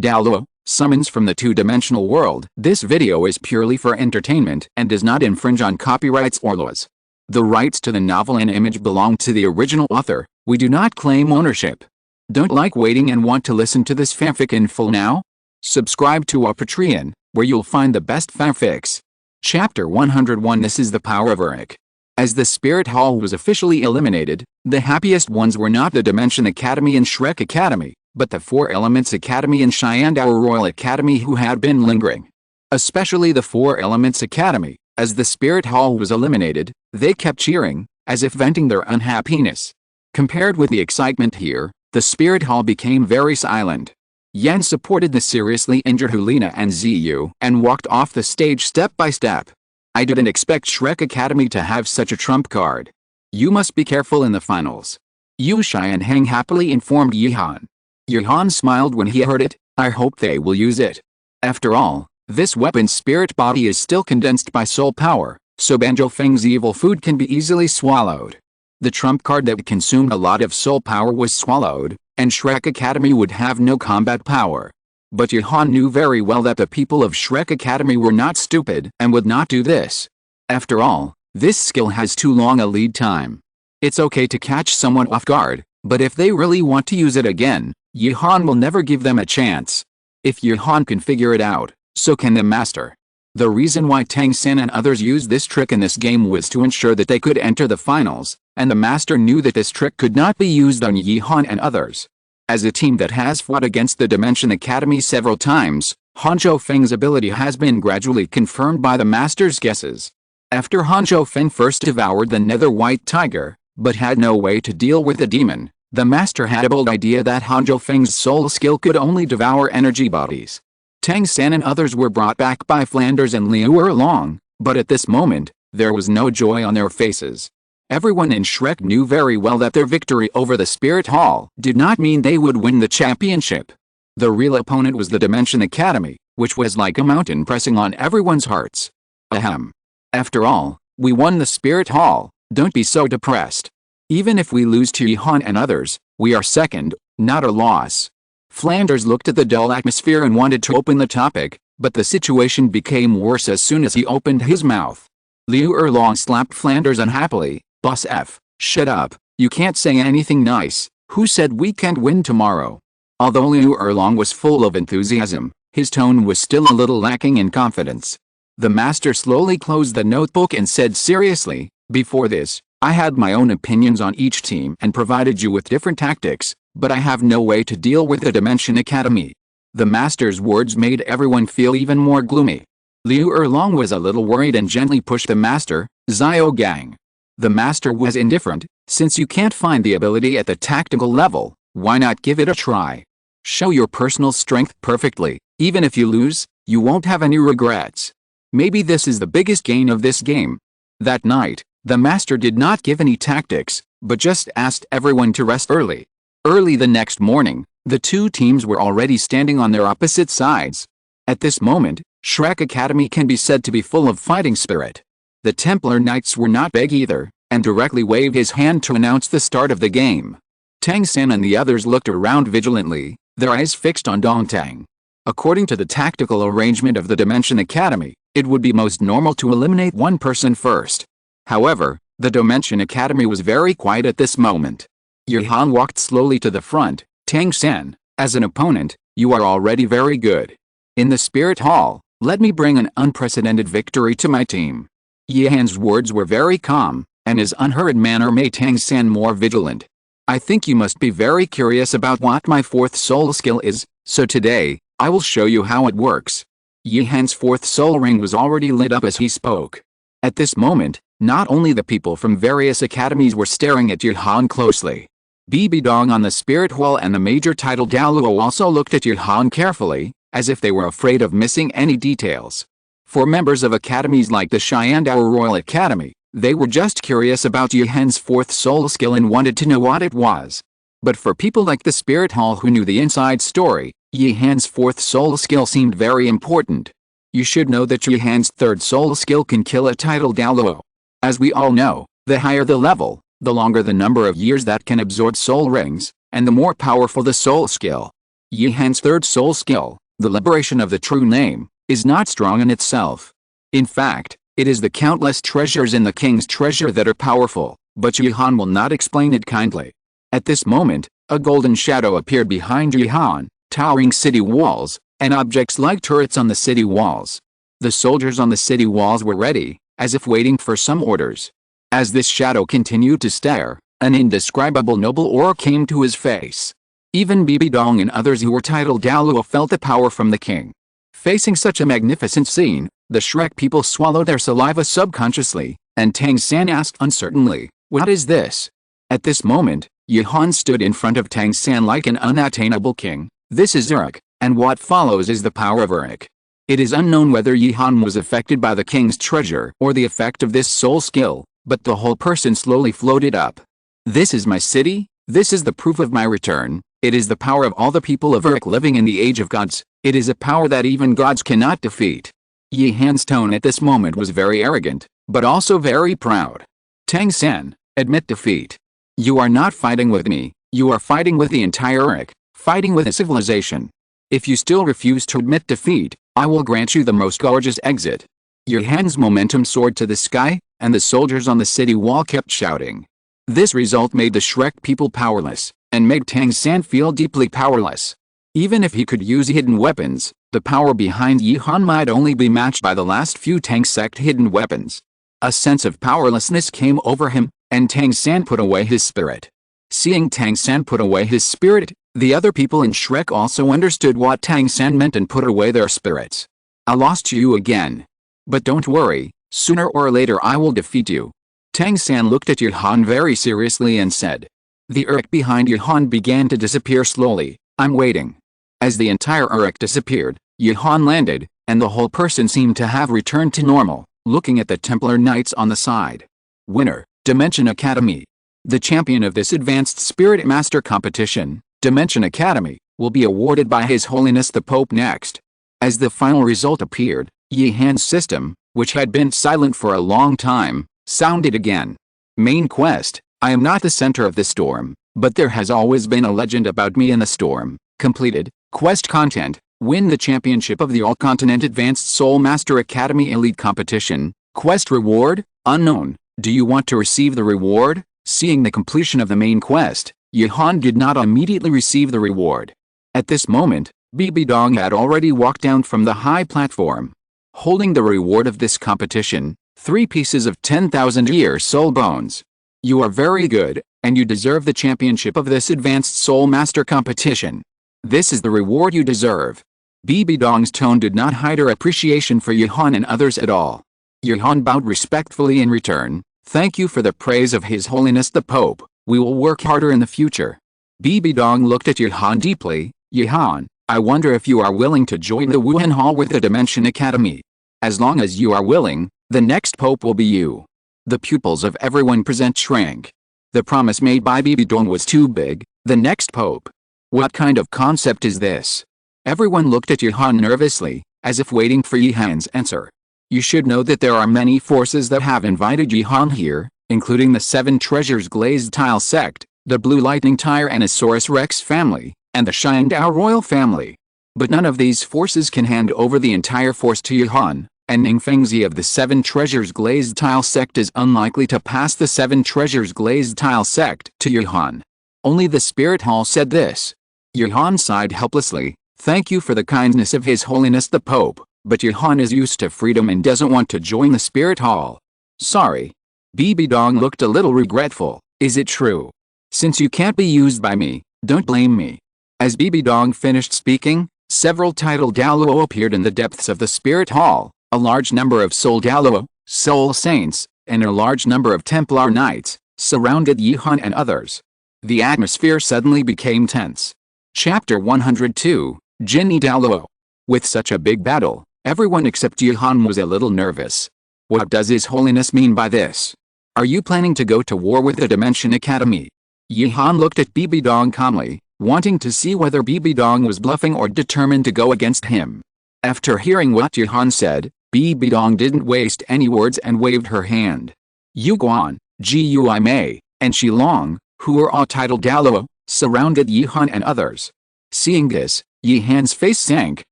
Douluo, summons from the two-dimensional world. This video is purely for entertainment and does not infringe on copyrights or laws. The rights to the novel and image belong to the original author. We do not claim ownership. Don't like waiting and want to listen to this fanfic in full now? Subscribe to our Patreon, where you'll find the best fanfics. Chapter 101. This is the power of Uruk. As the Spirit Hall was officially eliminated, the happiest ones were not the Dimension Academy and Shrek Academy, but the Four Elements Academy and Shyandao Royal Academy, who had been lingering. Especially the Four Elements Academy. As the Spirit Hall was eliminated, they kept cheering, as if venting their unhappiness. Compared with the excitement here, the Spirit Hall became very silent. Yan supported the seriously injured Hulina and Ziyu and walked off the stage step by step. I didn't expect Shrek Academy to have such a trump card. You must be careful in the finals. Yu Xianheng happily informed Yihan. Yihan smiled when he heard it. I hope they will use it. After all, this weapon's spirit body is still condensed by soul power, so Banjo Feng's evil food can be easily swallowed. The trump card that consumed a lot of soul power was swallowed, and Shrek Academy would have no combat power. But Yihan knew very well that the people of Shrek Academy were not stupid and would not do this. After all, this skill has too long a lead time. It's okay to catch someone off guard, but if they really want to use it again, Yihan will never give them a chance. If Yihan can figure it out, so can the master. The reason why Tang San and others used this trick in this game was to ensure that they could enter the finals, and the master knew that this trick could not be used on Yihan and others. As a team that has fought against the Dimension Academy several times, Hanzhou Feng's ability has been gradually confirmed by the master's guesses. After Hanzhou Feng first devoured the nether white tiger, but had no way to deal with the demon, the master had a bold idea that Hanzhou Feng's soul skill could only devour energy bodies. Tang San and others were brought back by Flanders and Liu Erlong, but at this moment, there was no joy on their faces. Everyone in Shrek knew very well that their victory over the Spirit Hall did not mean they would win the championship. The real opponent was the Dimension Academy, which was like a mountain pressing on everyone's hearts. Ahem. After all, we won the Spirit Hall, don't be so depressed. Even if we lose to Yihan and others, we are second, not a loss. Flanders looked at the dull atmosphere and wanted to open the topic, but the situation became worse as soon as he opened his mouth. Liu Erlong slapped Flanders unhappily. Boss F, shut up, you can't say anything nice. Who said we can't win tomorrow? Although Liu Erlong was full of enthusiasm, his tone was still a little lacking in confidence. The master slowly closed the notebook and said seriously, before this, I had my own opinions on each team and provided you with different tactics, but I have no way to deal with the Dimension Academy. The master's words made everyone feel even more gloomy. Liu Erlong was a little worried and gently pushed the master, Xiao Gang. The master was indifferent. Since you can't find the ability at the tactical level, why not give it a try? Show your personal strength perfectly. Even if you lose, you won't have any regrets. Maybe this is the biggest gain of this game. That night, the master did not give any tactics, but just asked everyone to rest early. Early the next morning, the two teams were already standing on their opposite sides. At this moment, Shrek Academy can be said to be full of fighting spirit. The Templar Knights were not big either, and directly waved his hand to announce the start of the game. Tang San and the others looked around vigilantly, their eyes fixed on Dongtang. According to the tactical arrangement of the Dimension Academy, it would be most normal to eliminate one person first. However, the Dimension Academy was very quiet at this moment. Yihan walked slowly to the front. Tang San, as an opponent, you are already very good. In the Spirit Hall, let me bring an unprecedented victory to my team. Yihan's words were very calm, and his unhurried manner made Tang San more vigilant. I think you must be very curious about what my fourth soul skill is, so today, I will show you how it works. Yihan's fourth soul ring was already lit up as he spoke. At this moment, not only the people from various academies were staring at Yihan closely. Bibi Dong on the Spirit Hall and the major title Douluo also looked at Yihan carefully, as if they were afraid of missing any details. For members of academies like the Shyandao Royal Academy, they were just curious about Yihan's fourth soul skill and wanted to know what it was. But for people like the Spirit Hall who knew the inside story, Yihan's fourth soul skill seemed very important. You should know that Yihan's third soul skill can kill a title Douluo. As we all know, the higher the level, the longer the number of years that can absorb soul rings, and the more powerful the soul skill. Yi Han's third soul skill, the liberation of the true name, is not strong in itself. In fact, it is the countless treasures in the king's treasure that are powerful, but Yi Han will not explain it kindly. At this moment, a golden shadow appeared behind Yi Han, towering city walls, and objects like turrets on the city walls. The soldiers on the city walls were ready, as if waiting for some orders. As this shadow continued to stare, an indescribable noble aura came to his face. Even Bibi Dong and others who were titled Douluo felt the power from the king. Facing such a magnificent scene, the Shrek people swallowed their saliva subconsciously, and Tang San asked uncertainly, "What is this?" At this moment, Yi Han stood in front of Tang San like an unattainable king. This is Uruk, and what follows is the power of Uruk. It is unknown whether Yi Han was affected by the king's treasure or the effect of this soul skill, but the whole person slowly floated up. This is my city, this is the proof of my return, it is the power of all the people of Uruk living in the age of gods, it is a power that even gods cannot defeat. Yi Han's tone at this moment was very arrogant, but also very proud. Tang San, admit defeat. You are not fighting with me, you are fighting with the entire Uruk, fighting with a civilization. If you still refuse to admit defeat, I will grant you the most gorgeous exit. Yi Han's momentum soared to the sky, and the soldiers on the city wall kept shouting. This result made the Shrek people powerless, and made Tang San feel deeply powerless. Even if he could use hidden weapons, the power behind Yi Han might only be matched by the last few Tang sect hidden weapons. A sense of powerlessness came over him, and Tang San put away his spirit. Seeing Tang San put away his spirit, the other people in Shrek also understood what Tang San meant and put away their spirits. I lost you again. But don't worry, sooner or later I will defeat you. Tang San looked at Yi Han very seriously and said. The Uruk behind Yi Han began to disappear slowly. I'm waiting. As the entire Uruk disappeared, Yi Han landed, and the whole person seemed to have returned to normal, looking at the Templar Knights on the side. Winner, Dimension Academy. The champion of this Advanced Spirit Master competition, Dimension Academy, will be awarded by His Holiness the Pope next. As the final result appeared, Yi Han's system, which had been silent for a long time, sounded again. Main quest, I am not the center of the storm, but there has always been a legend about me in the storm. Completed. Quest content, win the championship of the All Continent Advanced Soul Master Academy Elite Competition. Quest reward, unknown. Do you want to receive the reward? Seeing the completion of the main quest, Yi Han did not immediately receive the reward. At this moment, Bibi Dong had already walked down from the high platform. Holding the reward of this competition, 3 pieces of 10,000-year soul bones. You are very good, and you deserve the championship of this Advanced Soul Master competition. This is the reward you deserve. Bibi Dong's tone did not hide her appreciation for Yi Han and others at all. Yi Han bowed respectfully in return. Thank you for the praise of His Holiness the Pope. We will work harder in the future. Bibi Dong looked at Yi Han deeply. Yi Han, I wonder if you are willing to join the Wuhan Hall with the Dimension Academy. As long as you are willing, the next pope will be you. The pupils of everyone present shrank. The promise made by Bibi Dong was too big. The next pope. What kind of concept is this? Everyone looked at Yi Han nervously, as if waiting for Yi Han's answer. You should know that there are many forces that have invited Yi Han here, including the 7 Treasures Glazed Tile Sect, the Blue Lightning Tyrannosaurus Rex family, and the Shangdao royal family. But none of these forces can hand over the entire force to Yi Han, and Ning Fengzi of the 7 Treasures Glazed Tile Sect is unlikely to pass the 7 Treasures Glazed Tile Sect to Yi Han. Only the Spirit Hall said this. Yi Han sighed helplessly. Thank you for the kindness of His Holiness the Pope, but Yi Han is used to freedom and doesn't want to join the Spirit Hall. Sorry. Bibi Dong looked a little regretful. Is it true? Since you can't be used by me, don't blame me. As Bibi Dong finished speaking, several titled Douluo appeared in the depths of the Spirit Hall, a large number of Soul Douluo, Soul Saints, and a large number of Templar Knights, surrounded Yi Han and others. The atmosphere suddenly became tense. Chapter 102, Jinni Douluo. With such a big battle, everyone except Yi Han was a little nervous. What does His Holiness mean by this? Are you planning to go to war with the Dimension Academy? Yi Han looked at Bibi Dong calmly, wanting to see whether Bibi Dong was bluffing or determined to go against him. After hearing what Yi Han said, Bibi Dong didn't waste any words and waved her hand. Yu Guan, Gui Mei, and Shi Long, who were all titled Douluo, surrounded Yi Han and others. Seeing this, Yi Han's face sank.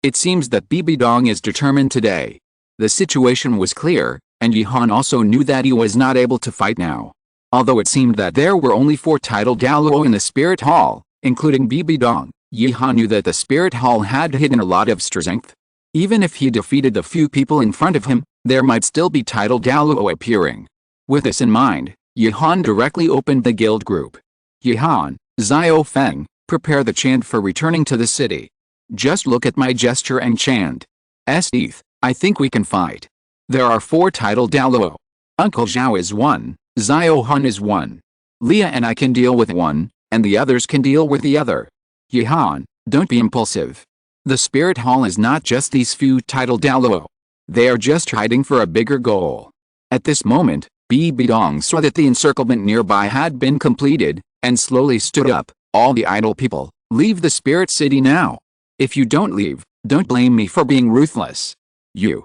It seems that Bibi Dong is determined today. The situation was clear, and Yi Han also knew that he was not able to fight now. Although it seemed that there were only 4 titled Douluo in the Spirit Hall, including Bibi Dong, Yi Han knew that the Spirit Hall had hidden a lot of strength. Even if he defeated the few people in front of him, there might still be titled Douluo appearing. With this in mind, Yi Han directly opened the guild group. Yi Han, Xiao Feng, prepare the chant for returning to the city. Just look at my gesture and chant. Esdeath, I think we can fight. There are 4 titled Douluo. Uncle Zhao is 1, Xiao Han is 1. Leah and I can deal with 1, and the others can deal with the other. Yi Han, don't be impulsive. The Spirit Hall is not just these few titled Douluo. They are just hiding for a bigger goal. At this moment, Bibi Dong saw that the encirclement nearby had been completed, and slowly stood up. All the idle people, leave the Spirit City now. If you don't leave, don't blame me for being ruthless. Yu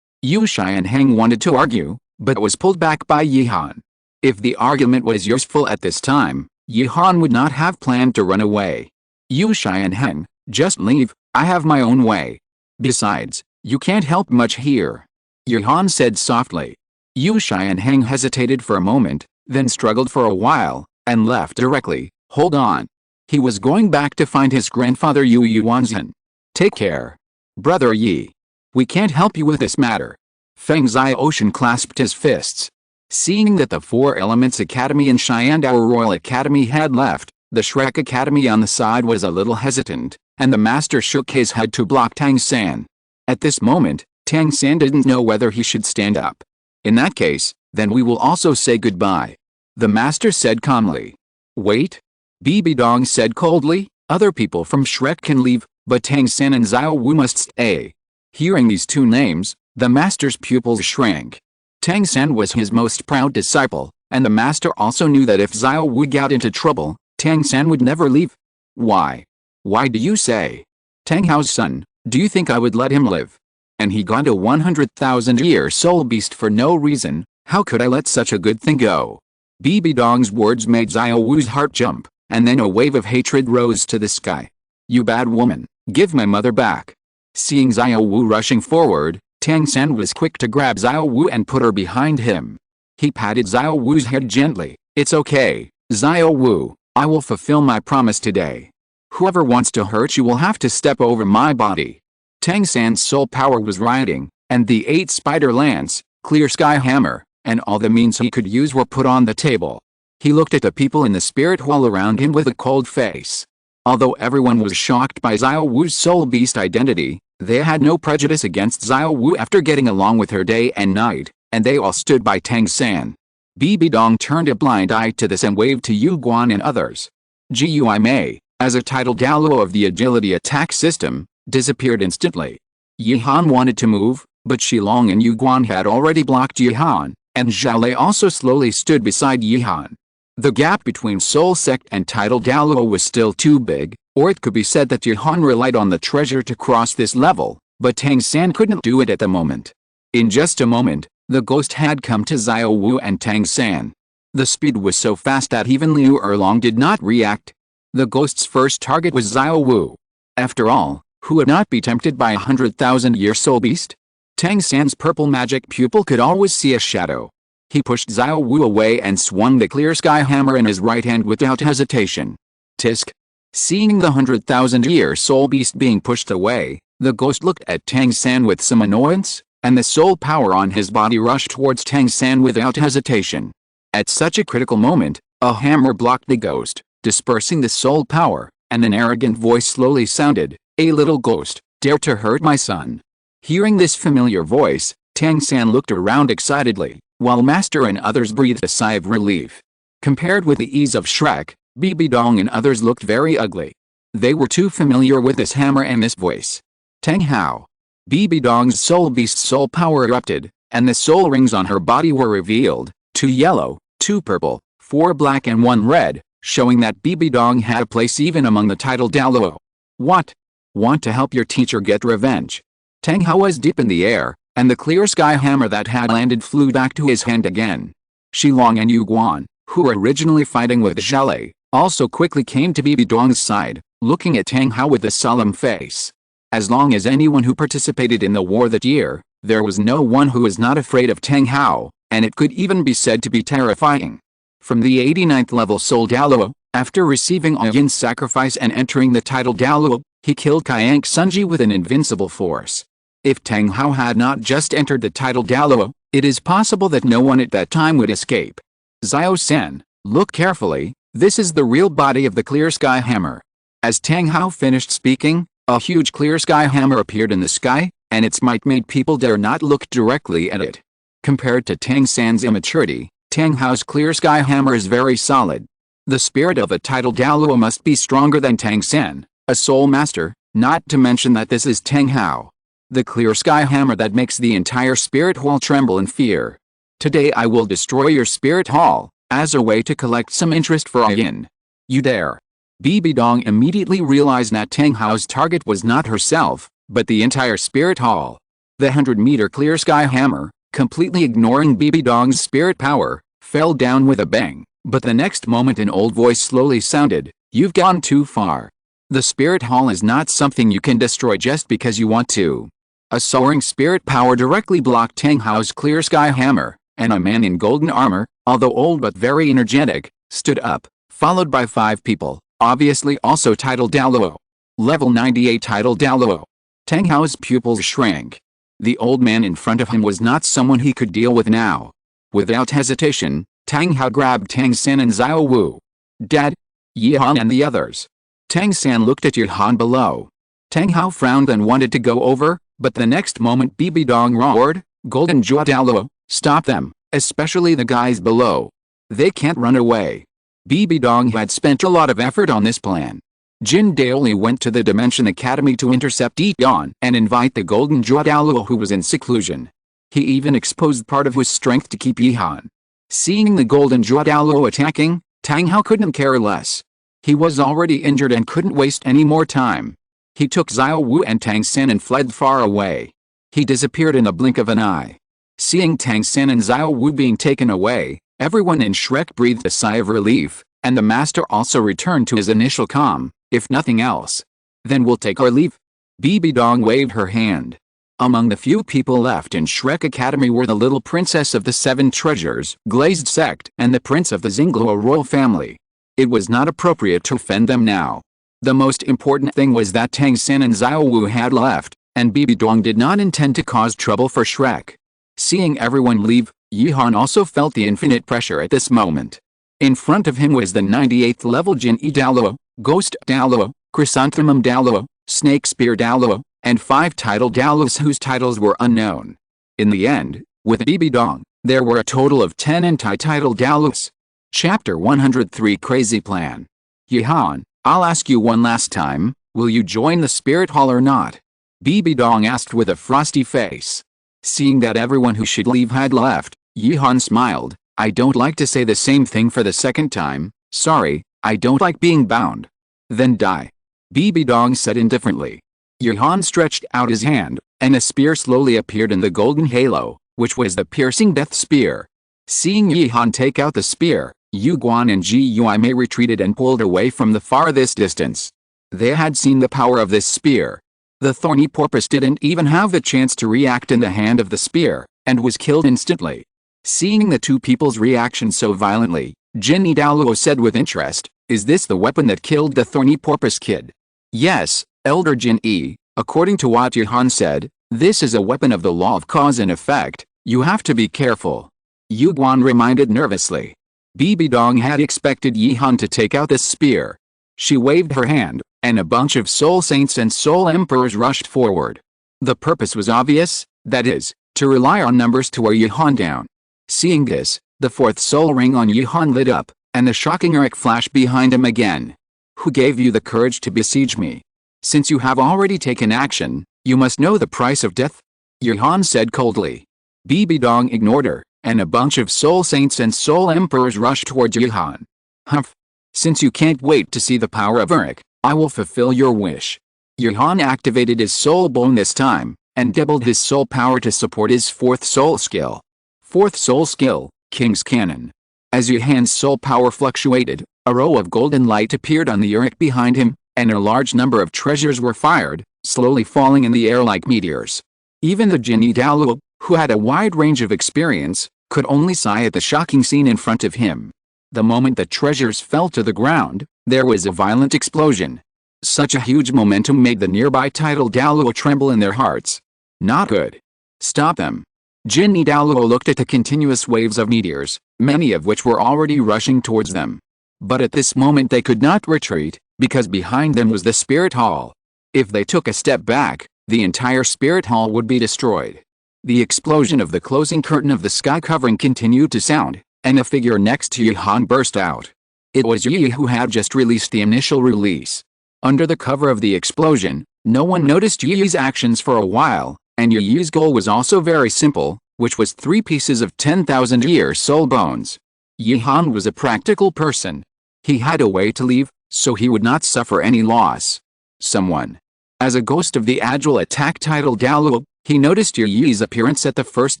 Shai and Heng wanted to argue, but was pulled back by Yi Han. If the argument was useful at this time, Yi Han would not have planned to run away. Yu Shai and Heng, just leave, I have my own way. Besides, you can't help much here. Yi Han said softly. Yu Shai and Heng hesitated for a moment, then struggled for a while, and left directly. Hold on. He was going back to find his grandfather Yu Yuanzhen. Take care. Brother Yi. We can't help you with this matter. Feng Xiaoshan clasped his fists. Seeing that the 4 Elements Academy and Xiandao Royal Academy had left, the Shrek Academy on the side was a little hesitant, and the master shook his head to block Tang San. At this moment, Tang San didn't know whether he should stand up. In that case, then we will also say goodbye. The master said calmly. Wait. Bibi Dong said coldly, other people from Shrek can leave, but Tang San and Xiao Wu must stay. Hearing these 2 names, the master's pupils shrank. Tang San was his most proud disciple, and the master also knew that if Xiao Wu got into trouble, Tang San would never leave. Why? Why do you say? Tang Hao's son, do you think I would let him live? And he got a 100,000-year soul beast for no reason. How could I let such a good thing go? Bibi Dong's words made Xiao Wu's heart jump, and then a wave of hatred rose to the sky. You bad woman, give my mother back. Seeing Xiao Wu rushing forward, Tang San was quick to grab Xiao Wu and put her behind him. He patted Xiao Wu's head gently. It's okay, Xiao Wu, I will fulfill my promise today. Whoever wants to hurt you will have to step over my body. Tang San's soul power was rioting, and the 8 spider lance, clear sky hammer, and all the means he could use were put on the table. He looked at the people in the spirit hall around him with a cold face. Although everyone was shocked by Xiao Wu's soul beast identity, they had no prejudice against Xiao Wu after getting along with her day and night, and they all stood by Tang San. Bibi Dong turned a blind eye to this and waved to Yu Guan and others. Gui Mei, as a titled Douluo of the agility attack system, disappeared instantly. Yi Han wanted to move, but Shilong and Yu Guan had already blocked Yi Han, and Zhao also slowly stood beside Yi Han. The gap between Soul Sect and titled Douluo was still too big, or it could be said that Yi Han relied on the treasure to cross this level, but Tang San couldn't do it at the moment. In just a moment, the ghost had come to Xiao Wu and Tang San. The speed was so fast that even Liu Erlong did not react. The ghost's first target was Xiao Wu. After all, who would not be tempted by a 100,000-year soul beast? Tang San's purple magic pupil could always see a shadow. He pushed Xiao Wu away and swung the clear sky hammer in his right hand without hesitation. Tisk. Seeing the 100,000-year soul beast being pushed away, the ghost looked at Tang San with some annoyance, and the soul power on his body rushed towards Tang San without hesitation. At such a critical moment, a hammer blocked the ghost, dispersing the soul power, and an arrogant voice slowly sounded, "A little ghost, dare to hurt my son." Hearing this familiar voice, Tang San looked around excitedly, while Master and others breathed a sigh of relief. Compared with the ease of Shrek, Bibi Dong and others looked very ugly. They were too familiar with this hammer and this voice. Tang Hao. Bibi Dong's soul beast's soul power erupted, and the soul rings on her body were revealed, 2 yellow, 2 purple, 4 black and 1 red, showing that Bibi Dong had a place even among the titled Douluo. What? Want to help your teacher get revenge? Tang Hao was deep in the air, and the clear sky hammer that had landed flew back to his hand again. Shilong and Yu Guan, who were originally fighting with Zhale, also quickly came to Bibi Dong's side, looking at Tang Hao with a solemn face. As long as anyone who participated in the war that year, there was no one who was not afraid of Tang Hao, and it could even be said to be terrifying. From the 89th level Soul Douluo, after receiving Yin's sacrifice and entering the title Douluo, he killed Kyank Sunji with an invincible force. If Tang Hao had not just entered the title Douluo, it is possible that no one at that time would escape. Xiao-san, look carefully, this is the real body of the Clear Sky Hammer. As Tang Hao finished speaking, a huge Clear Sky Hammer appeared in the sky, and its might made people dare not look directly at it. Compared to Tang San's immaturity, Tang Hao's Clear Sky Hammer is very solid. The spirit of a title Douluo must be stronger than Tang San, a soul master, not to mention that this is Tang Hao. The Clear Sky Hammer that makes the entire spirit hall tremble in fear. Today I will destroy your spirit hall, as a way to collect some interest for Yin. You dare. Bibi Dong immediately realized that Tang Hao's target was not herself, but the entire spirit hall. The 100-meter Clear Sky Hammer, completely ignoring Bibi Dong's spirit power, fell down with a bang, but the next moment an old voice slowly sounded, "You've gone too far. The spirit hall is not something you can destroy just because you want to." A soaring spirit power directly blocked Tang Hao's Clear Sky Hammer, and a man in golden armor, although old but very energetic, stood up, followed by 5 people, obviously also title Douluo. Level 98 title Douluo. Tang Hao's pupils shrank. The old man in front of him was not someone he could deal with now. Without hesitation, Tang Hao grabbed Tang San and Xiao Wu. "Dad, Yihan and the others." Tang San looked at Yihan below. Tang Hao frowned and wanted to go over, but the next moment Bibi Dong roared, "Golden Jua Douluo, stop them, especially the guys below. They can't run away." Bibi Dong had spent a lot of effort on this plan. Jin Daoli went to the Dimension Academy to intercept Yihan and invite the Golden Jua Douluo who was in seclusion. He even exposed part of his strength to keep Yihan. Seeing the Golden Jua Douluo attacking, Tang Hao couldn't care less. He was already injured and couldn't waste any more time. He took Xiao Wu and Tang San and fled far away. He disappeared in a blink of an eye. Seeing Tang San and Xiao Wu being taken away, everyone in Shrek breathed a sigh of relief, and the master also returned to his initial calm, if nothing else. "Then we'll take our leave." Bibi Dong waved her hand. Among the few people left in Shrek Academy were the little princess of the 7 treasures, Glazed Sect, and the prince of the Xingluo royal family. It was not appropriate to offend them now. The most important thing was that Tang San and Xiao Wu had left, and Bibi Dong did not intend to cause trouble for Shrek. Seeing everyone leave, Yihan also felt the infinite pressure at this moment. In front of him was the 98th level Jin-E Douluo, Ghost Douluo, Chrysanthemum Douluo, Snake Spear Douluo, and 5 title Douluos whose titles were unknown. In the end, with Bibi Dong, there were a total of 10 anti-title Douluos. Chapter 103 Crazy Plan. "Yihan, I'll ask you one last time, will you join the spirit hall or not?" Bibi Dong asked with a frosty face. Seeing that everyone who should leave had left, Yihan smiled. "I don't like to say the same thing for the second time, sorry, I don't like being bound." "Then die," Bibi Dong said indifferently. Yihan stretched out his hand, and a spear slowly appeared in the golden halo, which was the piercing death spear. Seeing Yihan take out the spear, Yu Guan and Ji Yuime retreated and pulled away from the farthest distance. They had seen the power of this spear. The thorny porpoise didn't even have the chance to react in the hand of the spear, and was killed instantly. Seeing the two people's reaction so violently, Jin-E Douluo said with interest, "Is this the weapon that killed the thorny porpoise kid?" "Yes, Elder Jin-E, according to what Yihan said, this is a weapon of the law of cause and effect, you have to be careful," Yu Guan reminded nervously. Bibi Dong had expected Yihan to take out this spear. She waved her hand, and a bunch of soul saints and soul emperors rushed forward. The purpose was obvious, that is, to rely on numbers to wear Yihan down. Seeing this, the 4th soul ring on Yihan lit up, and the shocking Eric flashed behind him again. "Who gave you the courage to besiege me? Since you have already taken action, you must know the price of death," Yihan said coldly. Bibi Dong ignored her, and a bunch of soul saints and soul emperors rushed towards Yihan. "Humph! Since you can't wait to see the power of Eric, I will fulfill your wish." Yihan activated his soul bone this time, and doubled his soul power to support his 4th soul skill. 4th soul skill, King's Cannon. As Yihan's soul power fluctuated, a row of golden light appeared on the Eric behind him, and a large number of treasures were fired, slowly falling in the air like meteors. Even the genie Douluo, who had a wide range of experience, could only sigh at the shocking scene in front of him. The moment the treasures fell to the ground, there was a violent explosion. Such a huge momentum made the nearby tidal Douluo tremble in their hearts. Not good. Stop them. Genie Douluo looked at the continuous waves of meteors, many of which were already rushing towards them. But at this moment they could not retreat, because behind them was the spirit hall. If they took a step back, the entire spirit hall would be destroyed. The explosion of the closing curtain of the sky covering continued to sound, and a figure next to Yihan burst out. It was Yi, who had just released the initial release. Under the cover of the explosion, no one noticed Yi's actions for a while, and Yi's goal was also very simple, which was 3 pieces of 10,000-year soul bones. Yihan was a practical person. He had a way to leave, so he would not suffer any loss. Someone. As a ghost of the agile attack title Douluo, he noticed Yi's appearance at the first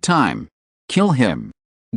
time. Kill him.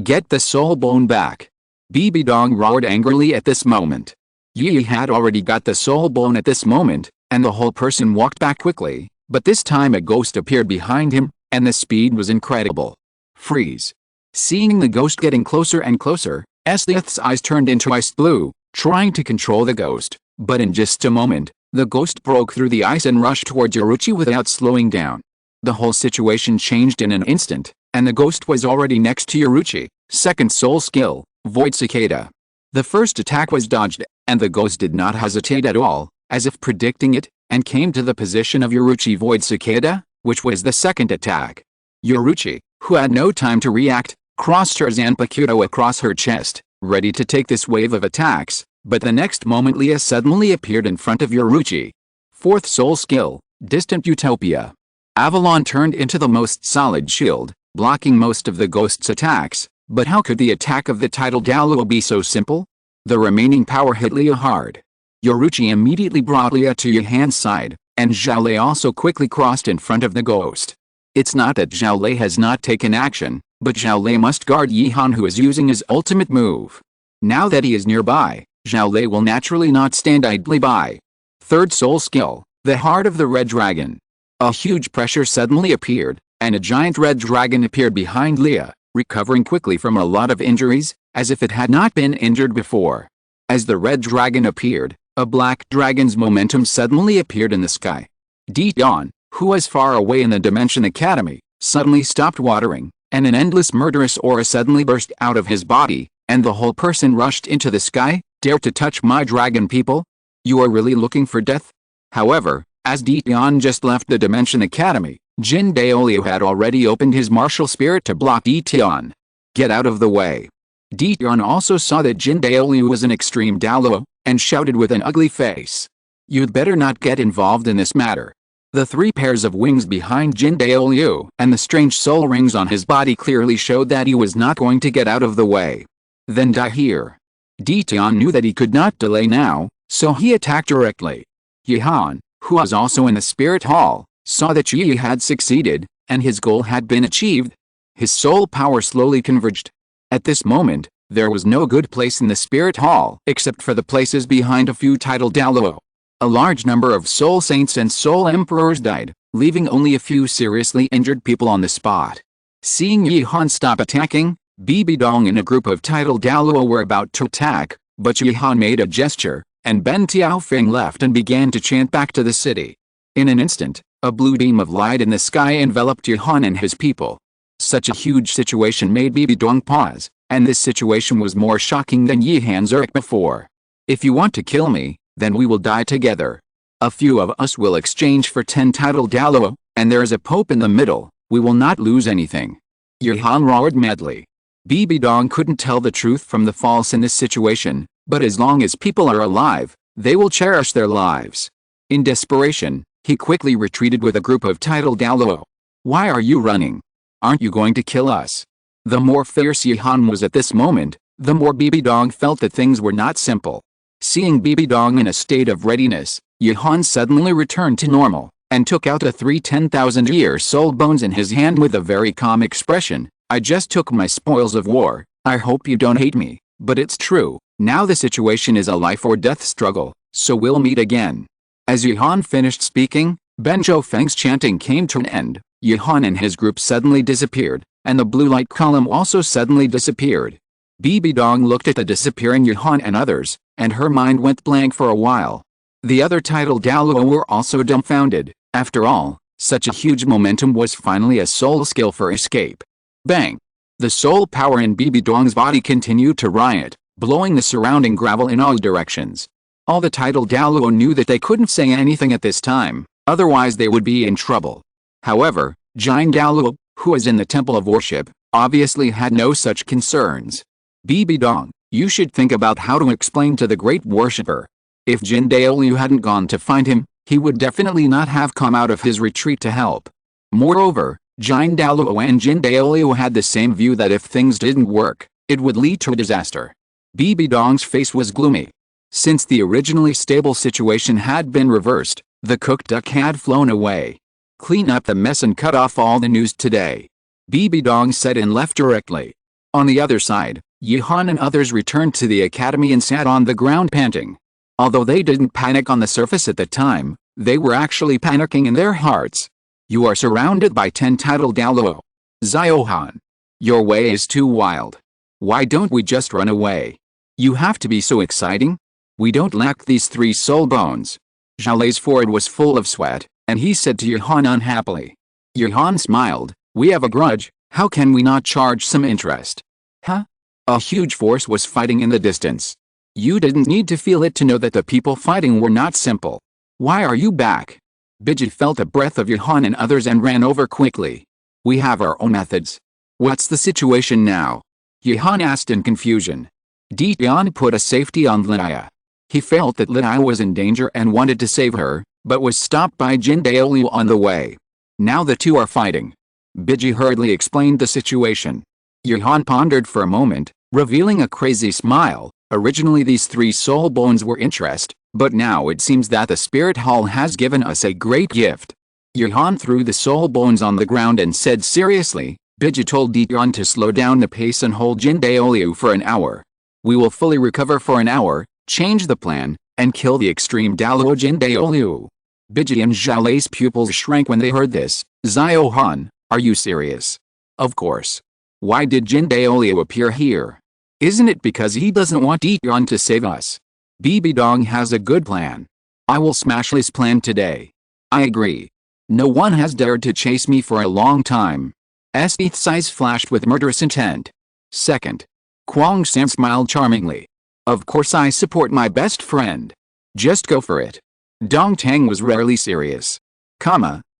Get the soul bone back. Bibi Dong roared angrily at this moment. Yi had already got the soul bone at this moment, and the whole person walked back quickly, but this time a ghost appeared behind him, and the speed was incredible. Freeze. Seeing the ghost getting closer and closer, Esdeath's eyes turned into ice blue, trying to control the ghost, but in just a moment, the ghost broke through the ice and rushed towards Yoruichi without slowing down. The whole situation changed in an instant, and the ghost was already next to Yoruichi. Second soul skill, Void Cicada. The first attack was dodged, and the ghost did not hesitate at all, as if predicting it, and came to the position of Yoruichi Void Cicada, which was the second attack. Yoruichi, who had no time to react, crossed her Zanpakuto across her chest, ready to take this wave of attacks, but the next moment Leah suddenly appeared in front of Yoruichi. Fourth soul skill, Distant Utopia. Avalon turned into the most solid shield, blocking most of the ghost's attacks, but how could the attack of the tidal Douluo be so simple? The remaining power hit Leah hard. Yoruichi immediately brought Leah to Yihan's side, and Xiaolei also quickly crossed in front of the ghost. It's not that Xiaolei has not taken action, but Xiaolei must guard Yihan, who is using his ultimate move. Now that he is nearby, Xiaolei will naturally not stand idly by. Third soul skill, the Heart of the Red Dragon. A huge pressure suddenly appeared, and a giant red dragon appeared behind Leah, recovering quickly from a lot of injuries, as if it had not been injured before. As the red dragon appeared, a black dragon's momentum suddenly appeared in the sky. Dion, who was far away in the Dimension Academy, suddenly stopped watering, and an endless murderous aura suddenly burst out of his body, and the whole person rushed into the sky. Dare to touch my dragon, people? You are really looking for death? However, as Dion just left the Dimension Academy, Jin Daoliu had already opened his martial spirit to block Dion. Get out of the way. Dion also saw that Jin Daoliu was an extreme Douluo, and shouted with an ugly face. You'd better not get involved in this matter. The 3 pairs of wings behind Jin Daoliu and the strange soul rings on his body clearly showed that he was not going to get out of the way. Then die here. Dion knew that he could not delay now, so he attacked directly. Yihan, who was also in the spirit hall, saw that Yi had succeeded, and his goal had been achieved. His soul power slowly converged. At this moment, there was no good place in the spirit hall except for the places behind a few tidal Douluo. A large number of soul saints and soul emperors died, leaving only a few seriously injured people on the spot. Seeing Yihan stop attacking, Bibi Dong and a group of tidal Douluo were about to attack, but Yihan made a gesture, and Ben Tiaofeng left and began to chant back to the city. In an instant, a blue beam of light in the sky enveloped Yihan and his people. Such a huge situation made Bibi Dong pause, and this situation was more shocking than Yihan's Zurich before. If you want to kill me, then we will die together. A few of us will exchange for 10 tidal Douluo, and there is a pope in the middle. We will not lose anything. Yihan roared madly. Bibi Dong couldn't tell the truth from the false in this situation, but as long as people are alive, they will cherish their lives. In desperation, he quickly retreated with a group of tidal Douluo. Why are you running? Aren't you going to kill us? The more fierce Yihan was at this moment, the more Bibi Dong felt that things were not simple. Seeing Bibi Dong in a state of readiness, Yihan suddenly returned to normal, and took out the 3 10,000-year soul bones in his hand with a very calm expression. I just took my spoils of war. I hope you don't hate me, but it's true. Now the situation is a life or death struggle, so we'll meet again. As Yuhan finished speaking, Ben Zhou chanting came to an end. Yuhan and his group suddenly disappeared, and the blue light column also suddenly disappeared. Bibi Dong looked at the disappearing Yuhan and others, and her mind went blank for a while. The other titled Douluo were also dumbfounded. After all, such a huge momentum was finally a soul skill for escape. Bang! The soul power in Bibi Dong's body continued to riot, blowing the surrounding gravel in all directions. All the titled Douluo knew that they couldn't say anything at this time, otherwise they would be in trouble. However, Jin Douluo, who was in the temple of worship, obviously had no such concerns. Bibi Dong, you should think about how to explain to the great worshipper. If Jin Douluo hadn't gone to find him, he would definitely not have come out of his retreat to help. Moreover, Jin Douluo and Jin Douluo had the same view that if things didn't work, it would lead to a disaster. Bibi Dong's face was gloomy. Since the originally stable situation had been reversed, the cooked duck had flown away. Clean up the mess and cut off all the news today. Bibi Dong said and left directly. On the other side, Yuhan and others returned to the academy and sat on the ground panting. Although they didn't panic on the surface at the time, they were actually panicking in their hearts. You are surrounded by 10 titled Douluo. Ziohan. Your way is too wild. Why don't we just run away? You have to be so exciting? We don't lack these 3 soul bones. Zhaolei's forehead was full of sweat, and he said to Yuhan unhappily. Yuhan smiled. We have a grudge, how can we not charge some interest? Huh? A huge force was fighting in the distance. You didn't need to feel it to know that the people fighting were not simple. Why are you back? Biji felt the breath of Yuhan and others and ran over quickly. We have our own methods. What's the situation now? Yuhan asked in confusion. Dian put a safety on Lidia. He felt that Lidia was in danger and wanted to save her, but was stopped by Jin Douluo on the way. Now the two are fighting. Biji hurriedly explained the situation. Yuhan pondered for a moment, revealing a crazy smile. Originally these 3 soul bones were interest, but now it seems that the spirit hall has given us a great gift. Yuhan threw the soul bones on the ground and said seriously, Biji told Dian to slow down the pace and hold Jin Douluo for an hour. We will fully recover for an hour, change the plan, and kill the extreme Douluo Jin Douluo. Biji and Zhaolei's pupils shrank when they heard this. Ziohan, are you serious? Of course. Why did Jin Douluo appear here? Isn't it because he doesn't want Dian to save us? Bibi Dong has a good plan. I will smash his plan today. I agree. No one has dared to chase me for a long time. Esdeath's eyes flashed with murderous intent. Second. Tang San smiled charmingly. Of course I support my best friend. Just go for it. Dong Tang was rarely serious.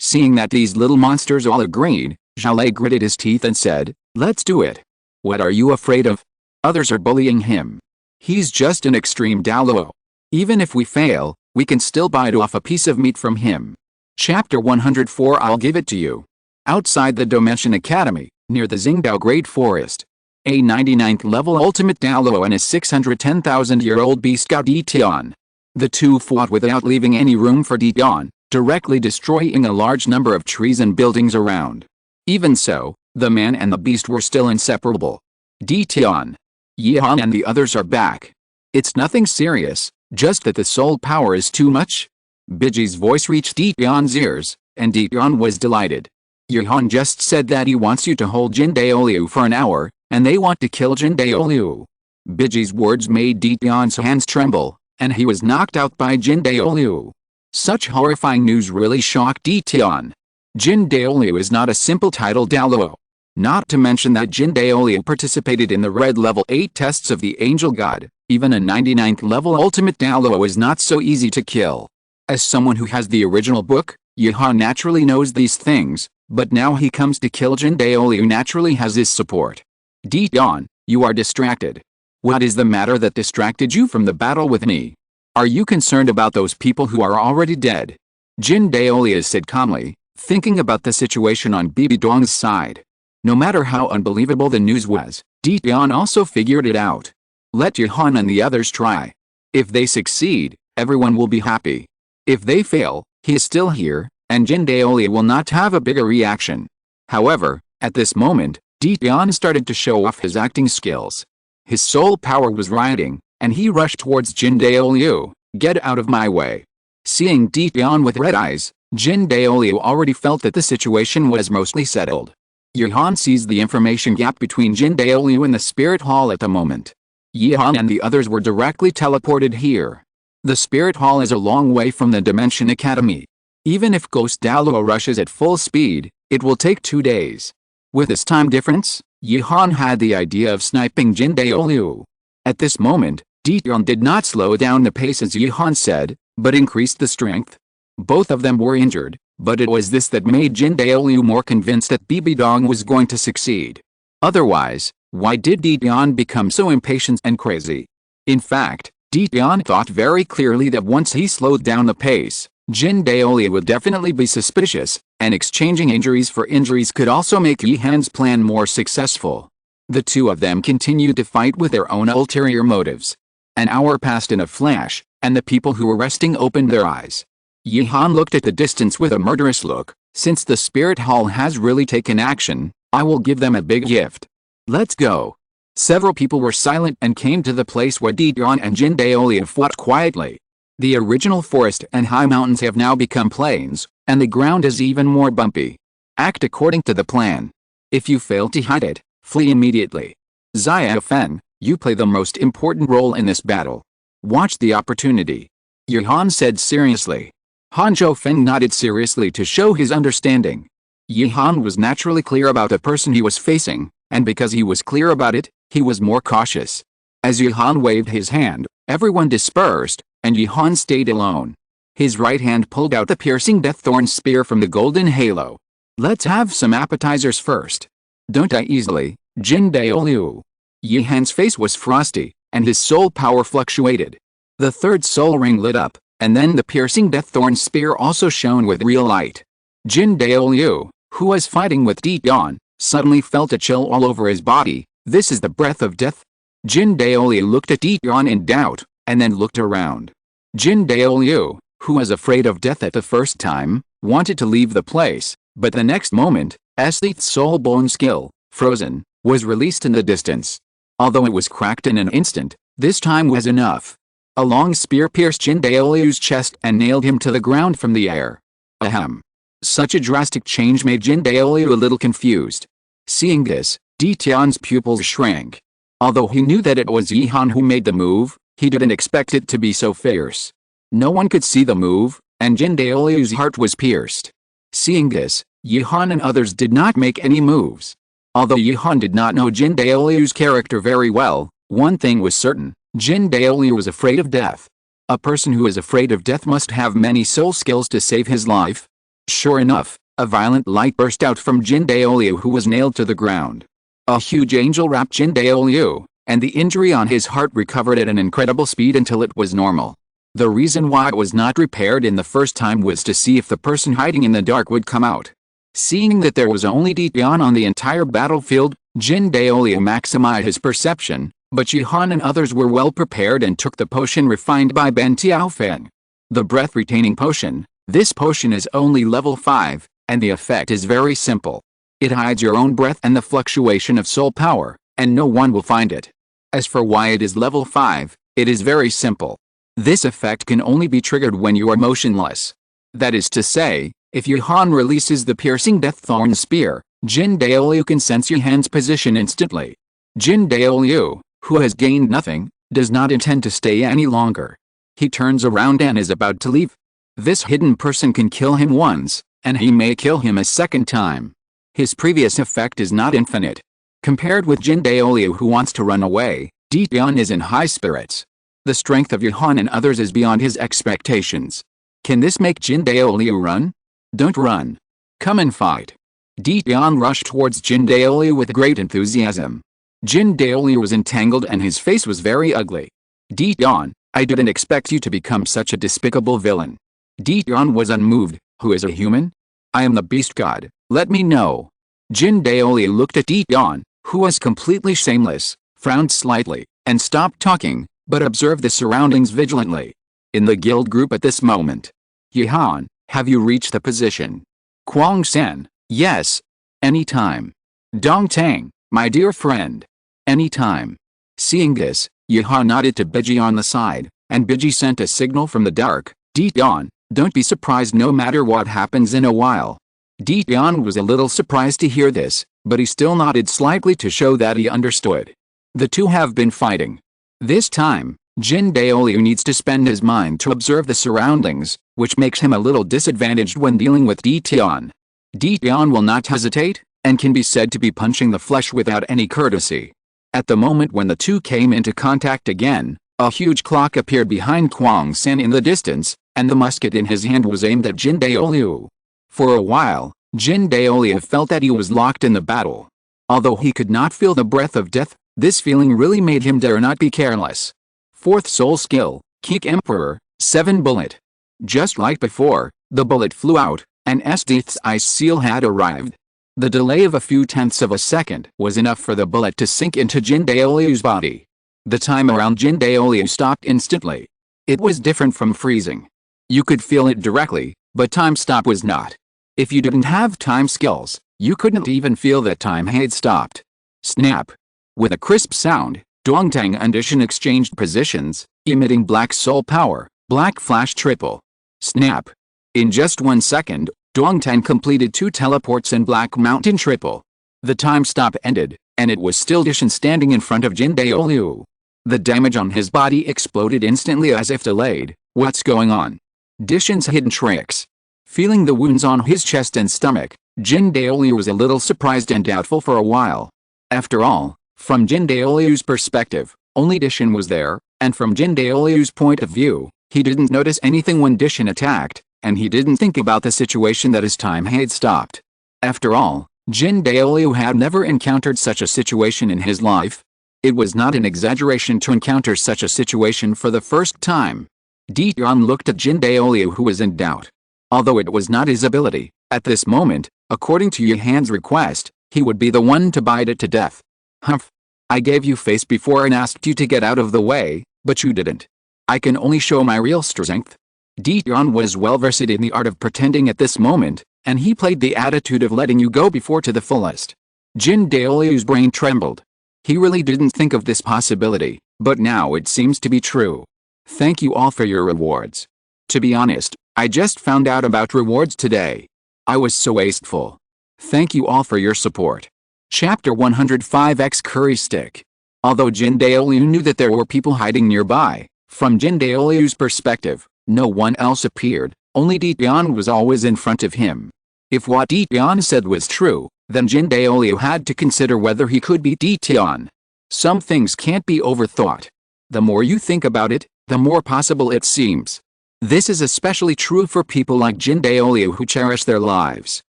Seeing that these little monsters all agreed, Zhaolei gritted his teeth and said, let's do it. What are you afraid of? Others are bullying him. He's just an extreme Douluo. Even if we fail, we can still bite off a piece of meat from him. Chapter 104 I'll give it to you. Outside the Dimension Academy, near the Xingdao Great Forest, a 99th level ultimate Douluo and a 610,000-year-old beast god Dian. The two fought without leaving any room for Dian, directly destroying a large number of trees and buildings around. Even so, the man and the beast were still inseparable. Dian. Yuhan and the others are back. It's nothing serious, just that the soul power is too much. Biji's voice reached Dian's ears, and Dian was delighted. Yuhan just said that he wants you to hold Jin Douluo for an hour, and they want to kill Jin Douluo. Biji's words made Dian's hands tremble, and he was knocked out by Jin Douluo. Such horrifying news really shocked Dian. Jin Douluo is not a simple title Douluo. Not to mention that Jin Douluo participated in the Red Level 8 tests of the Angel God. Even a 99th level ultimate Douluo is not so easy to kill. As someone who has the original book, Yuhan naturally knows these things, but now he comes to kill Jin Douluo naturally has his support. Dian, you are distracted. What is the matter that distracted you from the battle with me? Are you concerned about those people who are already dead? Jin Douluo said calmly, thinking about the situation on Bibi Dong's side. No matter how unbelievable the news was, Dian also figured it out. Let Yuhan and the others try. If they succeed, everyone will be happy. If they fail, he is still here, and Jin Douluo will not have a bigger reaction. However, at this moment, Dian started to show off his acting skills. His soul power was rioting, and he rushed towards Jin Douluo. Get out of my way. Seeing Dian with red eyes, Jin Daoliu already felt that the situation was mostly settled. Yihan sees the information gap between Jin Daoliu and the spirit hall at the moment. Yihan and the others were directly teleported here. The spirit hall is a long way from the Dimension Academy. Even if Ghost Douluo rushes at full speed, it will take 2 days. With this time difference, Yihan had the idea of sniping Jin Daoliu. At this moment, Dian did not slow down the pace as Yihan said, but increased the strength. Both of them were injured, but it was this that made Jin Daoliu more convinced that Bibidong was going to succeed. Otherwise, why did Dian become so impatient and crazy? In fact, Dian thought very clearly that once he slowed down the pace, Jin Daoliu would definitely be suspicious, and exchanging injuries for injuries could also make Yihan's plan more successful. The two of them continued to fight with their own ulterior motives. An hour passed in a flash, and the people who were resting opened their eyes. Yihan looked at the distance with a murderous look. Since the spirit hall has really taken action, I will give them a big gift. Let's go. Several people were silent and came to the place where Dian and Jin Daoliu fought quietly. The original forest and high mountains have now become plains, and the ground is even more bumpy. Act according to the plan. If you fail to hide it, flee immediately. Xia Fen, you play the most important role in this battle. Watch the opportunity. Yihan said seriously. Hanzhou Feng nodded seriously to show his understanding. Yihan was naturally clear about the person he was facing, and because he was clear about it, he was more cautious. As Yihan waved his hand, everyone dispersed, and Yihan stayed alone. His right hand pulled out the piercing deaththorn spear from the golden halo. Let's have some appetizers first. Don't die easily, Jin Daoliu. Yihan's face was frosty, and his soul power fluctuated. The third soul ring lit up, and then the piercing deaththorn spear also shone with real light. Jin Daoliu, who was fighting with Dian, suddenly felt a chill all over his body. This is the breath of death. Jin Daoliu looked at Dian in doubt, and then looked around. Jin Daoliu, who was afraid of death at the first time, wanted to leave the place, but the next moment, Esdeath's soul bone skill, frozen, was released in the distance. Although it was cracked in an instant, this time was enough. A long spear pierced Jin Daoliu's chest and nailed him to the ground from the air. Ahem. Such a drastic change made Jin Daoliu a little confused. Seeing this, Dian's pupils shrank. Although he knew that it was Yihan who made the move, he didn't expect it to be so fierce. No one could see the move, and Jin Daoliu's heart was pierced. Seeing this, Yihan and others did not make any moves. Although Yihan did not know Jin Daoliu's character very well, one thing was certain, Jin Daoliu was afraid of death. A person who is afraid of death must have many soul skills to save his life. Sure enough, a violent light burst out from Jin Daoliu, who was nailed to the ground. A huge angel wrapped Jin Daoliu, and the injury on his heart recovered at an incredible speed until it was normal. The reason why it was not repaired in the first time was to see if the person hiding in the dark would come out. Seeing that there was only Dian on the entire battlefield, Jin Daoliu maximized his perception, but Yihan and others were well prepared and took the potion refined by Ben Tiaofeng. The breath-retaining potion. This potion is only level 5, and the effect is very simple. It hides your own breath and the fluctuation of soul power, and no one will find it. As for why it is level 5, it is very simple. This effect can only be triggered when you are motionless. That is to say, if Yihan releases the piercing deaththorn spear, Jin Daoliu can sense Yihan's position instantly. Jin Daoliu, who has gained nothing, does not intend to stay any longer. He turns around and is about to leave. This hidden person can kill him once, and he may kill him a second time. His previous effect is not infinite. Compared with Jin Daoliu, who wants to run away, Dian is in high spirits. The strength of Yihan and others is beyond his expectations. Can this make Jin Daoliu run? Don't run. Come and fight. Dian rushed towards Jin Daoliu with great enthusiasm. Jin Daoliu was entangled and his face was very ugly. Dian, I didn't expect you to become such a despicable villain. Dian was unmoved. Who is a human? I am the beast god, let me know. Jin Daoliu looked at Dian, who was completely shameless, frowned slightly, and stopped talking, but observed the surroundings vigilantly. In the guild group at this moment. Yihan, have you reached the position? Tang San, yes. Anytime. Dong Tang, my dear friend. Anytime. Seeing this, Yihan nodded to Biji on the side, and Biji sent a signal from the dark. Dian, Don't be surprised no matter what happens in a while. Dian was a little surprised to hear this, but he still nodded slightly to show that he understood. The two have been fighting. This time, Jin Daoliu needs to spend his mind to observe the surroundings, which makes him a little disadvantaged when dealing with Dian. Dian will not hesitate, and can be said to be punching the flesh without any courtesy. At the moment when the two came into contact again, a huge clock appeared behind Tang San in the distance, and the musket in his hand was aimed at Jin Daoliu. For a while, Jin Daoliu felt that he was locked in the battle. Although he could not feel the breath of death, this feeling really made him dare not be careless. 4th soul skill, Kick Emperor, 7 bullet. Just like before, the bullet flew out, and Esdeath's ice seal had arrived. The delay of a few tenths of a second was enough for the bullet to sink into Jin Daoliu's body. The time around Jin Daoliu stopped instantly. It was different from freezing. You could feel it directly, but time stop was not. If you didn't have time skills, you couldn't even feel that time had stopped. Snap! With a crisp sound, Dongtang and Ishin exchanged positions, emitting black soul power, black flash triple. Snap! In just 1 second, Dongtang completed 2 teleports and Black Mountain triple. The time stop ended, and it was still Ishin standing in front of Jin Daoliu. The damage on his body exploded instantly as if delayed. What's going on? Dishin's hidden tricks. Feeling the wounds on his chest and stomach, Jin Daoliu was a little surprised and doubtful for a while. After all, from Jin Daoliu's perspective, only Dishin was there, and from Jin Daoliu's point of view, he didn't notice anything when Dishin attacked, and he didn't think about the situation that his time had stopped. After all, Jin Daoliu had never encountered such a situation in his life. It was not an exaggeration to encounter such a situation for the first time. Dian looked at Jin Daoliu, who was in doubt. Although it was not his ability, at this moment, according to Yihan's request, he would be the one to bite it to death. Humph. I gave you face before and asked you to get out of the way, but you didn't. I can only show my real strength. Dian was well versed in the art of pretending at this moment, and he played the attitude of letting you go before to the fullest. Jin Daoliu's brain trembled. He really didn't think of this possibility, but now it seems to be true. Thank you all for your rewards. To be honest, I just found out about rewards today. I was so wasteful. Thank you all for your support. Chapter 105X Curry Stick. Although Jin Daoliu knew that there were people hiding nearby, from Jin Daoliu's perspective, no one else appeared, only Dian was always in front of him. If what Dian said was true, then Jin Daoliu had to consider whether he could beat Dian. Some things can't be overthought. The more you think about it, the more possible it seems. This is especially true for people like Jin Daoliu who cherish their lives.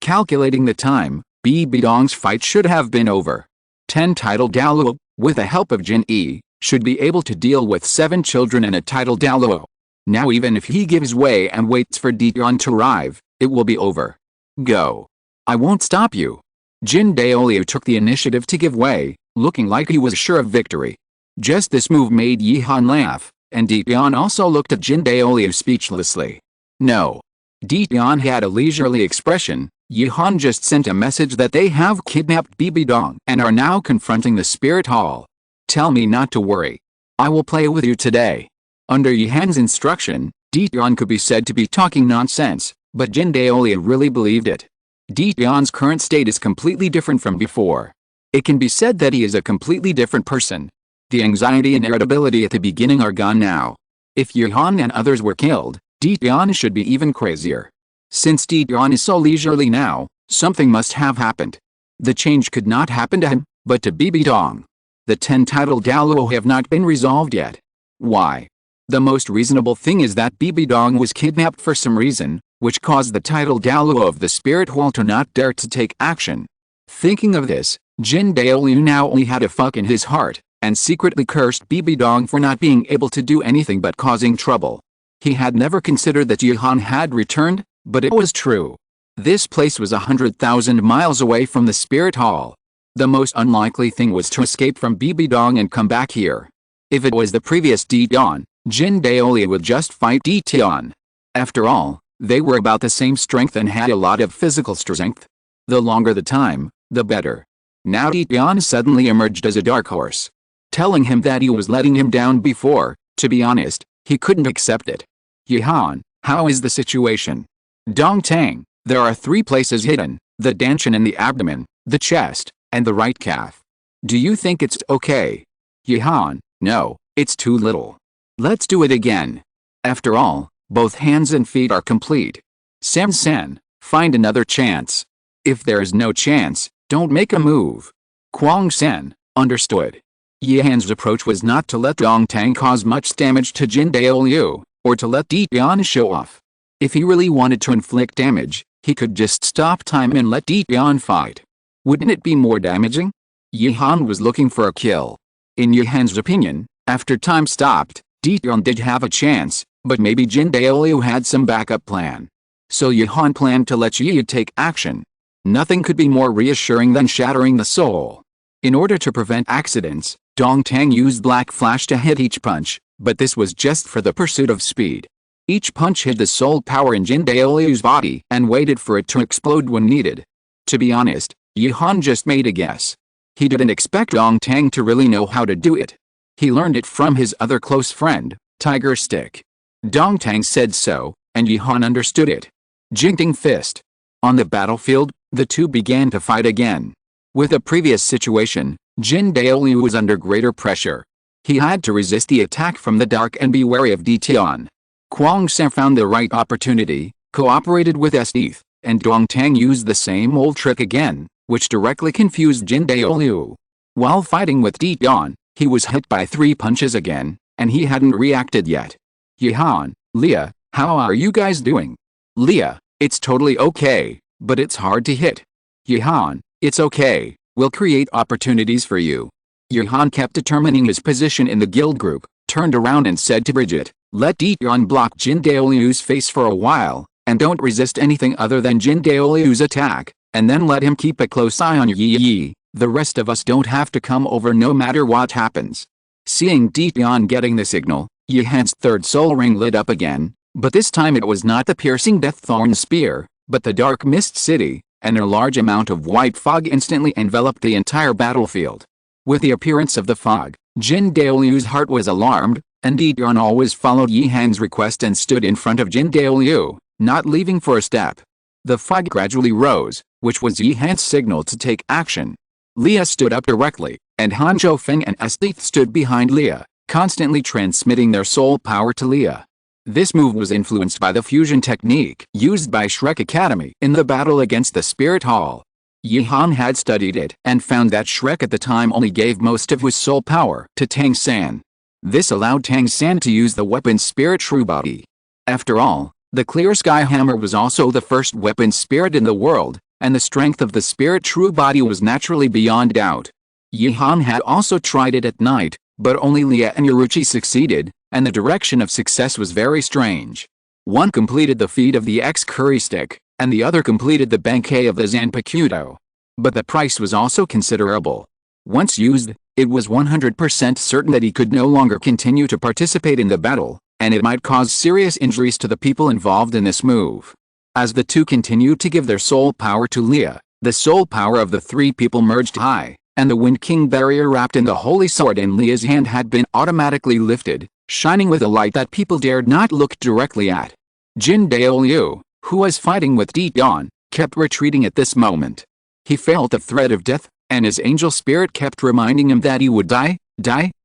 Calculating the time, Bibidong's fight should have been over. 10 titled Douluo, with the help of Jin E, should be able to deal with 7 children and a titled Douluo. Now even if he gives way and waits for Dian to arrive, it will be over. Go. I won't stop you. Jin Daoliu took the initiative to give way, looking like he was sure of victory. Just this move made Yihan laugh, and Dian also looked at Jin Daoliu speechlessly. No. Dian had a leisurely expression. Yihan just sent a message that they have kidnapped Bibidong and are now confronting the spirit hall. Tell me not to worry. I will play with you today. Under Yihan's instruction, Dian could be said to be talking nonsense, but Jin Daoliu really believed it. Dian's current state is completely different from before. It can be said that he is a completely different person. The anxiety and irritability at the beginning are gone now. If Yihan and others were killed, Dian should be even crazier. Since Dian is so leisurely now, something must have happened. The change could not happen to him, but to Bibidong. The 10 titled Douluo have not been resolved yet. Why? The most reasonable thing is that Bibidong was kidnapped for some reason, which caused the titled Douluo of the spirit hall to not dare to take action. Thinking of this, Jin Daoliu now only had a fuck in his heart, and secretly cursed Bibidong for not being able to do anything but causing trouble. He had never considered that Yihan had returned, but it was true. This place was 100,000 miles away from the spirit hall. The most unlikely thing was to escape from Bibidong and come back here. If it was the previous Dian, Jin Daoliu would just fight Dian. After all, they were about the same strength and had a lot of physical strength. The longer the time, the better. Now Dian suddenly emerged as a dark horse. Telling him that he was letting him down before, to be honest, he couldn't accept it. Yihan, How is the situation? Dong Tang, there are 3 places hidden, the danchan in the abdomen, the chest, and the right calf. Do you think it's okay? Yihan, no, it's too little. Let's do it again. After all, both hands and feet are complete. Tang San, find another chance. If there is no chance, don't make a move. Tang San, understood. Yihan's approach was not to let Dong Tang cause much damage to Jin Daoliu, or to let Di Tian show off. If he really wanted to inflict damage, he could just stop time and let Di Tian fight. Wouldn't it be more damaging? Yihan was looking for a kill. In Yihan's opinion, after time stopped, Di Tian did have a chance, but maybe Jin Daoliu had some backup plan. So Yihan planned to let Yi take action. Nothing could be more reassuring than shattering the soul. In order to prevent accidents, Dong Tang used Black Flash to hit each punch, but this was just for the pursuit of speed. Each punch hit the soul power in Jin Daoliu's body and waited for it to explode when needed. To be honest, Yihan just made a guess. He didn't expect Dong Tang to really know how to do it. He learned it from his other close friend, Tiger Stick. Dong Tang said so, and Yihan understood it. Jinting Fist. On the battlefield, the two began to fight again. With the previous situation, Jin Daoliu was under greater pressure. He had to resist the attack from the dark and be wary of Di Tian. Tang San found the right opportunity, cooperated with Esdeath, and Dong Tang used the same old trick again, which directly confused Jin Daoliu. While fighting with Di Tian, he was hit by 3 punches again, and he hadn't reacted yet. Yihan, Leah, how are you guys doing? Leah, it's totally okay, but it's hard to hit. Yihan, it's okay, we'll create opportunities for you. Yihan kept determining his position in the guild group, turned around and said to Bridget, let Di Tian block Jin Daoliu's face for a while, and don't resist anything other than Jin Daoliu's attack, and then let him keep a close eye on Yi. The rest of us don't have to come over no matter what happens. Seeing Di Tian getting the signal, Yihan's third soul ring lit up again, but this time it was not the piercing death thorn spear, but the dark mist city, and a large amount of white fog instantly enveloped the entire battlefield. With the appearance of the fog, Jin Daoliu's heart was alarmed, and Di Tian always followed Yihan's request and stood in front of Jin Daoliu, not leaving for a step. The fog gradually rose, which was Yihan's signal to take action. Leah stood up directly, and Han Zhofeng and Esdeath stood behind Leah, constantly transmitting their soul power to Leah. This move was influenced by the fusion technique used by Shrek Academy in the battle against the Spirit Hall. Yihan had studied it and found that Shrek at the time only gave most of his soul power to Tang San. This allowed Tang San to use the weapon Spirit True Body. After all, the Clear Sky Hammer was also the first weapon spirit in the world, and the strength of the Spirit True Body was naturally beyond doubt. Yihan had also tried it at night, but only Leah and Yoruichi succeeded, and the direction of success was very strange. One completed the feat of the X-Curry Stick, and the other completed the Benkei of the Zanpakuto. But the price was also considerable. Once used, it was 100% certain that he could no longer continue to participate in the battle, and it might cause serious injuries to the people involved in this move. As the two continued to give their soul power to Leah, the soul power of the 3 people merged high, and the Wind King barrier wrapped in the holy sword in Leah's hand had been automatically lifted, shining with a light that people dared not look directly at. Jin Daoliu, who was fighting with Di Tian, kept retreating at this moment. He felt the threat of death, and his angel spirit kept reminding him that he would die,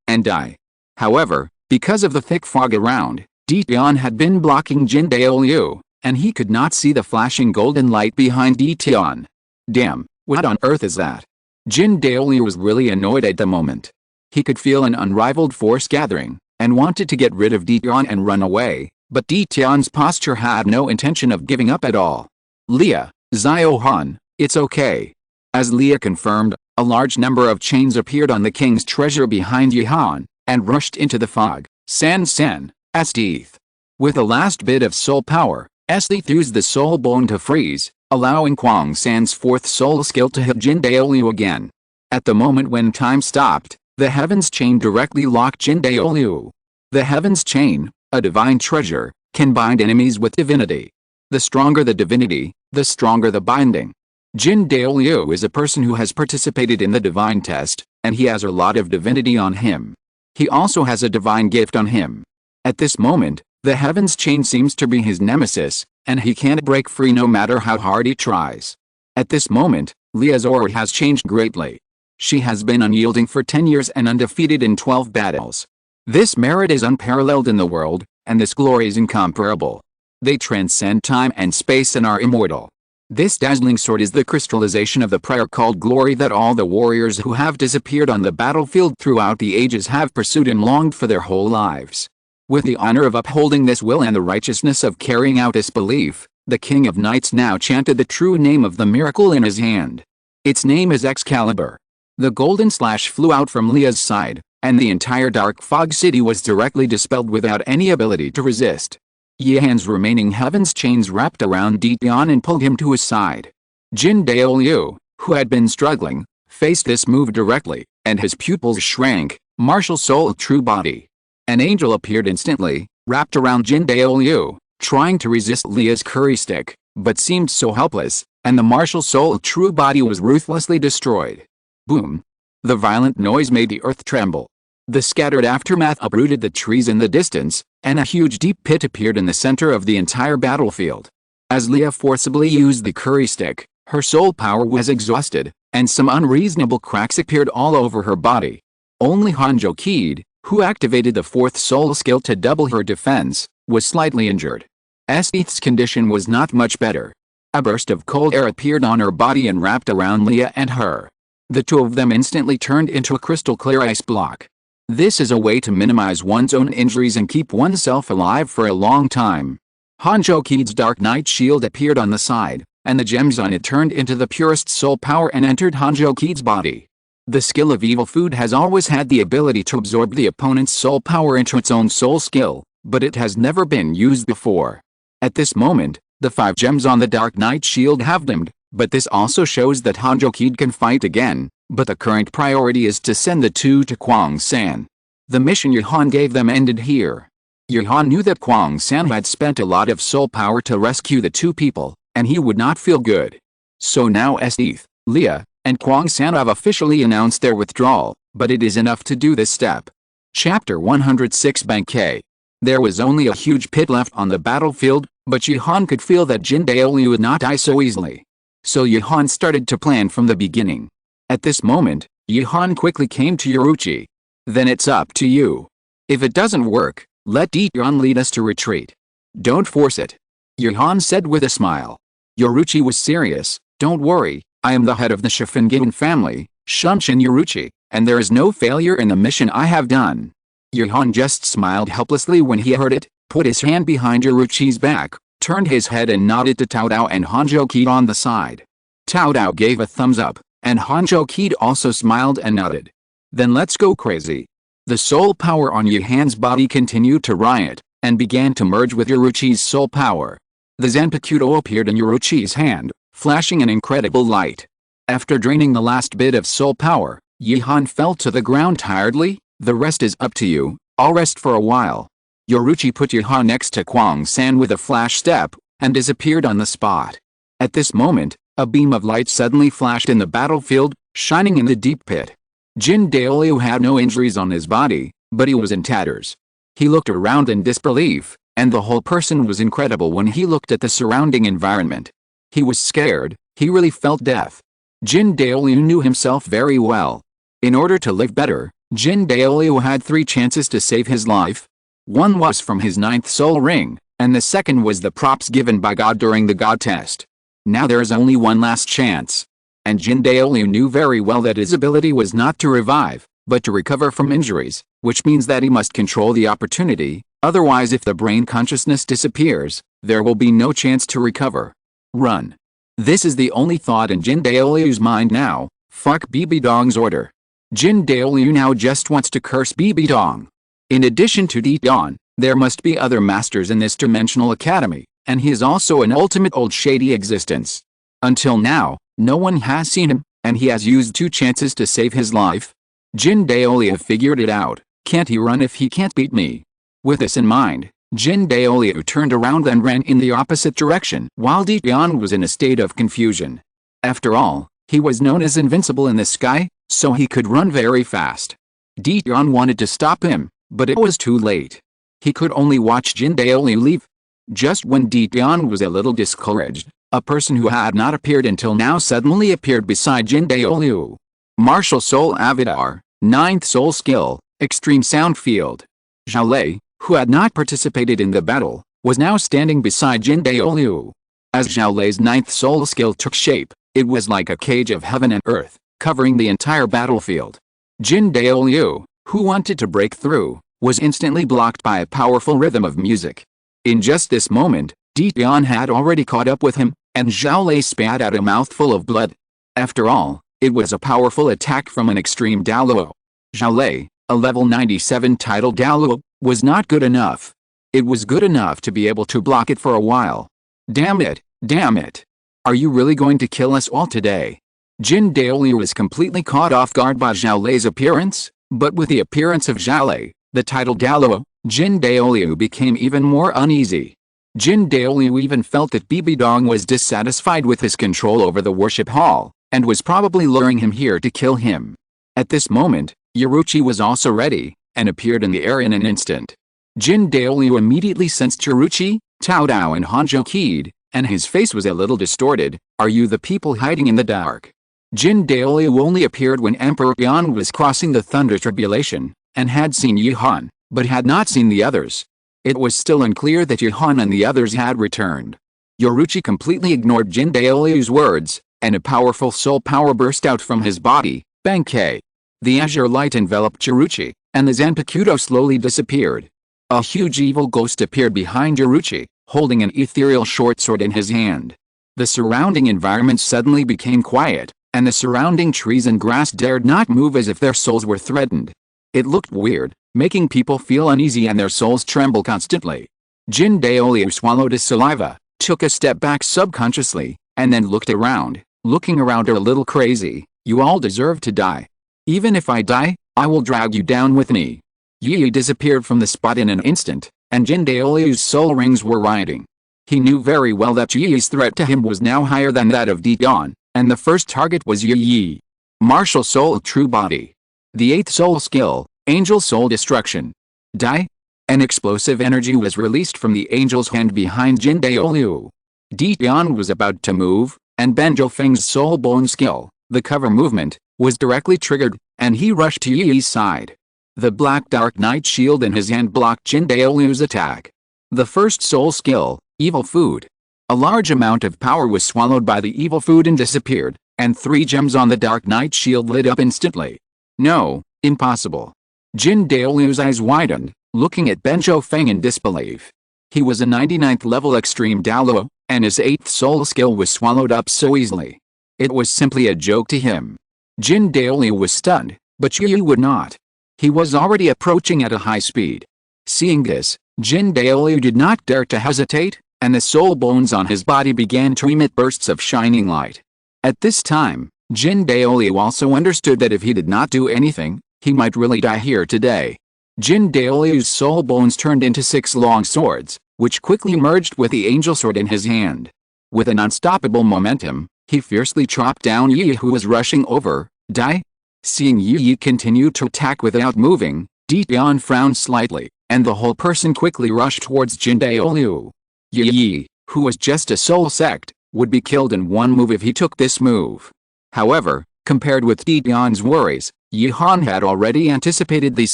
and die. However, because of the thick fog around, Di Tian had been blocking Jin Daoliu, and he could not see the flashing golden light behind Di Tian. Damn, what on earth is that? Jin Daoliu was really annoyed at the moment. He could feel an unrivaled force gathering, and wanted to get rid of Di Tian and run away, but Di Tian's posture had no intention of giving up at all. Leah, Zio Han, it's okay. As Leah confirmed, a large number of chains appeared on the king's treasure behind Yihan, and rushed into the fog. Tang San, Esdeath. With the last bit of soul power, Esdeath used the soul bone to freeze, allowing Tang San's 4th soul skill to hit Jin Daoliu again. At the moment when time stopped, the Heaven's Chain directly locked Jin Daoliu. The Heaven's Chain, a divine treasure, can bind enemies with divinity. The stronger the divinity, the stronger the binding. Jin Daoliu is a person who has participated in the divine test, and he has a lot of divinity on him. He also has a divine gift on him. At this moment, The heavens chain seems to be his nemesis, and he can't break free no matter how hard he tries. At this moment, Leah's aura has changed greatly. She has been unyielding for 10 years and undefeated in 12 battles. This merit is unparalleled in the world, and this glory is incomparable. They transcend time and space and are immortal. This dazzling sword is the crystallization of the prayer called glory that all the warriors who have disappeared on the battlefield throughout the ages have pursued and longed for their whole lives. With the honor of upholding this will and the righteousness of carrying out this belief, the King of Knights now chanted the true name of the miracle in his hand. Its name is Excalibur. The golden slash flew out from Leah's side, and the entire dark fog city was directly dispelled without any ability to resist. Yihan's remaining heaven's chains wrapped around Dian and pulled him to his side. Jin Daoliu, who had been struggling, faced this move directly, and his pupils shrank. Martial soul true body. An angel appeared instantly, wrapped around Jin Daoliu, trying to resist Leah's curry stick, but seemed so helpless, and the martial soul true body was ruthlessly destroyed. Boom! The violent noise made the earth tremble. The scattered aftermath uprooted the trees in the distance, and a huge deep pit appeared in the center of the entire battlefield. As Leah forcibly used the curry stick, her soul power was exhausted, and some unreasonable cracks appeared all over her body. Only Hanjo Keed, who activated the fourth soul skill to double her defense, was slightly injured. Esdeath's condition was not much better. A burst of cold air appeared on her body and wrapped around Leah and her. The two of them instantly turned into a crystal clear ice block. This is a way to minimize one's own injuries and keep oneself alive for a long time. Hanjo Keed's Dark Knight shield appeared on the side, and the gems on it turned into the purest soul power and entered Hanjo Keed's body. The skill of evil food has always had the ability to absorb the opponent's soul power into its own soul skill, but it has never been used before. At this moment, the 5 gems on the Dark Knight shield have dimmed, but this also shows that Hanjo Keed can fight again, but the current priority is to send the 2 to Tang San. The mission Yihan gave them ended here. Yihan knew that Tang San had spent a lot of soul power to rescue the 2 people, and he would not feel good. So now Esdeath, Leah, and Tang San have officially announced their withdrawal, but it is enough to do this step. Chapter 106 Bankai. There was only a huge pit left on the battlefield, but Yihan could feel that Jin Daoliu would not die so easily. So Yihan started to plan from the beginning. At this moment, Yihan quickly came to Yoruichi. Then it's up to you. If it doesn't work, let Dian lead us to retreat. Don't force it. Yihan said with a smile. Yoruichi was serious. Don't worry, I am the head of the Shifengin family, Shunshin Yoruichi, and there is no failure in the mission I have done. Yihan just smiled helplessly when he heard it, put his hand behind Yoruichi's back, turned his head and nodded to Cao Dao and Hanjo Keed on the side. Cao Dao gave a thumbs up, and Hanjo Keed also smiled and nodded. Then let's go crazy. The soul power on Yihan's body continued to riot, and began to merge with Yoruichi's soul power. The Zanpakuto appeared in Yoruichi's hand, flashing an incredible light. After draining the last bit of soul power, Yihan fell to the ground tiredly. The rest is up to you, I'll rest for a while. Yoruichi put Yihan next to Tang San with a flash step, and disappeared on the spot. At this moment, a beam of light suddenly flashed in the battlefield, shining in the deep pit. Jin Daoliu had no injuries on his body, but he was in tatters. He looked around in disbelief, and the whole person was incredible when he looked at the surrounding environment. He was scared, he really felt death. Jin Daoliu knew himself very well. In order to live better, Jin Daoliu had 3 chances to save his life. One was from his 9th soul ring, and the second was the props given by God during the God test. Now there is only one last chance. And Jin Daoliu knew very well that his ability was not to revive, but to recover from injuries, which means that he must control the opportunity, otherwise if the brain consciousness disappears, there will be no chance to recover. Run. This is the only thought in Jin Daoliu's mind now. Fuck BB Dong's order. Jin Daoliu now just wants to curse BB Dong. In addition to Dian, there must be other masters in this dimensional academy, and he is also an ultimate old shady existence. Until now, no one has seen him, and he has used 2 chances to save his life. Jin Daoliu figured it out. Can't he run if he can't beat me? With this in mind, Jin Daoliu turned around and ran in the opposite direction, while Dian was in a state of confusion. After all, he was known as invincible in the sky, so he could run very fast. Dian wanted to stop him, but it was too late. He could only watch Jin Daoliu leave. Just when Dian was a little discouraged, a person who had not appeared until now suddenly appeared beside Jin Daoliu. Martial Soul Avatar, 9th Soul Skill, Extreme Sound Field. Zhao Lei, who had not participated in the battle, was now standing beside Jin Daoliu. As Zhao Lei's 9th Soul Skill took shape, it was like a cage of heaven and earth, covering the entire battlefield. Jin Daoliu, who wanted to break through, was instantly blocked by a powerful rhythm of music. In just this moment, Dian had already caught up with him, and Zhao Lei spat out a mouthful of blood. After all, it was a powerful attack from an extreme Douluo. Zhao Lei, a level 97 title Douluo, was not good enough. It was good enough to be able to block it for a while. Damn it, damn it. Are you really going to kill us all today? Jin Daoliu was completely caught off guard by Zhao Lei's appearance, but with the appearance of Zhao Lei, the title Douluo, Jin Daoliu became even more uneasy. Jin Daoliu even felt that Bibi Dong was dissatisfied with his control over the worship hall, and was probably luring him here to kill him. At this moment, Yoruichi was also ready, and appeared in the air in an instant. Jin Daoliu immediately sensed Yoruichi, Tao Dao and Hanzhou Qid, and his face was a little distorted. Are you the people hiding in the dark? Jin Daoliu only appeared when Emperor Yan was crossing the Thunder Tribulation, and had seen Yi Han, but had not seen the others. It was still unclear that Yi Han and the others had returned. Yoruichi completely ignored Jin Daoliu's words, and a powerful soul power burst out from his body, Benkei. The azure light enveloped Yoruichi, and the Zanpakuto slowly disappeared. A huge evil ghost appeared behind Yoruichi, holding an ethereal short sword in his hand. The surrounding environment suddenly became quiet, and the surrounding trees and grass dared not move as if their souls were threatened. It looked weird, making people feel uneasy and their souls tremble constantly. Jin Daoliu swallowed his saliva, took a step back subconsciously, and then looked around, looking around a little crazy. You all deserve to die. Even if I die, I will drag you down with me. Yi disappeared from the spot in an instant, and Jin Daoliu's soul rings were rioting. He knew very well that Yi's threat to him was now higher than that of Dian, and the first target was Yi. Martial Soul True Body. The 8th Soul Skill, Angel Soul Destruction. Die? An explosive energy was released from the angel's hand behind Jin Daoliu. Dian was about to move, and Benjo Feng's Soul Bone Skill, the cover movement, was directly triggered, and he rushed to Yi's side. The black dark night shield in his hand blocked Jin Daoliu's attack. The first soul skill, Evil Food. A large amount of power was swallowed by the evil food and disappeared, and 3 gems on the dark night shield lit up instantly. No, impossible. Jin Daoliu's eyes widened, looking at Benjo Feng in disbelief. He was a 99th level extreme Douluo, and his 8th soul skill was swallowed up so easily. It was simply a joke to him. Jin Daoliu was stunned, but Yi would not. He was already approaching at a high speed. Seeing this, Jin Daoliu did not dare to hesitate, and the soul bones on his body began to emit bursts of shining light. At this time, Jin Daoliu also understood that if he did not do anything, he might really die here today. Jin Daoliu's soul bones turned into 6 long swords, which quickly merged with the angel sword in his hand. With an unstoppable momentum, he fiercely chopped down Yi, who was rushing over. Die? Seeing Yi continue to attack without moving, Dian frowned slightly, and the whole person quickly rushed towards Jin Daoliu. Yi, who was just a soul sect, would be killed in one move if he took this move. However, compared with Dian's worries, Yi Han had already anticipated these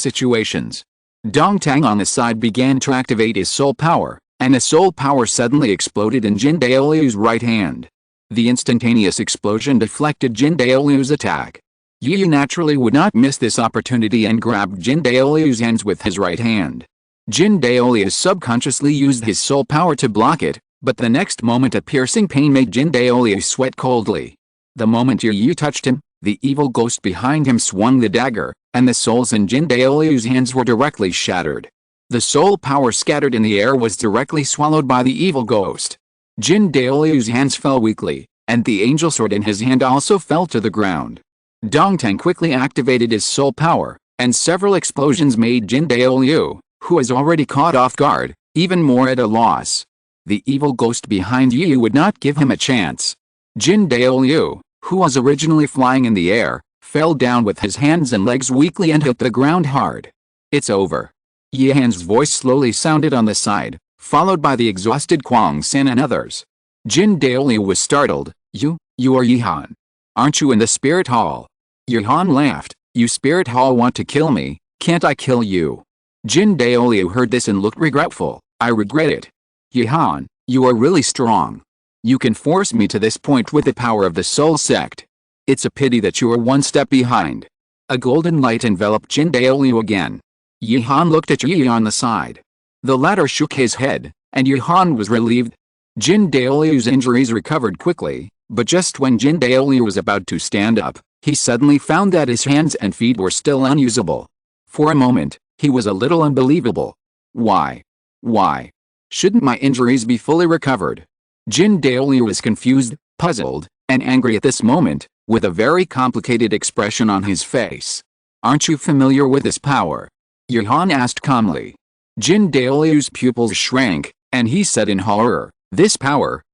situations. Dong Tang on the side began to activate his soul power, and a soul power suddenly exploded in Jin Daoliu's right hand. The instantaneous explosion deflected Jin Daoliu's attack. Yi naturally would not miss this opportunity and grabbed Jin Daoliu's hands with his right hand. Jin Daoliu subconsciously used his soul power to block it, but the next moment a piercing pain made Jin Daoliu sweat coldly. The moment Yi touched him, the evil ghost behind him swung the dagger, and the souls in Jin Daoliu's hands were directly shattered. The soul power scattered in the air was directly swallowed by the evil ghost. Jin Daoliu's hands fell weakly, and the angel sword in his hand also fell to the ground. Dong Tang quickly activated his soul power, and several explosions made Jin Daoliu, who was already caught off guard, even more at a loss. The evil ghost behind Yi would not give him a chance. Jin Daoliu, who was originally flying in the air, fell down with his hands and legs weakly and hit the ground hard. It's over. Yihan's voice slowly sounded on the side, followed by the exhausted Tang San and others. Jin Daoliu was startled. You are Yihan. Aren't you in the spirit hall? Yihan laughed. You spirit hall want to kill me, can't I kill you? Jin Daoliu heard this and looked regretful. I regret it. Yihan, you are really strong. You can force me to this point with the power of the Soul Sect. It's a pity that you are one step behind. A golden light enveloped Jin Daoliu again. Yihan looked at Yi on the side. The latter shook his head, and Yihan was relieved. Jin Daoliu's injuries recovered quickly, but just when Jin Daoliu was about to stand up, he suddenly found that his hands and feet were still unusable. For a moment, he was a little unbelievable. Why? Why? Shouldn't my injuries be fully recovered? Jin Daoliu was confused, puzzled, and angry at this moment, with a very complicated expression on his face. Aren't you familiar with this power? Yihan asked calmly. Jin Daoliu's pupils shrank, and he said in horror, this power,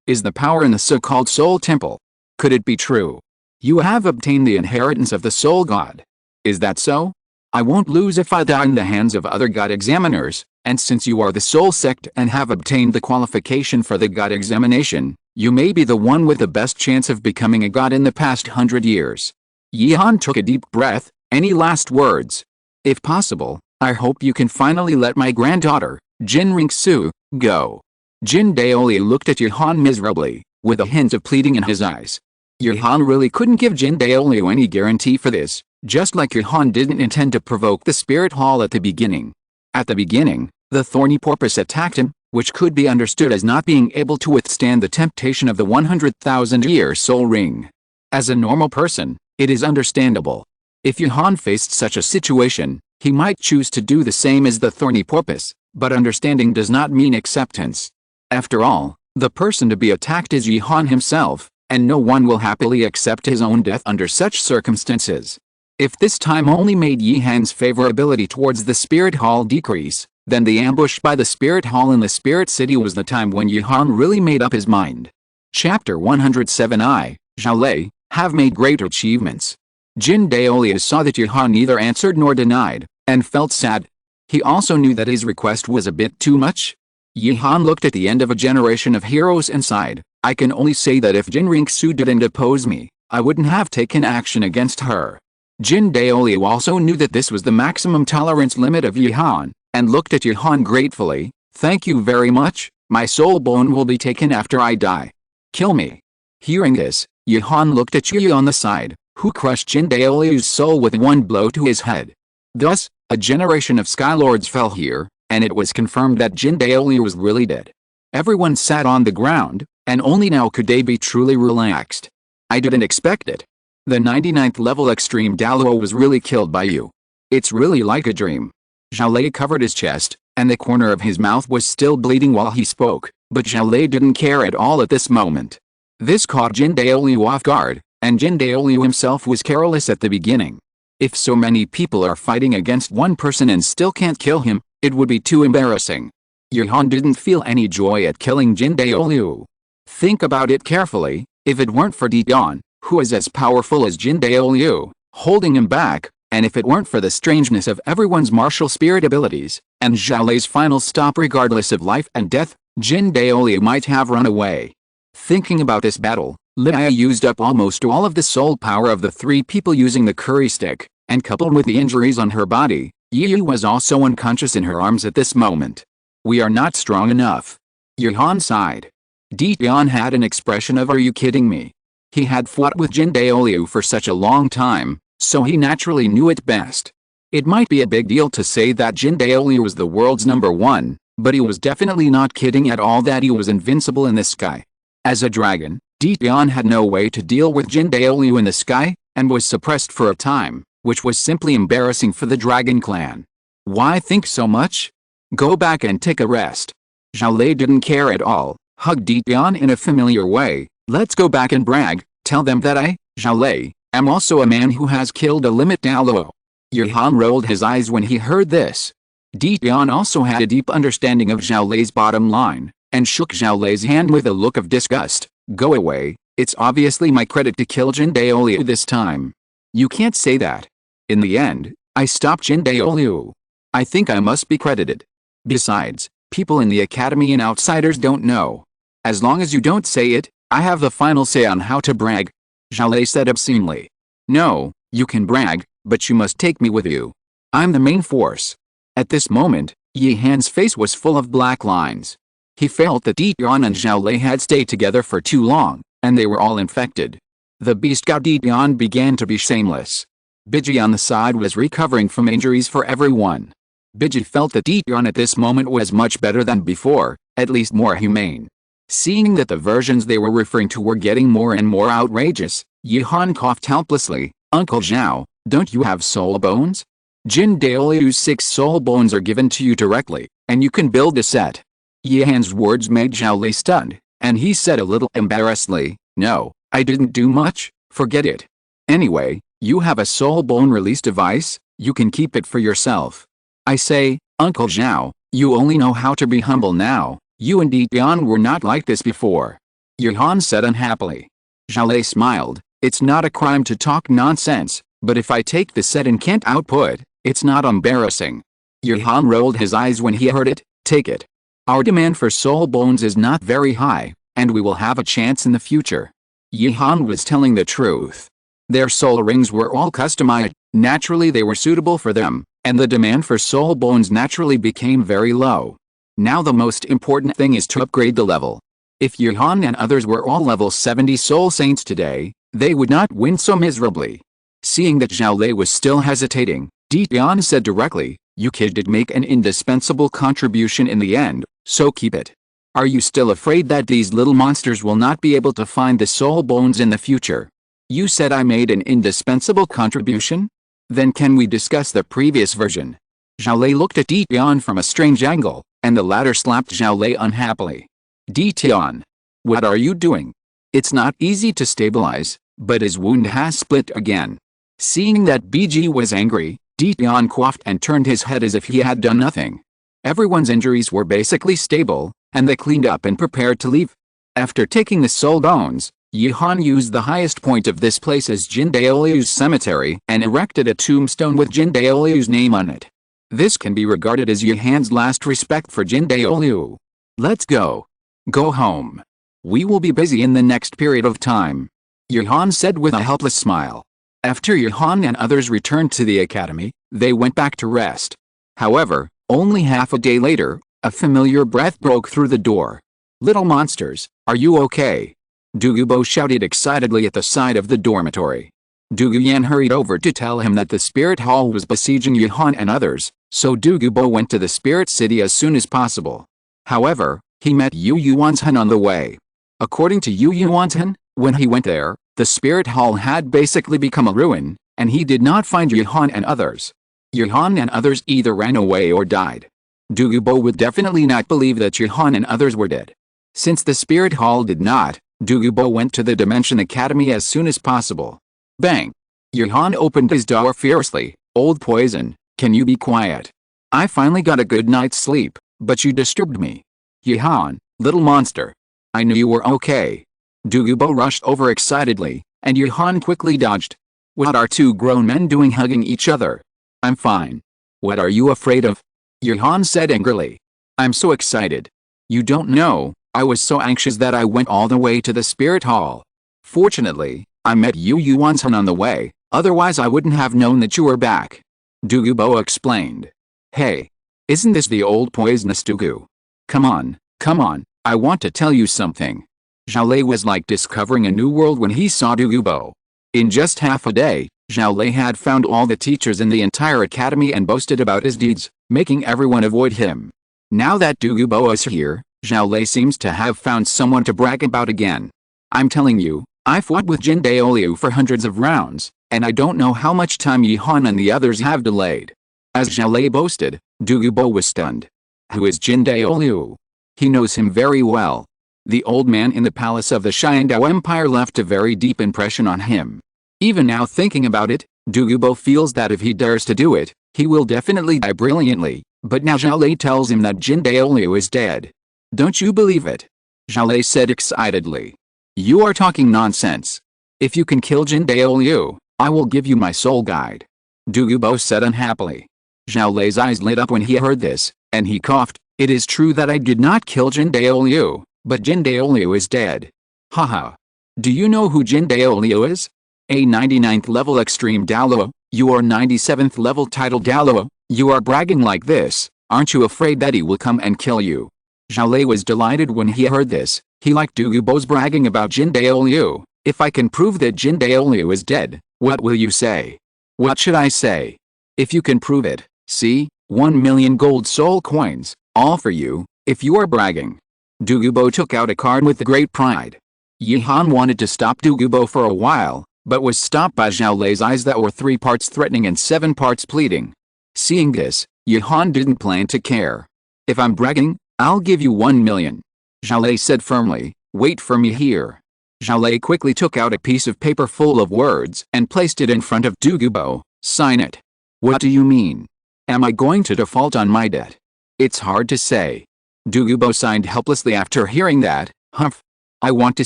is the power in the so-called Soul Temple. Could it be true? You have obtained the inheritance of the Soul God. Is that so? I won't lose if I die in the hands of other God examiners, and since you are the Soul Sect and have obtained the qualification for the God examination, you may be the one with the best chance of becoming a god in the past 100 years. Yihan took a deep breath. Any last words? If possible, I hope you can finally let my granddaughter, Jin Ringsu, go. Jin Daoliu looked at Yihan miserably, with a hint of pleading in his eyes. Yihan really couldn't give Jin Daoliu any guarantee for this, just like Yihan didn't intend to provoke the spirit hall at the beginning. At the beginning, the thorny porpoise attacked him, which could be understood as not being able to withstand the temptation of the 100,000-year soul ring. As a normal person, it is understandable. If Yihan faced such a situation, he might choose to do the same as the thorny porpoise, but understanding does not mean acceptance. After all, the person to be attacked is Yihan himself, and no one will happily accept his own death under such circumstances. If this time only made Yihan's favorability towards the Spirit Hall decrease, then the ambush by the Spirit Hall in the Spirit City was the time when Yihan really made up his mind. Chapter 107 I, Zhaolei, have made great achievements. Jin Daoliu saw that Yihan neither answered nor denied, and felt sad. He also knew that his request was a bit too much. Yihan looked at the end of a generation of heroes and sighed. I can only say that if Jin Ringsu didn't oppose me, I wouldn't have taken action against her. Jin Daoliu also knew that this was the maximum tolerance limit of Yihan, and looked at Yihan gratefully. Thank you very much, my soul bone will be taken after I die. Kill me. Hearing this, Yihan looked at Yi on the side, who crushed Jin Daoliu's soul with one blow to his head. Thus, a generation of Skylords fell here, and it was confirmed that Jin Daoliu was really dead. Everyone sat on the ground, and only now could they be truly relaxed. I didn't expect it. The 99th level Extreme Douluo was really killed by you. It's really like a dream. Zhaolei covered his chest, and the corner of his mouth was still bleeding while he spoke, but Zhaolei didn't care at all at this moment. This caught Jin Daoliu off guard, and Jin Daoliu himself was careless at the beginning. If so many people are fighting against one person and still can't kill him, it would be too embarrassing. Yihan didn't feel any joy at killing Jin Daoliu. Think about it carefully. If it weren't for Dion, who is as powerful as Jin Daoliu, holding him back, and if it weren't for the strangeness of everyone's martial spirit abilities, and Zhaolei's final stop regardless of life and death, Jin Daoliu might have run away. Thinking about this battle, Liya used up almost all of the soul power of the three people using the curry stick, and coupled with the injuries on her body, Yi was also unconscious in her arms at this moment. We are not strong enough. Yihan sighed. Dion had an expression of "Are you kidding me?" He had fought with Jin Daoliu for such a long time, so he naturally knew it best. It might be a big deal to say that Jin Daoliu was the world's #1, but he was definitely not kidding at all that he was invincible in the sky. As a dragon, Dion had no way to deal with Jin Daoliu in the sky, and was suppressed for a time, which was simply embarrassing for the Dragon Clan. Why think so much? Go back and take a rest. Zhaolei didn't care at all, hugged Dion in a familiar way. Let's go back and brag, tell them that I, Zhaolei, am also a man who has killed a limit Douluo. Yihan rolled his eyes when he heard this. Dion also had a deep understanding of Zhaolei's bottom line, and shook Zhaolei's hand with a look of disgust. Go away, it's obviously my credit to kill Jin Daoliu this time. You can't say that. In the end, I stopped Jin Daoliu. I think I must be credited. Besides, people in the academy and outsiders don't know. As long as you don't say it, I have the final say on how to brag. Zhao said obscenely. No, you can brag, but you must take me with you. I'm the main force. At this moment, Yi Han's face was full of black lines. He felt that Di Tian and Zhao had stayed together for too long, and they were all infected. The beast god Di Tian began to be shameless. Biji on the side was recovering from injuries for everyone. Biji felt that Di Tian at this moment was much better than before, at least more humane. Seeing that the versions they were referring to were getting more and more outrageous, Yi Han coughed helplessly. Uncle Zhao, don't you have soul bones? Jin Daoliu's 6 soul bones are given to you directly, and you can build a set. Yi Han's words made Zhao stunned, and he said a little embarrassedly, no, I didn't do much, forget it. Anyway, you have a soul bone release device, you can keep it for yourself. I say, Uncle Zhao, you only know how to be humble now, you and Di Tian were not like this before. Yi Han said unhappily. Zhao smiled, it's not a crime to talk nonsense, but if I take the set and can't output, it's not embarrassing. Yi Han rolled his eyes when he heard it, take it. Our demand for soul bones is not very high, and we will have a chance in the future. Yi Han was telling the truth. Their soul rings were all customized, naturally they were suitable for them, and the demand for soul bones naturally became very low. Now the most important thing is to upgrade the level. If Yi Han and others were all level 70 soul saints today, they would not win so miserably. Seeing that Zhao was still hesitating, Di Tian said directly, you kid did make an indispensable contribution in the end, so keep it. Are you still afraid that these little monsters will not be able to find the soul bones in the future? You said I made an indispensable contribution? Then can we discuss the previous version? Zhao looked at Di Tian from a strange angle, and the latter slapped Zhao unhappily. Di Tian, what are you doing? It's not easy to stabilize, but his wound has split again. Seeing that BG was angry, Di Tian coughed and turned his head as if he had done nothing. Everyone's injuries were basically stable, and they cleaned up and prepared to leave. After taking the soul bones, Yi Han used the highest point of this place as Jin Daoliu's cemetery and erected a tombstone with Jin Daoliu's name on it. This can be regarded as Yi Han's last respect for Jin Daoliu. Let's go. Go home. We will be busy in the next period of time. Yi Han said with a helpless smile. After Yi Han and others returned to the academy, they went back to rest. However, only half a day later, a familiar breath broke through the door. Little monsters, are you okay? Douluo shouted excitedly at the side of the dormitory. Douluo hurried over to tell him that the spirit hall was besieging Yi Han and others, so Douluo went to the spirit city as soon as possible. However, he met Yu Yuanzhen on the way. According to Yu Yuanzhen, when he went there, the spirit hall had basically become a ruin, and he did not find Yi Han and others. Yi Han and others either ran away or died. Douluo would definitely not believe that Yi Han and others were dead. Since the spirit hall did not, Douluo went to the Dimension Academy as soon as possible. Bang! Yi Han opened his door fiercely. Old poison, can you be quiet? I finally got a good night's sleep, but you disturbed me. Yi Han, little monster. I knew you were okay. Douluo rushed over excitedly, and Yi Han quickly dodged. What are two grown men doing hugging each other? I'm fine. What are you afraid of? Yi Han said angrily. I'm so excited. You don't know, I was so anxious that I went all the way to the spirit hall. Fortunately, I met Yu Yuanzhen on the way, otherwise I wouldn't have known that you were back. Douluo explained. Hey. Isn't this the old poisonous Douluo? Come on, I want to tell you something. Zhao was like discovering a new world when he saw Douluo. In just half a day, Zhao had found all the teachers in the entire academy and boasted about his deeds, making everyone avoid him. Now that Douluo is here, Zhao seems to have found someone to brag about again. I'm telling you, I fought with Jin Daoliu for hundreds of rounds, and I don't know how much time Yi Han and the others have delayed. As Zhao boasted, Douluo was stunned. Who is Jin Daoliu? He knows him very well. The old man in the palace of the Xiandao Empire left a very deep impression on him. Even now thinking about it, Douluo feels that if he dares to do it, he will definitely die brilliantly, but now Zhao tells him that Jin Daoliu is dead. Don't you believe it? Zhao said excitedly. You are talking nonsense. If you can kill Jin Daoliu, I will give you my soul guide. Douluo said unhappily. Zhao Lei's eyes lit up when he heard this, and he coughed. It is true that I did not kill Jin Daoliu, but Jin Daoliu is dead. Haha. Do you know who Jin Daoliu is? A 99th level extreme Douluo, you are 97th level title Douluo, you are bragging like this, aren't you afraid that he will come and kill you? Zhao Lei was delighted when he heard this. He liked Douluo's bragging about Jin Daoliu. If I can prove that Jin Daoliu is dead, what will you say? What should I say? If you can prove it, see, 1 million gold soul coins, all for you, if you are bragging. Douluo took out a card with great pride. Yi Han wanted to stop Douluo for a while, but was stopped by Zhao Lei's eyes that were 3 parts threatening and 7 parts pleading. Seeing this, Yi Han didn't plan to care. If I'm bragging, I'll give you 1 million. Zhao Lei said firmly, wait for me here. Zhao Lei quickly took out a piece of paper full of words and placed it in front of Douluo. Sign it. What do you mean? Am I going to default on my debt? It's hard to say. Douluo signed helplessly after hearing that. Humph. I want to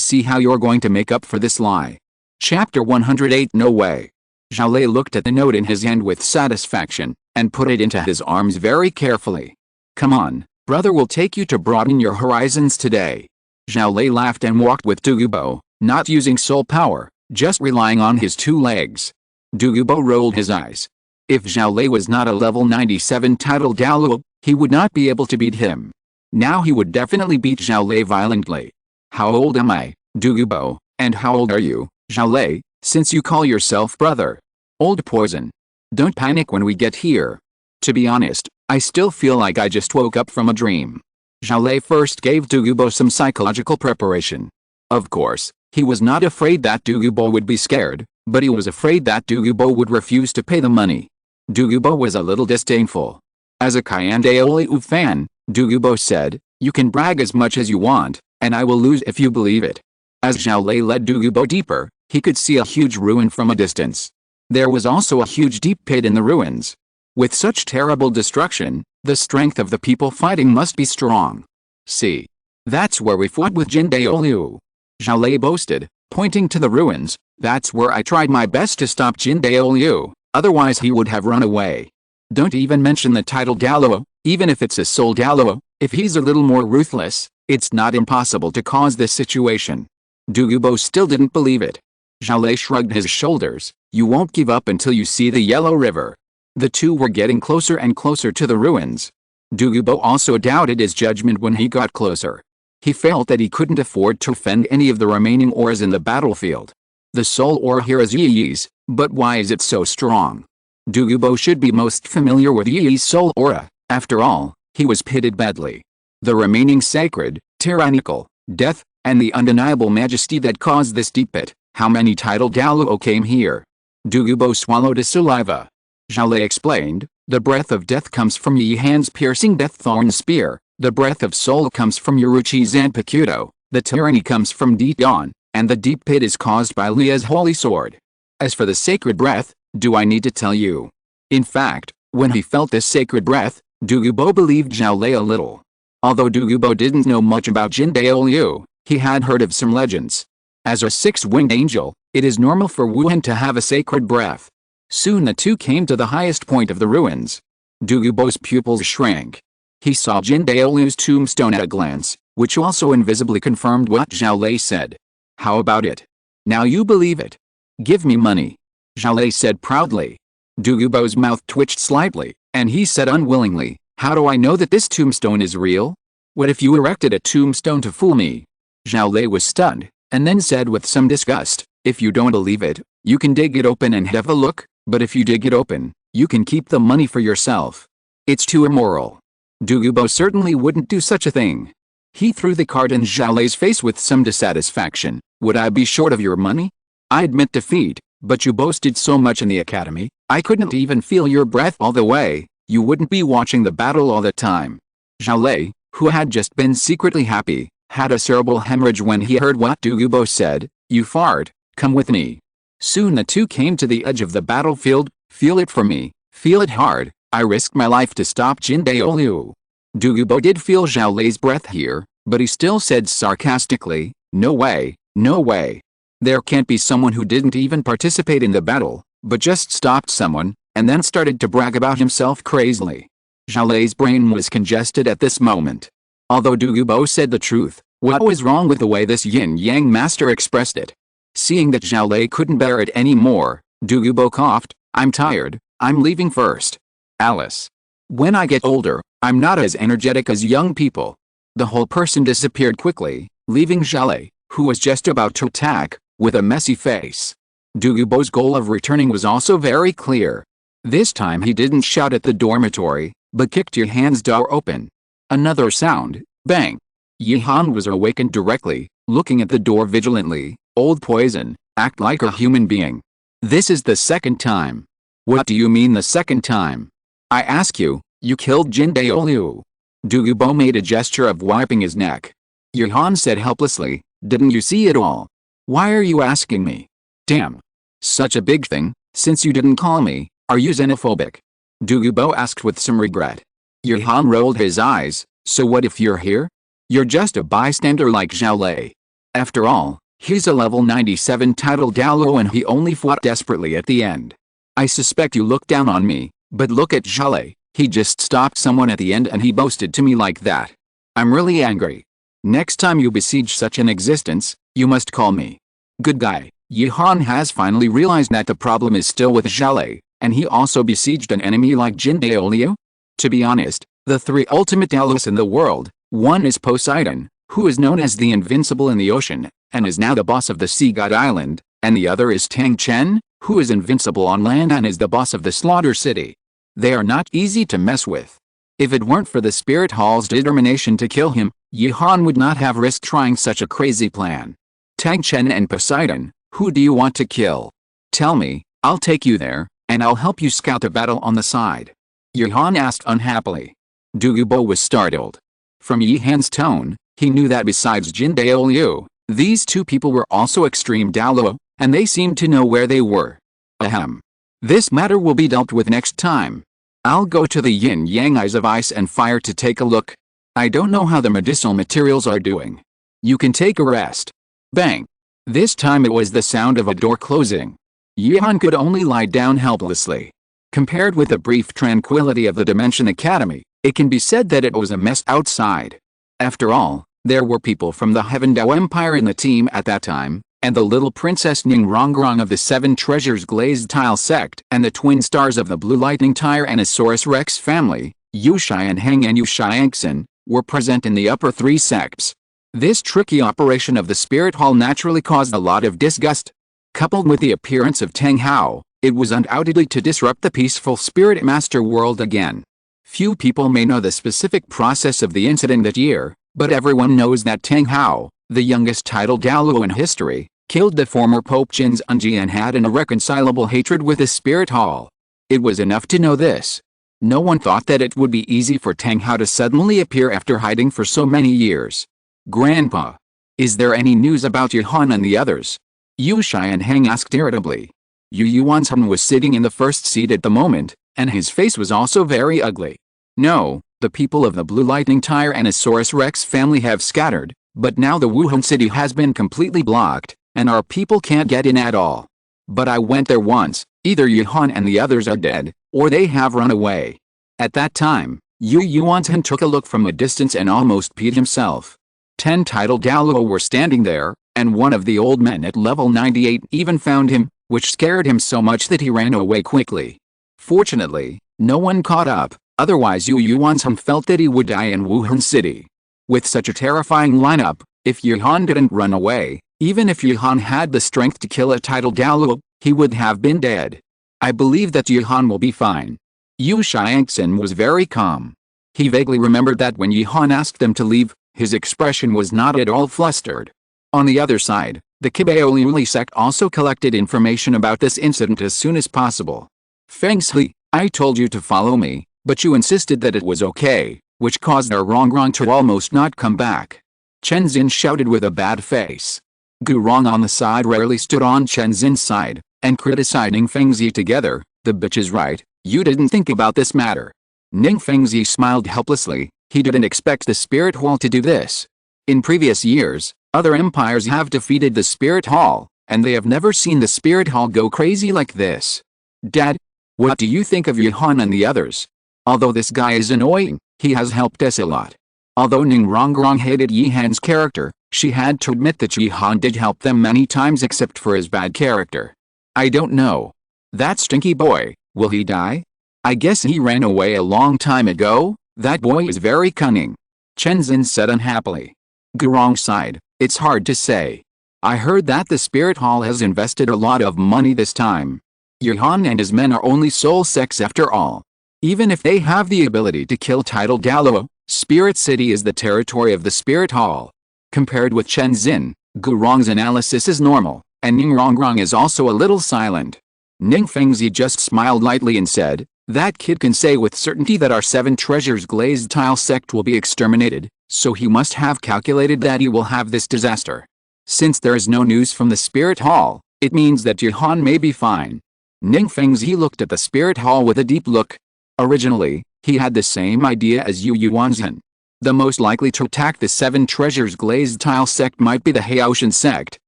see how you're going to make up for this lie. Chapter 108 No way. Zhao Lei looked at the note in his hand with satisfaction, and put it into his arms very carefully. Come on, brother will take you to broaden your horizons today. Zhao Lei laughed and walked with Douluo, not using soul power, just relying on his 2 legs. Douluo rolled his eyes. If Zhao Lei was not a level 97 title Douluo, he would not be able to beat him. Now he would definitely beat Zhao Lei violently. How old am I, Douluo, and how old are you, Zhao Lei, since you call yourself brother? Old poison. Don't panic when we get here. To be honest, I still feel like I just woke up from a dream. Zhao Lei first gave Douluo some psychological preparation. Of course, he was not afraid that Douluo would be scared, but he was afraid that Douluo would refuse to pay the money. Douluo was a little disdainful. As a Cayenne Daoliu fan, Douluo said, you can brag as much as you want, and I will lose if you believe it. As Zhao Lei led Douluo deeper, he could see a huge ruin from a distance. There was also a huge deep pit in the ruins. With such terrible destruction, the strength of the people fighting must be strong. See. That's where we fought with Jin Daoliu. Zhao Lei boasted, pointing to the ruins. That's where I tried my best to stop Jin Daoliu, otherwise he would have run away. Don't even mention the title Douluo, even if it's a soul Douluo, if he's a little more ruthless, it's not impossible to cause this situation. Douluo still didn't believe it. Zhao Lei shrugged his shoulders. You won't give up until you see the Yellow River. The two were getting closer and closer to the ruins. Douluo also doubted his judgment when he got closer. He felt that he couldn't afford to offend any of the remaining auras in the battlefield. The soul aura here is Yi's, but why is it so strong? Douluo should be most familiar with Yi's soul aura. After all, he was pitted badly. The remaining sacred, tyrannical, death, and the undeniable majesty that caused this deep pit. How many title Douluo came here? Douluo swallowed his saliva. Zhao Lei explained, the breath of death comes from Yi Han's piercing death thorn spear, the breath of soul comes from Yoruichi's Zanpakuto, the tyranny comes from Deep Dawn, and the deep pit is caused by Lia's holy sword. As for the sacred breath, do I need to tell you? In fact, when he felt this sacred breath, Douluo believed Zhao Lei a little. Although Douluo didn't know much about Jin Daoliu, he had heard of some legends. As a 6-winged angel, it is normal for Wuhan to have a sacred breath. Soon the two came to the highest point of the ruins. Douluo's pupils shrank. He saw Jin Daoliu's tombstone at a glance, which also invisibly confirmed what Zhao Lei said. How about it? Now you believe it. Give me money. Zhao Lei said proudly. Douluo's mouth twitched slightly, and he said unwillingly, how do I know that this tombstone is real? What if you erected a tombstone to fool me? Zhao Lei was stunned, and then said with some disgust, if you don't believe it, you can dig it open and have a look, but if you dig it open, you can keep the money for yourself. It's too immoral. Douluo certainly wouldn't do such a thing. He threw the card in Zhao Lei's face with some dissatisfaction. Would I be short of your money? I admit defeat, but you boasted so much in the academy, I couldn't even feel your breath all the way, you wouldn't be watching the battle all the time. Zhao Lei, who had just been secretly happy, had a cerebral hemorrhage when he heard what Douluo said, you fart, come with me. Soon the two came to the edge of the battlefield, feel it for me, feel it hard, I risked my life to stop Jin Daoliu. Douluo did feel Zhao Lei's breath here, but he still said sarcastically, no way, no way. There can't be someone who didn't even participate in the battle, but just stopped someone, and then started to brag about himself crazily. Zhaolei's brain was congested at this moment. Although Douluo said the truth, what was wrong with the way this yin-yang master expressed it? Seeing that Zhaolei couldn't bear it anymore, Douluo coughed, "I'm tired, I'm leaving first. Alice. When I get older, I'm not as energetic as young people." The whole person disappeared quickly, leaving Zhaolei, who was just about to attack, with a messy face. Douluo's goal of returning was also very clear. This time he didn't shout at the dormitory, but kicked Yihan's door open. Another sound, bang. Yihan was awakened directly, looking at the door vigilantly. "Old poison, act like a human being. This is the second time." "What do you mean the second time? I ask you, you killed Jin Daoliu." Douluo made a gesture of wiping his neck. Yihan said helplessly, "Didn't you see it all? Why are you asking me? Damn. Such a big thing, since you didn't call me, are you xenophobic?" Douluo asked with some regret. Yihan rolled his eyes, "So what if you're here? You're just a bystander like Zhaolei. After all, he's a level 97 titled Douluo and he only fought desperately at the end. I suspect you look down on me, but look at Zhaolei, he just stopped someone at the end and he boasted to me like that. I'm really angry. Next time you besiege such an existence, you must call me." Good guy. Yihan has finally realized that the problem is still with Zhaolei, and he also besieged an enemy like Jin Daoliu? To be honest, the three ultimate Daolius in the world, one is Poseidon, who is known as the Invincible in the ocean, and is now the boss of the Sea God Island, and the other is Tang San, who is invincible on land and is the boss of the Slaughter City. They are not easy to mess with. If it weren't for the Spirit Hall's determination to kill him, Yihan would not have risked trying such a crazy plan. Tang San and Poseidon, who do you want to kill? Tell me, I'll take you there, and I'll help you scout the battle on the side. Yihan asked unhappily. Douluo was startled. From Yihan's tone, he knew that besides Jin Daoliu, these two people were also extreme Douluo, and they seemed to know where they were. Ahem. This matter will be dealt with next time. I'll go to the yin-yang eyes of ice and fire to take a look. I don't know how the medicinal materials are doing. You can take a rest. Bang. This time it was the sound of a door closing. Yihan could only lie down helplessly. Compared with the brief tranquility of the Dimension Academy, it can be said that it was a mess outside. After all, there were people from the Heaven Dao Empire in the team at that time, and the little Princess Ningrongrong of the Seven Treasures Glazed Tile Sect and the twin stars of the Blue Lightning Tyrannosaurus Rex family, Yuxian Heng and Yuxiangxin, were present in the upper three sects. This tricky operation of the Spirit Hall naturally caused a lot of disgust. Coupled with the appearance of Tang Hao, it was undoubtedly to disrupt the peaceful Spirit Master world again. Few people may know the specific process of the incident that year, but everyone knows that Tang Hao, the youngest titled Douluo in history, killed the former Pope Jin's Unji and had an irreconcilable hatred with the Spirit Hall. It was enough to know this. No one thought that it would be easy for Tang Hao to suddenly appear after hiding for so many years. "Grandpa, is there any news about Yihan and the others?" Yuxian Heng asked irritably. Yu Yuanzhen was sitting in the first seat at the moment, and his face was also very ugly. "No, the people of the Blue Lightning Tyrannosaurus Rex family have scattered, but now the Wuhan city has been completely blocked, and our people can't get in at all. But I went there once, either Yihan and the others are dead, or they have run away." At that time, Yu Yuanzhen took a look from a distance and almost peed himself. 10 titled Douluo were standing there, and one of the old men at level 98 even found him, which scared him so much that he ran away quickly. Fortunately, no one caught up, otherwise Yu Yuanzhen felt that he would die in Wuhan City. With such a terrifying lineup, if Yihan didn't run away, even if Yihan had the strength to kill a titled Douluo, he would have been dead. "I believe that Yihan will be fine." Yuxiangxin was very calm. He vaguely remembered that when Yihan asked them to leave, his expression was not at all flustered. On the other side, the Kibaoliuli sect also collected information about this incident as soon as possible. "Feng Shui, I told you to follow me, but you insisted that it was okay, which caused our Rongrong to almost not come back." Chen Xin shouted with a bad face. Gu Rong on the side rarely stood on Chen Xin's side, and criticizing Feng Zi together. "The bitch is right, you didn't think about this matter." Ning Fengzi smiled helplessly. He didn't expect the Spirit Hall to do this. In previous years, other empires have defeated the Spirit Hall, and they have never seen the Spirit Hall go crazy like this. "Dad, What do you think of Yuhan and the others? Although this guy is annoying, he has helped us a lot. Although Ning Rongrong hated Yihan's character, she had to admit that Yihan did help them many times except for his bad character. I don't know. That stinky boy, will he die? I guess he ran away a long time ago. That boy is very cunning. Chen Zin said unhappily. Gurong sighed. It's hard to say. I heard that the Spirit Hall has invested a lot of money this time. Yuhan and his men are only soul sects after all. Even if they have the ability to kill Tidal Douluo, Spirit City is the territory of the Spirit Hall. Compared with Chen Zin, Gurong's analysis is normal, and Ning Rongrong is also a little silent. Ning Fengzi just smiled lightly and said, that kid can say with certainty that our 7 treasures Glazed tile sect will be exterminated, so he must have calculated that he will have this disaster. Since there is no news from the Spirit Hall, it means that Yuhan may be fine. Ning Fengzi looked at the Spirit Hall with a deep look. Originally, he had the same idea as Yu Yuanzhen. The most likely to attack the 7 treasures Glazed tile sect might be the Haoshan sect,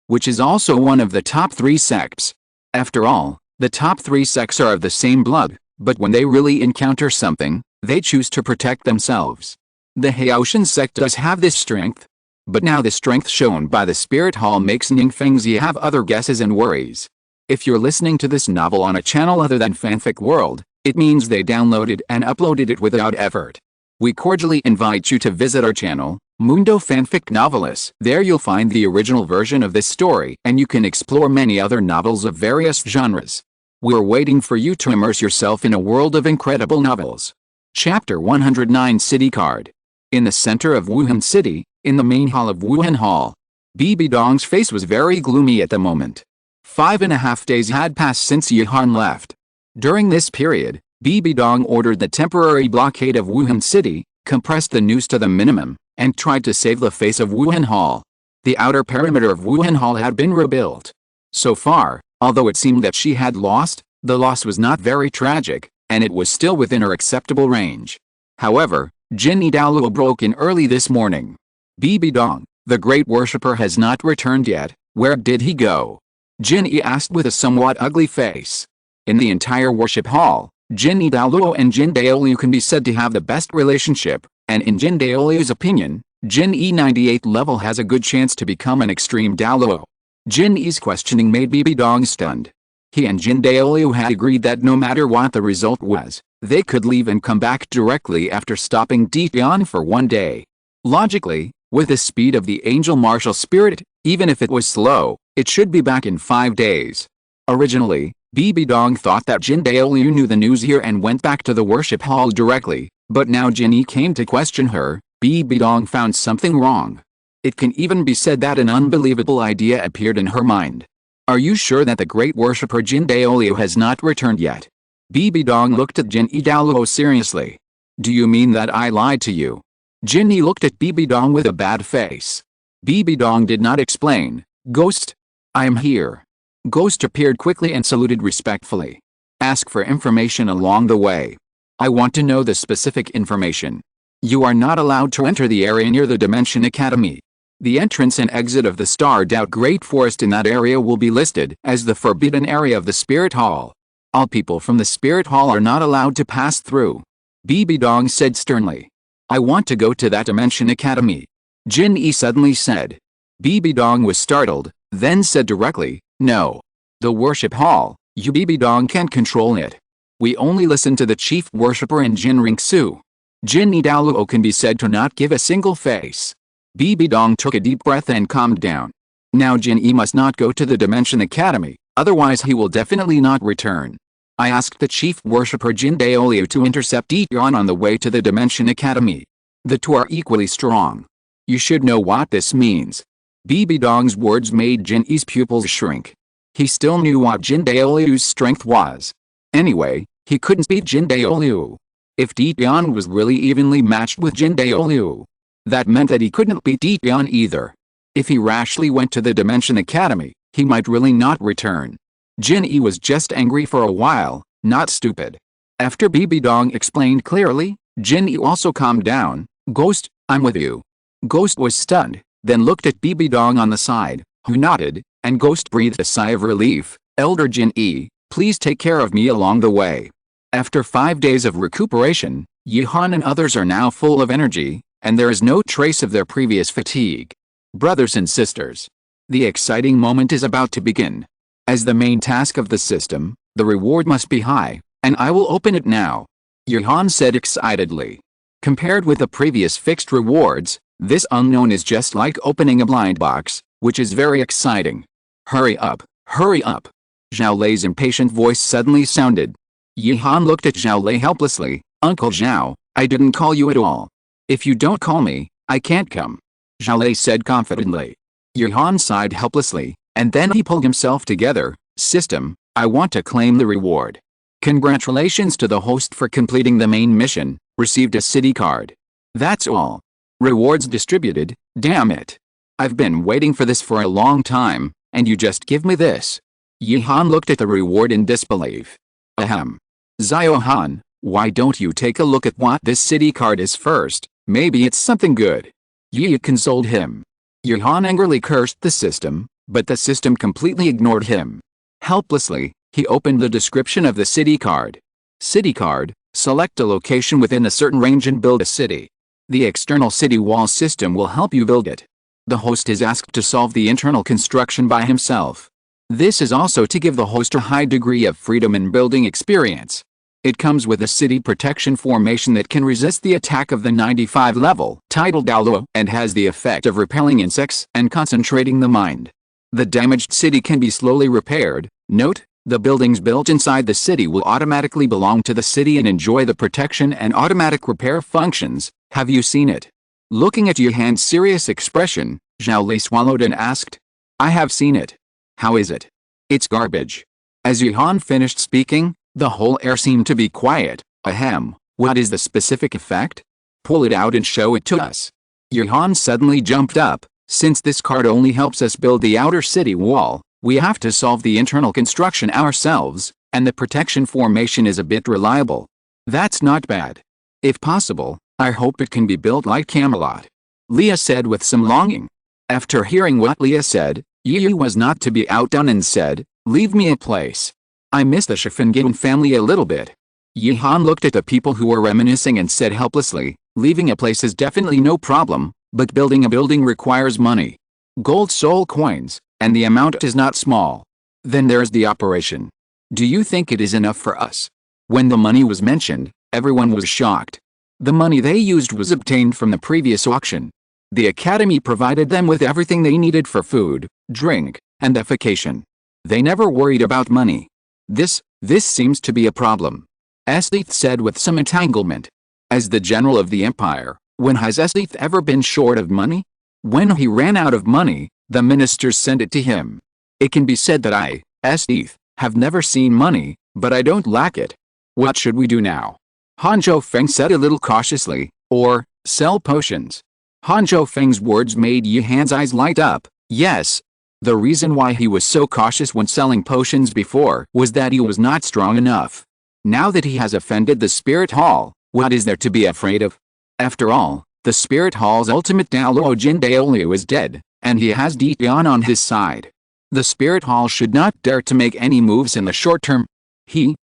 which is also one of the top 3 sects. After all, the top 3 sects are of the same blood, but when they really encounter something, they choose to protect themselves. The Haoshan sect does have this strength. But now the strength shown by the Spirit Hall makes Ning Fengzi have other guesses and worries. If you're listening to this novel on a channel other than Fanfic World, it means they downloaded and uploaded it without effort. We cordially invite you to visit our channel, Mundo Fanfic Novelis. There you'll find the original version of this story and you can explore many other novels of various genres. We're waiting for you to immerse yourself in a world of incredible novels. Chapter 109 City Card. In the center of Wuhan City, in the main hall of Wuhan Hall, Bibi Dong's face was very gloomy at the moment. 5.5 days had passed since Yuhan left. During this period, Bibi Dong ordered the temporary blockade of Wuhan City, compressed the news to the minimum, and tried to save the face of Wuhan Hall. The outer perimeter of Wuhan Hall had been rebuilt. So far, although it seemed that she had lost, the loss was not very tragic, and it was still within her acceptable range. However, Jinyi Douluo broke in early this morning. Bibi Dong, the great worshipper, has not returned yet. Where did he go? Jinyi asked with a somewhat ugly face. In the entire worship hall, Jinyi Douluo and Jin Daoliu can be said to have the best relationship, and in Jin Daoliu's opinion, Jinyi 98th level has a good chance to become an extreme Douluo. Jinyi's questioning made Bibi Dong stunned. He and Jin Daoliu had agreed that no matter what the result was, they could leave and come back directly after stopping Tian for 1 day. Logically, with the speed of the angel martial spirit, even if it was slow, it should be back in 5 days. Originally, Bibi Dong thought that Jin Daoliu knew the news here and went back to the worship hall directly, but now Jinyi came to question her. Bibi Dong found something wrong. It can even be said that an unbelievable idea appeared in her mind. Are you sure that the great worshipper Jin Daoliu has not returned yet? Bibi Dong looked at Jinyi Douluo seriously. Do you mean that I lied to you? Jinyi looked at Bibi Dong with a bad face. Bibi Dong did not explain. Ghost? I am here. Ghost appeared quickly and saluted respectfully. Ask for information along the way. I want to know the specific information. You are not allowed to enter the area near the Dimension Academy. The entrance and exit of the Starred Out Great Forest in that area will be listed as the forbidden area of the Spirit Hall. All people from the Spirit Hall are not allowed to pass through. Bibi Dong said sternly. I want to go to that Dimension Academy. Jinyi suddenly said. Bibi Dong was startled, then said directly, no. The worship hall, you Bibi Dong can't control it. We only listen to the chief worshipper and Jin Ringsu. Jinyi Douluo can be said to not give a single face. Bibi Dong took a deep breath and calmed down. Now Jinyi must not go to the Dimension Academy, otherwise he will definitely not return. I asked the chief worshipper Jin Daoliu to intercept Tian on the way to the Dimension Academy. The two are equally strong. You should know what this means. Bibi Dong's words made Jinyi's pupils shrink. He still knew what Jin Daoliu's strength was. Anyway, he couldn't beat Jin Daoliu. If Tian was really evenly matched with Jin Daoliu, that meant that he couldn't beat Tian either. If he rashly went to the Dimension Academy, he might really not return. Jinyi was just angry for a while, not stupid. After Bibi Dong explained clearly, Jinyi also calmed down. Ghost, I'm with you. Ghost was stunned, then looked at Bibi Dong on the side, who nodded, and Ghost breathed a sigh of relief. Elder Jinyi, please take care of me along the way. After 5 days of recuperation, Yihan and others are now full of energy, and there is no trace of their previous fatigue. Brothers and sisters, the exciting moment is about to begin. As the main task of the system, the reward must be high, and I will open it now, Yihan said excitedly. Compared with the previous fixed rewards, this unknown is just like opening a blind box, which is very exciting. Hurry up, hurry up. Zhao Lei's impatient voice suddenly sounded. Yihan looked at Zhao Lei helplessly. Uncle Zhao, I didn't call you at all. If you don't call me, I can't come, Zhao Lei said confidently. Yihan sighed helplessly, and then he pulled himself together. System, I want to claim the reward. Congratulations to the host for completing the main mission, received a city card. That's all. Rewards distributed, damn it. I've been waiting for this for a long time, and you just give me this. Yihan looked at the reward in disbelief. Ahem. Ziohan, why don't you take a look at what this city card is first, maybe it's something good. Yi consoled him. Yihan angrily cursed the system, but the system completely ignored him. Helplessly, he opened the description of the city card. City card, select a location within a certain range and build a city. The external city wall system will help you build it. The host is asked to solve the internal construction by himself. This is also to give the host a high degree of freedom in building experience. It comes with a city protection formation that can resist the attack of the 95 level, titled Douluo, and has the effect of repelling insects and concentrating the mind. The damaged city can be slowly repaired. Note, the buildings built inside the city will automatically belong to the city and enjoy the protection and automatic repair functions. Have you seen it? Looking at Yihan's serious expression, Zhao Lei swallowed and asked. I have seen it. How is it? It's garbage. As Yihan finished speaking, the whole air seemed to be quiet. Ahem, what is the specific effect? Pull it out and show it to us. Yihan suddenly jumped up. Since this card only helps us build the outer city wall, we have to solve the internal construction ourselves, and the protection formation is a bit reliable. That's not bad. If possible, I hope it can be built like Camelot, Leah said with some longing. After hearing what Leah said, Yu was not to be outdone and said, leave me a place. I miss the Shifengin family a little bit. Yihan looked at the people who were reminiscing and said helplessly, leaving a place is definitely no problem, but building a building requires money. Gold soul coins, and the amount is not small. Then there's the operation. Do you think it is enough for us? When the money was mentioned, everyone was shocked. The money they used was obtained from the previous auction. The academy provided them with everything they needed for food, drink, and defecation. They never worried about money. This seems to be a problem, Esdeath said with some entanglement. As the general of the empire, when has Esdeath ever been short of money? When he ran out of money, the ministers sent it to him. It can be said that I, Esdeath, have never seen money, but I don't lack it. What should we do now? Hanzhou Feng said a little cautiously. Or, sell potions. Hanzhou Feng's words made Yihan's eyes light up. Yes. The reason why he was so cautious when selling potions before was that he was not strong enough. Now that he has offended the Spirit Hall, what is there to be afraid of? After all, the Spirit Hall's ultimate Douluo Jindaolio is dead, and he has Dian on his side. The Spirit Hall should not dare to make any moves in the short term.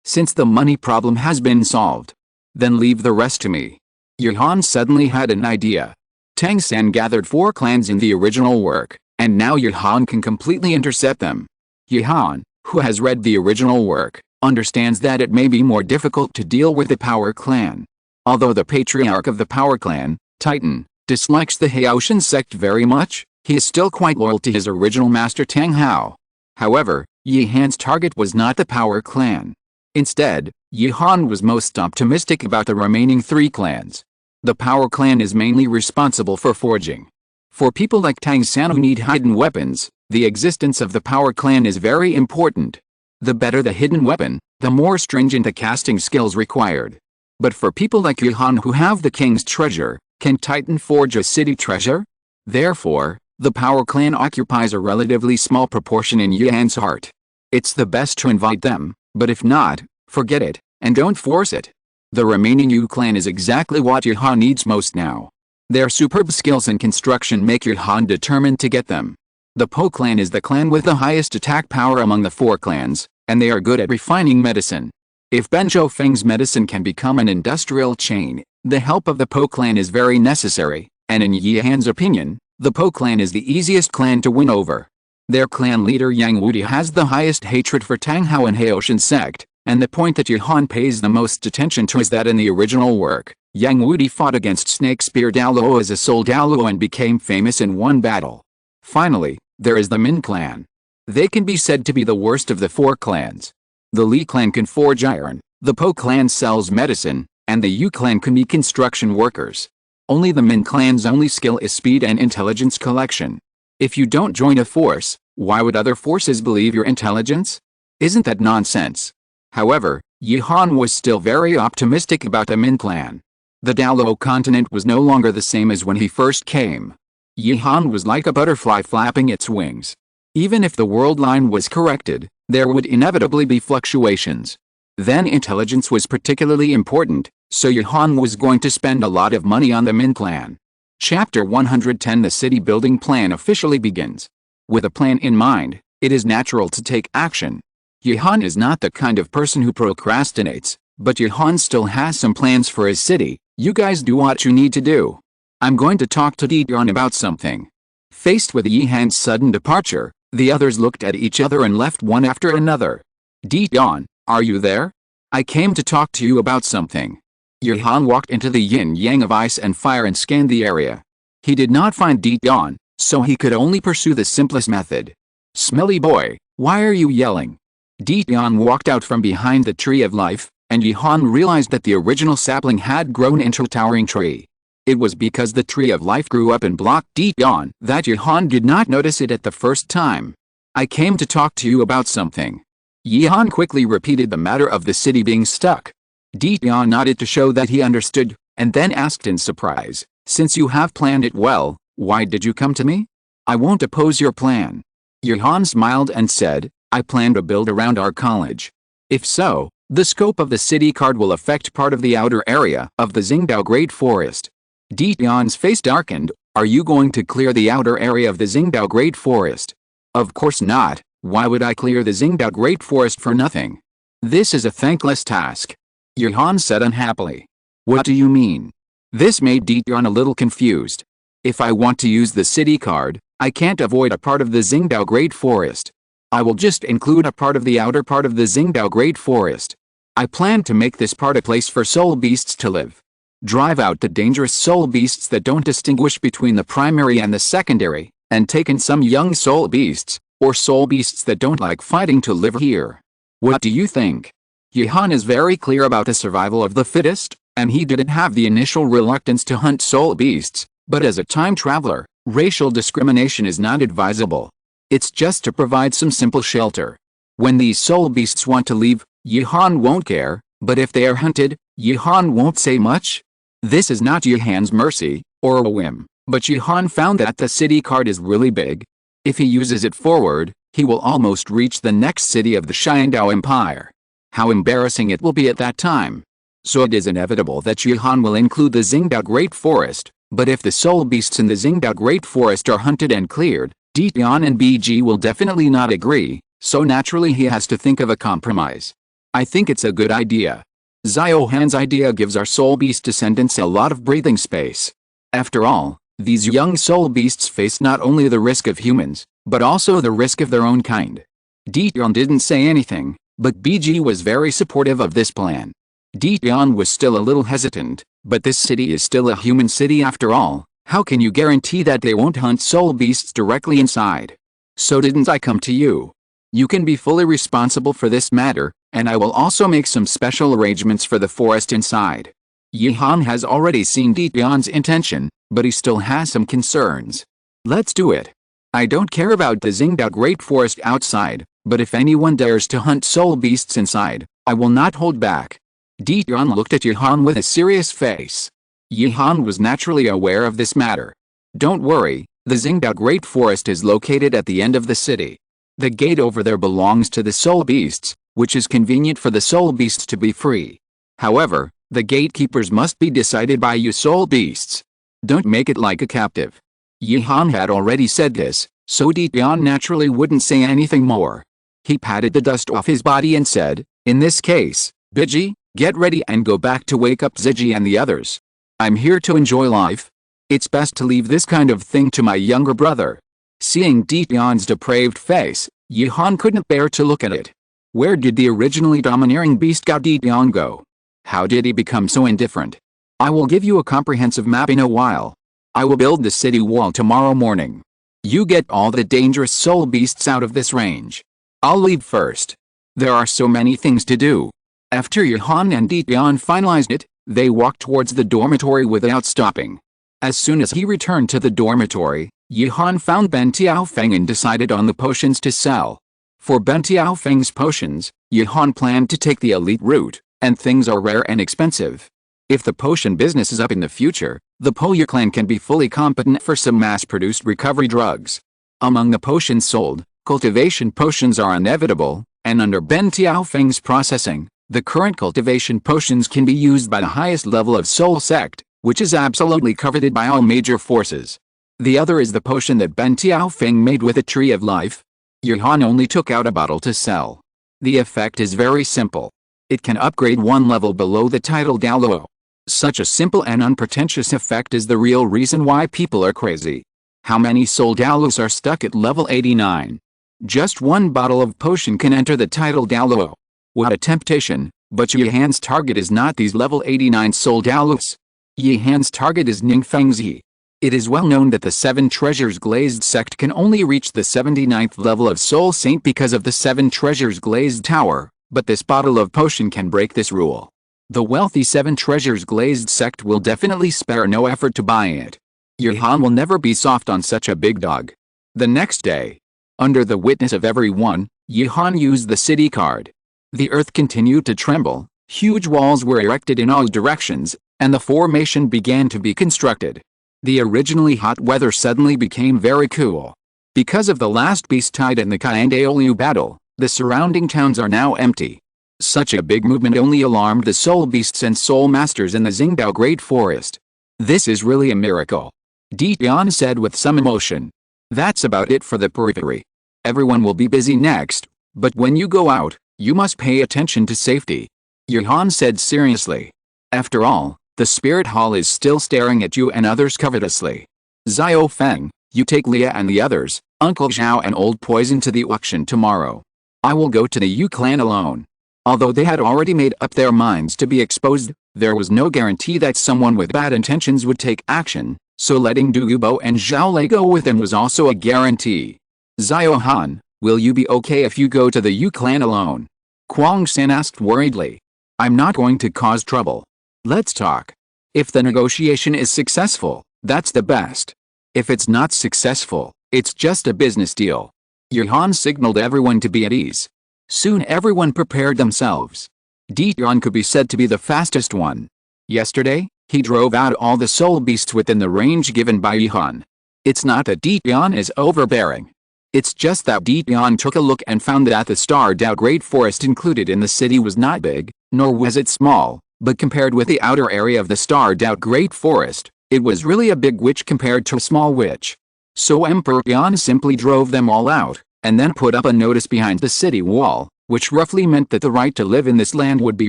Since the money problem has been solved, then leave the rest to me. Yihan suddenly had an idea. Tang San gathered 4 clans in the original work, and now Yihan can completely intercept them. Yihan, who has read the original work, understands that it may be more difficult to deal with the Power Clan. Although the patriarch of the Power Clan, Titan, dislikes the Haoshan sect very much, he is still quite loyal to his original master Tang Hao. However, Yihan's target was not the Power Clan. Instead, Yihan was most optimistic about the remaining 3 clans. The Power Clan is mainly responsible for forging. For people like Tang San who need hidden weapons, the existence of the Power Clan is very important. The better the hidden weapon, the more stringent the casting skills required. But for people like Yihan who have the king's treasure, can Titan forge a city treasure? Therefore, the Power Clan occupies a relatively small proportion in Yihan's heart. It's the best to invite them, but if not, forget it, and don't force it. The remaining Yu clan is exactly what Yihan needs most now. Their superb skills in construction make Yihan determined to get them. The Po clan is the clan with the highest attack power among the 4 clans, and they are good at refining medicine. If Ben Zhou medicine can become an industrial chain, the help of the Po clan is very necessary, and in Yi Han's opinion, the Po clan is the easiest clan to win over. Their clan leader Yang Wudi has the highest hatred for Tang Hao and Haoshan sect, and the point that Yi Han pays the most attention to is that in the original work, Yang Wudi fought against Snake Spear Douluo as a sole Douluo and became famous in one battle. Finally, there is the Min clan. They can be said to be the worst of the 4 clans. The Li clan can forge iron, the Po clan sells medicine, and the Yu clan can be construction workers. Only the Min clan's only skill is speed and intelligence collection. If you don't join a force, why would other forces believe your intelligence? Isn't that nonsense? However, Yi Han was still very optimistic about the Min clan. The Douluo Continent was no longer the same as when he first came. Yi Han was like a butterfly flapping its wings. Even if the world line was corrected, there would inevitably be fluctuations. Then intelligence was particularly important, so Yi Han was going to spend a lot of money on the Min clan. Chapter 110 The city building plan officially begins. With a plan in mind, it is natural to take action. Yi Han is not the kind of person who procrastinates, but Yi Han still has some plans for his city. You guys do what you need to do. I'm going to talk to Didion about something. Faced with Yi Han's sudden departure, the others looked at each other and left one after another. Didion, are you there? I came to talk to you about something. Yi Han walked into the yin-yang of ice and fire and scanned the area. He did not find Didion, so he could only pursue the simplest method. Smelly boy, why are you yelling? Didion walked out from behind the tree of life, and Yi Han realized that the original sapling had grown into a towering tree. It was because the tree of life grew up and blocked Didion that Yi Han did not notice it at the first time. I came to talk to you about something. Yi Han quickly repeated the matter of the city being stuck. Didion nodded to show that he understood, and then asked in surprise, since you have planned it well, why did you come to me? I won't oppose your plan. Yi Han smiled and said, I plan to build around our college. If so, the scope of the city card will affect part of the outer area of the Xingdao Great Forest. Dion's face darkened. Are you going to clear the outer area of the Xingdao Great Forest? Of course not. Why would I clear the Xingdao Great Forest for nothing? This is a thankless task. Yi Han said unhappily. What do you mean? This made Dion a little confused. If I want to use the city card, I can't avoid a part of the Xingdao Great Forest. I will just include a part of the outer part of the Xingdao Great Forest. I plan to make this part a place for soul beasts to live. Drive out the dangerous soul beasts that don't distinguish between the primary and the secondary, and take in some young soul beasts, or soul beasts that don't like fighting to live here. What do you think? Yi Han is very clear about the survival of the fittest, and he didn't have the initial reluctance to hunt soul beasts, but as a time traveler, racial discrimination is not advisable. It's just to provide some simple shelter. When these soul beasts want to leave, Yi Han won't care, but if they are hunted, Yi Han won't say much. This is not Yi Han's mercy, or a whim, but Yi Han found that the city card is really big. If he uses it forward, he will almost reach the next city of the Xiandao Empire. How embarrassing it will be at that time. So it is inevitable that Yi Han will include the Xingdao Great Forest, but if the soul beasts in the Xingdao Great Forest are hunted and cleared, Dion and BG will definitely not agree, so naturally he has to think of a compromise. I think it's a good idea. Xiao Han's idea gives our soul beast descendants a lot of breathing space. After all, these young soul beasts face not only the risk of humans, but also the risk of their own kind. Dion didn't say anything, but BG was very supportive of this plan. Dion was still a little hesitant, but this city is still a human city after all. How can you guarantee that they won't hunt soul beasts directly inside? So didn't I come to you? You can be fully responsible for this matter, and I will also make some special arrangements for the forest inside. Yi Han has already seen Dion's intention, but he still has some concerns. Let's do it. I don't care about the Xingdao Great Forest outside, but if anyone dares to hunt soul beasts inside, I will not hold back. Dion looked at Yi Han with a serious face. Yi Han was naturally aware of this matter. Don't worry, the Xingdao Great Forest is located at the end of the city. The gate over there belongs to the soul beasts, which is convenient for the soul beasts to be free. However, the gatekeepers must be decided by you soul beasts. Don't make it like a captive. Yi Han had already said this, so Dion naturally wouldn't say anything more. He patted the dust off his body and said, in this case, Biji, get ready and go back to wake up Ziji and the others. I'm here to enjoy life. It's best to leave this kind of thing to my younger brother. Seeing Dian's depraved face, Yihan couldn't bear to look at it. Where did the originally domineering beast god Dian go? How did he become so indifferent? I will give you a comprehensive map in a while. I will build the city wall tomorrow morning. You get all the dangerous soul beasts out of this range. I'll leave first. There are so many things to do. After Yihan and Dian finalized it, they walked towards the dormitory without stopping. As soon as he returned to the dormitory, Yihan found Ben Tiaofeng and decided on the potions to sell. For Ben Tiaofeng's potions, Yihan planned to take the elite route, and things are rare and expensive. If the potion business is up in the future, the Polya clan can be fully competent for some mass-produced recovery drugs. Among the potions sold, cultivation potions are inevitable, and under Ben Tiaofeng's processing, the current cultivation potions can be used by the highest level of Soul Sect, which is absolutely coveted by all major forces. The other is the potion that Ben Tiaofeng made with a tree of life. Yihan only took out a bottle to sell. The effect is very simple. It can upgrade one level below the title Douluo. Such a simple and unpretentious effect is the real reason why people are crazy. How many soul Douluos are stuck at level 89? Just one bottle of potion can enter the title Douluo. What a temptation, but Yihan's target is not these level 89 soul Douluos. Yihan's target is Ningfengzi. It is well known that the 7 treasures Glazed sect can only reach the 79th level of Soul Saint because of the 7 treasures Glazed tower, but this bottle of potion can break this rule. The wealthy 7 treasures Glazed sect will definitely spare no effort to buy it. Yihan will never be soft on such a big dog. The next day, under the witness of everyone, Yihan used the city card. The earth continued to tremble, huge walls were erected in all directions, and the formation began to be constructed. The originally hot weather suddenly became very cool. Because of the last beast tied in the Kyandaolu battle, the surrounding towns are now empty. Such a big movement only alarmed the soul beasts and soul masters in the Xingdao Great Forest. This is really a miracle. Dian said with some emotion. That's about it for the periphery. Everyone will be busy next, but when you go out, you must pay attention to safety. Yihan said seriously. After all, the spirit hall is still staring at you and others covetously. Xiao Feng, you take Leah and the others, Uncle Zhao and Old Poison to the auction tomorrow. I will go to the Yu clan alone. Although they had already made up their minds to be exposed, there was no guarantee that someone with bad intentions would take action, so letting Du Gubo and Zhao Lei go with him was also a guarantee. Xiao Han, will you be okay if you go to the Yu clan alone? Kuang San asked worriedly. I'm not going to cause trouble. Let's talk. If the negotiation is successful, that's the best. If it's not successful, it's just a business deal. Yihan signaled everyone to be at ease. Soon everyone prepared themselves. Dian could be said to be the fastest one. Yesterday, he drove out all the soul beasts within the range given by Yihan. It's not that Dian is overbearing. It's just that Dian took a look and found that the starred out Great Forest included in the city was not big, nor was it small, but compared with the outer area of the starred out Great Forest, it was really a big witch compared to a small witch. So Emperor Yan simply drove them all out, and then put up a notice behind the city wall, which roughly meant that the right to live in this land would be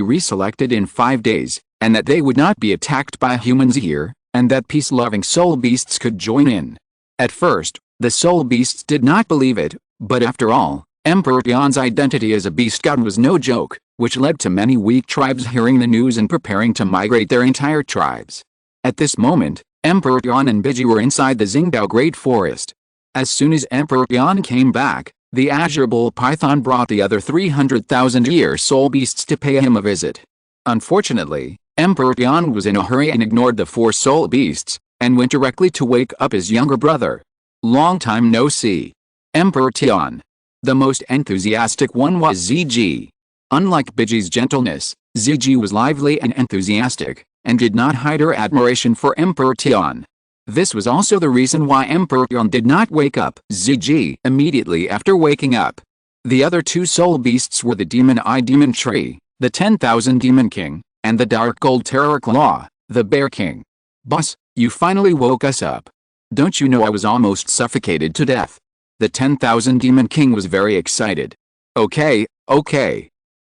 reselected in 5 days, and that they would not be attacked by humans here, and that peace-loving soul beasts could join in. At first, the soul beasts did not believe it, but after all, Emperor Yan's identity as a beast god was no joke, which led to many weak tribes hearing the news and preparing to migrate their entire tribes. At this moment, Emperor Yan and Biji were inside the Xingdao Great Forest. As soon as Emperor Yan came back, the Azure Bull Python brought the other 300,000-year soul beasts to pay him a visit. Unfortunately, Emperor Yan was in a hurry and ignored the 4 soul beasts, and went directly to wake up his younger brother. Long time no see. Emperor Tian. The most enthusiastic one was Ziji. Unlike Biji's gentleness, Ziji was lively and enthusiastic, and did not hide her admiration for Emperor Tian. This was also the reason why Emperor Tian did not wake up Ziji immediately after waking up. The other 2 soul beasts were the Demon Eye Demon Tree, the 10,000 Demon King, and the Dark Gold Terror Claw, the Bear King. Boss, you finally woke us up. Don't you know I was almost suffocated to death? The 10,000 Demon King was very excited. Okay.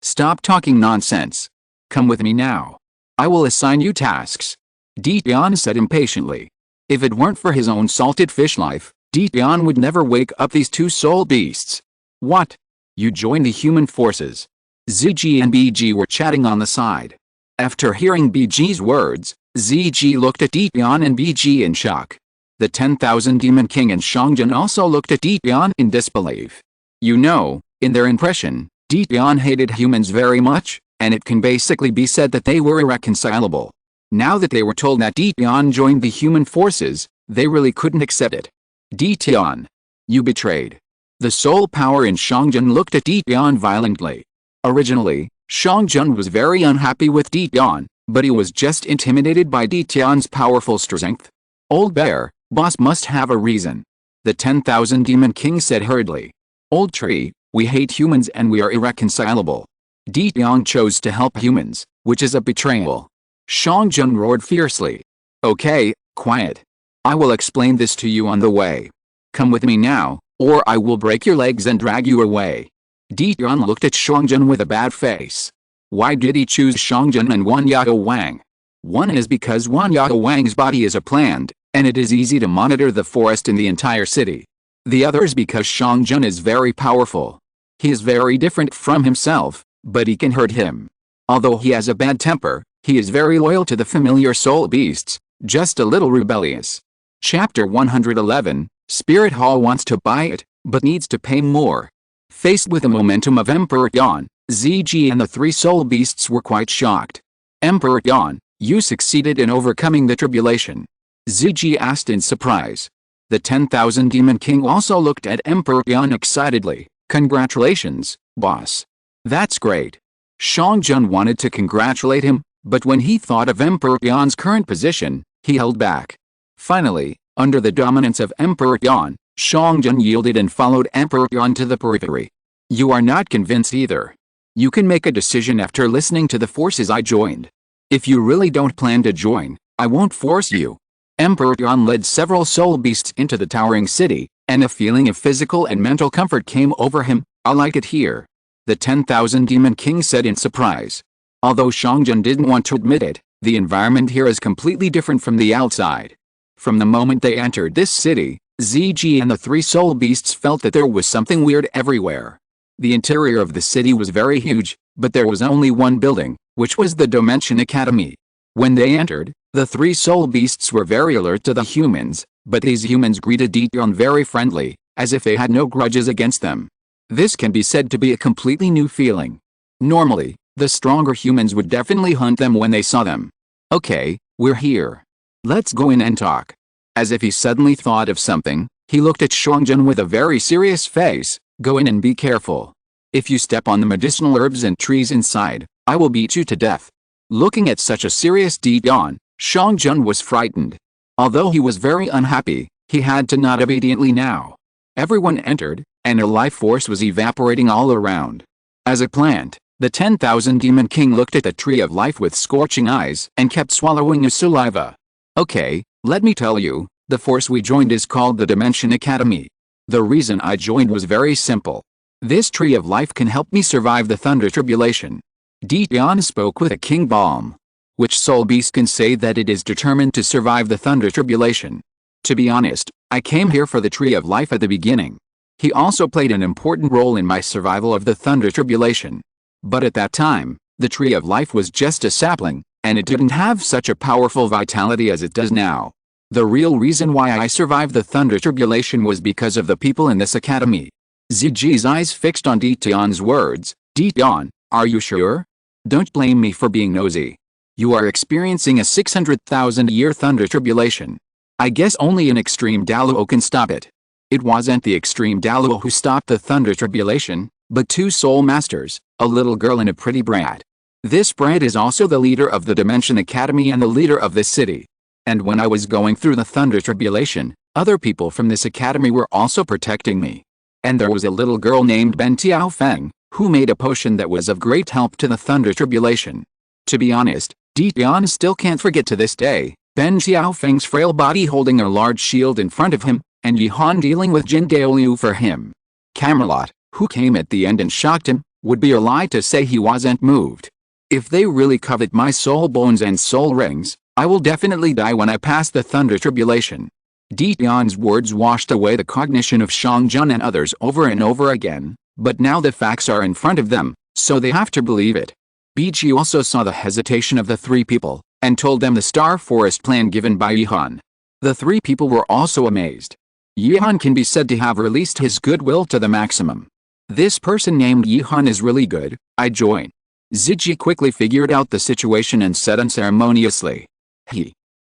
Stop talking nonsense. Come with me now. I will assign you tasks. Tian said impatiently. If it weren't for his own salted fish life, Tian would never wake up these two soul beasts. What? You joined the human forces? Zg and Bg were chatting on the side. After hearing Bg's words, Zg looked at Tian and Bg in shock. The 10,000 Demon King and Shangjun also looked at Tian in disbelief. You know, in their impression, Tian hated humans very much, and it can basically be said that they were irreconcilable. Now that they were told that Tian joined the human forces, they really couldn't accept it. Tian, you betrayed. The soul power in Shangjun looked at Tian violently. Originally, Shangjun was very unhappy with Tian, but he was just intimidated by Tian's powerful strength. Old Bear, boss must have a reason. The 10,000 Demon King said hurriedly. Old Tree, we hate humans and we are irreconcilable. Tian chose to help humans, which is a betrayal. Shangjun roared fiercely. Okay, quiet. I will explain this to you on the way. Come with me now, or I will break your legs and drag you away. Tian looked at Shangjun with a bad face. Why did he choose Shangjun and Wan Yao Wang? One is because Wan Yao Wang's body is a plant, and it is easy to monitor the forest in the entire city. The other is because Shangjun is very powerful. He is very different from himself, but he can hurt him. Although he has a bad temper, he is very loyal to the familiar soul beasts, just a little rebellious. Chapter 111, Spirit Hall wants to buy it, but needs to pay more. Faced with the momentum of Emperor Yan, Zg and the three soul beasts were quite shocked. Emperor Yan, you succeeded in overcoming the tribulation. Zg asked in surprise. The 10,000 Demon King also looked at Emperor Yan excitedly. Congratulations, boss. That's great. Shangjun wanted to congratulate him, but when he thought of Emperor Yan's current position, he held back. Finally, under the dominance of Emperor Yan, Shangjun yielded and followed Emperor Yan to the periphery. You are not convinced either. You can make a decision after listening to the forces I joined. If you really don't plan to join, I won't force you. Emperor Yan led several soul beasts into the towering city, and a feeling of physical and mental comfort came over him. I like it here. The 10,000 Demon King said in surprise. Although Shangjun didn't want to admit it, the environment here is completely different from the outside. From the moment they entered this city, Zg and the three soul beasts felt that there was something weird everywhere. The interior of the city was very huge, but there was only one building, which was the Dimension Academy. When they entered, the three soul beasts were very alert to the humans, but these humans greeted Tian very friendly, as if they had no grudges against them. This can be said to be a completely new feeling. Normally, the stronger humans would definitely hunt them when they saw them. Okay, we're here. Let's go in and talk. As if he suddenly thought of something, he looked at Shangjun with a very serious face. Go in and be careful. If you step on the medicinal herbs and trees inside, I will beat you to death. Looking at such a serious Tian, Shangjun was frightened. Although he was very unhappy, he had to nod obediently now. Everyone entered, and a life force was evaporating all around. As a plant, the 10,000 Demon King looked at the tree of life with scorching eyes and kept swallowing his saliva. Okay, let me tell you, the force we joined is called the Dimension Academy. The reason I joined was very simple. This tree of life can help me survive the thunder tribulation. Tian spoke with a king balm. Which soul beast can say that it is determined to survive the thunder tribulation? To be honest, I came here for the tree of life at the beginning. He also played an important role in my survival of the thunder tribulation. But at that time, the tree of life was just a sapling, and it didn't have such a powerful vitality as it does now. The real reason why I survived the thunder tribulation was because of the people in this academy. Zg's eyes fixed on Tian's words. Tian, are you sure? Don't blame me for being nosy. You are experiencing a 600,000-year thunder tribulation. I guess only an extreme Douluo can stop it. It wasn't the extreme Douluo who stopped the thunder tribulation, but two soul masters, a little girl and a pretty brat. This brat is also the leader of the Dimension Academy and the leader of this city. And when I was going through the thunder tribulation, other people from this academy were also protecting me. And there was a little girl named Ben Tiaofeng, who made a potion that was of great help to the thunder tribulation. To be honest, Tian still can't forget to this day, Ben Tiaofeng's frail body holding a large shield in front of him, and Yihan dealing with Jin Daoliu for him. Camelot, who came at the end and shocked him, would be a lie to say he wasn't moved. If they really covet my soul bones and soul rings, I will definitely die when I pass the thunder tribulation. Tian's words washed away the cognition of Xiangjun and others over and over again, but now the facts are in front of them, so they have to believe it. Bichi also saw the hesitation of the three people, and told them the Star Forest plan given by Yihan. The three people were also amazed. Yihan can be said to have released his goodwill to the maximum. This person named Yihan is really good, I join. Ziji quickly figured out the situation and said unceremoniously.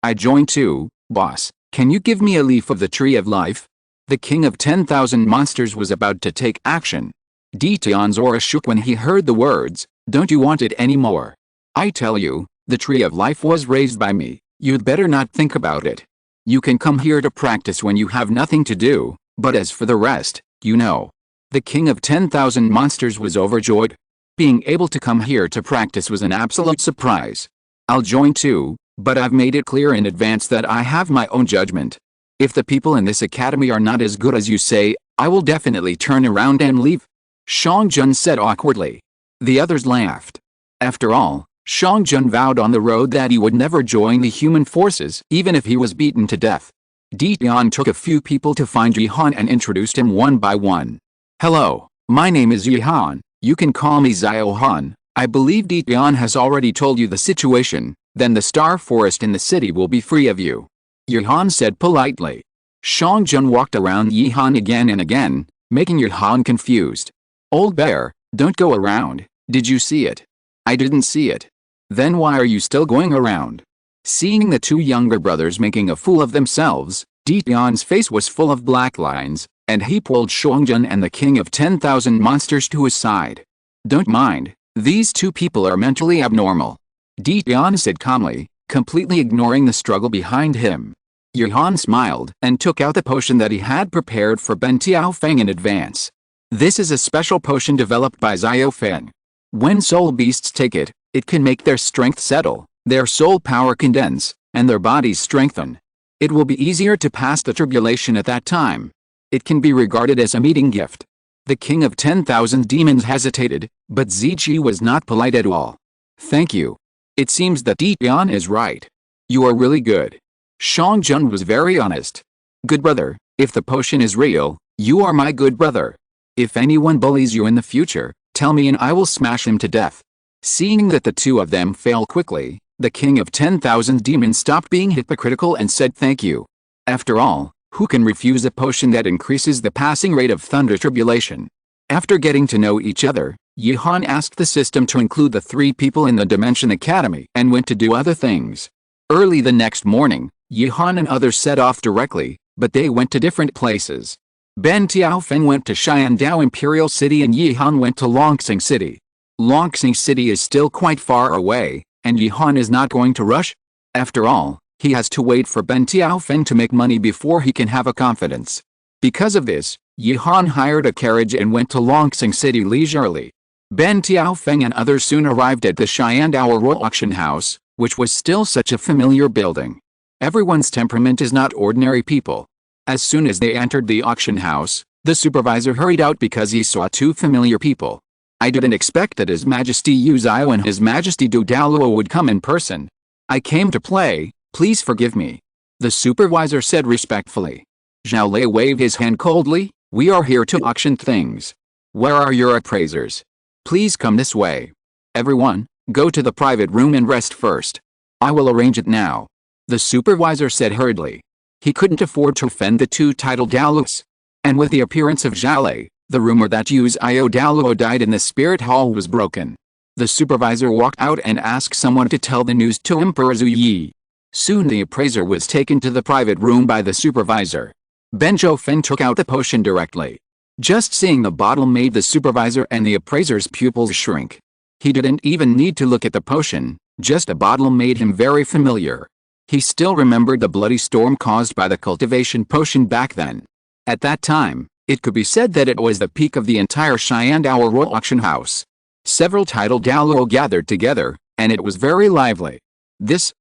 I join too, boss. Can you give me a leaf of the tree of life? The king of 10,000 monsters was about to take action. Tian's aura shook when he heard the words, don't you want it anymore? I tell you, the tree of life was raised by me, you'd better not think about it. You can come here to practice when you have nothing to do, but as for the rest, you know. The king of 10,000 monsters was overjoyed. Being able to come here to practice was an absolute surprise. I'll join too, but I've made it clear in advance that I have my own judgment. If the people in this academy are not as good as you say, I will definitely turn around and leave. Xiangjun said awkwardly. The others laughed. After all, Xiangjun vowed on the road that he would never join the human forces even if he was beaten to death. Tian took a few people to find Yihan and introduced him one by one. Hello, my name is Yihan, you can call me Xiao Han. I believe Tian has already told you the situation, then the Star Forest in the city will be free of you. Yihan said politely. Xiangjun walked around Yihan again and again, making Yihan confused. Old bear, don't go around, did you see it? I didn't see it. Then why are you still going around? Seeing the two younger brothers making a fool of themselves, Tian's face was full of black lines, and he pulled Xiangjun and the king of 10,000 monsters to his side. Don't mind, these two people are mentally abnormal. Tian said calmly, completely ignoring the struggle behind him. Yihan smiled and took out the potion that he had prepared for Ben Tiaofeng in advance. This is a special potion developed by Xiaofeng. When soul beasts take it, it can make their strength settle, their soul power condense, and their bodies strengthen. It will be easier to pass the tribulation at that time. It can be regarded as a meeting gift. The king of 10,000 demons hesitated, but Zichi was not polite at all. Thank you. It seems that Tian is right. You are really good. Xiangjun was very honest. Good brother, if the potion is real, you are my good brother. If anyone bullies you in the future, tell me and I will smash him to death. Seeing that the two of them fail quickly, the king of 10,000 demons stopped being hypocritical and said thank you. After all, who can refuse a potion that increases the passing rate of thunder tribulation? After getting to know each other, Yihan asked the system to include the three people in the Dimension Academy and went to do other things. Early the next morning, Yihan and others set off directly, but they went to different places. Ben Tiaofeng went to Xiandao Imperial City and Yihan went to Longxing City. Longxing City is still quite far away, and Yihan is not going to rush. After all, he has to wait for Ben Tiaofeng to make money before he can have a confidence. Because of this, Yihan hired a carriage and went to Longxing City leisurely. Ben Tiaofeng and others soon arrived at the Xiandao Royal Auction House, which was still such a familiar building. Everyone's temperament is not ordinary people. As soon as they entered the auction house, the supervisor hurried out because he saw two familiar people. I didn't expect that His Majesty Yu Zhao and His Majesty Douluo would come in person. I came to play, please forgive me. The supervisor said respectfully. Zhao Lei waved his hand coldly, we are here to auction things. Where are your appraisers? Please come this way. Everyone, go to the private room and rest first. I will arrange it now. The supervisor said hurriedly. He couldn't afford to offend the two titled Daluos. And with the appearance of Zhao Lei, the rumor that Yu Zhao Douluo died in the spirit hall was broken. The supervisor walked out and asked someone to tell the news to Emperor Zhu Yi. Soon the appraiser was taken to the private room by the supervisor. Ben Zhoufeng took out the potion directly. Just seeing the bottle made the supervisor and the appraiser's pupils shrink. He didn't even need to look at the potion, just a bottle made him very familiar. He still remembered the bloody storm caused by the cultivation potion back then. At that time, it could be said that it was the peak of the entire Xiandao Royal Auction House. Several titled Daluo gathered together, and it was very lively. This,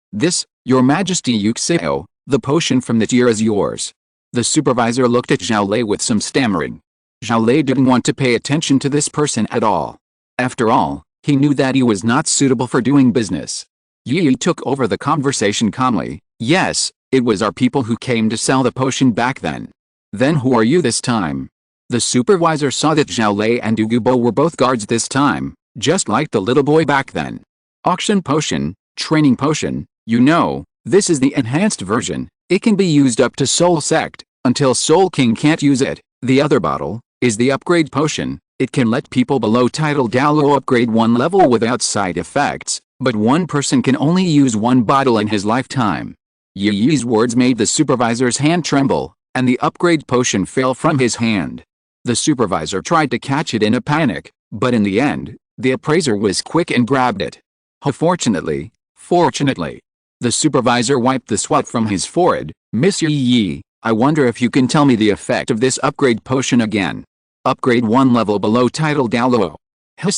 Your Majesty Yuxio, the potion from that year is yours. The supervisor looked at Zhao Lei with some stammering. Zhao Lei didn't want to pay attention to this person at all. After all, He knew that he was not suitable for doing business. Yi took over the conversation calmly. Yes, it was our people who came to sell the potion back then. Then who are you this time? The supervisor saw that Zhao Lei and Dugubo were both guards this time, just like the little boy back then. Auction potion, training potion, you know, this is the enhanced version. It can be used up to Soul Sect, until Soul King can't use it. The other bottle is the upgrade potion. It can let people below title Douluo upgrade one level without side effects, but one person can only use one bottle in his lifetime. Yi's words made the supervisor's hand tremble, and the upgrade potion fell from his hand. The supervisor tried to catch it in a panic, but in the end, the appraiser was quick and grabbed it. Fortunately, the supervisor wiped the sweat from his forehead. Miss Yi, I wonder if you can tell me the effect of this upgrade potion again. Upgrade one level below title Douluo.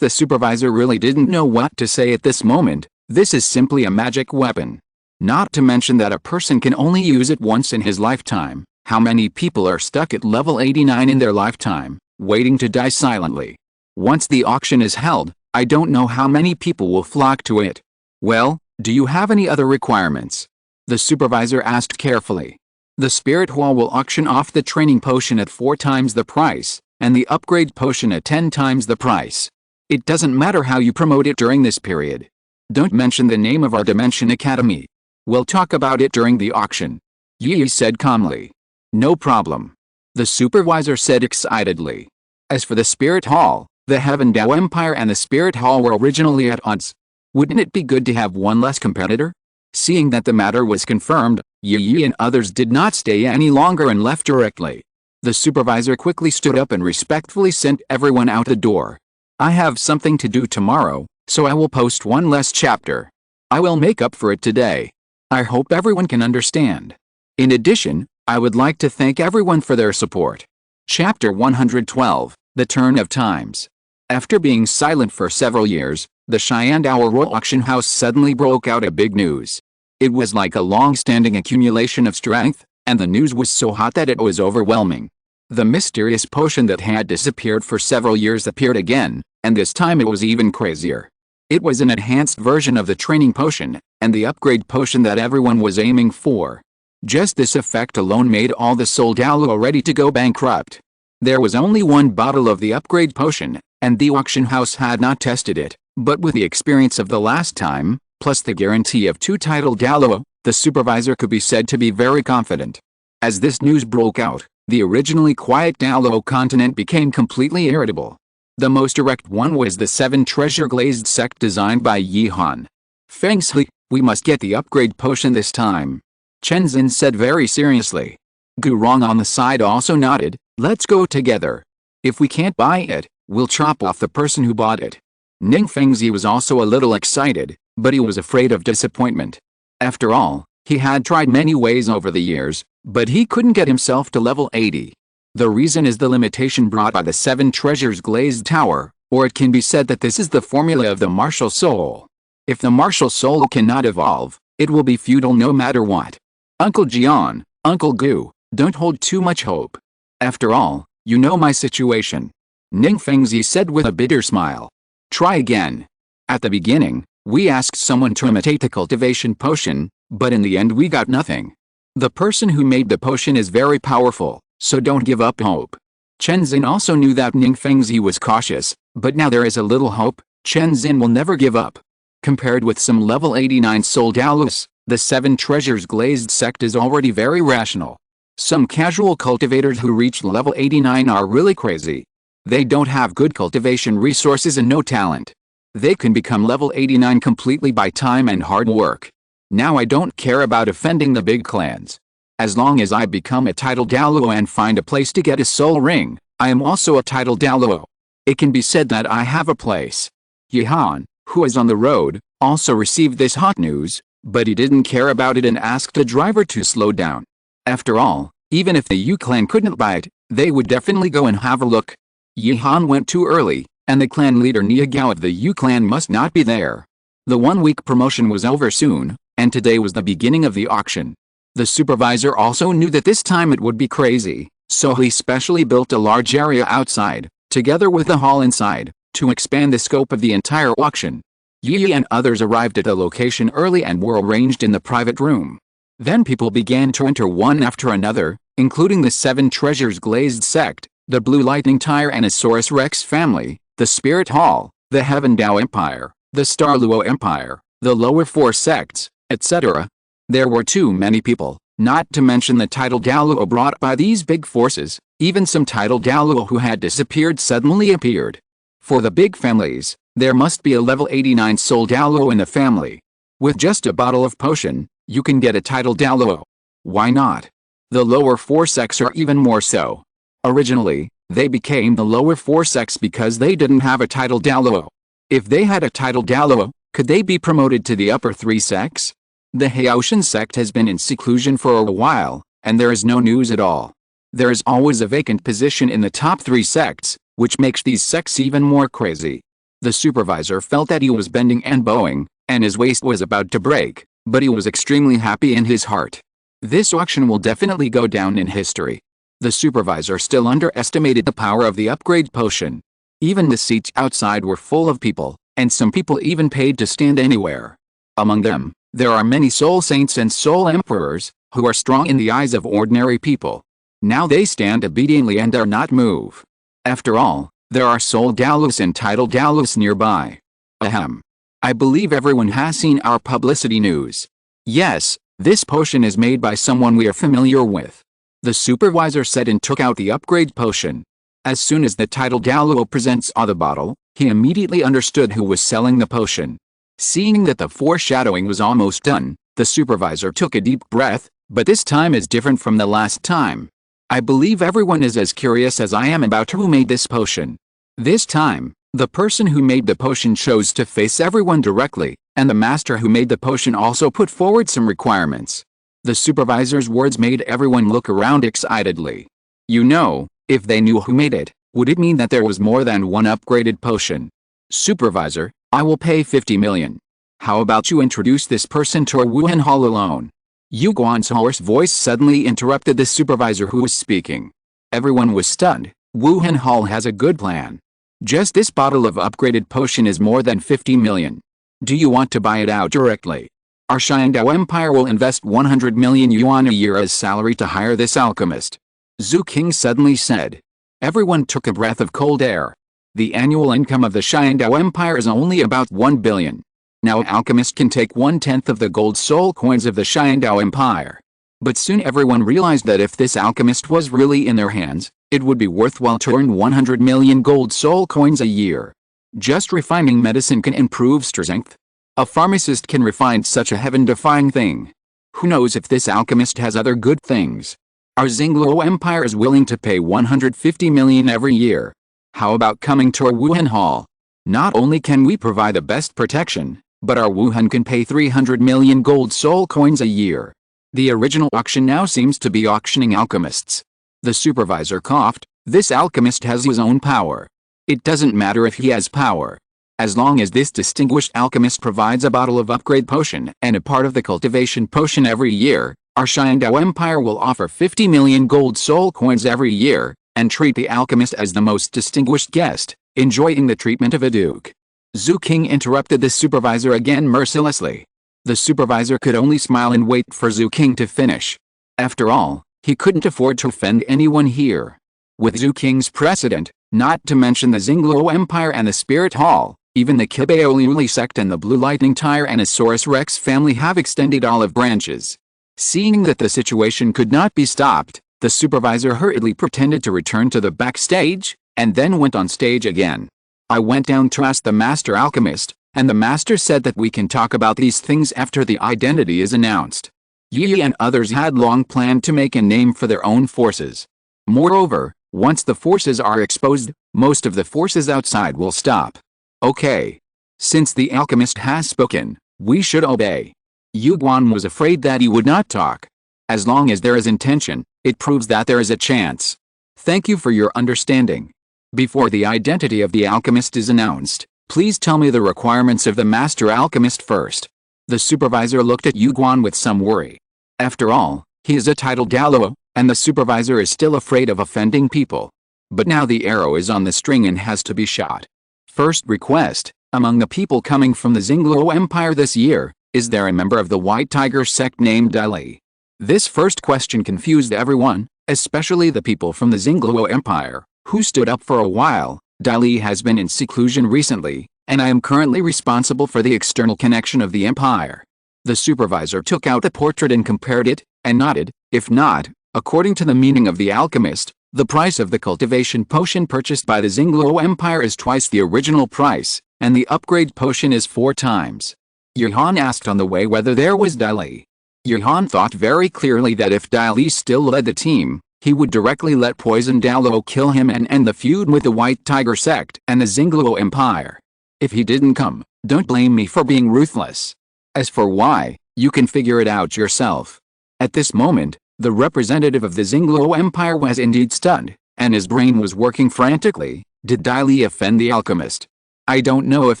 The supervisor really didn't know what to say at this moment. This is simply a magic weapon. Not to mention that a person can only use it once in his lifetime. How many people are stuck at level 89 in their lifetime, waiting to die silently? Once the auction is held, I don't know how many people will flock to it. Well, do you have any other requirements? The supervisor asked carefully. The spirit hall will auction off the training potion at 4 times the price, and the upgrade potion at 10 times the price. It doesn't matter how you promote it during this period. Don't mention the name of our Dimension Academy. We'll talk about it during the auction. Yi said calmly. No problem. The supervisor said excitedly. As for the spirit hall, the Heaven Dao Empire and the spirit hall were originally at odds. Wouldn't it be good to have one less competitor? Seeing that the matter was confirmed, Yi and others did not stay any longer and left directly. The supervisor quickly stood up and respectfully sent everyone out the door. I have something to do tomorrow, so I will post one less chapter. I will make up for it today. I hope everyone can understand. In addition, I would like to thank everyone for their support. Chapter 112, The Turn of Times. After being silent for several years, the Xiandao Royal Auction House suddenly broke out a big news. It was like a long-standing accumulation of strength, and the news was so hot that it was overwhelming. The mysterious potion that had disappeared for several years appeared again, and this time it was even crazier. It was an enhanced version of the training potion, and the upgrade potion that everyone was aiming for. Just this effect alone made all the Soul Douluo ready to go bankrupt. There was only one bottle of the upgrade potion, and the auction house had not tested it, but with the experience of the last time, plus the guarantee of 2 title Douluo, the supervisor could be said to be very confident. As this news broke out, the originally quiet Douluo Continent became completely irritable. The most direct one was the 7 treasure glazed sect designed by Yi Han. Feng Shui, we must get the upgrade potion this time. Chen Xin said very seriously. Gu Rong on the side also nodded, let's go together. If we can't buy it, we'll chop off the person who bought it. Ning Fengzi was also a little excited, but he was afraid of disappointment. After all, he had tried many ways over the years, but he couldn't get himself to level 80. The reason is the limitation brought by the 7 treasures glazed tower, or it can be said that this is the formula of the martial soul. If the martial soul cannot evolve, it will be futile no matter what. Uncle Jian, Uncle Gu, don't hold too much hope. After all, you know my situation. Ning Fengzi said with a bitter smile. Try again. At the beginning, we asked someone to imitate the cultivation potion, but in the end we got nothing. The person who made the potion is very powerful, so don't give up hope. Chen Xin also knew that Ning Fengzi was cautious, but now there is a little hope. Chen Xin will never give up. Compared with some level 89 Soul Douluos, the 7 treasures glazed sect is already very rational. Some casual cultivators who reached level 89 are really crazy. They don't have good cultivation resources and no talent. They can become level 89 completely by time and hard work. Now I don't care about offending the big clans. As long as I become a title Douluo and find a place to get a soul ring, I am also a title Douluo. It can be said that I have a place. Yihan, who is on the road, also received this hot news, but he didn't care about it and asked the driver to slow down. After all, even if the Yu clan couldn't buy it, they would definitely go and have a look. Yihan went too early, and the clan leader Niagao of the Yu clan must not be there. The 1-week promotion was over soon, and today was the beginning of the auction. The supervisor also knew that this time it would be crazy, so he specially built a large area outside, together with a hall inside. To expand the scope of the entire auction, Yi and others arrived at the location early and were arranged in the private room. Then people began to enter one after another, including the 7 treasures Glazed Sect, the Blue Lightning Tyrannosaurus Rex family, the Spirit Hall, the Heaven Dao Empire, the Star Luo Empire, the lower 4 sects, etc. There were too many people, not to mention the title Douluo brought by these big forces. Even some title Douluo who had disappeared suddenly appeared. For the big families, there must be a level 89 soul Douluo in the family. With just a bottle of potion, you can get a title Douluo. Why not? The lower 4 sects are even more so. Originally, they became the lower 4 sects because they didn't have a title Douluo. If they had a title Douluo, could they be promoted to the upper 3 sects? The Haoshan sect has been in seclusion for a while, and there is no news at all. There is always a vacant position in the top 3 sects, which makes these sects even more crazy. The supervisor felt that he was bending and bowing, and his waist was about to break, but he was extremely happy in his heart. This auction will definitely go down in history. The supervisor still underestimated the power of the upgrade potion. Even the seats outside were full of people, and some people even paid to stand anywhere. Among them, there are many soul saints and soul emperors, who are strong in the eyes of ordinary people. Now they stand obediently and dare not move. After all, there are soul Douluos and title Douluos nearby. Ahem. I believe everyone has seen our publicity news. Yes, this potion is made by someone we are familiar with. The supervisor said and took out the upgrade potion. As soon as the title Douluo presents the bottle, he immediately understood who was selling the potion. Seeing that the foreshadowing was almost done, the supervisor took a deep breath, but this time is different from the last time. I believe everyone is as curious as I am about who made this potion. This time, the person who made the potion chose to face everyone directly, and the master who made the potion also put forward some requirements. The supervisor's words made everyone look around excitedly. You know, if they knew who made it, would it mean that there was more than one upgraded potion? Supervisor, I will pay 50 million. How about you introduce this person to our Wuhan Hall alone? Yu Guan's hoarse voice suddenly interrupted the supervisor who was speaking. Everyone was stunned. Wuhan Hall has a good plan. Just this bottle of upgraded potion is more than 50 million. Do you want to buy it out directly? Our Xiandao Empire will invest 100 million yuan a year as salary to hire this alchemist. Zhu King suddenly said. Everyone took a breath of cold air. The annual income of the Xiandao Empire is only about 1 billion. Now an alchemist can take 1/10 of the gold soul coins of the Xiandao Empire. But soon everyone realized that if this alchemist was really in their hands, it would be worthwhile to earn 100 million gold soul coins a year. Just refining medicine can improve strength. A pharmacist can refine such a heaven-defying thing. Who knows if this alchemist has other good things? Our Xingluo Empire is willing to pay 150 million every year. How about coming to our Wuhan Hall? Not only can we provide the best protection, but our Wuhan can pay 300 million gold soul coins a year. The original auction now seems to be auctioning alchemists. The supervisor coughed. This alchemist has his own power. It doesn't matter if he has power. As long as this distinguished alchemist provides a bottle of upgrade potion and a part of the cultivation potion every year, our Xiandao Empire will offer 50 million gold soul coins every year, and treat the alchemist as the most distinguished guest, enjoying the treatment of a duke. Zhu King interrupted the supervisor again mercilessly. The supervisor could only smile and wait for Zhu King to finish. After all, he couldn't afford to offend anyone here. With Zhu King's precedent, not to mention the Xingluo Empire and the Spirit Hall, even the Kibaoliuli sect and the Blue Lightning Tyrannosaurus Rex family have extended olive branches. Seeing that the situation could not be stopped, the supervisor hurriedly pretended to return to the backstage, and then went on stage again. I went down to ask the master alchemist, and the master said that we can talk about these things after the identity is announced. Yi and others had long planned to make a name for their own forces. Moreover, once the forces are exposed, most of the forces outside will stop. Okay. Since the alchemist has spoken, we should obey. Yu Guan was afraid that he would not talk. As long as there is intention, it proves that there is a chance. Thank you for your understanding. Before the identity of the alchemist is announced, please tell me the requirements of the master alchemist first. The supervisor looked at Yu Guan with some worry. After all, he is a title Douluo, and the supervisor is still afraid of offending people. But now the arrow is on the string and has to be shot. First request, among the people coming from the Douluo Empire this year, is there a member of the White Tiger sect named Dali? This first question confused everyone, especially the people from the Douluo Empire, who stood up for a while. Dali has been in seclusion recently, and I am currently responsible for the external connection of the empire. The supervisor took out the portrait and compared it, and nodded. If not, according to the meaning of the alchemist, the price of the cultivation potion purchased by the Douluo Empire is twice the original price, and the upgrade potion is 4 times. Johan asked on the way whether there was Dali. Johan thought very clearly that if Dali still led the team, he would directly let Poison Douluo kill him and end the feud with the White Tiger sect and the Douluo Empire. If he didn't come, don't blame me for being ruthless. As for why, you can figure it out yourself. At this moment, the representative of the Douluo Empire was indeed stunned, and his brain was working frantically. Did Dali offend the alchemist? I don't know if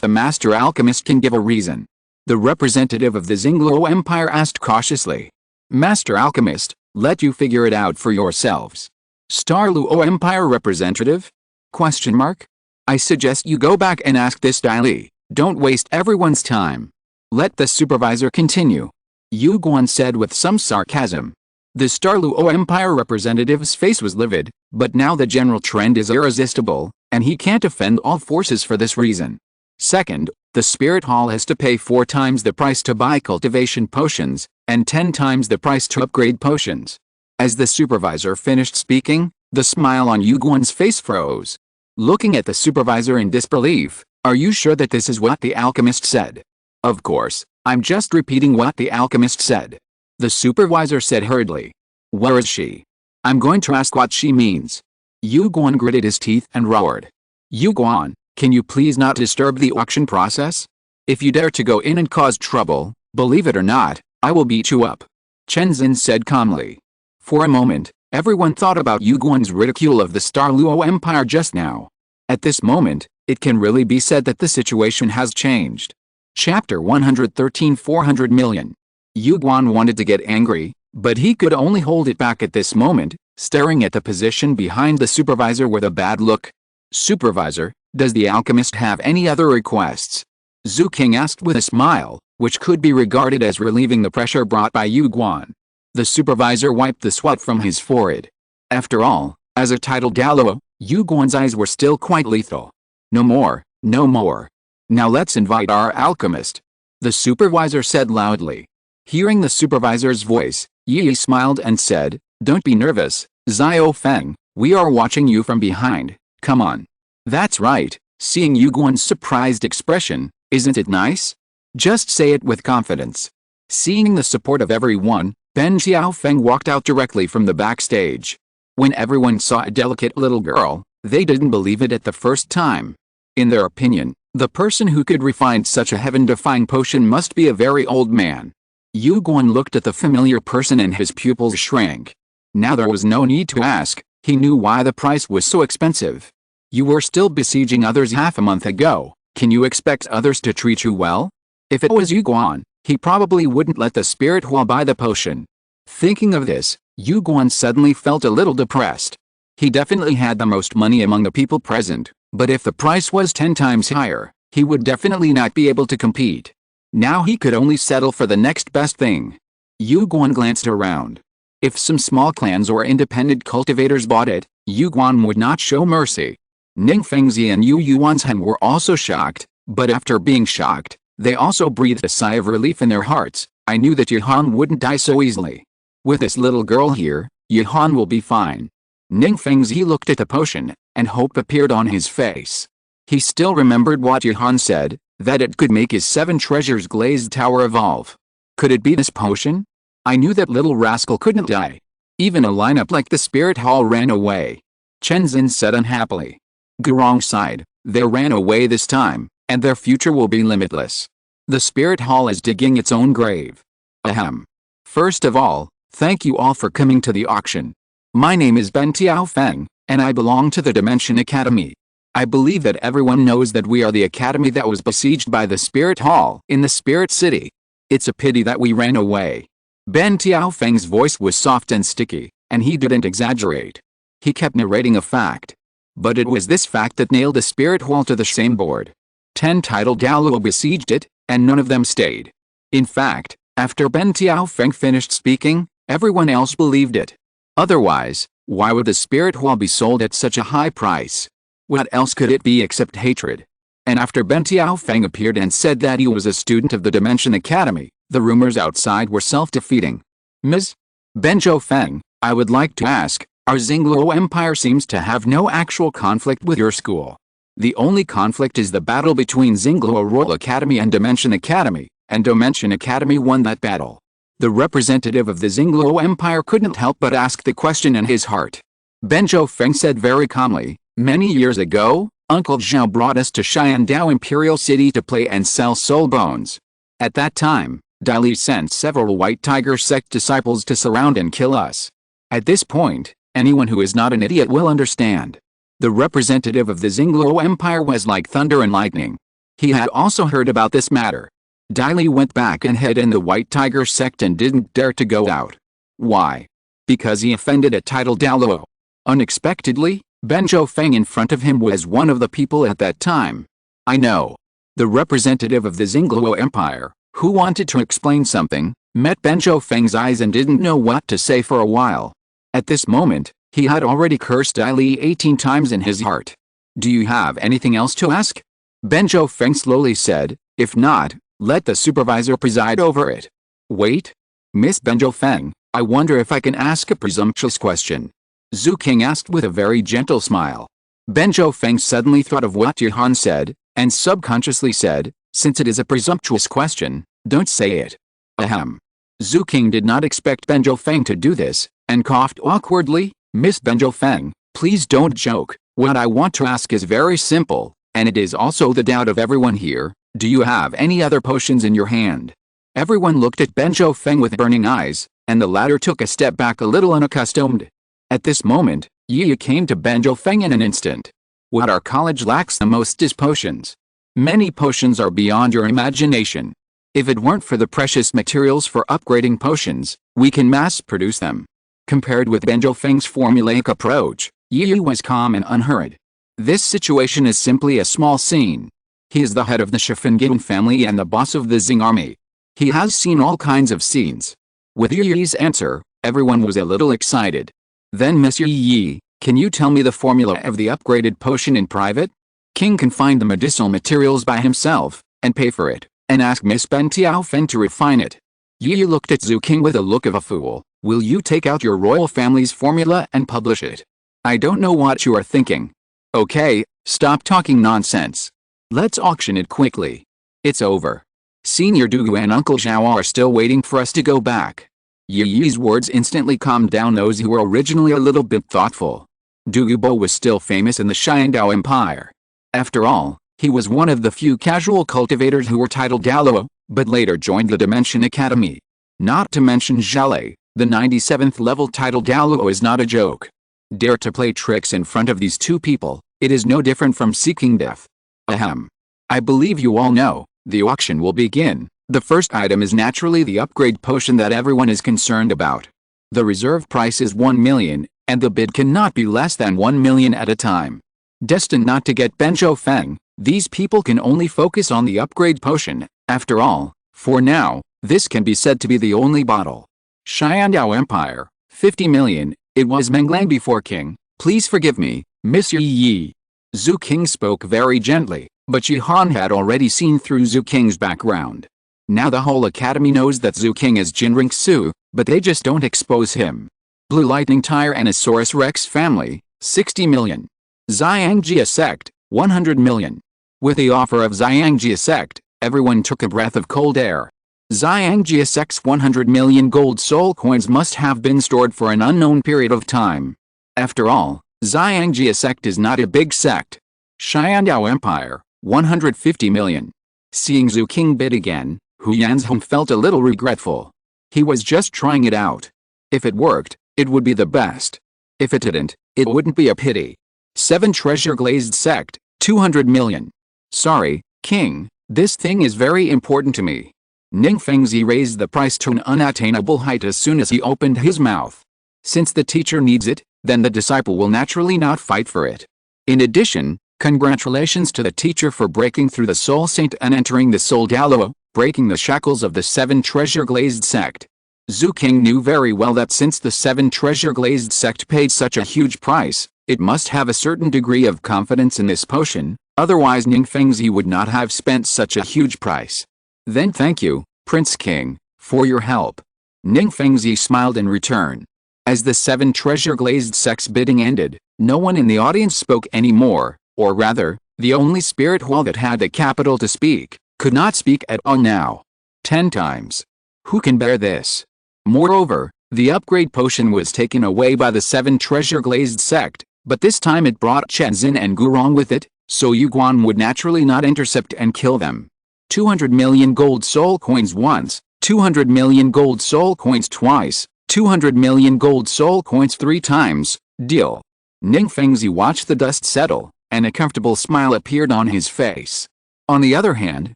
the master alchemist can give a reason. The representative of the Douluo Empire asked cautiously. Master alchemist, let you figure it out for yourselves. Douluo Empire representative? Question mark? I suggest you go back and ask this Dali. Don't waste everyone's time. Let the supervisor continue. Yu Guan said with some sarcasm. The Douluo Empire representative's face was livid, but now the general trend is irresistible, and he can't offend all forces for this reason. Second, the Spirit Hall has to pay 4 times the price to buy cultivation potions, and 10 times the price to upgrade potions. As the supervisor finished speaking, the smile on Yu Guan's face froze. Looking at the supervisor in disbelief, are you sure that this is what the alchemist said? Of course, I'm just repeating what the alchemist said. The supervisor said hurriedly. Where is she? I'm going to ask what she means. Yu Guan gritted his teeth and roared. Yu Guan, can you please not disturb the auction process? If you dare to go in and cause trouble, believe it or not, I will beat you up. Chen Zin said calmly. For a moment, everyone thought about Yu Guan's ridicule of the Douluo Empire just now. At this moment, it can really be said that the situation has changed. Chapter 113 400 million. Yu Guan wanted to get angry, but he could only hold it back at this moment, staring at the position behind the supervisor with a bad look. Supervisor, does the alchemist have any other requests? Zhu King asked with a smile, which could be regarded as relieving the pressure brought by Yu Guan. The supervisor wiped the sweat from his forehead. After all, as a titled Douluo, Yu Guan's eyes were still quite lethal. No more, no more. Now let's invite our alchemist. The supervisor said loudly. Hearing the supervisor's voice, Yi smiled and said, Don't be nervous, Xiao Feng, we are watching you from behind, come on. That's right, seeing Yu Guan's surprised expression, isn't it nice? Just say it with confidence. Seeing the support of everyone, Ben Xiaofeng walked out directly from the backstage. When everyone saw a delicate little girl, they didn't believe it at the first time. In their opinion, the person who could refine such a heaven-defying potion must be a very old man. Yu Guan looked at the familiar person and his pupils shrank. Now there was no need to ask, he knew why the price was so expensive. You were still besieging others half a month ago, can you expect others to treat you well? If it was Yu Guan, he probably wouldn't let the Spirit Hall buy the potion. Thinking of this, Yu Guan suddenly felt a little depressed. He definitely had the most money among the people present, but if the price was 10 times higher, he would definitely not be able to compete. Now he could only settle for the next best thing. Yu Guan glanced around. If some small clans or independent cultivators bought it, Yu Guan would not show mercy. Ning Fengzi and Yu Yuanshan were also shocked, but after being shocked, they also breathed a sigh of relief in their hearts. I knew that Yuhan wouldn't die so easily. With this little girl here, Yuhan will be fine. Ning Fengzi looked at the potion, and hope appeared on his face. He still remembered what Yuhan said, that it could make his 7 treasures glazed tower evolve. Could it be this potion? I knew that little rascal couldn't die. Even a lineup like the Spirit Hall ran away. Chen Zin said unhappily. Gurong sighed, they ran away this time, and their future will be limitless. The Spirit Hall is digging its own grave. Ahem. First of all, thank you all for coming to the auction. My name is Ben Tiaofeng, and I belong to the Dimension Academy. I believe that everyone knows that we are the academy that was besieged by the Spirit Hall in the Spirit City. It's a pity that we ran away. Ben Tiaofeng's voice was soft and sticky, and he didn't exaggerate. He kept narrating a fact. But it was this fact that nailed the spirit wall to the same board. 10 titled Douluo besieged it, and none of them stayed. In fact, after Ben Tiaofeng finished speaking, everyone else believed it. Otherwise, why would the spirit wall be sold at such a high price? What else could it be except hatred? And after Ben Tiaofeng appeared and said that he was a student of the Dimension Academy, the rumors outside were self-defeating. Ms. Ben Feng, I would like to ask, our Xingluo Empire seems to have no actual conflict with your school. The only conflict is the battle between Xingluo Royal Academy and Dimension Academy, and Dimension Academy won that battle. The representative of the Xingluo Empire couldn't help but ask the question in his heart. Ben Feng said very calmly, many years ago, Uncle Zhao brought us to Xiandao Imperial City to play and sell soul bones. At that time, Dai Li sent several White Tiger sect disciples to surround and kill us. At this point, anyone who is not an idiot will understand. The representative of the Xingluo Empire was like thunder and lightning. He had also heard about this matter. Dai Li went back and hid in the White Tiger sect and didn't dare to go out. Why? Because he offended a titled Douluo. Unexpectedly, Ben Feng in front of him was one of the people at that time. I know. The representative of the Xingluo Empire, who wanted to explain something, met Ben Feng's eyes and didn't know what to say for a while. At this moment, he had already cursed Dai Li 18 times in his heart. Do you have anything else to ask? Ben Feng slowly said, if not, let the supervisor preside over it. Wait. Miss Ben Feng, I wonder if I can ask a presumptuous question. Zhu King asked with a very gentle smile. Ben Feng suddenly thought of what Yuhan said, and subconsciously said, since it is a presumptuous question, don't say it. Ahem. Zhu King did not expect Ben Feng to do this, and coughed awkwardly. Miss Ben Feng, please don't joke. What I want to ask is very simple, and it is also the doubt of everyone here. Do you have any other potions in your hand? Everyone looked at Ben Feng with burning eyes, and the latter took a step back a little unaccustomed. At this moment, Yi came to Ben Feng in an instant. What our college lacks the most is potions. Many potions are beyond your imagination. If it weren't for the precious materials for upgrading potions, we can mass produce them. Compared with Ben Feng's formulaic approach, Yi was calm and unhurried. This situation is simply a small scene. He is the head of the Shifengin family and the boss of the Xing army. He has seen all kinds of scenes. With Yi's answer, everyone was a little excited. Then Monsieur Yi, can you tell me the formula of the upgraded potion in private? King can find the medicinal materials by himself, and pay for it, and ask Miss Ben Tiaofeng to refine it. Yi looked at Zhu King with a look of a fool. Will you take out your royal family's formula and publish it? I don't know what you are thinking. Okay, stop talking nonsense. Let's auction it quickly. It's over. Senior Dugu and Uncle Zhao are still waiting for us to go back. Yi's words instantly calmed down those who were originally a little bit thoughtful. Dugubo was still famous in the Xiandao Empire. After all, he was one of the few casual cultivators who were titled Douluo, but later joined the Dimension Academy. Not to mention Zhale, the 97th level title Douluo is not a joke. Dare to play tricks in front of these two people, it is no different from seeking death. Ahem. I believe you all know, the auction will begin. The first item is naturally the upgrade potion that everyone is concerned about. The reserve price is 1 million, and the bid cannot be less than 1 million at a time. Destined not to get Ben Feng, these people can only focus on the upgrade potion. After all, for now, this can be said to be the only bottle. Xiandao Empire, 50 million, it was Menglang before King, please forgive me, Monsieur Yi. Zhu King spoke very gently, but Jihan had already seen through Zhu King's background. Now the whole academy knows that Zhu King is Jinring Su, but they just don't expose him. Blue Lightning Tire and Asaurus Rex family, 60 million. Xiangjia Sect, 100 million. With the offer of Xiangjia Sect, everyone took a breath of cold air. Xiangjia Sect's 100 million gold soul coins must have been stored for an unknown period of time. After all, Xiangjia Sect is not a big sect. Xiandao Empire, 150 million. Seeing Zhu King bid again, Hu Yanzhong felt a little regretful. He was just trying it out. If it worked, it would be the best. If it didn't, it wouldn't be a pity. 7 Treasure Glazed Sect, 200 million. Sorry, King, this thing is very important to me. Ning Fengzi raised the price to an unattainable height as soon as he opened his mouth. Since the teacher needs it, then the disciple will naturally not fight for it. In addition, congratulations to the teacher for breaking through the Soul Saint and entering the Soul Douluo, breaking the shackles of the 7 treasure Glazed sect. Zhu King knew very well that since the 7 treasure Glazed sect paid such a huge price, it must have a certain degree of confidence in this potion, otherwise Ningfengzi would not have spent such a huge price. Then thank you, Prince King, for your help. Ningfengzi smiled in return. As the 7 treasure Glazed sect's bidding ended, no one in the audience spoke anymore, or rather, the only spirit hall that had the capital to speak, could not speak at all now. 10 times. Who can bear this? Moreover, the upgrade potion was taken away by the 7 treasure Glazed sect, but this time it brought Chen Xin and Gurong with it, so Yuguan would naturally not intercept and kill them. 200 million gold soul coins once, 200 million gold soul coins twice, 200 million gold soul coins 3 times, deal. Ningfengzi watched the dust settle, and a comfortable smile appeared on his face. On the other hand,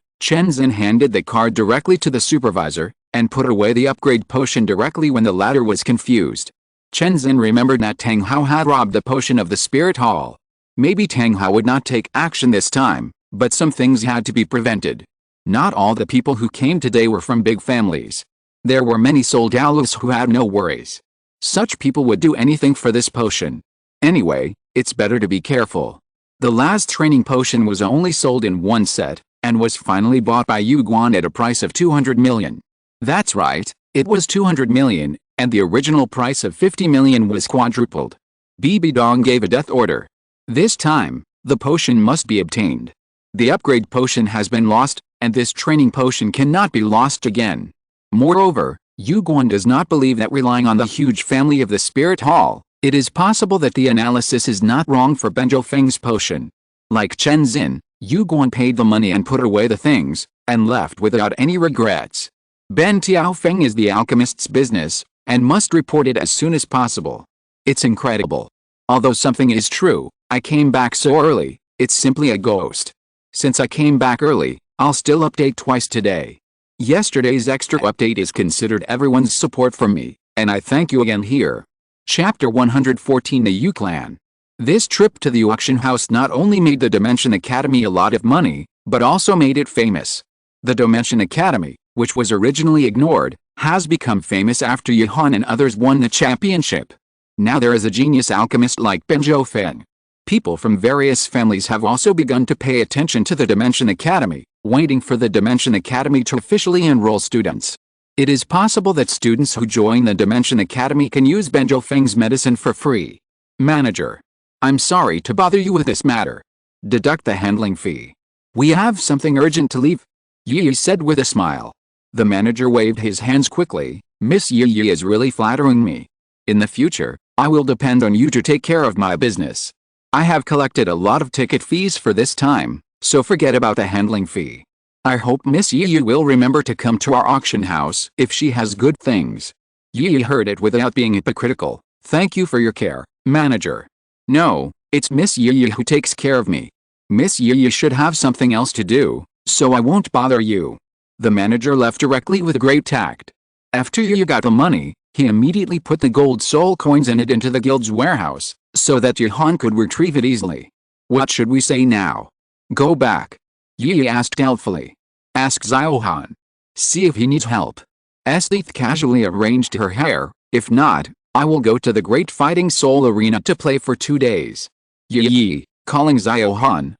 Chen Xin handed the card directly to the supervisor, and put away the upgrade potion directly when the latter was confused. Chen Xin remembered that Tang Hao had robbed the potion of the spirit hall. Maybe Tang Hao would not take action this time, but some things had to be prevented. Not all the people who came today were from big families. There were many soul Douluos who had no worries. Such people would do anything for this potion. Anyway, it's better to be careful. The last training potion was only sold in 1 set, and was finally bought by Yuguan at a price of 200 million. That's right, it was 200 million, and the original price of 50 million was quadrupled. Bibi Dong gave a death order. This time, the potion must be obtained. The upgrade potion has been lost, and this training potion cannot be lost again. Moreover, Yuguan does not believe that relying on the huge family of the Spirit Hall, it is possible that the analysis is not wrong for Benjo Feng's potion. Like Chen Xin, Yuguan paid the money and put away the things, and left without any regrets. Ben Tiaofeng is the alchemist's business, and must report it as soon as possible. It's incredible. Although something is true, I came back so early, it's simply a ghost. Since I came back early, I'll still update twice today. Yesterday's extra update is considered everyone's support for me, and I thank you again here. Chapter 114 The Yu Clan. This trip to the auction house not only made the Dimension Academy a lot of money, but also made it famous. The Dimension Academy, which was originally ignored, has become famous after Yuhan and others won the championship. Now there is a genius alchemist like Benjo Feng. People from various families have also begun to pay attention to the Dimension Academy, waiting for the Dimension Academy to officially enroll students. It is possible that students who join the Dimension Academy can use Benjo Feng's medicine for free. Manager. I'm sorry to bother you with this matter. Deduct the handling fee. We have something urgent to leave, Yi said with a smile. The manager waved his hands quickly. Miss Yi is really flattering me. In the future, I will depend on you to take care of my business. I have collected a lot of ticket fees for this time, so forget about the handling fee. I hope Miss Yi will remember to come to our auction house if she has good things. Yi heard it without being hypocritical. Thank you for your care, manager. No, it's Miss Yi who takes care of me. Miss Yi should have something else to do, so I won't bother you. The manager left directly with great tact. After Yi got the money, he immediately put the gold soul coins in it into the guild's warehouse, so that Yuhan could retrieve it easily. What should we say now? Go back? Yi asked doubtfully. Ask Xiaohan. See if he needs help. Esdeath casually arranged her hair. If not, I will go to the Great Fighting Soul Arena to play for 2 days. Yi, calling Xiaohan,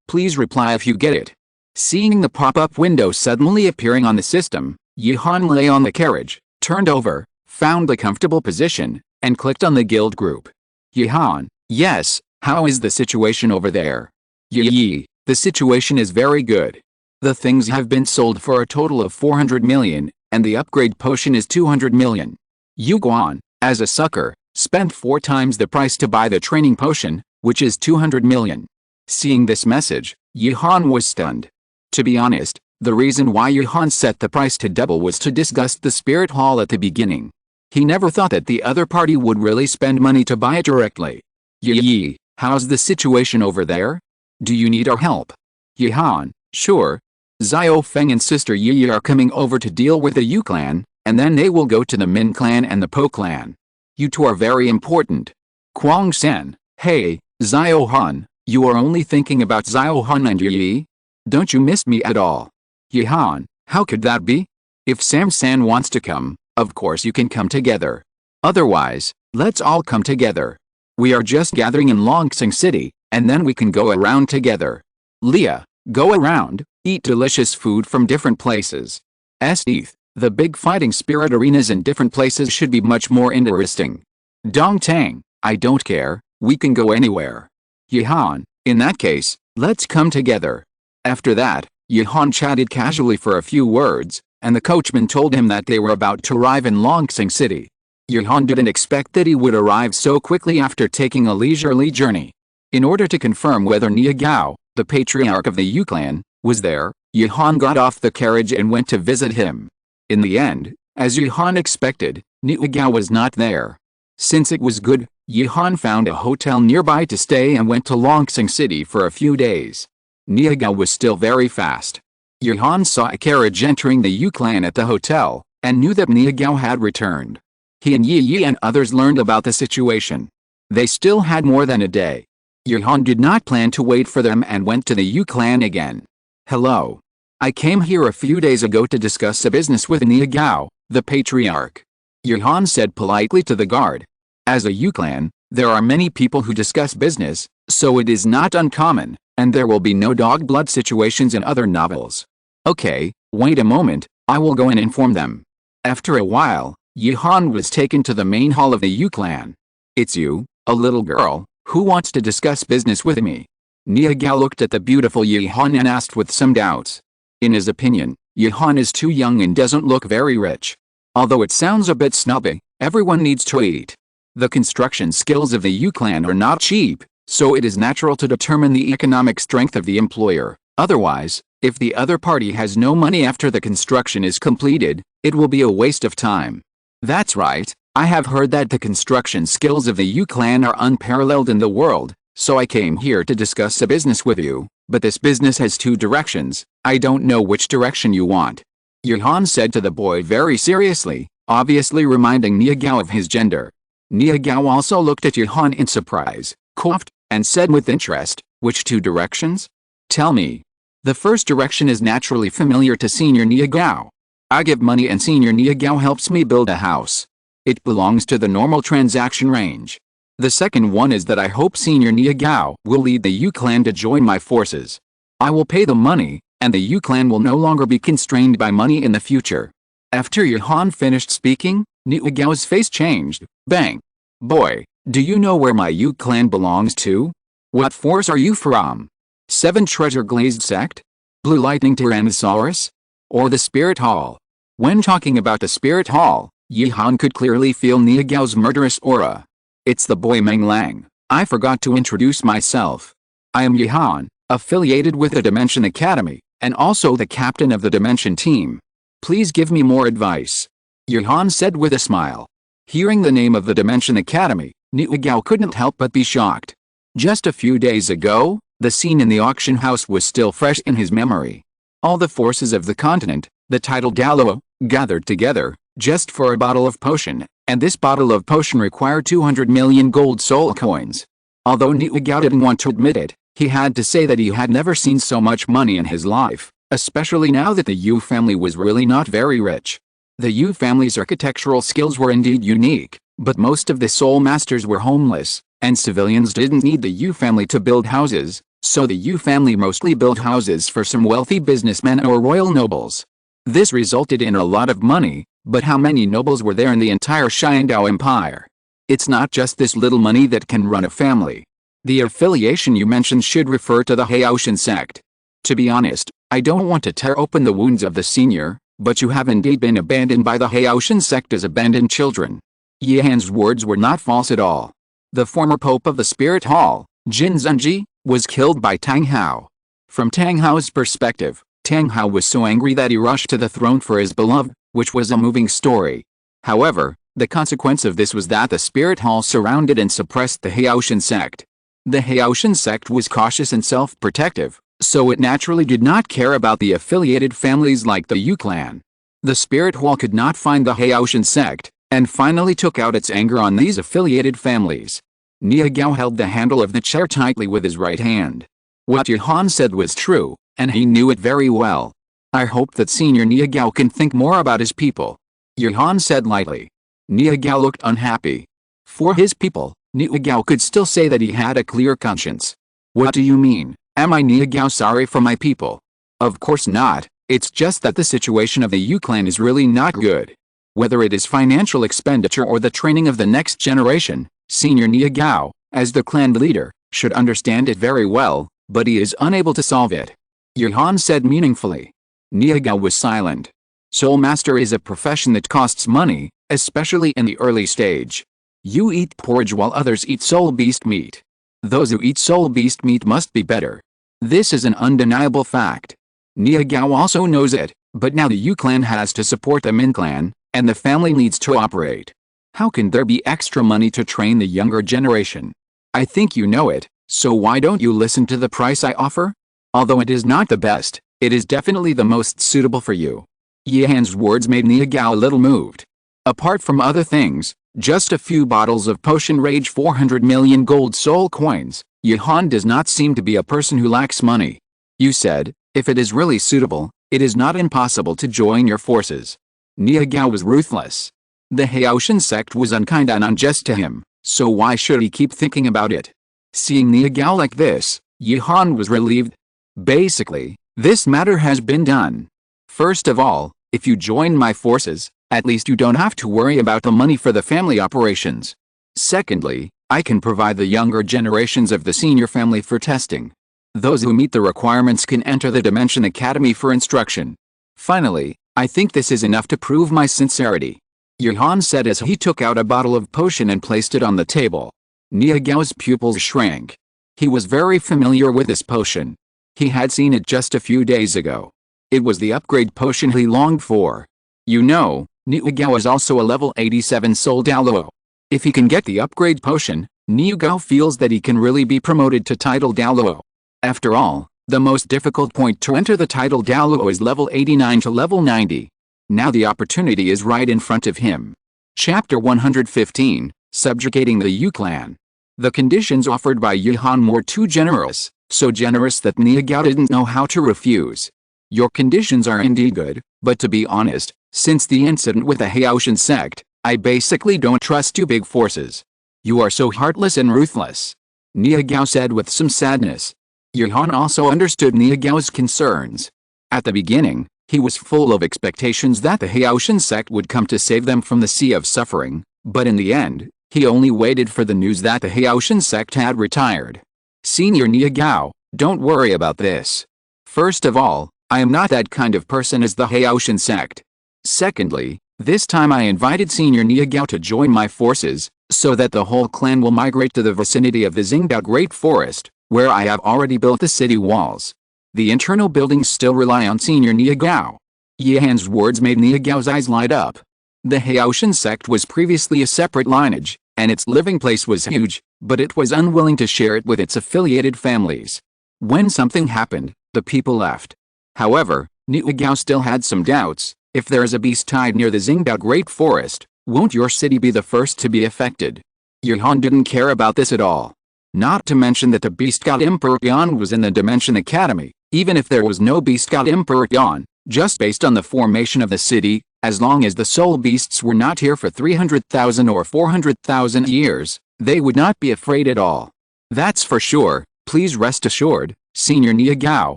please reply if you get it. Seeing the pop-up window suddenly appearing on the system, Yuhan lay on the carriage, turned over, found the comfortable position, and clicked on the guild group. Yuhan, yes, how is the situation over there? Yi, the situation is very good. The things have been sold for a total of 400 million, and the upgrade potion is 200 million. Yuguan, as a sucker, spent 4 times the price to buy the training potion, which is 200 million. Seeing this message, Yuhan was stunned. To be honest, the reason why Yuhan set the price to double was to disgust the Spirit Hall at the beginning. He never thought that the other party would really spend money to buy it directly. Yi, how's the situation over there? Do you need our help? Yuhan, sure. Xiao Feng and sister Yi are coming over to deal with the Yu clan, and then they will go to the Min clan and the Po clan. You two are very important. Kuang San, hey, Zio-han, you are only thinking about Zio-han and Yi? Don't you miss me at all? Yi-han, how could that be? If Tang San wants to come, of course you can come together. Otherwise, let's all come together. We are just gathering in Longsing City, and then we can go around together. Leah, go around, eat delicious food from different places. Esdeath, the big fighting spirit arenas in different places should be much more interesting. Dong Tang, I don't care, we can go anywhere. Yi-han, in that case, let's come together. After that, Yi-han chatted casually for a few words, and the coachman told him that they were about to arrive in Longsing City. Yi-han didn't expect that he would arrive so quickly after taking a leisurely journey. In order to confirm whether Niagao, the patriarch of the Yu clan, was there, Yi-han got off the carriage and went to visit him. In the end, as Yi-han expected, Niagao was not there. Since it was good, Yi-han found a hotel nearby to stay and went to Longsing City for a few days. Niagao was still very fast. Yi-han saw a carriage entering the Yu clan at the hotel, and knew that Niagao had returned. He and Yi and others learned about the situation. They still had more than a day. Yi-han did not plan to wait for them and went to the Yu clan again. Hello. I came here a few days ago to discuss a business with Niagao, the patriarch. Yi-han said politely to the guard. As a Yu clan, there are many people who discuss business, so it is not uncommon, and there will be no dog blood situations in other novels. Okay, wait a moment, I will go and inform them. After a while, Yi-han was taken to the main hall of the Yu clan. It's you, a little girl, who wants to discuss business with me? Niagao looked at the beautiful Yi-han and asked with some doubts. In his opinion, Yi-han is too young and doesn't look very rich. Although it sounds a bit snobby, everyone needs to eat. The construction skills of the Yu clan are not cheap, so it is natural to determine the economic strength of the employer. Otherwise, if the other party has no money after the construction is completed, it will be a waste of time. That's right, I have heard that the construction skills of the Yu clan are unparalleled in the world, so I came here to discuss a business with you, but this business has two directions, I don't know which direction you want. Yi-han said to the boy very seriously, obviously reminding Niagao of his gender. Niagao also looked at Yi-han in surprise, coughed, and said with interest, which two directions? Tell me. The first direction is naturally familiar to Senior Niagao. I give money and Senior Niagao helps me build a house. It belongs to the normal transaction range. The second one is that I hope Senior Niagao will lead the Yu clan to join my forces. I will pay the money, and the Yu clan will no longer be constrained by money in the future. After Yi-han finished speaking, Niagao's face changed. Bang! Boy, do you know where my Yu clan belongs to? What force are you from? 7 Treasure Glazed Sect? Blue Lightning Tyrannosaurus? Or the Spirit Hall? When talking about the Spirit Hall, Yi-han could clearly feel Niagao's murderous aura. It's the boy Meng Lang. I forgot to introduce myself. I am Yi-han, affiliated with the Dimension Academy, and also the captain of the Dimension team. Please give me more advice. Yi-han said with a smile. Hearing the name of the Dimension Academy, Niagao couldn't help but be shocked. Just a few days ago, the scene in the auction house was still fresh in his memory. All the forces of the continent, the title Douluo, gathered together, just for a bottle of potion, and this bottle of potion required 200 million gold soul coins. Although Niagao didn't want to admit it, he had to say that he had never seen so much money in his life, especially now that the Yu family was really not very rich. The Yu family's architectural skills were indeed unique, but most of the soul masters were homeless, and civilians didn't need the Yu family to build houses, so the Yu family mostly built houses for some wealthy businessmen or royal nobles. This resulted in a lot of money, but how many nobles were there in the entire Xiandao Empire? It's not just this little money that can run a family. The affiliation you mentioned should refer to the Haoshan sect. To be honest, I don't want to tear open the wounds of the senior, but you have indeed been abandoned by the Haoshan sect as abandoned children. Yi-han's words were not false at all. The former pope of the Spirit Hall, Jin Zhenji, was killed by Tang Hao. From Tang Hao's perspective, Tang Hao was so angry that he rushed to the throne for his beloved, which was a moving story. However, the consequence of this was that the Spirit Hall surrounded and suppressed the Haoshan sect. The Haoshan sect was cautious and self-protective, so it naturally did not care about the affiliated families like the Yu clan. The Spirit Hall could not find the Haoshan sect, and finally took out its anger on these affiliated families. Niagao held the handle of the chair tightly with his right hand. What Yuhan said was true, and he knew it very well. I hope that Senior Niagao can think more about his people. Yuhan said lightly. Niagao looked unhappy. For his people, Niagao could still say that he had a clear conscience. What do you mean? Am I Niagao sorry for my people? Of course not, it's just that the situation of the Yu clan is really not good. Whether it is financial expenditure or the training of the next generation, Senior Niagao, as the clan leader, should understand it very well, but he is unable to solve it. Yuhan said meaningfully. Niagao was silent. Soul Master is a profession that costs money, especially in the early stage. You eat porridge while others eat soul beast meat. Those who eat soul beast meat must be better. This is an undeniable fact. Niagao also knows it, but now the Yu clan has to support the Min clan, and the family needs to operate. How can there be extra money to train the younger generation? I think you know it, so why don't you listen to the price I offer? Although it is not the best, it is definitely the most suitable for you. Yihan's words made Niagao a little moved. Apart from other things, just a few bottles of potion rage 400 million gold soul coins, Yihan does not seem to be a person who lacks money. You said, if it is really suitable, it is not impossible to join your forces. Niagao was ruthless. The Haoshan sect was unkind and unjust to him, so why should he keep thinking about it? Seeing Niagao like this, Yihan was relieved. Basically, this matter has been done. First of all, if you join my forces, at least you don't have to worry about the money for the family operations. Secondly, I can provide the younger generations of the senior family for testing. Those who meet the requirements can enter the Dimension Academy for instruction. Finally, I think this is enough to prove my sincerity. Yuhan said as he took out a bottle of potion and placed it on the table. Niagao's pupils shrank. He was very familiar with this potion. He had seen it just a few days ago. It was the upgrade potion he longed for. You know, Niagao is also a level 87 soul Douluo. If he can get the upgrade potion, Niagao feels that he can really be promoted to title Douluo. After all, the most difficult point to enter the title Douluo is level 89 to level 90. Now the opportunity is right in front of him. Chapter 115, Subjugating the Yu clan. The conditions offered by Yuhan were too generous, so generous that Niagao didn't know how to refuse. Your conditions are indeed good, but to be honest, since the incident with the Haoshan sect, I basically don't trust you big forces. You are so heartless and ruthless. Niagao said with some sadness. Yuhan also understood Niagao's concerns. At the beginning, he was full of expectations that the Haoshan sect would come to save them from the sea of suffering, but in the end, he only waited for the news that the Haoshan sect had retired. Senior Niagao, don't worry about this. First of all, I am not that kind of person as the Haoshan sect. Secondly, this time I invited Senior Niagao to join my forces, so that the whole clan will migrate to the vicinity of the Xingdao Great Forest, where I have already built the city walls. The internal buildings still rely on Senior Niagao. Yihan's words made Niagao's eyes light up. The Haoshan sect was previously a separate lineage, and its living place was huge, but it was unwilling to share it with its affiliated families. When something happened, the people left. However, Niagao still had some doubts. If there is a beast tied near the Xingdao Great Forest, won't your city be the first to be affected? Yuhan didn't care about this at all. Not to mention that the beast god Emperor Yan was in the Dimension Academy. Even if there was no beast god Emperor Yan, just based on the formation of the city, as long as the soul beasts were not here for 300,000 or 400,000 years, they would not be afraid at all. That's for sure. Please rest assured, Senior Niagao,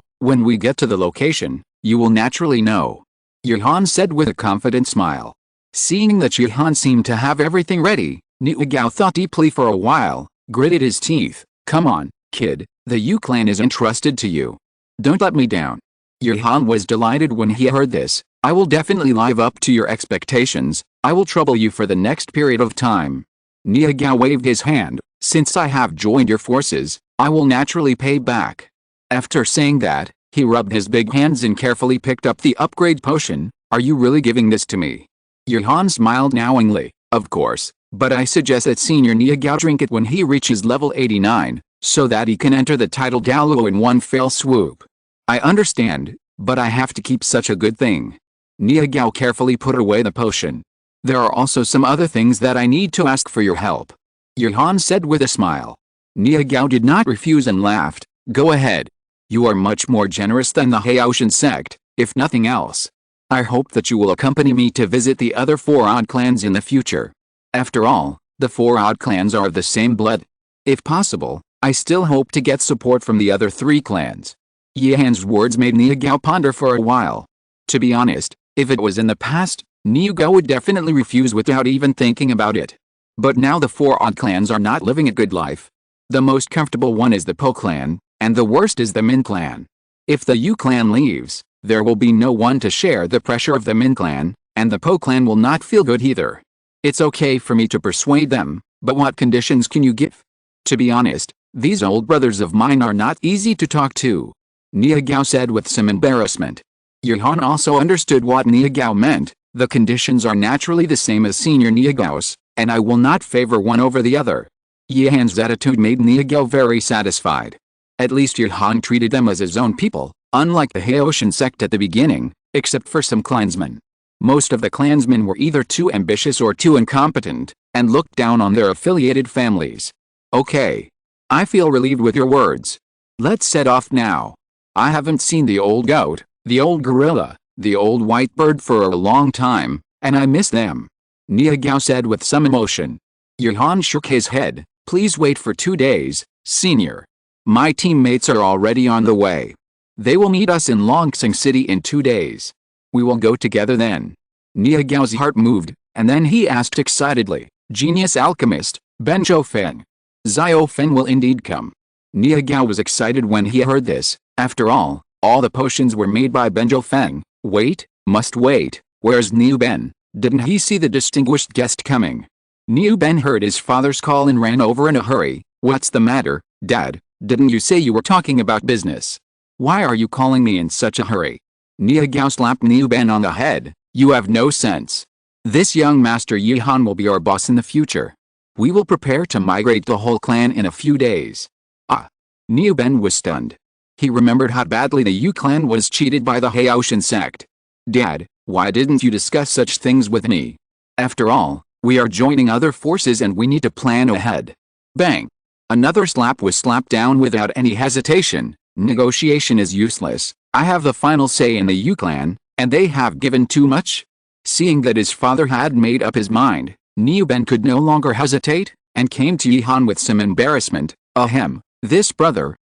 when we get to the location, you will naturally know. Yuhan said with a confident smile. Seeing that Yuhan seemed to have everything ready, Niagao thought deeply for a while, gritted his teeth. Come on, kid, the Yu clan is entrusted to you. Don't let me down. Yuhan was delighted when he heard this. I will definitely live up to your expectations. I will trouble you for the next period of time. Niagao waved his hand. Since I have joined your forces, I will naturally pay back. After saying that, he rubbed his big hands and carefully picked up the upgrade potion. Are you really giving this to me? Yuhan smiled knowingly. Of course, but I suggest that Senior Niagao drink it when he reaches level 89, so that he can enter the title Douluo in one fell swoop. I understand, but I have to keep such a good thing. Niagao carefully put away the potion. There are also some other things that I need to ask for your help. Johan said with a smile. Niagao did not refuse and laughed. Go ahead. You are much more generous than the Haoshan sect, if nothing else. I hope that you will accompany me to visit the other 4 odd clans in the future. After all, the 4 odd clans are of the same blood. If possible, I still hope to get support from the other 3 clans. Yihan's words made Niagao ponder for a while. To be honest, if it was in the past, Niagao would definitely refuse without even thinking about it. But now the 4 odd clans are not living a good life. The most comfortable one is the Po clan, and the worst is the Min clan. If the Yu clan leaves, there will be no one to share the pressure of the Min clan, and the Po clan will not feel good either. It's okay for me to persuade them, but what conditions can you give? To be honest, these old brothers of mine are not easy to talk to. Niagao said with some embarrassment. Johan also understood what Niagao meant. The conditions are naturally the same as Senior Niagao's, and I will not favor one over the other. Yihan's attitude made Niagao very satisfied. At least Johan treated them as his own people, unlike the Haoshan sect at the beginning, except for some clansmen. Most of the clansmen were either too ambitious or too incompetent, and looked down on their affiliated families. Okay. I feel relieved with your words. Let's set off now. I haven't seen the old goat, the old gorilla, the old white bird for a long time, and I miss them. Niagao said with some emotion. Johan shook his head. Please wait for 2 days, Senior. My teammates are already on the way. They will meet us in Longsing City in 2 days. We will go together then. Niagao's heart moved, and then he asked excitedly, Genius Alchemist, Benjo Feng. Xiao Feng will indeed come. Niagao was excited when he heard this. After all the potions were made by Benjo Feng. Must wait, where's Niu Ben? Didn't he see the distinguished guest coming? Niu Ben heard his father's call and ran over in a hurry. What's the matter, Dad? Didn't you say you were talking about business? Why are you calling me in such a hurry? Niagao slapped Niu Ben on the head. You have no sense. This young Master Yihan will be our boss in the future. We will prepare to migrate the whole clan in a few days. Niu Ben was stunned. He remembered how badly the Yu clan was cheated by the Haoshan sect. Dad, why didn't you discuss such things with me? After all, we are joining other forces and we need to plan ahead. Bang! Another slap was slapped down without any hesitation. Negotiation is useless. I have the final say in the Yu clan, and they have given too much? Seeing that his father had made up his mind, Niu Ben could no longer hesitate, and came to Yihan with some embarrassment. Ahem, this brother,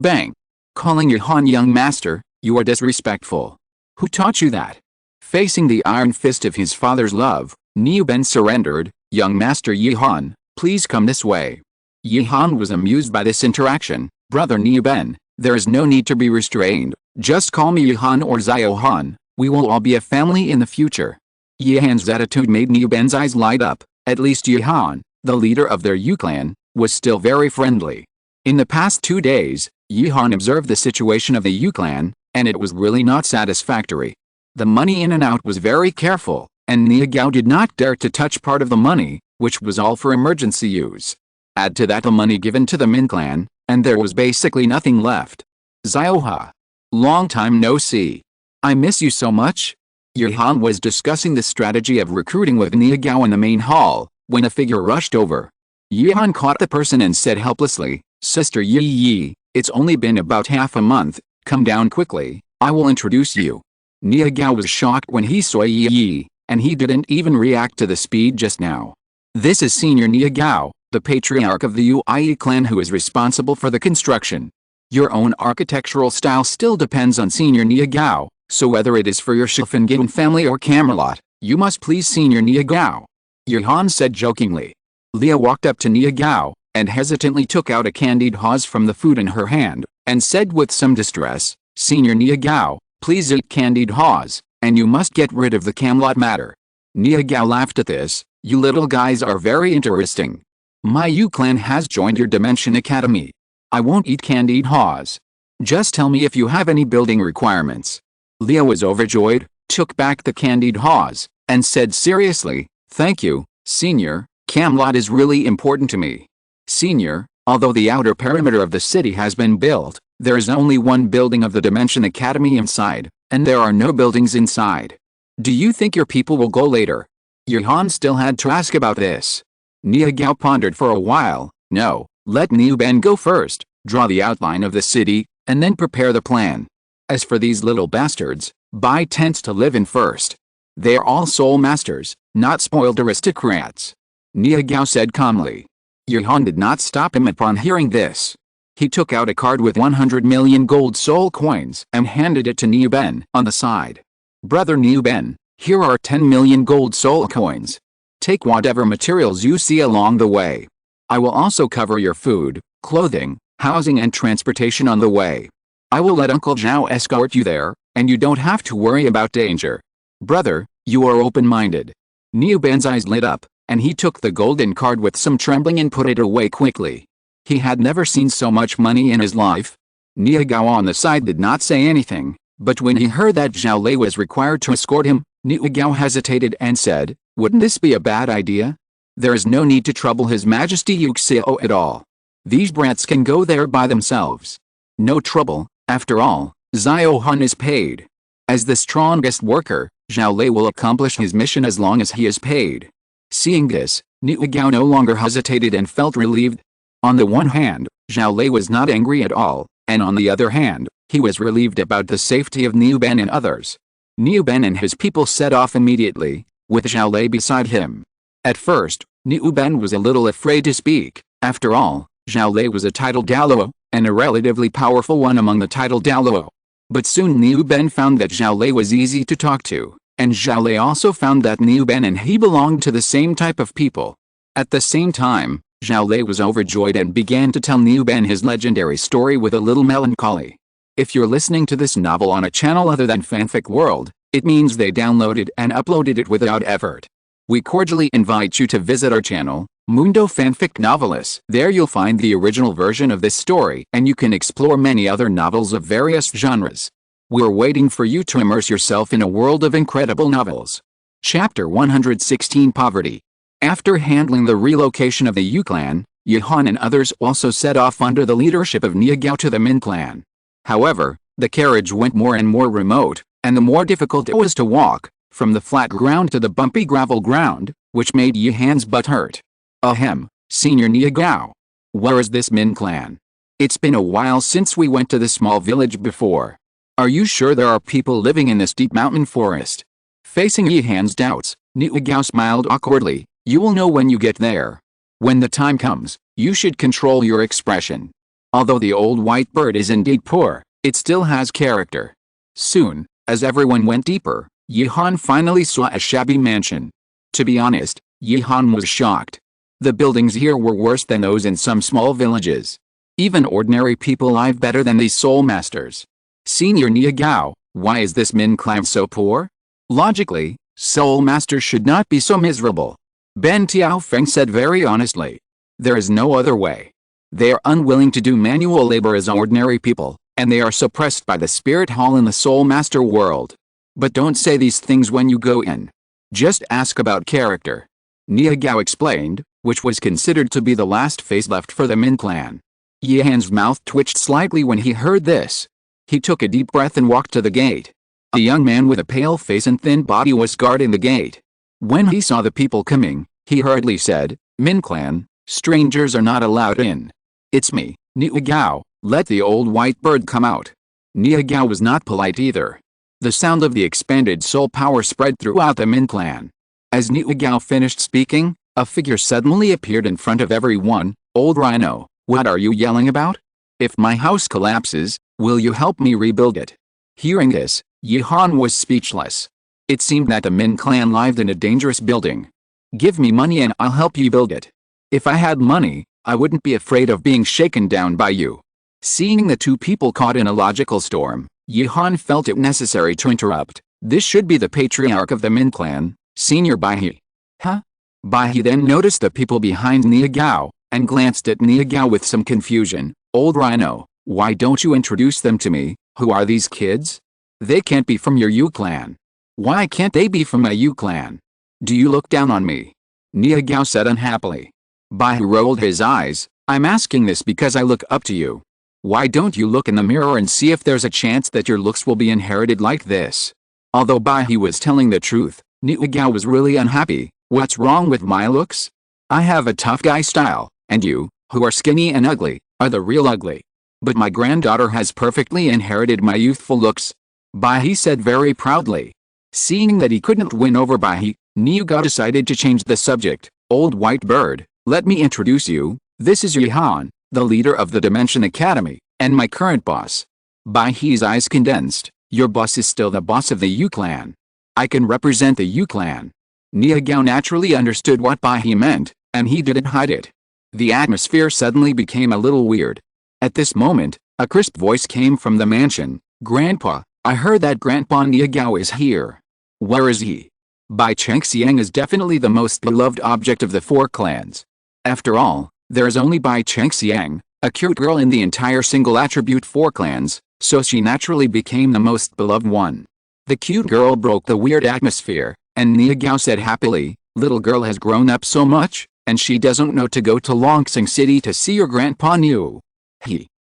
Bang! Calling Yihan young master, you are disrespectful. Who taught you that? Facing the iron fist of his father's love, Niu Ben surrendered. Young master Yihan, please come this way. Yihan was amused by this interaction. Brother Niu Ben, there is no need to be restrained. Just call me Yihan or Xiao Han. We will all be a family in the future. Yihan's attitude made Niu Ben's eyes light up. At least Yihan, the leader of their Yu clan, was still very friendly. In the past 2 days, Yihan observed the situation of the Yu clan, and it was really not satisfactory. The money in and out was very careful, and Niagao did not dare to touch part of the money, which was all for emergency use. Add to that the money given to the Min clan, and there was basically nothing left. Xiaoha. Long time no see. I miss you so much. Yihan was discussing the strategy of recruiting with Niagao in the main hall, when a figure rushed over. Yihan caught the person and said helplessly, Sister Yi, it's only been about half a month, come down quickly, I will introduce you. Niagao was shocked when he saw Yi, and he didn't even react to the speed just now. This is Senior Niagao, the patriarch of the Ui clan who is responsible for the construction. Your own architectural style still depends on Senior Niagao, so whether it is for your Shifengin family or Camelot, you must please Senior Niagao. Yihan said jokingly. Leah walked up to Niagao, and hesitantly took out a candied Haws from the food in her hand, and said with some distress, Senior Niagao, please eat candied Haws, and you must get rid of the Camelot matter. Niagao laughed at this. You little guys are very interesting. My Yu clan has joined your Dimension Academy. I won't eat candied Haws. Just tell me if you have any building requirements. Leah was overjoyed, took back the candied Haws, and said seriously, thank you, Senior, Camelot is really important to me. Senior, although the outer perimeter of the city has been built, there is only one building of the Dimension Academy inside, and there are no buildings inside. Do you think your people will go later? Yihan still had to ask about this. Nia Gao pondered for a while. No, let Niu Ben go first, draw the outline of the city, and then prepare the plan. As for these little bastards, buy tents to live in first. They are all soul masters, not spoiled aristocrats. Nia Gao said calmly. Yuhan did not stop him upon hearing this. He took out a card with 100 million gold soul coins and handed it to Niu Ben on the side. Brother Niu Ben, here are 10 million gold soul coins. Take whatever materials you see along the way. I will also cover your food, clothing, housing and transportation on the way. I will let Uncle Zhao escort you there, and you don't have to worry about danger. Brother, you are open-minded. Niu Ben's eyes lit up, and he took the golden card with some trembling and put it away quickly. He had never seen so much money in his life. Nia Gao on the side did not say anything, but when he heard that Zhao Lei was required to escort him, Nia Gao hesitated and said, wouldn't this be a bad idea? There is no need to trouble His Majesty Yuxiao at all. These brats can go there by themselves. No trouble, after all, Xiao Han is paid. As the strongest worker, Zhao Lei will accomplish his mission as long as he is paid. Seeing this, Nia Gao no longer hesitated and felt relieved. On the one hand, Zhao Lei was not angry at all, and on the other hand, he was relieved about the safety of Niu Ben and others. Niu Ben and his people set off immediately, with Zhao Lei beside him. At first, Niu Ben was a little afraid to speak. After all, Zhao Lei was a titled Douluo, and a relatively powerful one among the titled Douluo. But soon Niu Ben found that Zhao Lei was easy to talk to, and Zhao Lei also found that Niu Ben and he belonged to the same type of people. At the same time, Zhao Lei was overjoyed and began to tell Niu Ben his legendary story with a little melancholy. If you're listening to this novel on a channel other than Fanfic World, it means they downloaded and uploaded it without effort. We cordially invite you to visit our channel, Mundo Fanfic Novelists. There you'll find the original version of this story and you can explore many other novels of various genres. We're waiting for you to immerse yourself in a world of incredible novels. Chapter 116 Poverty. After handling the relocation of the Yu clan, Yuhan and others also set off under the leadership of Nia Gao to the Min clan. However, the carriage went more and more remote, and the more difficult it was to walk, from the flat ground to the bumpy gravel ground, which made Yuhan's butt hurt. Ahem, Senior Nia Gao. Where is this Min clan? It's been a while since we went to the small village before. Are you sure there are people living in this deep mountain forest? Facing Yuhan's doubts, Nia Gao smiled awkwardly. You will know when you get there. When the time comes, you should control your expression. Although the old white bird is indeed poor, it still has character. Soon, as everyone went deeper, Yuhan finally saw a shabby mansion. To be honest, Yuhan was shocked. The buildings here were worse than those in some small villages. Even ordinary people live better than these soul masters. Senior Nia Gao, why is this Min clan so poor? Logically, soul masters should not be so miserable. Ben Tiaofeng said very honestly. There is no other way. They are unwilling to do manual labor as ordinary people, and they are suppressed by the spirit hall in the soul master world. But don't say these things when you go in. Just ask about character. Nia Gao explained, which was considered to be the last face left for the Min clan. Yuhan's mouth twitched slightly when he heard this. He took a deep breath and walked to the gate. A young man with a pale face and thin body was guarding the gate. When he saw the people coming, he hurriedly said, Min clan, strangers are not allowed in. It's me, Nia Gao, let the old white bird come out. Nia Gao was not polite either. The sound of the expanded soul power spread throughout the Min clan. As Nia Gao finished speaking, a figure suddenly appeared in front of everyone. Old Rhino, what are you yelling about? If my house collapses, will you help me rebuild it? Hearing this, Yuhan was speechless. It seemed that the Min clan lived in a dangerous building. Give me money and I'll help you build it. If I had money, I wouldn't be afraid of being shaken down by you. Seeing the two people caught in a logical storm, Yuhan felt it necessary to interrupt. This should be the patriarch of the Min clan, Senior Baihe. Huh? Baihe then noticed the people behind Nia Gao, and glanced at Nia Gao with some confusion. Old Rhino, why don't you introduce them to me? Who are these kids? They can't be from your Yu clan. Why can't they be from my Yu clan? Do you look down on me? Nia Gao said unhappily. Baihe rolled his eyes. I'm asking this because I look up to you. Why don't you look in the mirror and see if there's a chance that your looks will be inherited like this? Although Baihe was telling the truth, Nia Gao was really unhappy. What's wrong with my looks? I have a tough guy style, and you, who are skinny and ugly, are the real ugly. But my granddaughter has perfectly inherited my youthful looks. Baihe said very proudly. Seeing that he couldn't win over Baihe, Niuga decided to change the subject. Old white bird, let me introduce you. This is Yuhan, the leader of the Dimension Academy, and my current boss. Baihe's eyes condensed. Your boss is still the boss of the Yu clan. I can represent the Yu clan. Niugao naturally understood what Baihe meant, and he didn't hide it. The atmosphere suddenly became a little weird. At this moment, a crisp voice came from the mansion. Grandpa, I heard that Grandpa Niugao is here. Where is he? Bai Chengxiang is definitely the most beloved object of the four clans. After all, there is only Bai Chengxiang, a cute girl in the entire single attribute four clans, so she naturally became the most beloved one. The cute girl broke the weird atmosphere, and Niugao said happily, little girl has grown up so much, and she doesn't know to go to Longsing City to see your Grandpa Niu.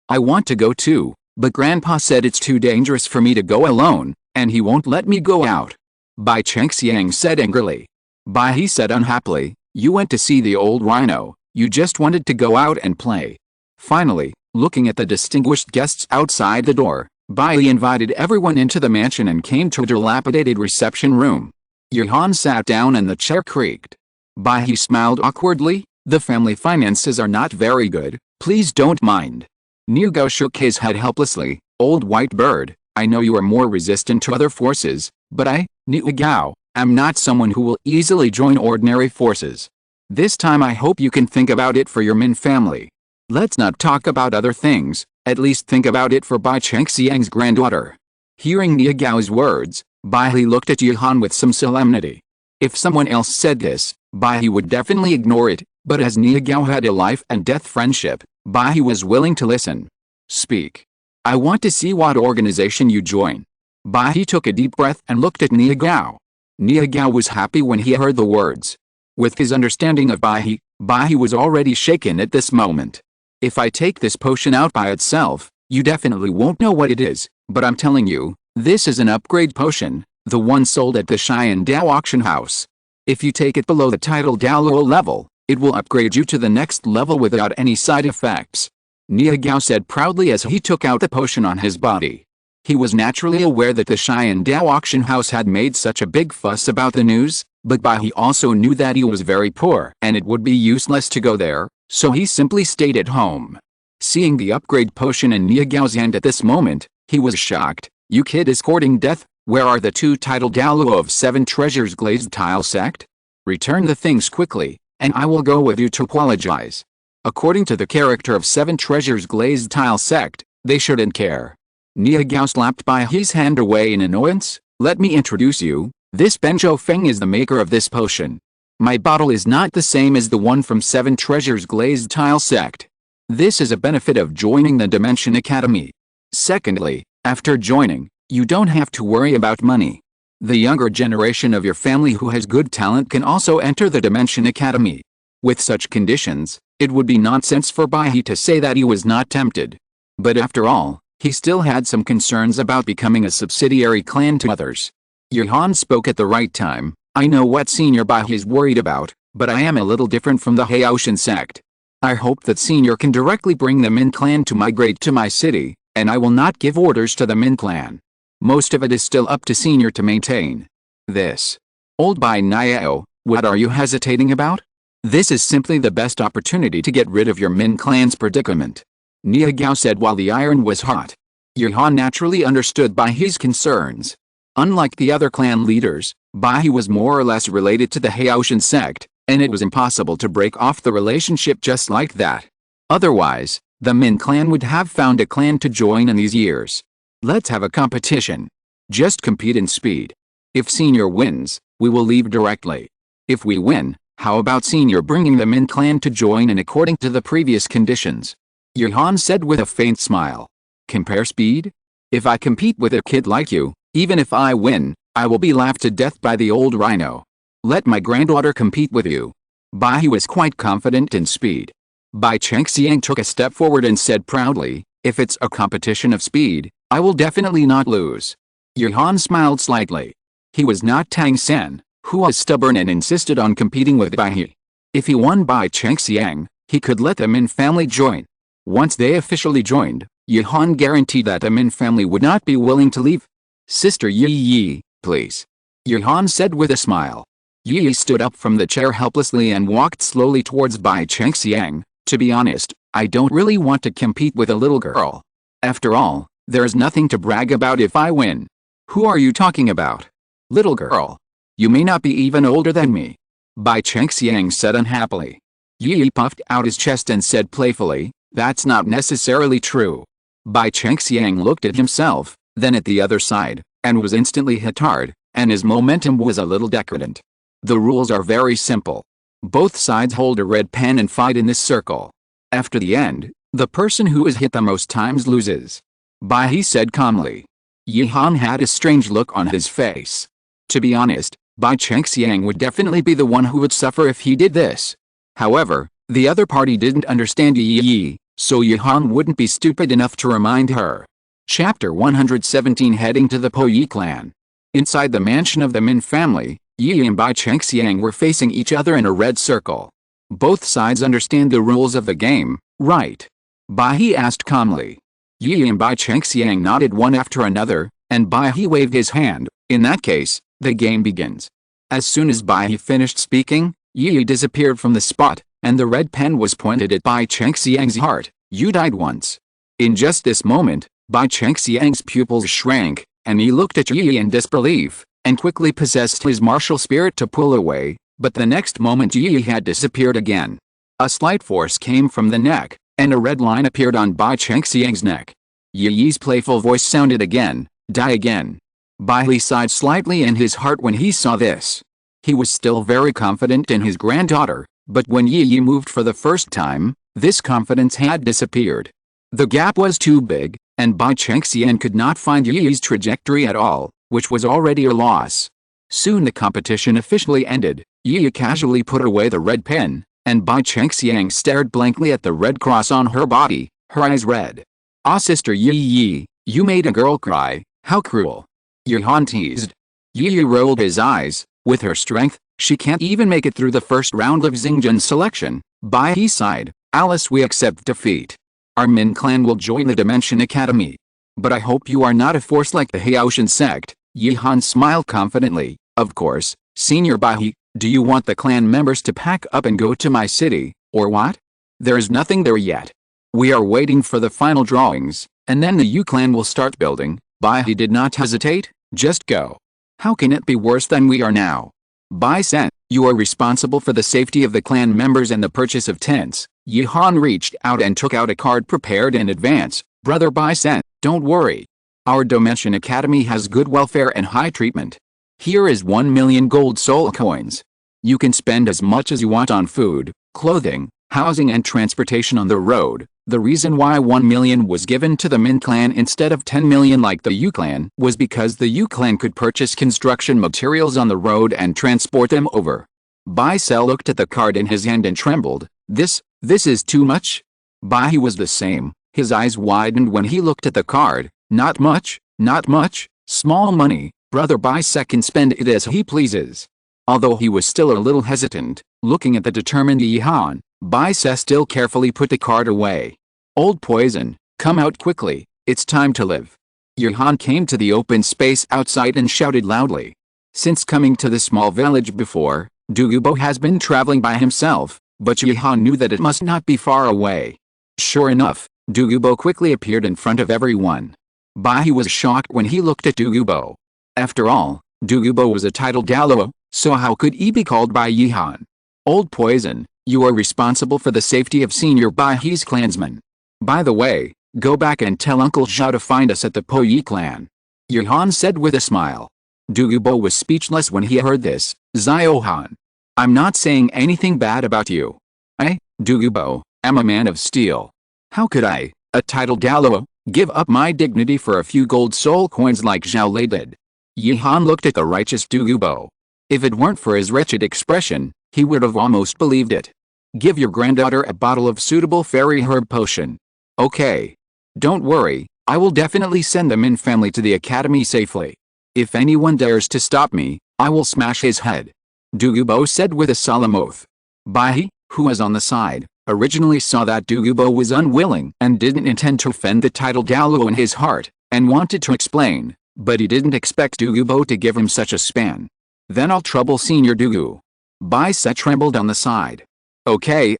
I want to go too, but Grandpa said it's too dangerous for me to go alone, and he won't let me go out. Bai Chengxiang said angrily. Baihe said unhappily, you went to see the old rhino, you just wanted to go out and play. Finally, looking at the distinguished guests outside the door, Baihe invited everyone into the mansion and came to a dilapidated reception room. Yuhan sat down and the chair creaked. Baihe smiled awkwardly, the family finances are not very good, please don't mind. Niugao shook his head helplessly, old white bird, I know you are more resistant to other forces, but I, Niugao, am not someone who will easily join ordinary forces. This time I hope you can think about it for your Min family. Let's not talk about other things, at least think about it for Bai Chengxiang's granddaughter. Hearing Niugao's words, Baihe looked at Yuhan with some solemnity. If someone else said this, Baihe would definitely ignore it, but as Niugao had a life and death friendship, Baihe was willing to listen. Speak. I want to see what organization you join. Baihe took a deep breath and looked at Niugao. Niugao was happy when he heard the words. With his understanding of Baihe, Baihe was already shaken at this moment. If I take this potion out by itself, you definitely won't know what it is, but I'm telling you, this is an upgrade potion, the one sold at the Xian Dao auction house. If you take it below the title Douluo level, it will upgrade you to the next level without any side effects. Niugao said proudly as he took out the potion on his body. He was naturally aware that the Xian Dao auction house had made such a big fuss about the news, but Baihe also knew that he was very poor and it would be useless to go there, so he simply stayed at home. Seeing the upgrade potion in Niugao's hand at this moment, he was shocked. You kid is courting death, where are the two title Douluo of 7 treasures Glazed tile sect? Return the things quickly, and I will go with you to apologize. According to the character of 7 treasures Glazed tile sect, they shouldn't care. Niugao slapped Baihe's hand away in annoyance. Let me introduce you, this Benjo Feng is the maker of this potion. My bottle is not the same as the one from 7 treasures Glazed tile sect. This is a benefit of joining the Dimension Academy. Secondly, after joining, you don't have to worry about money. The younger generation of your family who has good talent can also enter the Dimension Academy. With such conditions, it would be nonsense for Baihe to say that he was not tempted. But after all, he still had some concerns about becoming a subsidiary clan to others. Yuhan spoke at the right time. I know what Senior Baihe is worried about, but I am a little different from the Haoshan sect. I hope that Senior can directly bring the Min clan to migrate to my city, and I will not give orders to the Min clan. Most of it is still up to Senior to maintain. This. Old Bai Niao, what are you hesitating about? This is simply the best opportunity to get rid of your Min clan's predicament. Niugao said while the iron was hot. Yuhan naturally understood Baihe's concerns. Unlike the other clan leaders, Baihe was more or less related to the Haoshan sect, and it was impossible to break off the relationship just like that. Otherwise, the Min clan would have found a clan to join in these years. Let's have a competition. Just compete in speed. If Senior wins, we will leave directly. If we win, how about Senior bringing the Min clan to join in according to the previous conditions? Yuhan said with a faint smile. Compare speed? If I compete with a kid like you, even if I win, I will be laughed to death by the old rhino. Let my granddaughter compete with you. Baihe was quite confident in speed. Bai Chengxiang took a step forward and said proudly, if it's a competition of speed, I will definitely not lose. Yuhan smiled slightly. He was not Tang San, who was stubborn and insisted on competing with Baihe. If he won Bai Chengxiang, he could let the Min family join. Once they officially joined, Yi Han guaranteed that the Min family would not be willing to leave. Sister Yi, please. Yi Han said with a smile. Yi stood up from the chair helplessly and walked slowly towards Bai Chengxiang. To be honest, I don't really want to compete with a little girl. After all, there's nothing to brag about if I win. Who are you talking about? Little girl. You may not be even older than me. Bai Chengxiang said unhappily. Yi puffed out his chest and said playfully, that's not necessarily true. Bai Chengxiang looked at himself, then at the other side, and was instantly hit hard, and his momentum was a little decadent. The rules are very simple. Both sides hold a red pen and fight in this circle. After the end, the person who is hit the most times loses. Bai he said calmly. Yi Han had a strange look on his face. To be honest, Bai Chengxiang would definitely be the one who would suffer if he did this. However, the other party didn't understand Yi, so Yi Han wouldn't be stupid enough to remind her. Chapter 117 Heading to the Po Yi clan. Inside the mansion of the Min family, Yi and Bai Chengxiang were facing each other in a red circle. Both sides understand the rules of the game, right? Bai he asked calmly. Yi and Bai Chengxiang nodded one after another, and Bai he waved his hand. In that case, the game begins. As soon as Bai he finished speaking, Yi disappeared from the spot, and the red pen was pointed at Bai Chengxiang's heart. You died once. In just this moment, Bai Chengxiang's pupils shrank, and he looked at Yi in disbelief, and quickly possessed his martial spirit to pull away, but the next moment Yi had disappeared again. A slight force came from the neck, and a red line appeared on Bai Chengxiang's neck. Yi's playful voice sounded again, die again. Bai Li sighed slightly in his heart when he saw this. He was still very confident in his granddaughter, but when Yi moved for the first time, this confidence had disappeared. The gap was too big, and Bai Chengxiang could not find Yi's trajectory at all, which was already a loss. Soon the competition officially ended. Yi casually put away the red pen, and Bai Chengxiang stared blankly at the red cross on her body, her eyes red. Ah, Sister Yi, you made a girl cry, how cruel. Yi Han teased. Yi rolled his eyes. With her strength, she can't even make it through the first round of Xingjun's selection. Bai he sighed. Alice, we accept defeat. Our Min clan will join the Dimension Academy. But I hope you are not a force like the Haoshan sect. Yi Han smiled confidently. Of course, Senior Bai, do you want the clan members to pack up and go to my city, or what? There's nothing there yet. We are waiting for the final drawings, and then the Yu clan will start building. Bai did not hesitate, just go. How can it be worse than we are now? Bai San, you are responsible for the safety of the clan members and the purchase of tents. Yi Han reached out and took out a card prepared in advance. Brother Bai San, don't worry. Our Dimension Academy has good welfare and high treatment. Here is 1 million gold soul coins. You can spend as much as you want on food, clothing, housing and transportation on the road. The reason why 1 million was given to the Min clan instead of 10 million like the Yu clan was because the Yu clan could purchase construction materials on the road and transport them over. Bai Sel looked at the card in his hand and trembled. This is too much? Bai was the same. His eyes widened when he looked at the card. Not much, not much, small money. Brother Bai Sec can spend it as he pleases. Although he was still a little hesitant, looking at the determined Yi Han, Bai Se still carefully put the card away. Old poison, come out quickly, it's time to live. Yi Han came to the open space outside and shouted loudly. Since coming to the small village before, Douluo has been traveling by himself, but Yi Han knew that it must not be far away. Sure enough, Douluo quickly appeared in front of everyone. Bai was shocked when he looked at Douluo. After all, Douluo was a titled Douluo, so how could he be called by Yi Han? Old poison, you are responsible for the safety of Senior Bai's clansmen. By the way, go back and tell Uncle Zhao to find us at the Po Yi clan. Yi Han said with a smile. Douluo was speechless when he heard this. Zio Han. I'm not saying anything bad about you. I, Douluo, am a man of steel. How could I, a titled Douluo, give up my dignity for a few gold soul coins like Zhao Lei did? Yi Han looked at the righteous Douluo. If it weren't for his wretched expression, he would have almost believed it. Give your granddaughter a bottle of suitable fairy herb potion. Okay. Don't worry, I will definitely send the Min family to the academy safely. If anyone dares to stop me, I will smash his head. Douluo said with a solemn oath. Bai, who was on the side, originally saw that Douluo was unwilling and didn't intend to offend the title Douluo in his heart, and wanted to explain, but he didn't expect Douluo to give him such a span. Then all trouble Senior Douluo. Bai said trembled on the side. Okay,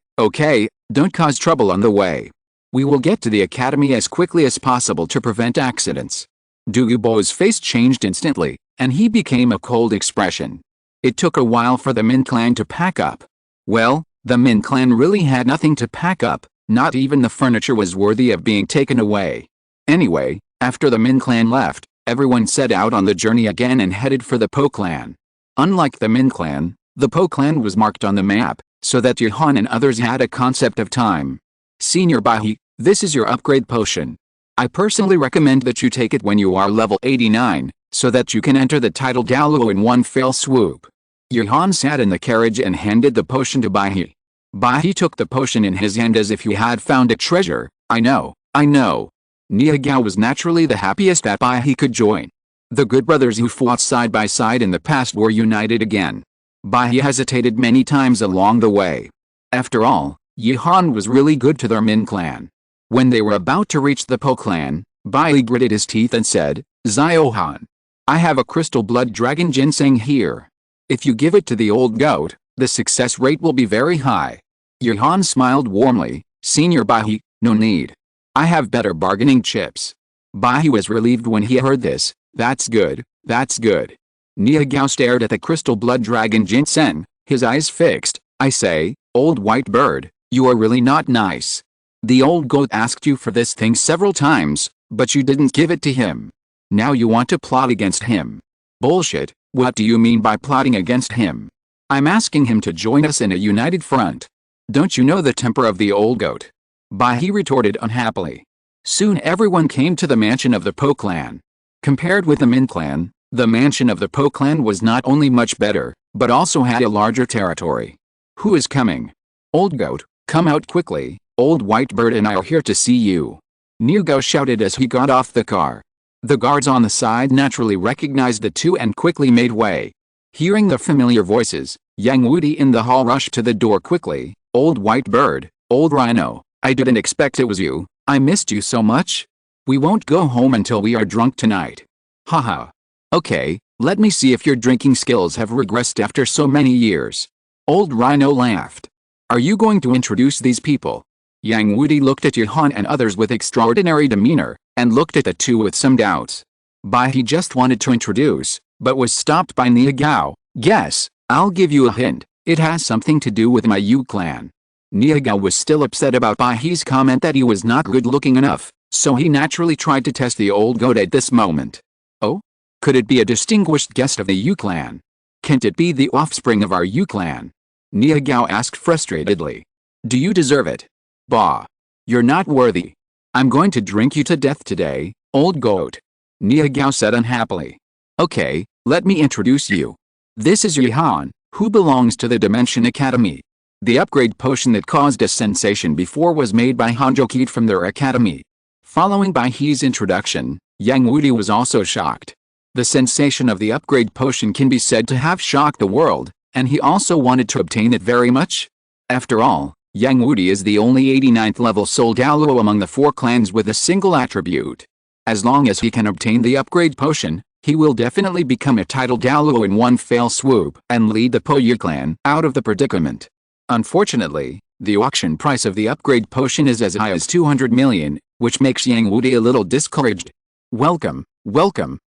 don't cause trouble on the way. We will get to the academy as quickly as possible to prevent accidents. Douluo's face changed instantly, and he became a cold expression. It took a while for the Min clan to pack up. Well, the Min clan really had nothing to pack up, not even the furniture was worthy of being taken away. Anyway, after the Min clan left, everyone set out on the journey again and headed for the Po clan. Unlike the Min clan, the Po clan was marked on the map, so that Johan and others had a concept of time. Senior Bai, this is your upgrade potion. I personally recommend that you take it when you are level 89, so that you can enter the title Douluo in one fell swoop. Johan sat in the carriage and handed the potion to Bai. Bai took the potion in his hand as if he had found a treasure. I know. Niagao was naturally the happiest that Bai could join. The good brothers who fought side by side in the past were united again. Bai hesitated many times along the way. After all, Johan was really good to their Min clan. When they were about to reach the Po clan, Bai gritted his teeth and said, Ziohan, I have a crystal blood dragon ginseng here. If you give it to the old goat, the success rate will be very high. Johan smiled warmly. Senior Bai, no need. I have better bargaining chips. Bai was relieved when he heard this. That's good. Niagao stared at the crystal blood dragon ginseng, his eyes fixed. I say, old white bird, you are really not nice. The old goat asked you for this thing several times, but you didn't give it to him. Now you want to plot against him. Bullshit, what do you mean by plotting against him? I'm asking him to join us in a united front. Don't you know the temper of the old goat? Bai retorted unhappily. Soon everyone came to the mansion of the Po clan. Compared with the Min clan, the mansion of the Po clan was not only much better, but also had a larger territory. Who is coming? Old goat, come out quickly, old white bird and I are here to see you. Niagao shouted as he got off the car. The guards on the side naturally recognized the two and quickly made way. Hearing the familiar voices, Yang Wudi in the hall rushed to the door quickly. Old white bird, old rhino, I didn't expect it was you. I missed you so much. We won't go home until we are drunk tonight. Haha. Okay, let me see if your drinking skills have regressed after so many years. Old rhino laughed. Are you going to introduce these people? Yang Wudi looked at Johan and others with extraordinary demeanor, and looked at the two with some doubts. Bai just wanted to introduce, but was stopped by Niagao. Guess, I'll give you a hint, it has something to do with my Yu clan. Niagao was still upset about Bai's comment that he was not good looking enough, so he naturally tried to test the old goat at this moment. Oh? Could it be a distinguished guest of the Yu clan? Can't it be the offspring of our Yu clan? Niagao asked frustratedly. Do you deserve it? Bah. You're not worthy. I'm going to drink you to death today, old goat. Niagao said unhappily. Okay, let me introduce you. This is Johan, who belongs to the Dimension Academy. The upgrade potion that caused a sensation before was made by Hanjo Kid from their academy. Following Bai's introduction, Yang Wudi was also shocked. The sensation of the upgrade potion can be said to have shocked the world, and he also wanted to obtain it very much. After all, Yang Wudi is the only 89th level soul Douluo among the 4 clans with a single attribute. As long as he can obtain the upgrade potion, he will definitely become a title Douluo in one fell swoop and lead the Po Yu clan out of the predicament. Unfortunately, the auction price of the upgrade potion is as high as 200 million, which makes Yang Wudi a little discouraged. Welcome.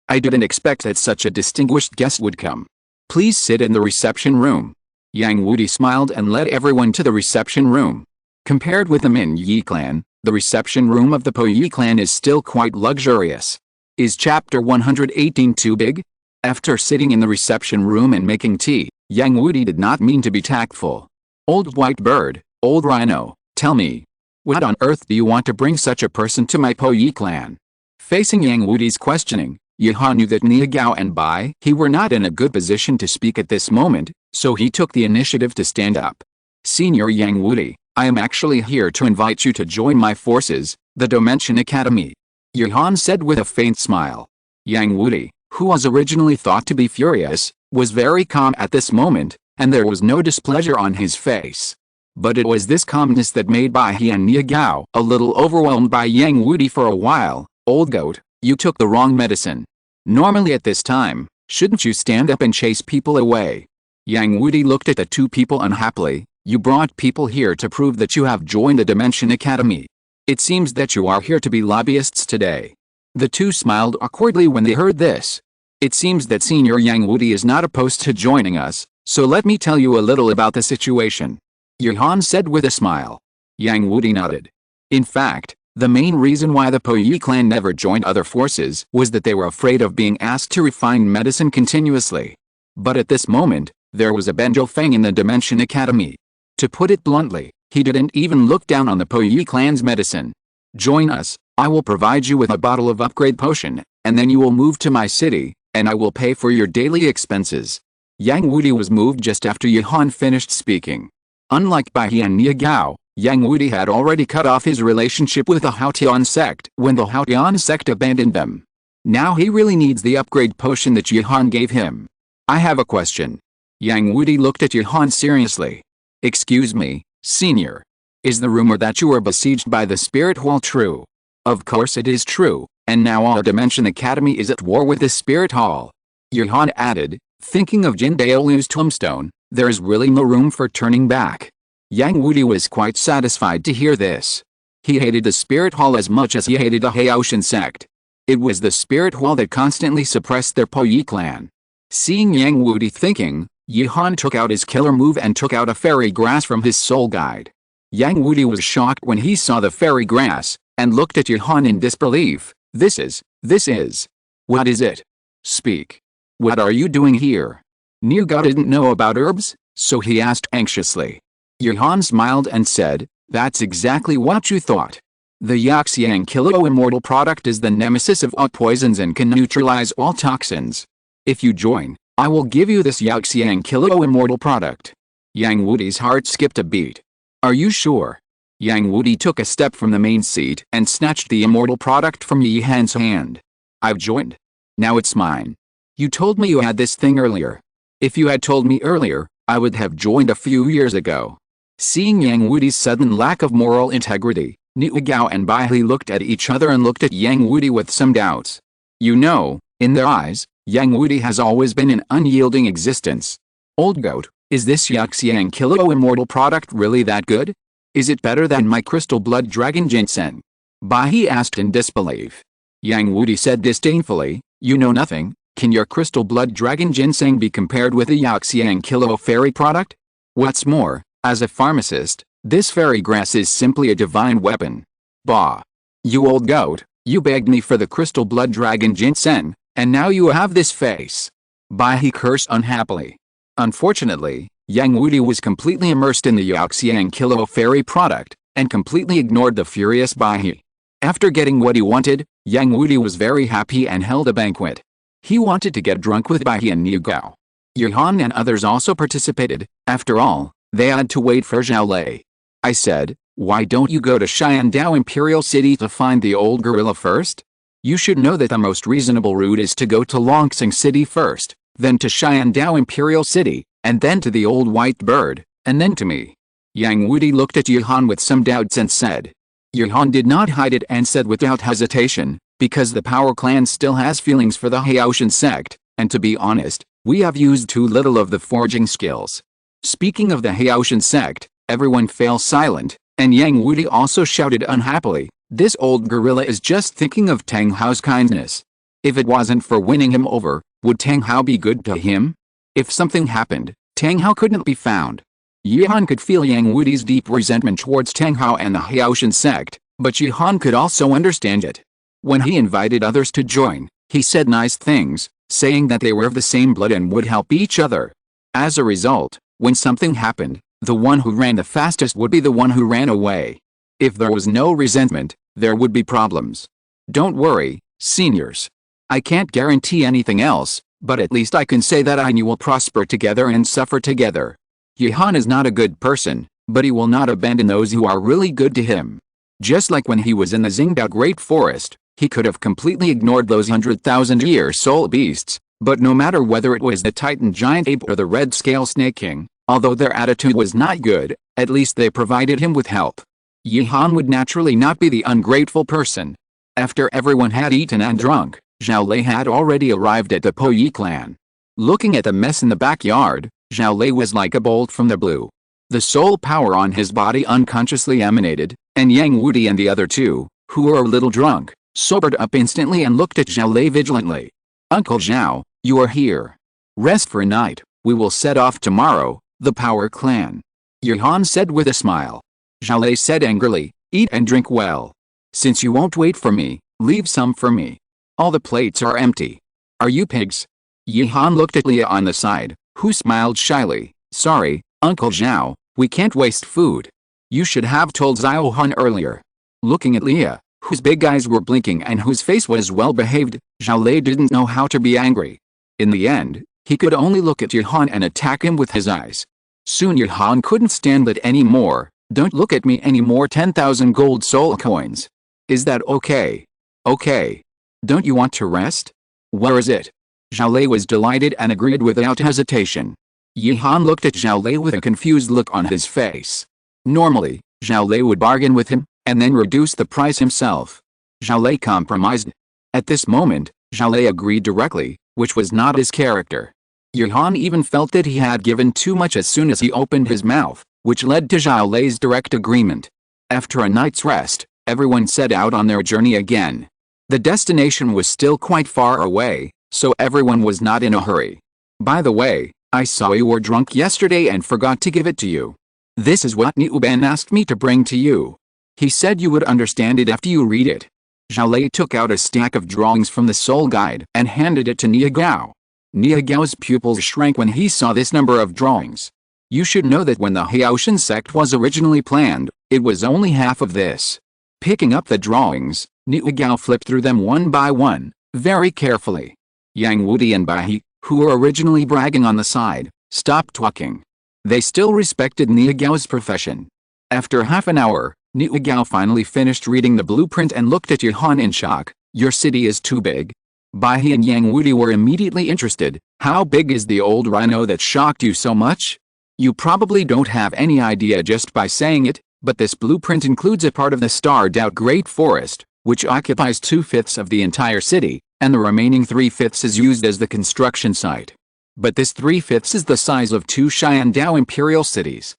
I didn't expect that such a distinguished guest would come. Please sit in the reception room. Yang Wudi smiled and led everyone to the reception room. Compared with the Min Yi clan, the reception room of the Po Yi clan is still quite luxurious. Is chapter 118 too big? After sitting in the reception room and making tea, Yang Wudi did not mean to be tactful. Old white bird, old rhino, tell me. What on earth do you want to bring such a person to my Po Yi clan? Facing Yang Wudi's questioning, Johan knew that Niagao and Bai were not in a good position to speak at this moment, so he took the initiative to stand up. Senior Yang Wudi, I am actually here to invite you to join my forces, the Dimension Academy. Johan said with a faint smile. Yang Wudi, who was originally thought to be furious, was very calm at this moment. and there was no displeasure on his face. But it was this calmness that made Bai He and Niagao a little overwhelmed by Yang Wudi for a while. Old goat, you took the wrong medicine. Normally at this time, shouldn't you stand up and chase people away? Yang Wudi looked at the two people unhappily. You brought people here to prove that you have joined the Dimension Academy. It seems that you are here to be lobbyists today. The two smiled awkwardly when they heard this. It seems that Senior Yang Wudi is not opposed to joining us, so let me tell you a little about the situation. Yuhan said with a smile. Yang Wudi nodded. In fact, the main reason why the Po Yi clan never joined other forces was that they were afraid of being asked to refine medicine continuously. But at this moment, there was a Benjo Feng in the Dimension Academy. To put it bluntly, he didn't even look down on the Po Yi clan's medicine. Join us, I will provide you with a bottle of upgrade potion, and then you will move to my city, and I will pay for your daily expenses. Yang Wudi was moved just after Yuhan finished speaking. Unlike Bai He and Niagao, Yang Wudi had already cut off his relationship with the Haotian sect when the Haotian sect abandoned them. Now he really needs the upgrade potion that Yuhan gave him. I have a question. Yang Wudi looked at Yuhan seriously. Excuse me, Senior. Is the rumor that you were besieged by the Spirit Hall true? Of course it is true, and now all Dimension Academy is at war with the Spirit Hall. Yuhan added, thinking of Jin Daolu's tombstone, there is really no room for turning back. Yang Wudi was quite satisfied to hear this. He hated the Spirit Hall as much as he hated the Haotian sect. It was the Spirit Hall that constantly suppressed their Po Yi clan. Seeing Yang Wudi thinking, Yuhan took out his killer move and took out a fairy grass from his soul guide. Yang Wudi was shocked when he saw the fairy grass, and looked at Yuhan in disbelief. This is. What is it? Speak. What are you doing here? Niagao didn't know about herbs, so he asked anxiously. Yuhan smiled and said, that's exactly what you thought. The Yaxiang Kilo Immortal product is the nemesis of all poisons and can neutralize all toxins. If you join, I will give you this Yaxiang Kilo Immortal product. Yang Wudi's heart skipped a beat. Are you sure? Yang Wudi took a step from the main seat and snatched the immortal product from Yihan's hand. I've joined. Now it's mine. You told me you had this thing earlier. If you had told me earlier, I would have joined a few years ago. Seeing Yang Wudi's sudden lack of moral integrity, Niagao and Bai He looked at each other and looked at Yang Wudi with some doubts. You know, in their eyes, Yang Wudi has always been an unyielding existence. Old goat, is this Yaxiang Kilo Immortal product really that good? Is it better than my Crystal Blood Dragon Ginseng? Bai He asked in disbelief. Yang Wudi said disdainfully, you know nothing. Can your Crystal Blood Dragon Ginseng be compared with a Yaxiang Kilo Fairy product? What's more, as a pharmacist, this fairy grass is simply a divine weapon. Bah! You old goat, you begged me for the Crystal Blood Dragon Ginseng, and now you have this face. Bai He cursed unhappily. Unfortunately, Yang Wudi was completely immersed in the Yaxiang Kilo Fairy product, and completely ignored the furious Bai He. After getting what he wanted, Yang Wudi was very happy and held a banquet. He wanted to get drunk with Bai He and Niagao. Yuhan and others also participated. After all, they had to wait for Zhao Lei. I said, why don't you go to Xiandao Imperial City to find the old gorilla first? You should know that the most reasonable route is to go to Longsing City first, then to Xiandao Imperial City, and then to the old white bird, and then to me. Yang Wudi looked at Yuhan with some doubts and said. Yuhan did not hide it and said without hesitation, because the Power Clan still has feelings for the Haotian sect, and to be honest, we have used too little of the forging skills. Speaking of the Haotian sect, everyone fell silent, and Yang Wudi also shouted unhappily, this old gorilla is just thinking of Tang Hao's kindness. If it wasn't for winning him over, would Tang Hao be good to him? If something happened, Tang Hao couldn't be found. Yuhan could feel Yang Wudi's deep resentment towards Tang Hao and the Haotian sect, but Yuhan could also understand it. When he invited others to join, he said nice things, saying that they were of the same blood and would help each other. As a result, when something happened, the one who ran the fastest would be the one who ran away. If there was no resentment, there would be problems. Don't worry, seniors. I can't guarantee anything else, but at least I can say that I and you will prosper together and suffer together. Yuhan is not a good person, but he will not abandon those who are really good to him. Just like when he was in the Xingdao Great Forest, he could have completely ignored those 100,000-year soul beasts, But no matter whether it was the Titan giant ape or the red scale snake king, although their attitude was not good, at least they provided him with help. Yihan would naturally not be the ungrateful person. After everyone had eaten and drunk, Zhao Lei had already arrived at the Po Yi clan. Looking at the mess in the backyard, Zhao Lei was like a bolt from the blue. The soul power on his body unconsciously emanated, and Yang Wudi and the other two, who were a little drunk, sobered up instantly and looked at Zhao Lei vigilantly. Uncle Zhao, you are here. Rest for a night, we will set off tomorrow, the Power Clan. Yihan said with a smile. Zhao Lei said angrily, eat and drink well. Since you won't wait for me, leave some for me. All the plates are empty. Are you pigs? Yihan looked at Leah on the side, who smiled shyly. Sorry, Uncle Zhao, we can't waste food. You should have told Xiaohan earlier. Looking at Leah, whose big eyes were blinking and whose face was well behaved, Zhao Lei didn't know how to be angry. In the end, he could only look at Yihan and attack him with his eyes. Soon Yihan couldn't stand it anymore. Don't look at me anymore. 10,000 gold soul coins. Is that okay? Okay. Don't you want to rest? Where is it? Zhao Lei was delighted and agreed without hesitation. Yihan looked at Zhao Lei with a confused look on his face. Normally, Zhao Lei would bargain with him, and then reduce the price himself. Zhao Lei compromised. At this moment, Zhao Lei agreed directly, which was not his character. Yihan even felt that he had given too much as soon as he opened his mouth, which led to Zhao Lei's direct agreement. After a night's rest, everyone set out on their journey again. The destination was still quite far away, so everyone was not in a hurry. By the way, I saw you were drunk yesterday and forgot to give it to you. This is what Niu Ben asked me to bring to you. He said you would understand it after you read it. Zhao Lei took out a stack of drawings from the Soul Guide and handed it to Nia Gao. Nia Gao's pupils shrank when he saw this number of drawings. You should know that when the Haoshan sect was originally planned, it was only half of this. Picking up the drawings, Nia Gao flipped through them one by one, very carefully. Yang Wudi and Bai He, who were originally bragging on the side, stopped talking. They still respected Nia Gao's profession. After half an hour, Nia Gao finally finished reading the blueprint and looked at Yihan in shock. Your city is too big. Bai He and Yang Wudi were immediately interested. How big is the old rhino that shocked you so much? You probably don't have any idea just by saying it, but this blueprint includes a part of the starred-out Great Forest, which occupies 2/5 of the entire city, and the remaining 3/5 is used as the construction site. But this 3/5 is the size of 2 Xiandao imperial cities.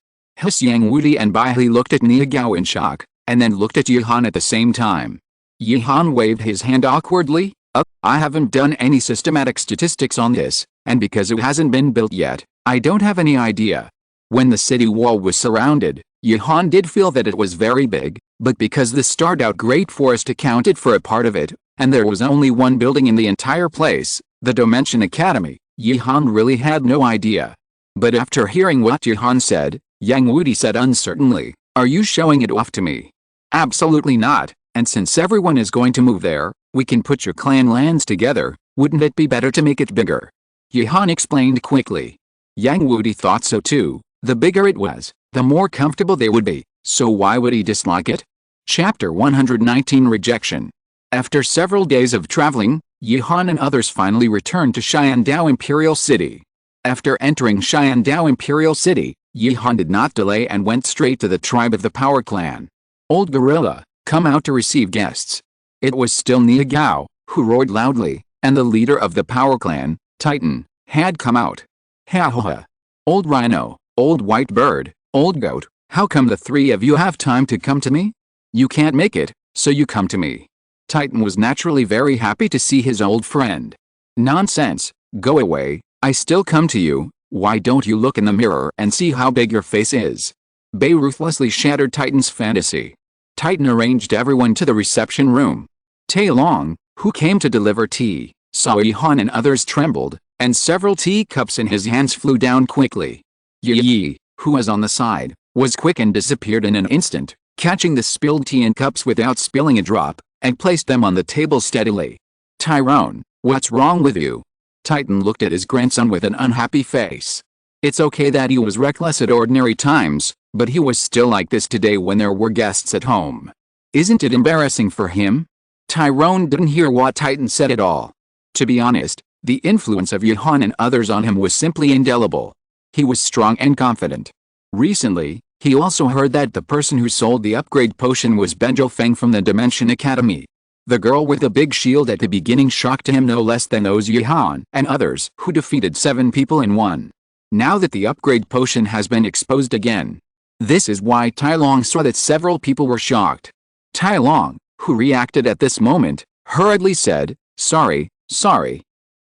Yang Wudi and Bai He looked at Nia Gao in shock, and then looked at Yihan at the same time. Yihan waved his hand awkwardly. I haven't done any systematic statistics on this, and because it hasn't been built yet, I don't have any idea. When the city wall was surrounded, Yihan did feel that it was very big, but because the starred-out Great Forest accounted for a part of it, and there was only one building in the entire place, the Dimension Academy, Yihan really had no idea. But after hearing what Yihan said, Yang Wudi said uncertainly, are you showing it off to me? Absolutely not, and since everyone is going to move there, we can put your clan lands together, wouldn't it be better to make it bigger? Yihan explained quickly. Yang Wudi thought so too, the bigger it was, the more comfortable they would be, so why would he dislike it? Chapter 119 Rejection. After several days of traveling, Yihan and others finally returned to Xiandao Imperial City. After entering Xiandao Imperial City, Yihan did not delay and went straight to the tribe of the Power Clan. Old Gorilla, come out to receive guests. It was still Nia Gao, who roared loudly, and the leader of the Power Clan, Titan, had come out. Ha ha ha. Old Rhino, Old White Bird, Old Goat, how come the three of you have time to come to me? You can't make it, so you come to me. Titan was naturally very happy to see his old friend. Nonsense, go away, I still come to you, why don't you look in the mirror and see how big your face is? Bei ruthlessly shattered Titan's fantasy. Titan arranged everyone to the reception room. Tai Long, who came to deliver tea, saw Yihan and others trembled, and several teacups in his hands flew down quickly. Yi, who was on the side, was quick and disappeared in an instant, catching the spilled tea in cups without spilling a drop, and placed them on the table steadily. Tyrone, what's wrong with you? Titan looked at his grandson with an unhappy face. It's okay that he was reckless at ordinary times, but he was still like this today when there were guests at home. Isn't it embarrassing for him? Tyrone didn't hear what Titan said at all. To be honest, The influence of Yuhan and others on him was simply indelible. He was strong and confident. Recently, he also heard that the person who sold the upgrade potion was Benjo Feng from the Dimension Academy. The girl with the big shield at the beginning shocked him no less than those Yuhan and others who defeated 7 people in one. Now that the upgrade potion has been exposed again. This is why Tai Long saw that several people were shocked. Tai Long, who reacted at this moment, hurriedly said, sorry.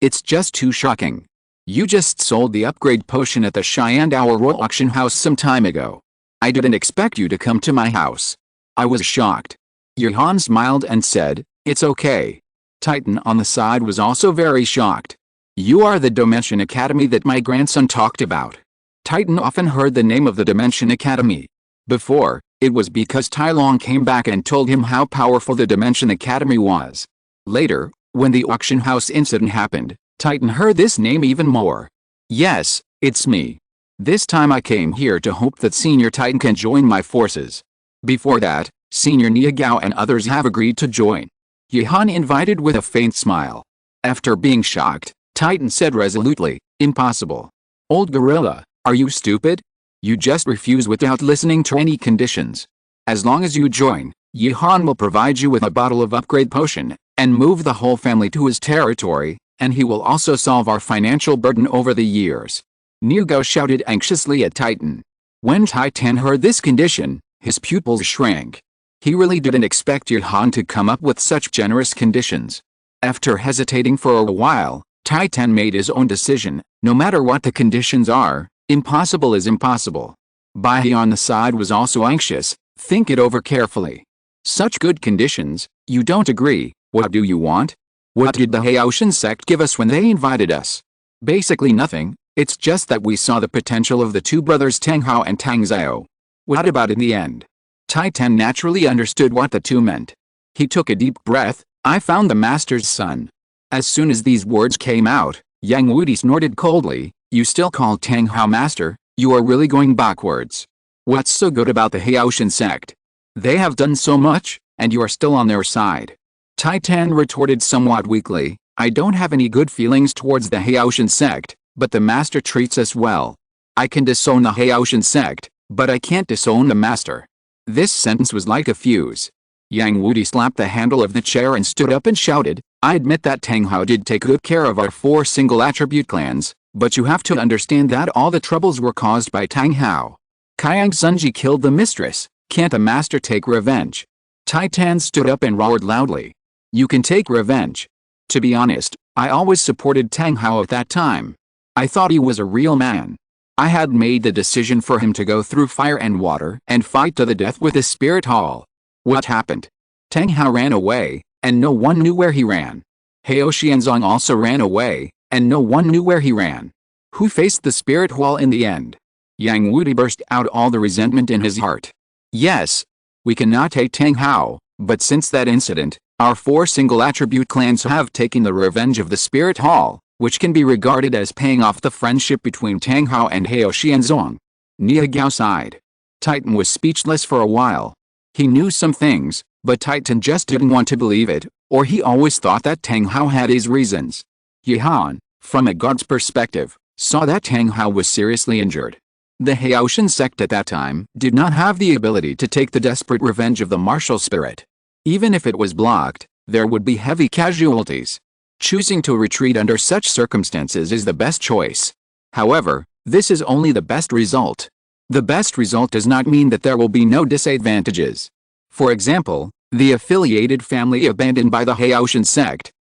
It's just too shocking. You just sold the upgrade potion at the Shyandao Royal Auction House some time ago. I didn't expect you to come to my house. I was shocked. Yuhan smiled and said, it's okay. Titan on the side was also very shocked. You are the Dimension Academy that my grandson talked about. Titan often heard the name of the Dimension Academy. Before, it was because Tai Long came back and told him how powerful the Dimension Academy was. Later, when the auction house incident happened, Titan heard this name even more. Yes, it's me. This time I came here to hope that Senior Titan can join my forces. Before that, Senior Niagao and others have agreed to join. Yuhan invited with a faint smile. After being shocked, Titan said resolutely, impossible. Old gorilla, are you stupid? You just refuse without listening to any conditions. As long as you join, Yuhan will provide you with a bottle of upgrade potion, and move the whole family to his territory, and he will also solve our financial burden over the years. Niagao shouted anxiously at Titan. When Titan heard this condition, his pupils shrank. He really didn't expect Yuhan to come up with such generous conditions. After hesitating for a while, Titan made his own decision. No matter what the conditions are, impossible is impossible. Bai on the side was also anxious. Think it over carefully. Such good conditions, you don't agree. What do you want? What did the Haoshan sect give us when they invited us? Basically nothing. It's just that we saw the potential of the two brothers Tang Hao and Tang Zhao. What about in the end? Titan naturally understood what the two meant. He took a deep breath. I found the master's son. As soon as these words came out, Yang Wudi snorted coldly. You still call Tang Hao master? You are really going backwards. What's so good about the Haoshan sect? They have done so much, and you are still on their side. Titan retorted somewhat weakly. I don't have any good feelings towards the Haoshan sect, but the master treats us well. I can disown the Haoshan sect, but I can't disown the master. This sentence was like a fuse. Yang Wudi slapped the handle of the chair and stood up and shouted, I admit that Tang Hao did take good care of our 4 single attribute clans, but you have to understand that all the troubles were caused by Tang Hao. Kaiang Sunji killed the mistress. Can't the master take revenge? Titan stood up and roared loudly. You can take revenge. To be honest, I always supported Tang Hao at that time. I thought he was a real man. I had made the decision for him to go through fire and water and fight to the death with his spirit hall. What happened? Tang Hao ran away, and no one knew where he ran. Hao Xianzong also ran away, and no one knew where he ran. Who faced the spirit wall in the end? Yang Wudi burst out all the resentment in his heart. Yes, we cannot hate Tang Hao, but since that incident, our 4 single attribute clans have taken the revenge of the spirit hall, which can be regarded as paying off the friendship between Tang Hao and Hao Xianzong. Niagao sighed. Titan was speechless for a while. He knew some things, but Titan just didn't want to believe it, or he always thought that Tang Hao had his reasons. Yuhan, from a god's perspective, saw that Tang Hao was seriously injured. The Haoshan sect at that time did not have the ability to take the desperate revenge of the martial spirit. Even if it was blocked, there would be heavy casualties. Choosing to retreat under such circumstances is the best choice. However, this is only the best result. The best result does not mean that there will be no disadvantages. For example, the affiliated family abandoned by the Haoshan sect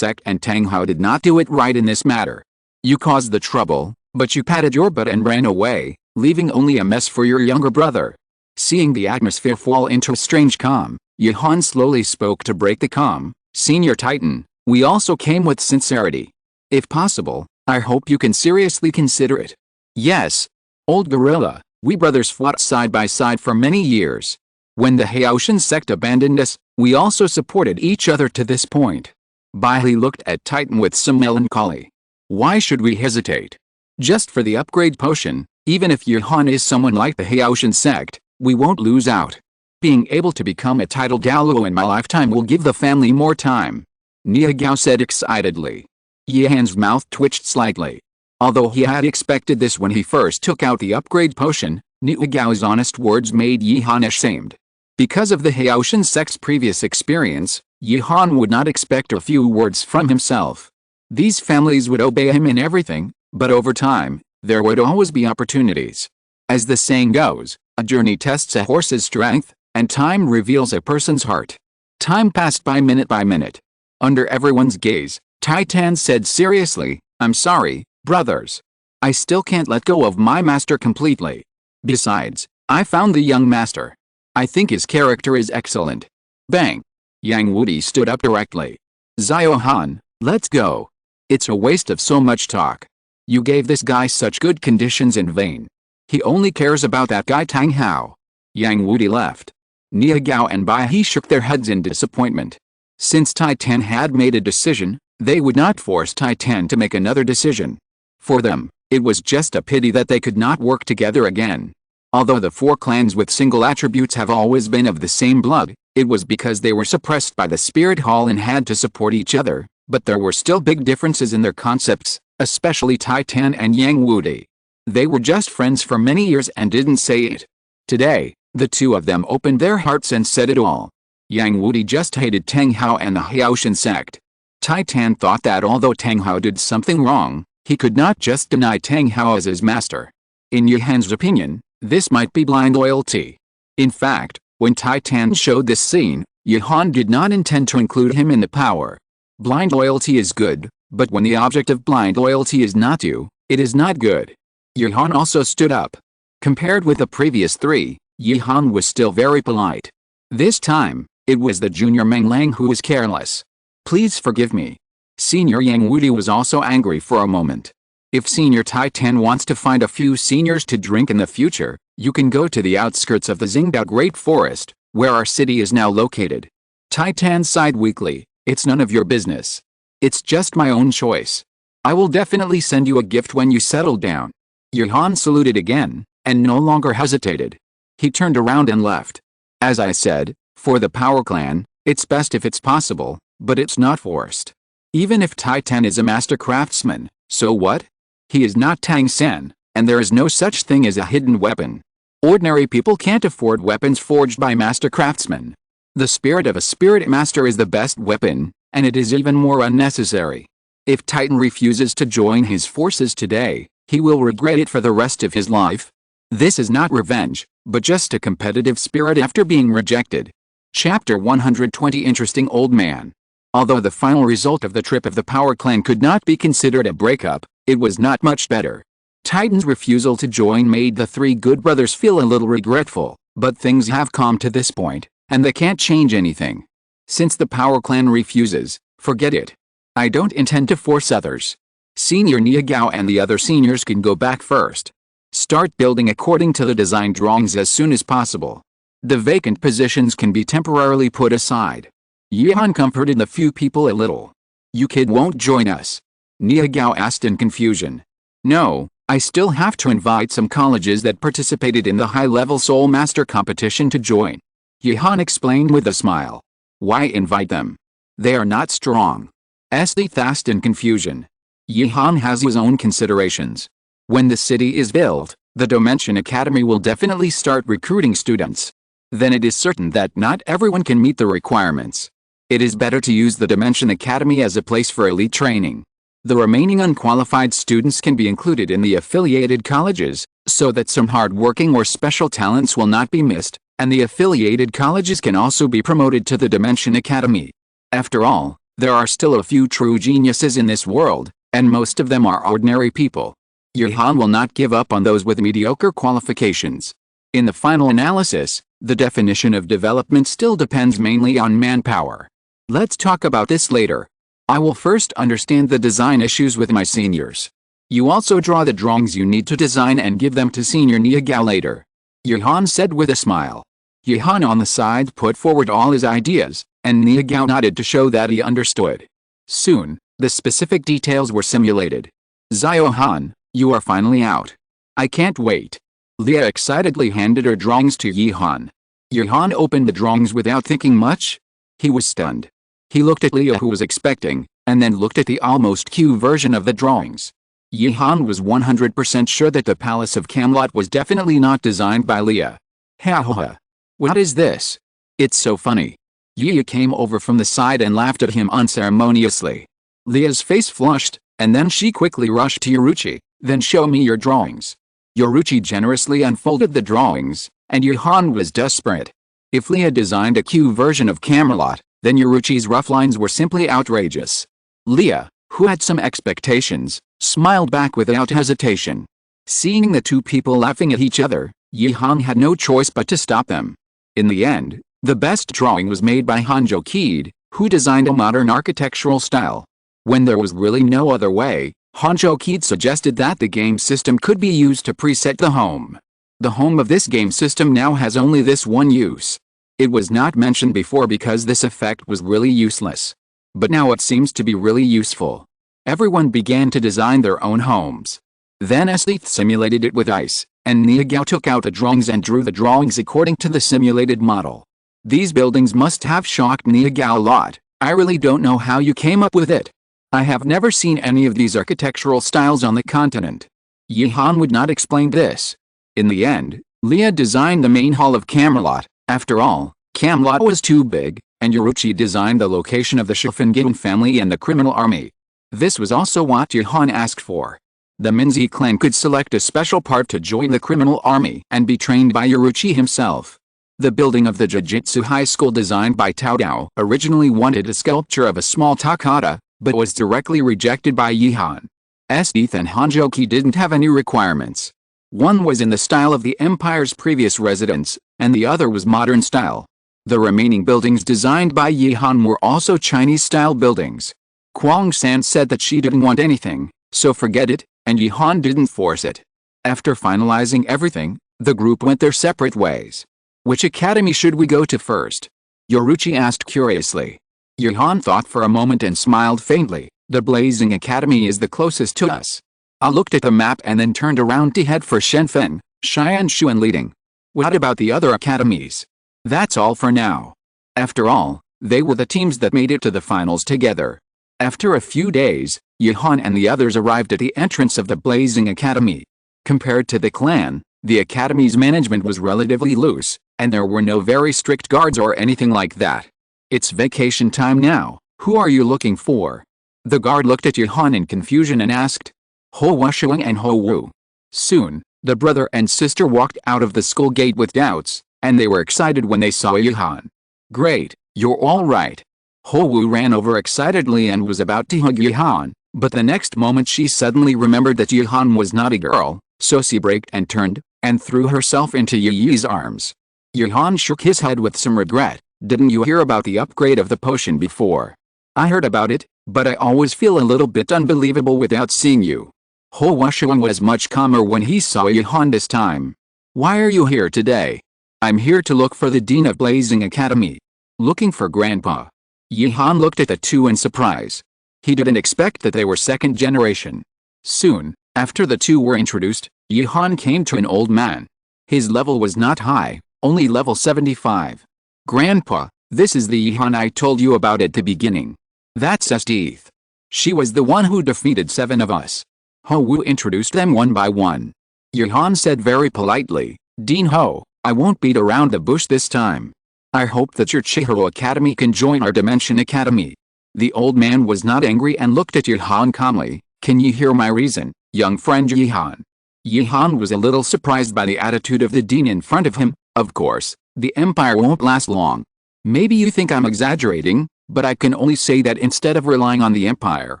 and Tang Hao did not do it right in this matter. You caused the trouble, but you patted your butt and ran away, leaving only a mess for your younger brother. Seeing the atmosphere fall into a strange calm, Yuhan slowly spoke to break the calm. Senior Titan, we also came with sincerity. If possible, I hope you can seriously consider it. Yes. Old gorilla, we brothers fought side by side for many years. When the Haoshan sect abandoned us, we also supported each other to this point. Bailey looked at Titan with some melancholy. Why should we hesitate? Just for the upgrade potion, even if Yuhan is someone like the Haoshan sect, we won't lose out. Being able to become a titled Douluo in my lifetime will give the family more time. Niagao said excitedly. Yihan's mouth twitched slightly. Although he had expected this when he first took out the upgrade potion, Niagao's honest words made Yihan ashamed. Because of the Haoshan sect's previous experience, Yihan would not expect a few words from himself. These families would obey him in everything, but over time, there would always be opportunities. As the saying goes, a journey tests a horse's strength, and time reveals a person's heart. Time passed by minute. Under everyone's gaze, Titan said seriously, "I'm sorry, brothers. I still can't let go of my master completely. Besides, I found the young master. I think his character is excellent." Bang! Yang Wudi stood up directly. "Zio-han, let's go. It's a waste of so much talk. You gave this guy such good conditions in vain. He only cares about that guy Tang Hao." Yang Wudi left. Niagao and Bai He shook their heads in disappointment. Since Titan had made a decision, they would not force Titan to make another decision. For them, it was just a pity that they could not work together again. Although the four clans with single attributes have always been of the same blood, it was because they were suppressed by the Spirit Hall and had to support each other, but there were still big differences in their concepts, especially Titan and Yang Wudi. They were just friends for many years and didn't say it. Today, the two of them opened their hearts and said it all. Yang Wudi just hated Tang Hao and the Haoshan sect. Titan thought that although Tang Hao did something wrong, he could not just deny Tang Hao as his master. In Yihan's opinion, this might be blind loyalty. In fact, when Titan showed this scene, Yihan did not intend to include him in the power. Blind loyalty is good, but when the object of blind loyalty is not you, it is not good. Yihan also stood up. Compared with the previous three, Yihan was still very polite. This time, it was the junior Meng Lang who was careless. "Please forgive me." Senior Yang Wudi was also angry for a moment. If Senior Titan wants to find a few seniors to drink in the future, you can go to the outskirts of the Xingdao Great Forest, where our city is now located. Titan sighed weakly. "It's none of your business. It's just my own choice. I will definitely send you a gift when you settle down." Yihan saluted again, and no longer hesitated. He turned around and left. As I said, for the Power Clan, it's best if it's possible, but it's not forced. Even if Titan is a master craftsman, so what? He is not Tang San, and there is no such thing as a hidden weapon. Ordinary people can't afford weapons forged by master craftsmen. The spirit of a spirit master is the best weapon, and it is even more unnecessary. If Titan refuses to join his forces today, he will regret it for the rest of his life. This is not revenge, but just a competitive spirit after being rejected. Chapter 120 Interesting Old Man. Although the final result of the trip of the Power Clan could not be considered a breakup, it was not much better. Titan's refusal to join made the three good brothers feel a little regretful, but things have come to this point, and they can't change anything. Since the Power Clan refuses, forget it. I don't intend to force others. Senior Niagao and the other seniors can go back first. Start building according to the design drawings as soon as possible. The vacant positions can be temporarily put aside. Yihan comforted the few people a little. "You kid won't join us?" Niagao asked in confusion. "No, I still have to invite some colleges that participated in the high-level Soul Master competition to join." Yihan explained with a smile. "Why invite them? They are not strong." Esdeath asked in confusion. Yihan has his own considerations. When the city is built, the Dimension Academy will definitely start recruiting students. Then it is certain that not everyone can meet the requirements. It is better to use the Dimension Academy as a place for elite training. The remaining unqualified students can be included in the affiliated colleges, so that some hard-working or special talents will not be missed, and the affiliated colleges can also be promoted to the Dimension Academy. After all, there are still a few true geniuses in this world, and most of them are ordinary people. Yihan will not give up on those with mediocre qualifications. In the final analysis, the definition of development still depends mainly on manpower. Let's talk about this later. I will first understand the design issues with my seniors. You also draw the drawings you need to design and give them to Senior Niagao later. Yihan said with a smile. Yihan on the side put forward all his ideas, and Niagao nodded to show that he understood. Soon, the specific details were simulated. "Zio-han, you are finally out. I can't wait." Leah excitedly handed her drawings to Yihan. Yihan opened the drawings without thinking much. He was stunned. He looked at Leah, who was expecting, and then looked at the almost Q version of the drawings. Yihan was 100% sure that the Palace of Camelot was definitely not designed by Leah. Ha ha ha. What is this? It's so funny. Yi came over from the side and laughed at him unceremoniously. Leah's face flushed, and then she quickly rushed to Yoruichi. Then show me your drawings. Yoruichi generously unfolded the drawings, and Yihan was desperate. If Leah designed a Q version of Camelot, then Yoruichi's rough lines were simply outrageous. Leah, who had some expectations, smiled back without hesitation. Seeing the two people laughing at each other, Yihan had no choice but to stop them. In the end, the best drawing was made by Hanjo Keed, who designed a modern architectural style. When there was really no other way, Hanjo Keed suggested that the game system could be used to preset the home. The home of this game system now has only this one use. It was not mentioned before because this effect was really useless. But now it seems to be really useful. Everyone began to design their own homes. Then Esdeath simulated it with ice, and Niagao took out the drawings and drew the drawings according to the simulated model. These buildings must have shocked Niagao a lot. I really don't know how you came up with it. I have never seen any of these architectural styles on the continent. Yihan would not explain this. In the end, Leah designed the main hall of Camelot. After all, Camelot was too big, and Yoruichi designed the location of the Shifengin family and the criminal army. This was also what Yihan asked for. The Minzi clan could select a special part to join the criminal army and be trained by Yoruichi himself. The building of the Jiu-Jitsu high school designed by Tao Dao originally wanted a sculpture of a small Takata, but was directly rejected by Yihan. Esdeath and Hanjo didn't have any requirements. One was in the style of the Empire's previous residence, and the other was modern style. The remaining buildings designed by Yihan were also Chinese-style buildings. Tang San said that she didn't want anything, so forget it, and Yihan didn't force it. After finalizing everything, the group went their separate ways. Which academy should we go to first? Yoruichi asked curiously. Yihan thought for a moment and smiled faintly. The Blazing Academy is the closest to us. I looked at the map and then turned around to head for Shenzhen, Xianshu and Liting. What about the other academies? That's all for now. After all, they were the teams that made it to the finals together. After a few days, Yihan and the others arrived at the entrance of the Blazing Academy. Compared to the clan, the academy's management was relatively loose, and there were no very strict guards or anything like that. It's vacation time now, who are you looking for? The guard looked at Yihan in confusion and asked. Ho Washuang and Ho Wu. Soon, the brother and sister walked out of the school gate with doubts, and they were excited when they saw Yihan. Great, you're all right. Ho Wu ran over excitedly and was about to hug Yihan, but the next moment she suddenly remembered that Yihan was not a girl, so she braked and turned, and threw herself into Yi's arms. Yihan shook his head with some regret. Didn't you hear about the upgrade of the potion before? I heard about it, but I always feel a little bit unbelievable without seeing you. Ho Washuang was much calmer when he saw Yihan this time. Why are you here today? I'm here to look for the Dean of Blazing Academy. Looking for Grandpa. Yihan looked at the two in surprise. He didn't expect that they were second generation. Soon, after the two were introduced, Yihan came to an old man. His level was not high, only level 75. Grandpa, this is the Yihan I told you about at the beginning. That's Esdeath. She was the one who defeated 7 of us. Ho Wu introduced them one by one. Yihan said very politely, Dean Ho, I won't beat around the bush this time. I hope that your Chihiro Academy can join our Dimension Academy. The old man was not angry and looked at Yihan calmly. Can you hear my reason, young friend Yihan? Yihan was a little surprised by the attitude of the dean in front of him. Of course, the empire won't last long. Maybe you think I'm exaggerating, but I can only say that instead of relying on the empire,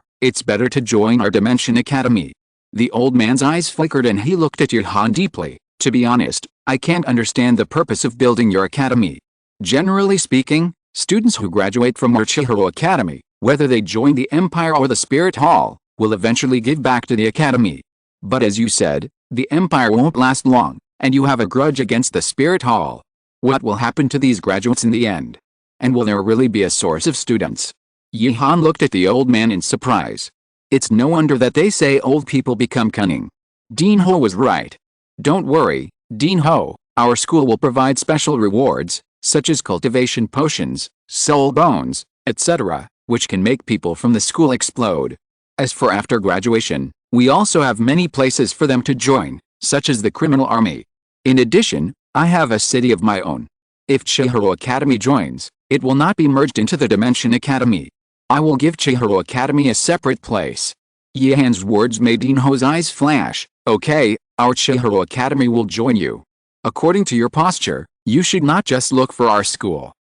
it's better to join our Dimension Academy. The old man's eyes flickered and he looked at Yihan deeply. To be honest, I can't understand the purpose of building your academy. Generally speaking, students who graduate from our Chihiro Academy, whether they join the Empire or the Spirit Hall, will eventually give back to the academy. But as you said, the Empire won't last long, and you have a grudge against the Spirit Hall. What will happen to these graduates in the end? And will there really be a source of students? Yihan looked at the old man in surprise. It's no wonder that they say old people become cunning. Dean Ho was right. Don't worry, Dean Ho, our school will provide special rewards, such as cultivation potions, soul bones, etc., which can make people from the school explode. As for after graduation, we also have many places for them to join, such as the criminal army. In addition, I have a city of my own. If Chihiro Academy joins, it will not be merged into the Dimension Academy. I will give Chihiro Academy a separate place. Yihan's words made Dinho's eyes flash. Okay, our Chihiro Academy will join you. According to your posture, you should not just look for our school.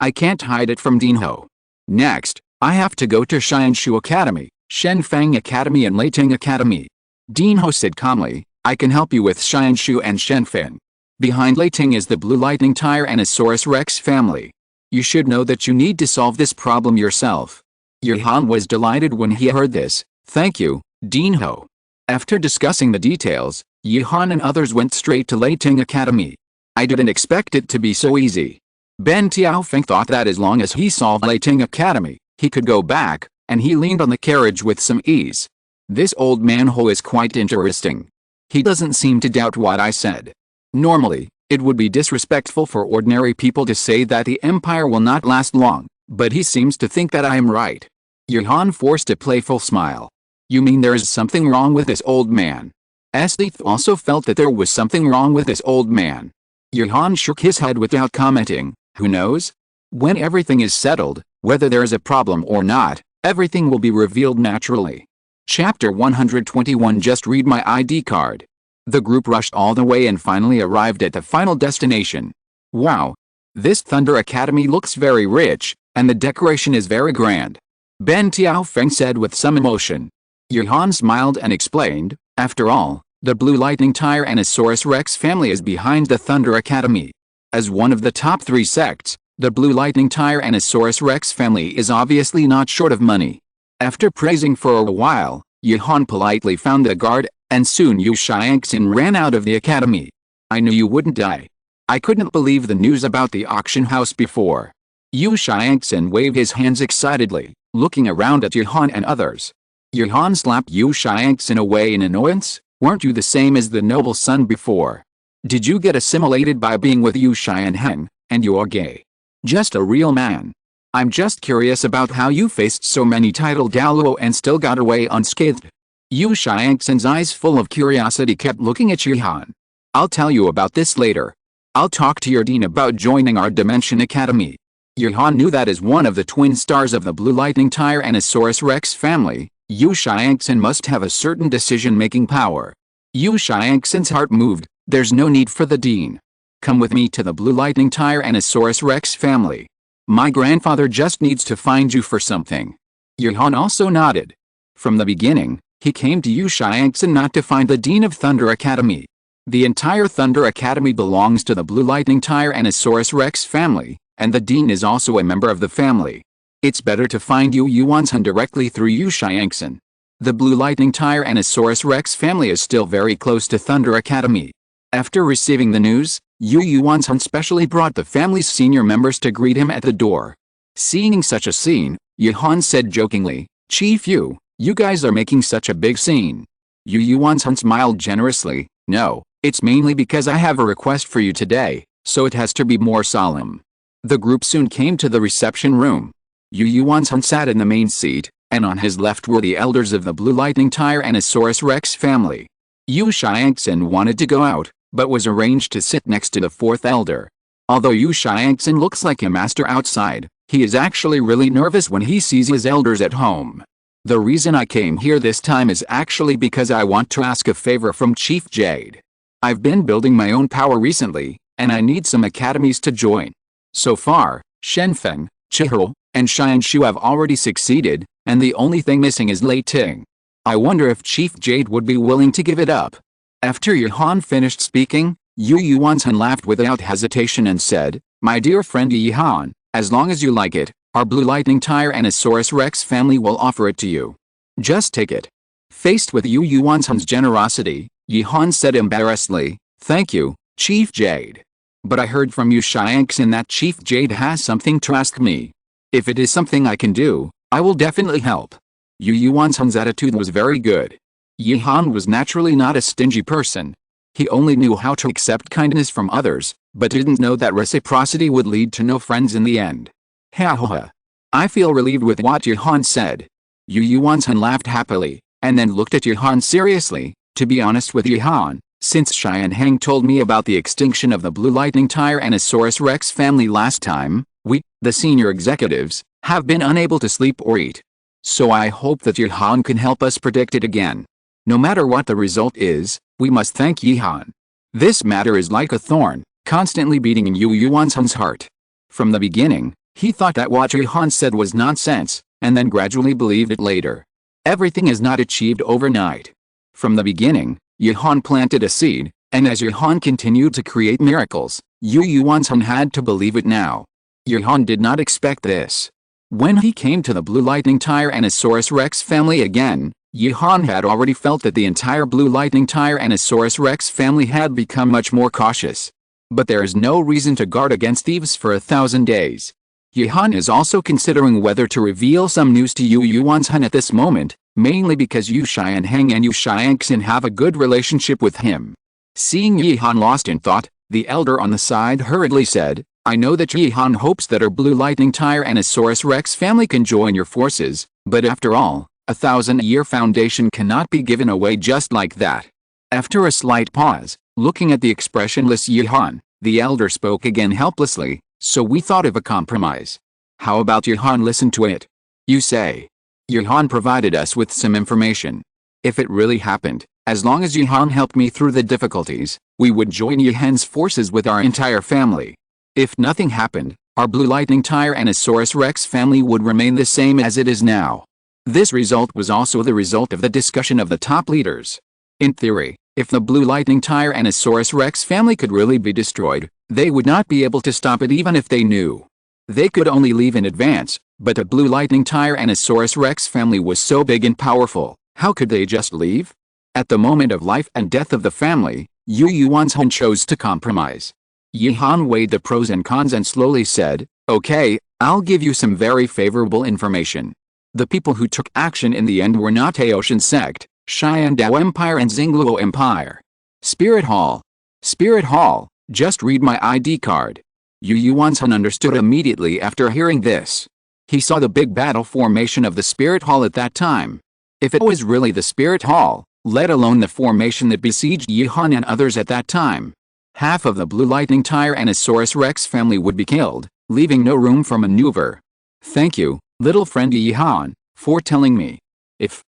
I can't hide it from Dinho. Next, I have to go to Xianshu Academy, Shenfang Academy and Leiting Academy. Dinho said calmly, I can help you with Xianshu and Shenfeng. Behind Leiting is the Blue Lightning Tyrannosaurus Rex family. You should know that you need to solve this problem yourself. Yihan was delighted when he heard this. Thank you, Dinho. After discussing the details, Yihan and others went straight to Leiting Academy. I didn't expect it to be so easy. Ben Tiaofeng thought that as long as he solved Leiting Academy, he could go back, and he leaned on the carriage with some ease. This old man Ho is quite interesting. He doesn't seem to doubt what I said. Normally, it would be disrespectful for ordinary people to say that the empire will not last long, but he seems to think that I am right. Yihan forced a playful smile. You mean there is something wrong with this old man? Esdeath also felt that there was something wrong with this old man. Yihan shook his head without commenting. Who knows? When everything is settled, whether there is a problem or not, everything will be revealed naturally. Chapter 121. Just read my ID card. The group rushed all the way and finally arrived at the final destination. Wow! This Thunder Academy looks very rich, and the decoration is very grand. Ben Tiaofeng said with some emotion. Yihan smiled and explained, after all, the Blue Lightning Tyrannosaurus Rex family is behind the Thunder Academy. As one of the top 3 sects, the Blue Lightning Tyrannosaurus Rex family is obviously not short of money. After praising for a while, Yihan politely found the guard, and soon Yu Xiangxin ran out of the academy. I knew you wouldn't die. I couldn't believe the news about the auction house before. Yu Xiangxin waved his hands excitedly, looking around at Yihan and others. Yihan slapped Yu Xiangxin away in annoyance. Weren't you the same as the noble son before? Did you get assimilated by being with Yu Xianheng, and you're gay? Just a real man. I'm just curious about how you faced so many titled Douluo and still got away unscathed. Yu Xiangxin's eyes full of curiosity kept looking at Yihan. I'll tell you about this later. I'll talk to your dean about joining our Dimension Academy. Yihan knew that as one of the twin stars of the Blue Lightning Tyrannosaurus Rex family, Yu Xiangxin must have a certain decision-making power. Yu Xiangxin's heart moved. There's no need for the dean. Come with me to the Blue Lightning Tyrannosaurus Rex family. My grandfather just needs to find you for something. Yihan also nodded. From the beginning, he came to Yu Xiangxin not to find the dean of Thunder Academy. The entire Thunder Academy belongs to the Blue Lightning Tyrannosaurus Rex family, and the dean is also a member of the family. It's better to find Yu Yuanzhan directly through Yu Xiangxin. The Blue Lightning Tyrannosaurus Rex family is still very close to Thunder Academy. After receiving the news, Yu Yuanzhan specially brought the family's senior members to greet him at the door. Seeing such a scene, Yihan said jokingly, Chief Yu, you guys are making such a big scene. Yu Yuanzhan smiled generously. No, it's mainly because I have a request for you today, so it has to be more solemn. The group soon came to the reception room. Yu Yuanzhan sat in the main seat, and on his left were the elders of the Blue Lightning Tyrannosaurus Rex family. Yu Xiangxin wanted to go out, but was arranged to sit next to the 4th elder. Although Yu Xiangxin looks like a master outside, he is actually really nervous when he sees his elders at home. The reason I came here this time is actually because I want to ask a favor from Chief Jade. I've been building my own power recently, and I need some academies to join. So far, Shenfeng, Chihiro, and Xianshu have already succeeded, and the only thing missing is Leiting. I wonder if Chief Jade would be willing to give it up. After Yihan finished speaking, Yu Yuanzhan laughed without hesitation and said, My dear friend Yihan, as long as you like it, our Blue Lightning Tyrannosaurus Rex family will offer it to you. Just take it. Faced with Yu Yuanzhan's generosity, Yihan said embarrassedly, Thank you, Chief Jade. But I heard from Yu Xiangxin that Chief Jade has something to ask me. If it is something I can do, I will definitely help. Yu Yuanzhan's attitude was very good. Yihan was naturally not a stingy person. He only knew how to accept kindness from others, but didn't know that reciprocity would lead to no friends in the end. Ha ha ha. I feel relieved with what Yuhan said. Yu Yuanzhan laughed happily, and then looked at Yuhan seriously. To be honest with Yuhan, since Xian Heng told me about the extinction of the Blue Lightning Tyrannosaurus Rex family last time, we, the senior executives, have been unable to sleep or eat. So I hope that Yuhan can help us predict it again. No matter what the result is, we must thank Yuhan. This matter is like a thorn, constantly beating in Yu Yuanzhan's heart. From the beginning, he thought that what Yuhan said was nonsense, and then gradually believed it later. Everything is not achieved overnight. From the beginning, Yuhan planted a seed, and as Yuhan continued to create miracles, Yu Yuanzhan had to believe it now. Yuhan did not expect this. When he came to the Blue Lightning Tyrannosaurus Rex family again, Yuhan had already felt that the entire Blue Lightning Tyrannosaurus Rex family had become much more cautious. But there is no reason to guard against thieves for 1,000 days. Yuhan is also considering whether to reveal some news to Yu Yuanzhan at this moment, mainly because Yu Xianheng and Yu Xiangxin have a good relationship with him. Seeing Yuhan lost in thought, the elder on the side hurriedly said, I know that Yuhan hopes that our Blue Lightning Tyrannosaurus Rex family can join your forces, but after all, 1,000-year foundation cannot be given away just like that. After a slight pause, looking at the expressionless Yuhan, the elder spoke again helplessly, so we thought of a compromise. How about Yuhan listen to it? You say. Yuhan provided us with some information. If it really happened, as long as Yuhan helped me through the difficulties, we would join Yuhan's forces with our entire family. If nothing happened, our Blue Lightning Tyrannosaurus Rex family would remain the same as it is now. This result was also the result of the discussion of the top leaders. In theory, if the Blue Lightning Tyrannosaurus Rex family could really be destroyed, they would not be able to stop it even if they knew. They could only leave in advance, but the Blue Lightning Tyrannosaurus Rex family was so big and powerful, how could they just leave? At the moment of life and death of the family, Yu Yuanzhan chose to compromise. Yuhan weighed the pros and cons and slowly said, okay, I'll give you some very favorable information. The people who took action in the end were not Taotian Sect, Xiandao Empire and Xingluo Empire. Spirit Hall. Spirit Hall, just read my ID card. Yu Yuanzhan understood immediately after hearing this. He saw the big battle formation of the Spirit Hall at that time. If it was really the Spirit Hall, let alone the formation that besieged Yuhan and others at that time, half of the Blue Lightning Tyrannosaurus Rex family would be killed, leaving no room for maneuver. Thank you, little friend Yuhan, for telling me. If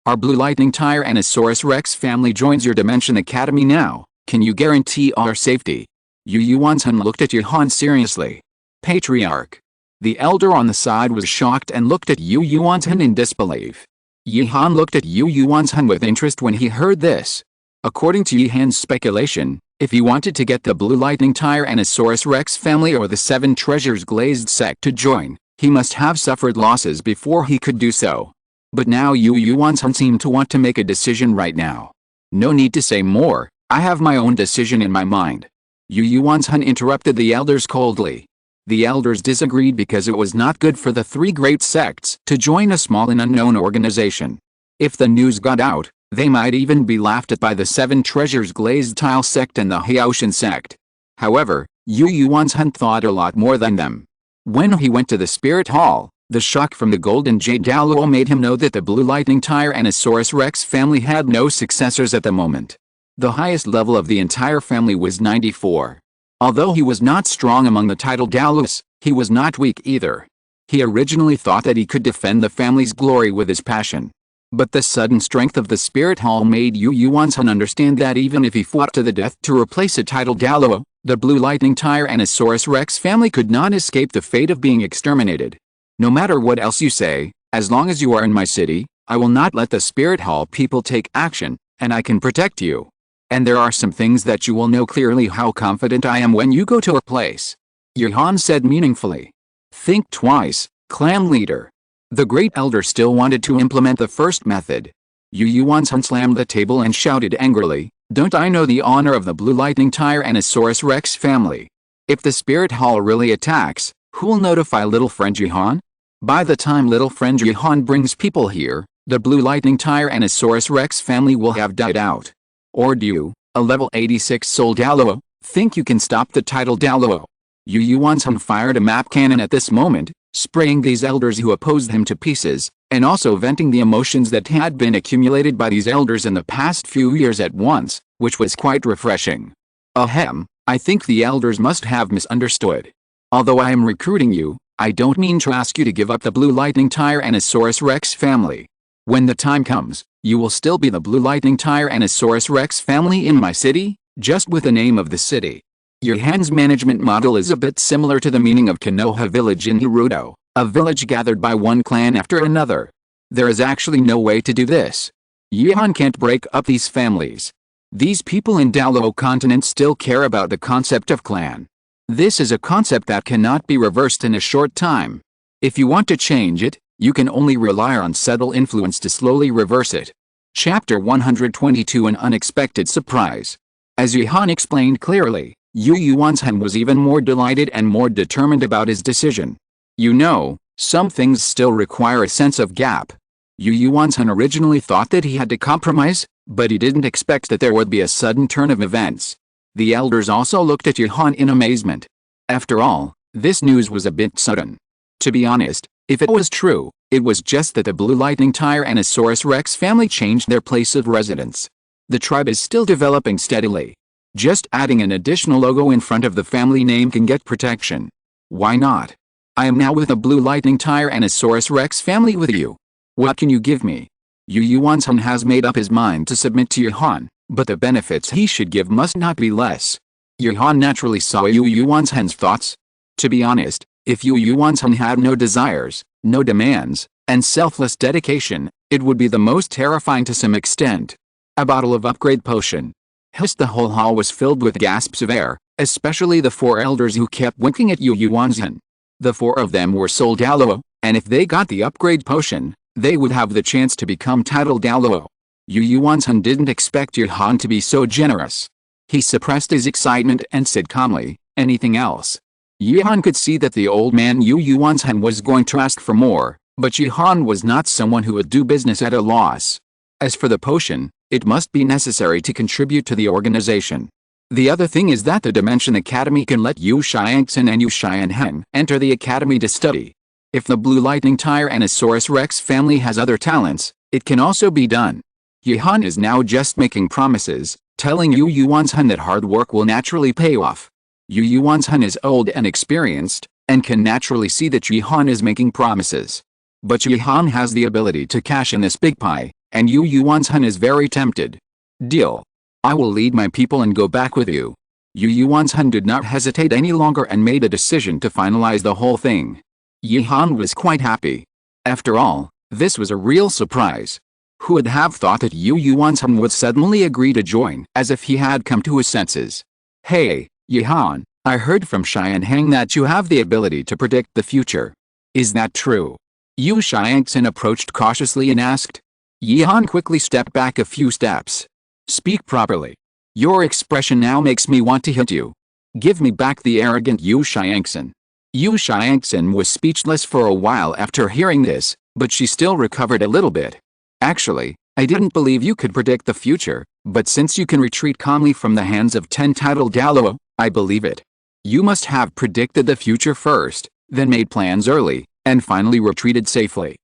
our Blue Lightning Tyrannosaurus Rex family joins your Dimension Academy now, can you guarantee our safety? Yu Yuanzhan looked at Yuhan seriously. Patriarch. The elder on the side was shocked and looked at Yu Yuanzhan in disbelief. Yuhan looked at Yu Yuanzhan with interest when he heard this. According to Yuhan's speculation, if he wanted to get the Blue Lightning Tyrannosaurus Rex family or the 7 Treasures Glazed sect to join, he must have suffered losses before he could do so. But now Yu Yuanzhan seemed to want to make a decision right now. No need to say more, I have my own decision in my mind. Yu Yuanzhan interrupted the elders coldly. The elders disagreed because it was not good for the 3 great sects to join a small and unknown organization. If the news got out, they might even be laughed at by the 7 Treasures Glazed Tile sect and the Haotian sect. However, Yu Yuanzhan thought a lot more than them. When he went to the Spirit Hall, the shock from the Golden Jade Douluo made him know that the Blue Lightning Tyrannosaurus Rex family had no successors at the moment. The highest level of the entire family was 94. Although he was not strong among the titled Douluos, he was not weak either. He originally thought that he could defend the family's glory with his passion. But the sudden strength of the Spirit Hall made Yu Yuanzhan understand that even if he fought to the death to replace a titled Douluo, the Blue Lightning Tyrannosaurus Rex family could not escape the fate of being exterminated. No matter what else you say, as long as you are in my city, I will not let the Spirit Hall people take action, and I can protect you. And there are some things that you will know clearly how confident I am when you go to a place. Yuhan said meaningfully. Think twice, clan leader. The great elder still wanted to implement the first method. Yu Yuanzhan slammed the table and shouted angrily, don't I know the honor of the Blue Lightning Tyrannosaurus Rex family? If the Spirit Hall really attacks, who'll notify little friend Yuhan? By the time little friend Yuhan brings people here, the Blue Lightning Tyrannosaurus Rex family will have died out. Or do you, a level 86 soul Douluo, think you can stop the title Douluo? Yu Yuanzhan fired a map cannon at this moment, spraying these elders who opposed him to pieces, and also venting the emotions that had been accumulated by these elders in the past few years at once, which was quite refreshing. Ahem, I think the elders must have misunderstood. Although I am recruiting you, I don't mean to ask you to give up the Blue Lightning Tyrannosaurus Rex family. When the time comes, you will still be the Blue Lightning Tyrannosaurus Rex family in my city, just with the name of the city. Your hand's management model is a bit similar to the meaning of Konoha village in Naruto, a village gathered by one clan after another. There is actually no way to do this. Yuhan can't break up these families. These people in Douluo Continent still care about the concept of clan. This is a concept that cannot be reversed in a short time. If you want to change it, you can only rely on subtle influence to slowly reverse it. Chapter 122 An Unexpected Surprise. As Yuhan explained clearly, Yu Yuanzhan was even more delighted and more determined about his decision. You know, some things still require a sense of gap. Yu Yuanzhan originally thought that he had to compromise, but he didn't expect that there would be a sudden turn of events. The elders also looked at Yuhan in amazement. After all, this news was a bit sudden. To be honest, if it was true, it was just that the Blue Lightning Tyrannosaurus Rex family changed their place of residence. The tribe is still developing steadily. Just adding an additional logo in front of the family name can get protection. Why not? I am now with the Blue Lightning Tyrannosaurus Rex family with you. What can you give me? Yu Yuanzhan has made up his mind to submit to Yuhan, but the benefits he should give must not be less. Yuhan naturally saw Yu Yuanzhan's thoughts. To be honest, if Yu Yuanzhan had no desires, no demands, and selfless dedication, it would be the most terrifying to some extent. A bottle of upgrade potion. Hissed. The whole hall was filled with gasps of air, especially the four elders who kept winking at Yu Yuanzhan. The four of them were Soul Douluo, and if they got the upgrade potion, they would have the chance to become titled Douluo. Yu Yuanzhan didn't expect Yuhan to be so generous. He suppressed his excitement and said calmly, anything else? Yuhan could see that the old man Yu Yuanzhan was going to ask for more, but Yuhan was not someone who would do business at a loss. As for the potion, it must be necessary to contribute to the organization. The other thing is that the Dimension Academy can let Yu Xiangxin and Yu Xianheng enter the academy to study. If the Blue Lightning Tyrannosaurus Rex family has other talents, it can also be done. Yuhan is now just making promises, telling Yu Yuanzhan that hard work will naturally pay off. Yu Yuanzhan is old and experienced, and can naturally see that Yuhan is making promises. But Yuhan has the ability to cash in this big pie, and Yu Yuanzhan is very tempted. Deal. I will lead my people and go back with you. Yu Yuanzhan did not hesitate any longer and made a decision to finalize the whole thing. Yuhan was quite happy. After all, this was a real surprise. Who would have thought that Yu Yuanzhan would suddenly agree to join, as if he had come to his senses? Hey, Yuhan, I heard from Xianheng that you have the ability to predict the future. Is that true? Yu Xiangxin approached cautiously and asked. Yuhan quickly stepped back a few steps. Speak properly. Your expression now makes me want to hit you. Give me back the arrogant Yu Xiangxin. Yu Xiangxin was speechless for a while after hearing this, but she still recovered a little bit. Actually, I didn't believe you could predict the future, but since you can retreat calmly from the hands of 10 titled Douluo, I believe it. You must have predicted the future first, then made plans early, and finally retreated safely.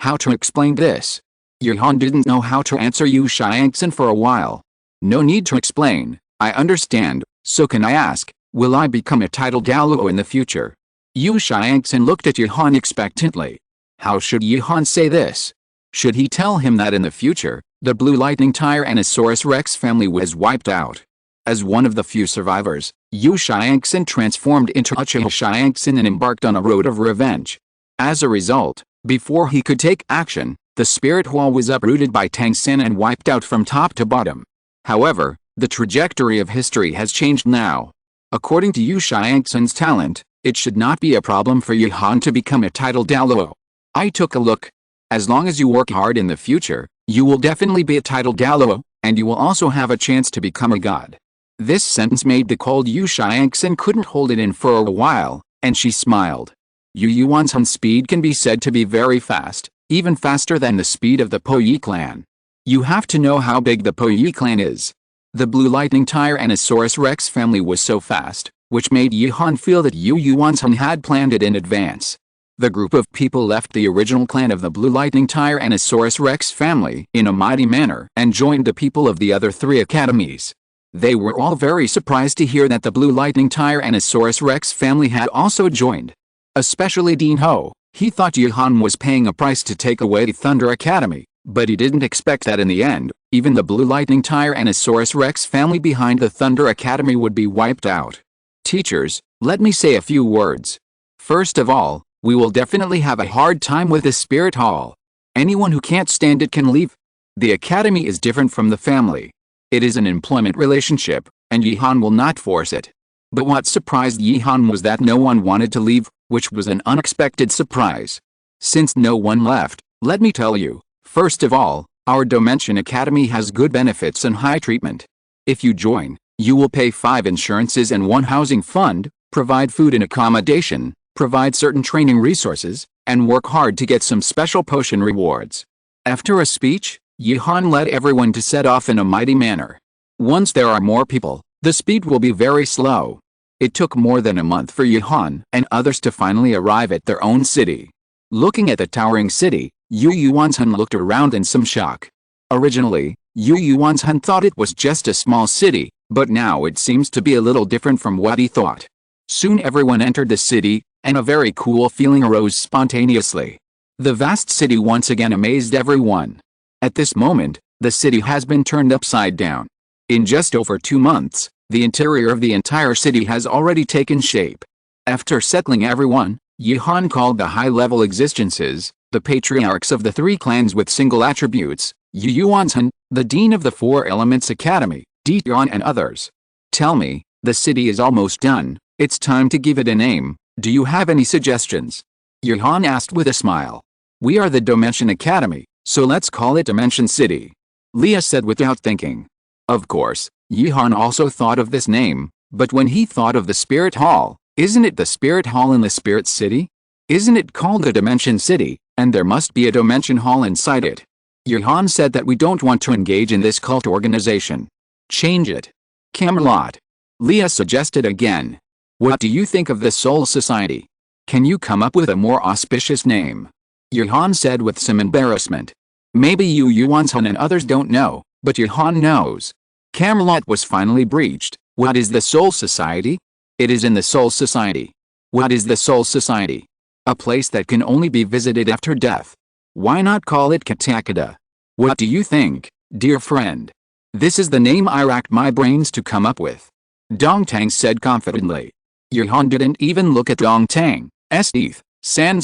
How to explain this? Yuhan didn't know how to answer Yu Xiangxin for a while. No need to explain, I understand, so can I ask, will I become a titled Douluo in the future? Yu Xiangxin looked at Yuhan expectantly. How should Yuhan say this? Should he tell him that in the future, the Blue Lightning Tyrannosaurus Rex family was wiped out? As one of the few survivors, Yu Xiangxin transformed into Uchiha Xiangxin and embarked on a road of revenge. As a result, before he could take action, the spirit wall was uprooted by Tang San and wiped out from top to bottom. However, the trajectory of history has changed now. According to Yu Xiangxin's talent, it should not be a problem for Yuhan to become a titled Douluo. I took a look. As long as you work hard in the future, you will definitely be a titled Douluo, and you will also have a chance to become a god. This sentence made the cold Yu Xiangxin couldn't hold it in for a while, and she smiled. Yu Yuanzhan's speed can be said to be very fast, even faster than the speed of the Poyi clan. You have to know how big the Poyi clan is. The Blue Lightning Tyrannosaurus Rex family was so fast, which made Yihan feel that Yu Yuanzhan had planned it in advance. The group of people left the original clan of the Blue Lightning Tyrannosaurus Rex family in a mighty manner and joined the people of the other 3 academies. They were all very surprised to hear that the Blue Lightning Tyrannosaurus Rex family had also joined. Especially Dean Ho. He thought Yihan was paying a price to take away Thunder Academy, but he didn't expect that in the end, even the Blue Lightning Tyrannosaurus Rex family behind the Thunder Academy would be wiped out. Teachers, let me say a few words. First of all, we will definitely have a hard time with the Spirit Hall. Anyone who can't stand it can leave. The academy is different from the family. It is an employment relationship, and Yihan will not force it. But what surprised Yihan was that no one wanted to leave, which was an unexpected surprise. Since no one left, let me tell you, first of all, our Dimension Academy has good benefits and high treatment. If you join, you will pay 5 insurances and 1 housing fund, provide food and accommodation, provide certain training resources, and work hard to get some special potion rewards. After a speech, Yihan led everyone to set off in a mighty manner. Once there are more people, the speed will be very slow. It took more than a month for Yihan and others to finally arrive at their own city. Looking at the towering city, Yu Yuanzhan looked around in some shock. Originally, Yu Yuanzhan thought it was just a small city, but now it seems to be a little different from what he thought. Soon everyone entered the city, and a very cool feeling arose spontaneously. The vast city once again amazed everyone. At this moment, the city has been turned upside down. In just over 2 months, the interior of the entire city has already taken shape. After settling everyone, Yihan called the high-level existences, the patriarchs of the 3 clans with single attributes, Yu Yuanzhan, the dean of the 4 Elements Academy, Dian and others. Tell me, the city is almost done, it's time to give it a name, do you have any suggestions? Yihan asked with a smile. We are the Dimension Academy, so let's call it Dimension City. Leah said without thinking. Of course, Yihan also thought of this name, but when he thought of the Spirit Hall, isn't it the Spirit Hall in the Spirit City? Isn't it called a Dimension City, and there must be a Dimension Hall inside it? Yihan said that we don't want to engage in this cult organization. Change it. Camelot. Leah suggested again. What do you think of the Soul Society? Can you come up with a more auspicious name? Yihan said with some embarrassment. Maybe Yu Yuanzhan and others don't know, but Yihan knows. Camelot was finally breached. What is the Soul Society? It is in the Soul Society. What is the Soul Society? A place that can only be visited after death. Why not call it Katakata? What do you think, dear friend? This is the name I racked my brains to come up with. Dongtang said confidently. Yihan didn't even look at Dongtang, Esdeath, San,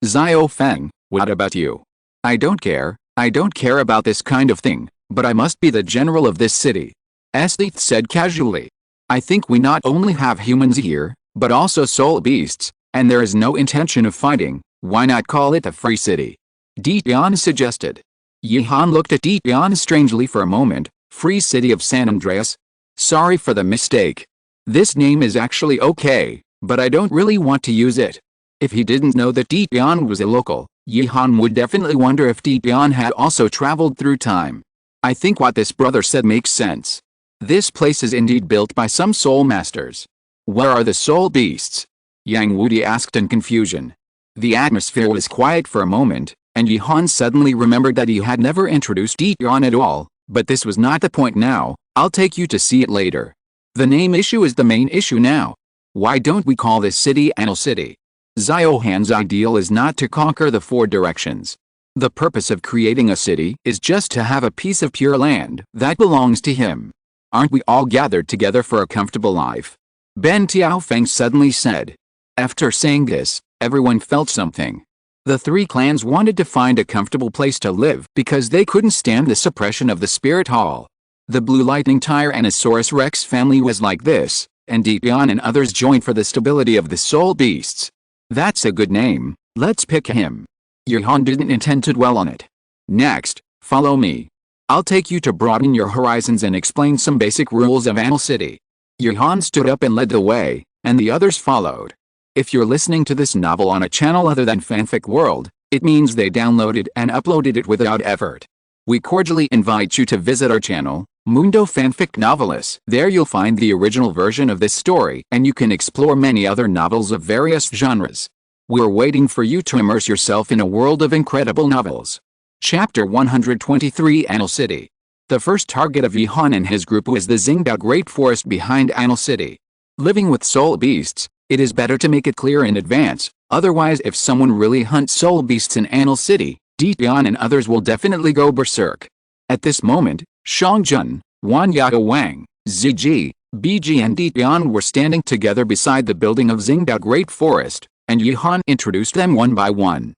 Xiao Feng. What about you? I don't care about this kind of thing, but I must be the general of this city. Esdeath said casually. I think we not only have humans here, but also soul beasts, and there is no intention of fighting, why not call it a free city? Dian suggested. Yihan looked at Dian strangely for a moment. Free City of San Andreas? Sorry for the mistake. This name is actually okay, but I don't really want to use it. If he didn't know that Dian was a local, Yihan would definitely wonder if Dian had also traveled through time. I think what this brother said makes sense. This place is indeed built by some soul masters. Where are the soul beasts? Yang Wudi asked in confusion. The atmosphere was quiet for a moment, and Yihan suddenly remembered that he had never introduced Dian at all, but this was not the point now. I'll take you to see it later. The name issue is the main issue now. Why don't we call this city Anil City? Xiao Han's ideal is not to conquer the 4 directions. The purpose of creating a city is just to have a piece of pure land that belongs to him. Aren't we all gathered together for a comfortable life? Ben Tiaofeng suddenly said. After saying this, everyone felt something. The 3 clans wanted to find a comfortable place to live because they couldn't stand the suppression of the Spirit Hall. The Blue Lightning Tyrannosaurus Rex family was like this, and Dian and others joined for the stability of the soul beasts. That's a good name, let's pick him. Yihan didn't intend to dwell on it. Next, follow me. I'll take you to broaden your horizons and explain some basic rules of Anil City. Yihan stood up and led the way, and the others followed. If you're listening to this novel on a channel other than Fanfic World, it means they downloaded and uploaded it without effort. We cordially invite you to visit our channel, Mundo Fanfic Novelist. There you'll find the original version of this story, and you can explore many other novels of various genres. We're waiting for you to immerse yourself in a world of incredible novels. Chapter 123 Anil City. The first target of Yihan and his group was the Xingdao Great Forest behind Anil City. Living with soul beasts, it is better to make it clear in advance, otherwise if someone really hunts soul beasts in Anil City, Dian and others will definitely go berserk. At this moment, Shangjun, Wanyao Wang, Ziji, Biji and Dian were standing together beside the building of Xingdao Great Forest, and Yihan introduced them one by one.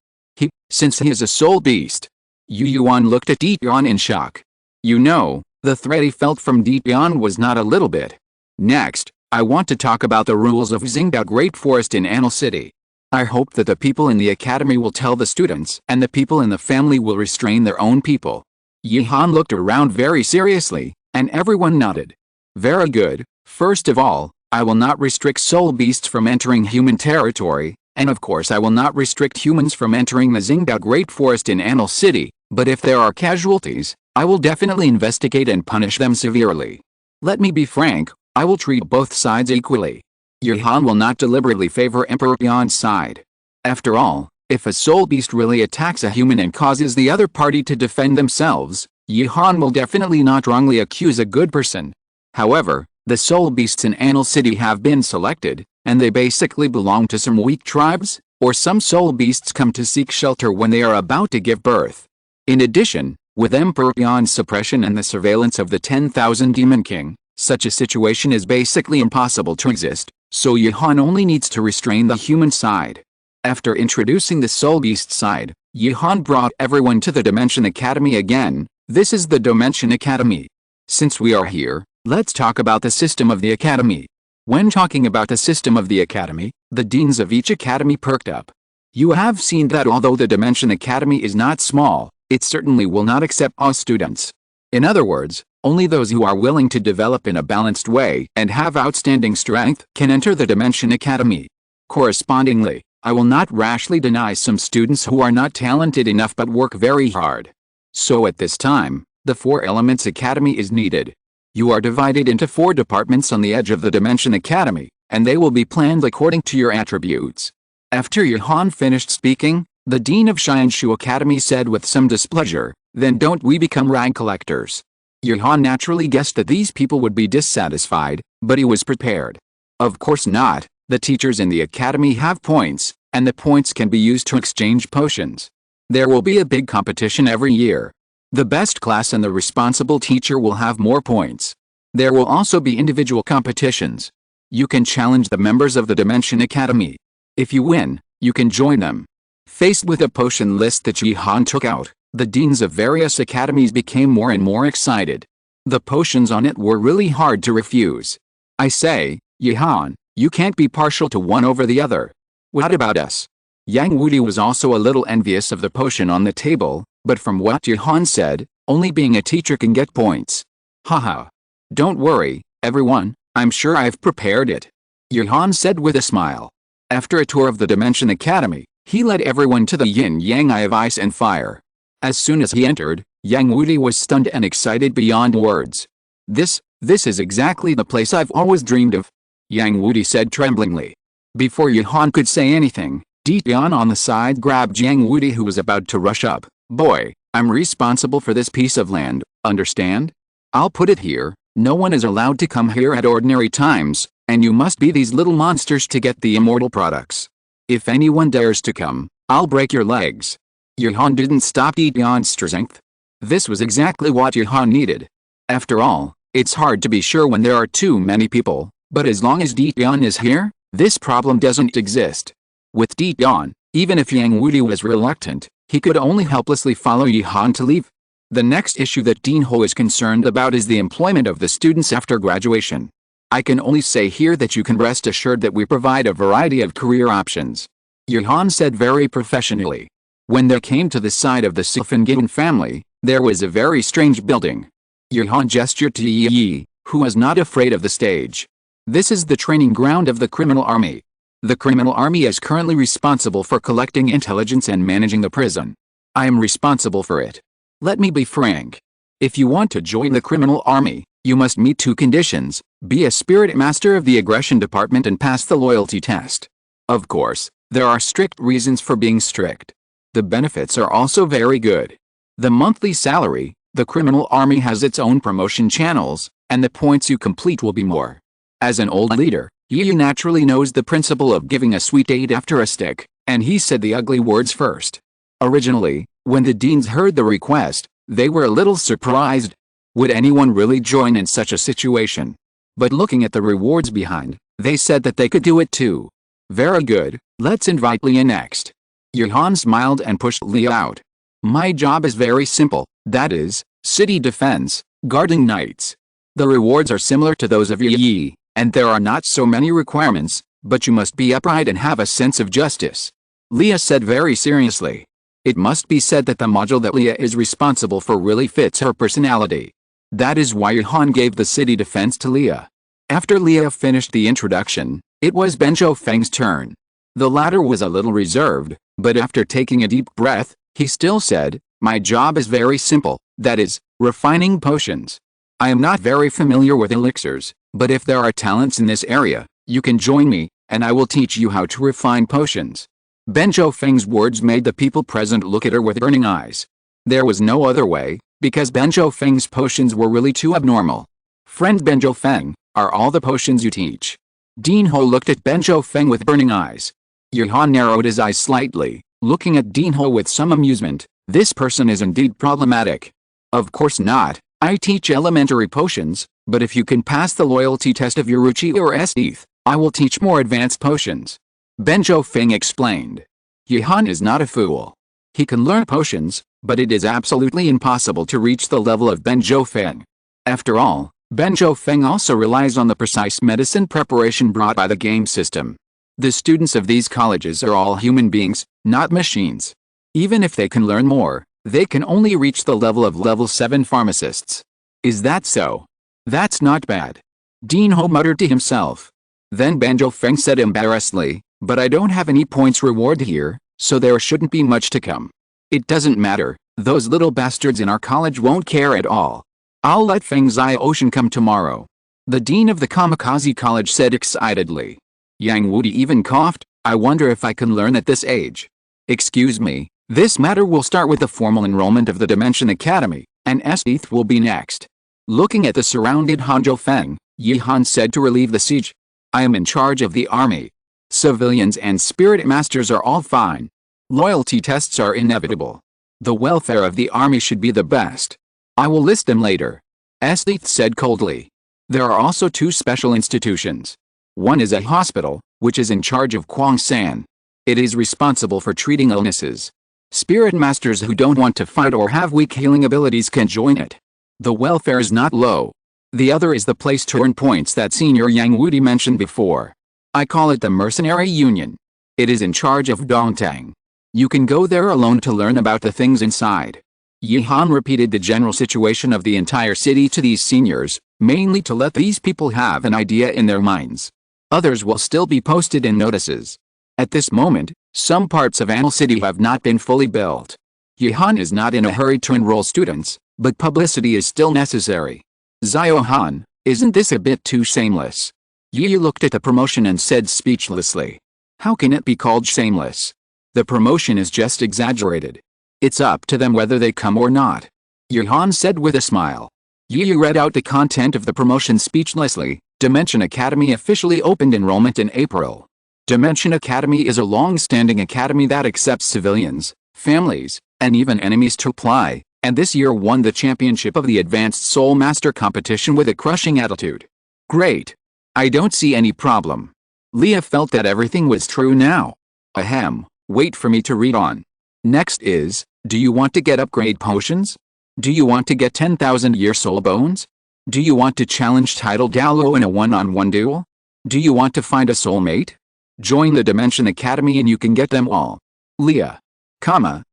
Since he is a soul beast. Yu Yuan looked at Dian in shock. You know, the threat he felt from Dian was not a little bit. Next, I want to talk about the rules of Xingdao Great Forest in Anil City. I hope that the people in the academy will tell the students and the people in the family will restrain their own people. Yihan looked around very seriously, and everyone nodded. Very good. First of all, I will not restrict soul beasts from entering human territory, and of course I will not restrict humans from entering the Xingdao Great Forest in Anil City, but if there are casualties, I will definitely investigate and punish them severely. Let me be frank, I will treat both sides equally. Yihan will not deliberately favor Emperor Yan's side. After all, if a soul beast really attacks a human and causes the other party to defend themselves, Yihan will definitely not wrongly accuse a good person. However, the soul beasts in Anil City have been selected, and they basically belong to some weak tribes, or some soul beasts come to seek shelter when they are about to give birth. In addition, with Emperor Yan's suppression and the surveillance of the 10,000 Demon King, such a situation is basically impossible to exist, so Yihan only needs to restrain the human side. After introducing the soul beast side, Yihan brought everyone to the Dimension Academy again. This is the Dimension Academy. Since we are here, let's talk about the system of the academy. When talking about the system of the academy, the deans of each academy perked up. You have seen that although the Dimension Academy is not small, it certainly will not accept all students. In other words, only those who are willing to develop in a balanced way and have outstanding strength can enter the Dimension Academy. Correspondingly, I will not rashly deny some students who are not talented enough but work very hard. So at this time, the 4 Elements Academy is needed. You are divided into 4 departments on the edge of the Dimension Academy, and they will be planned according to your attributes. After Yihan finished speaking, the Dean of Xianshu Academy said with some displeasure, "Then don't we become rank collectors?" Yihan naturally guessed that these people would be dissatisfied, but he was prepared. Of course not, the teachers in the academy have points, and the points can be used to exchange potions. There will be a big competition every year. The best class and the responsible teacher will have more points. There will also be individual competitions. You can challenge the members of the Dimension Academy. If you win, you can join them. Faced with a potion list that Yihan took out, the deans of various academies became more and more excited. The potions on it were really hard to refuse. I say, Yihan, you can't be partial to one over the other. What about us? Yang Wudi was also a little envious of the potion on the table, but from what Yihan said, only being a teacher can get points. Haha. Don't worry, everyone, I'm sure I've prepared it. Yihan said with a smile. After a tour of the Dimension Academy, he led everyone to the yin-yang eye of ice and fire. As soon as he entered, Yang Wudi was stunned and excited beyond words. This is exactly the place I've always dreamed of, Yang Wudi said tremblingly. Before Yihan could say anything, Dian on the side grabbed Yang Wudi who was about to rush up. Boy, I'm responsible for this piece of land, understand? I'll put it here, no one is allowed to come here at ordinary times, and you must be these little monsters to get the immortal products. If anyone dares to come, I'll break your legs. Yihan didn't stop Dian's strength. This was exactly what Yihan needed. After all, it's hard to be sure when there are too many people, but as long as Dian is here, this problem doesn't exist. With Dian, even if Yang Wudi was reluctant, he could only helplessly follow Yihan to leave. The next issue that Dean Ho is concerned about is the employment of the students after graduation. I can only say here that you can rest assured that we provide a variety of career options. Yihan said very professionally. When they came to the side of the Sifengin family, there was a very strange building. Yihan gestured to Yi, who was not afraid of the stage. This is the training ground of the criminal army. The criminal army is currently responsible for collecting intelligence and managing the prison. I am responsible for it. Let me be frank. If you want to join the criminal army, you must meet two conditions: be a spirit master of the aggression department and pass the loyalty test. Of course, there are strict reasons for being strict. The benefits are also very good. The monthly salary, the criminal army has its own promotion channels, and the points you complete will be more. As an old leader, Yu naturally knows the principle of giving a sweet aid after a stick, and he said the ugly words first. Originally, when the deans heard the request, they were a little surprised. Would anyone really join in such a situation? But looking at the rewards behind, they said that they could do it too. Very good, let's invite Leah next. Johan smiled and pushed Leah out. My job is very simple, that is, city defense, guarding knights. The rewards are similar to those of Yi, and there are not so many requirements, but you must be upright and have a sense of justice. Leah said very seriously. It must be said that the module that Leah is responsible for really fits her personality. That is why Johan gave the city defense to Leah. After Leah finished the introduction, it was Benjo Feng's turn. The latter was a little reserved, but after taking a deep breath, he still said, my job is very simple, that is, refining potions. I am not very familiar with elixirs, but if there are talents in this area, you can join me, and I will teach you how to refine potions. Benjo Feng's words made the people present look at her with burning eyes. There was no other way, because Benjo Feng's potions were really too abnormal. Friend Benjo Feng, are all the potions you teach? Dean Ho looked at Benjo Feng with burning eyes. Johan narrowed his eyes slightly, looking at Dean Ho with some amusement. This person is indeed problematic. Of course not, I teach elementary potions, but if you can pass the loyalty test of Yoruichi or Esdeath, I will teach more advanced potions. Benjo Feng explained. Johan is not a fool. He can learn potions, but it is absolutely impossible to reach the level of Benjo Feng. After all, Benjo Feng also relies on the precise medicine preparation brought by the game system. The students of these colleges are all human beings, not machines. Even if they can learn more, they can only reach the level of level 7 pharmacists. Is that so? That's not bad. Dean Ho muttered to himself. Then Benjo Feng said embarrassedly, but I don't have any points reward here, so there shouldn't be much to come. It doesn't matter, those little bastards in our college won't care at all. I'll let Feng Zai Ocean come tomorrow. The dean of the Kamikaze College said excitedly. Yang Wudi even coughed, I wonder if I can learn at this age. Excuse me, this matter will start with the formal enrollment of the Dimension Academy, and Esdeath will be next. Looking at the surrounded Hanzhou Feng, Yihan said to relieve the siege. I am in charge of the army. Civilians and spirit masters are all fine. Loyalty tests are inevitable. The welfare of the army should be the best. I will list them later. Esdeath said coldly. There are also two special institutions. One is a hospital, which is in charge of Tang San. It is responsible for treating illnesses. Spirit masters who don't want to fight or have weak healing abilities can join it. The welfare is not low. The other is the place to earn points that Senior Yang Wudi mentioned before. I call it the Mercenary Union. It is in charge of Dongtang. You can go there alone to learn about the things inside. Yihan repeated the general situation of the entire city to these seniors, mainly to let these people have an idea in their minds. Others will still be posted in notices. At this moment, some parts of Anil City have not been fully built. Yihan is not in a hurry to enroll students, but publicity is still necessary. Ziohan, isn't this a bit too shameless? Yi looked at the promotion and said speechlessly. How can it be called shameless? The promotion is just exaggerated. It's up to them whether they come or not. Yihan said with a smile. Yi read out the content of the promotion speechlessly. Dimension Academy officially opened enrollment in April. Dimension Academy is a long-standing academy that accepts civilians, families, and even enemies to apply, and this year won the championship of the Advanced Soul Master competition with a crushing attitude. Great. I don't see any problem. Leah felt that everything was true now. Ahem, wait for me to read on. Next is, do you want to get upgrade potions? Do you want to get 10,000 year soul bones? Do you want to challenge title Douluo in a one-on-one duel? Do you want to find a soulmate? Join the Dimension Academy and you can get them all. Leah.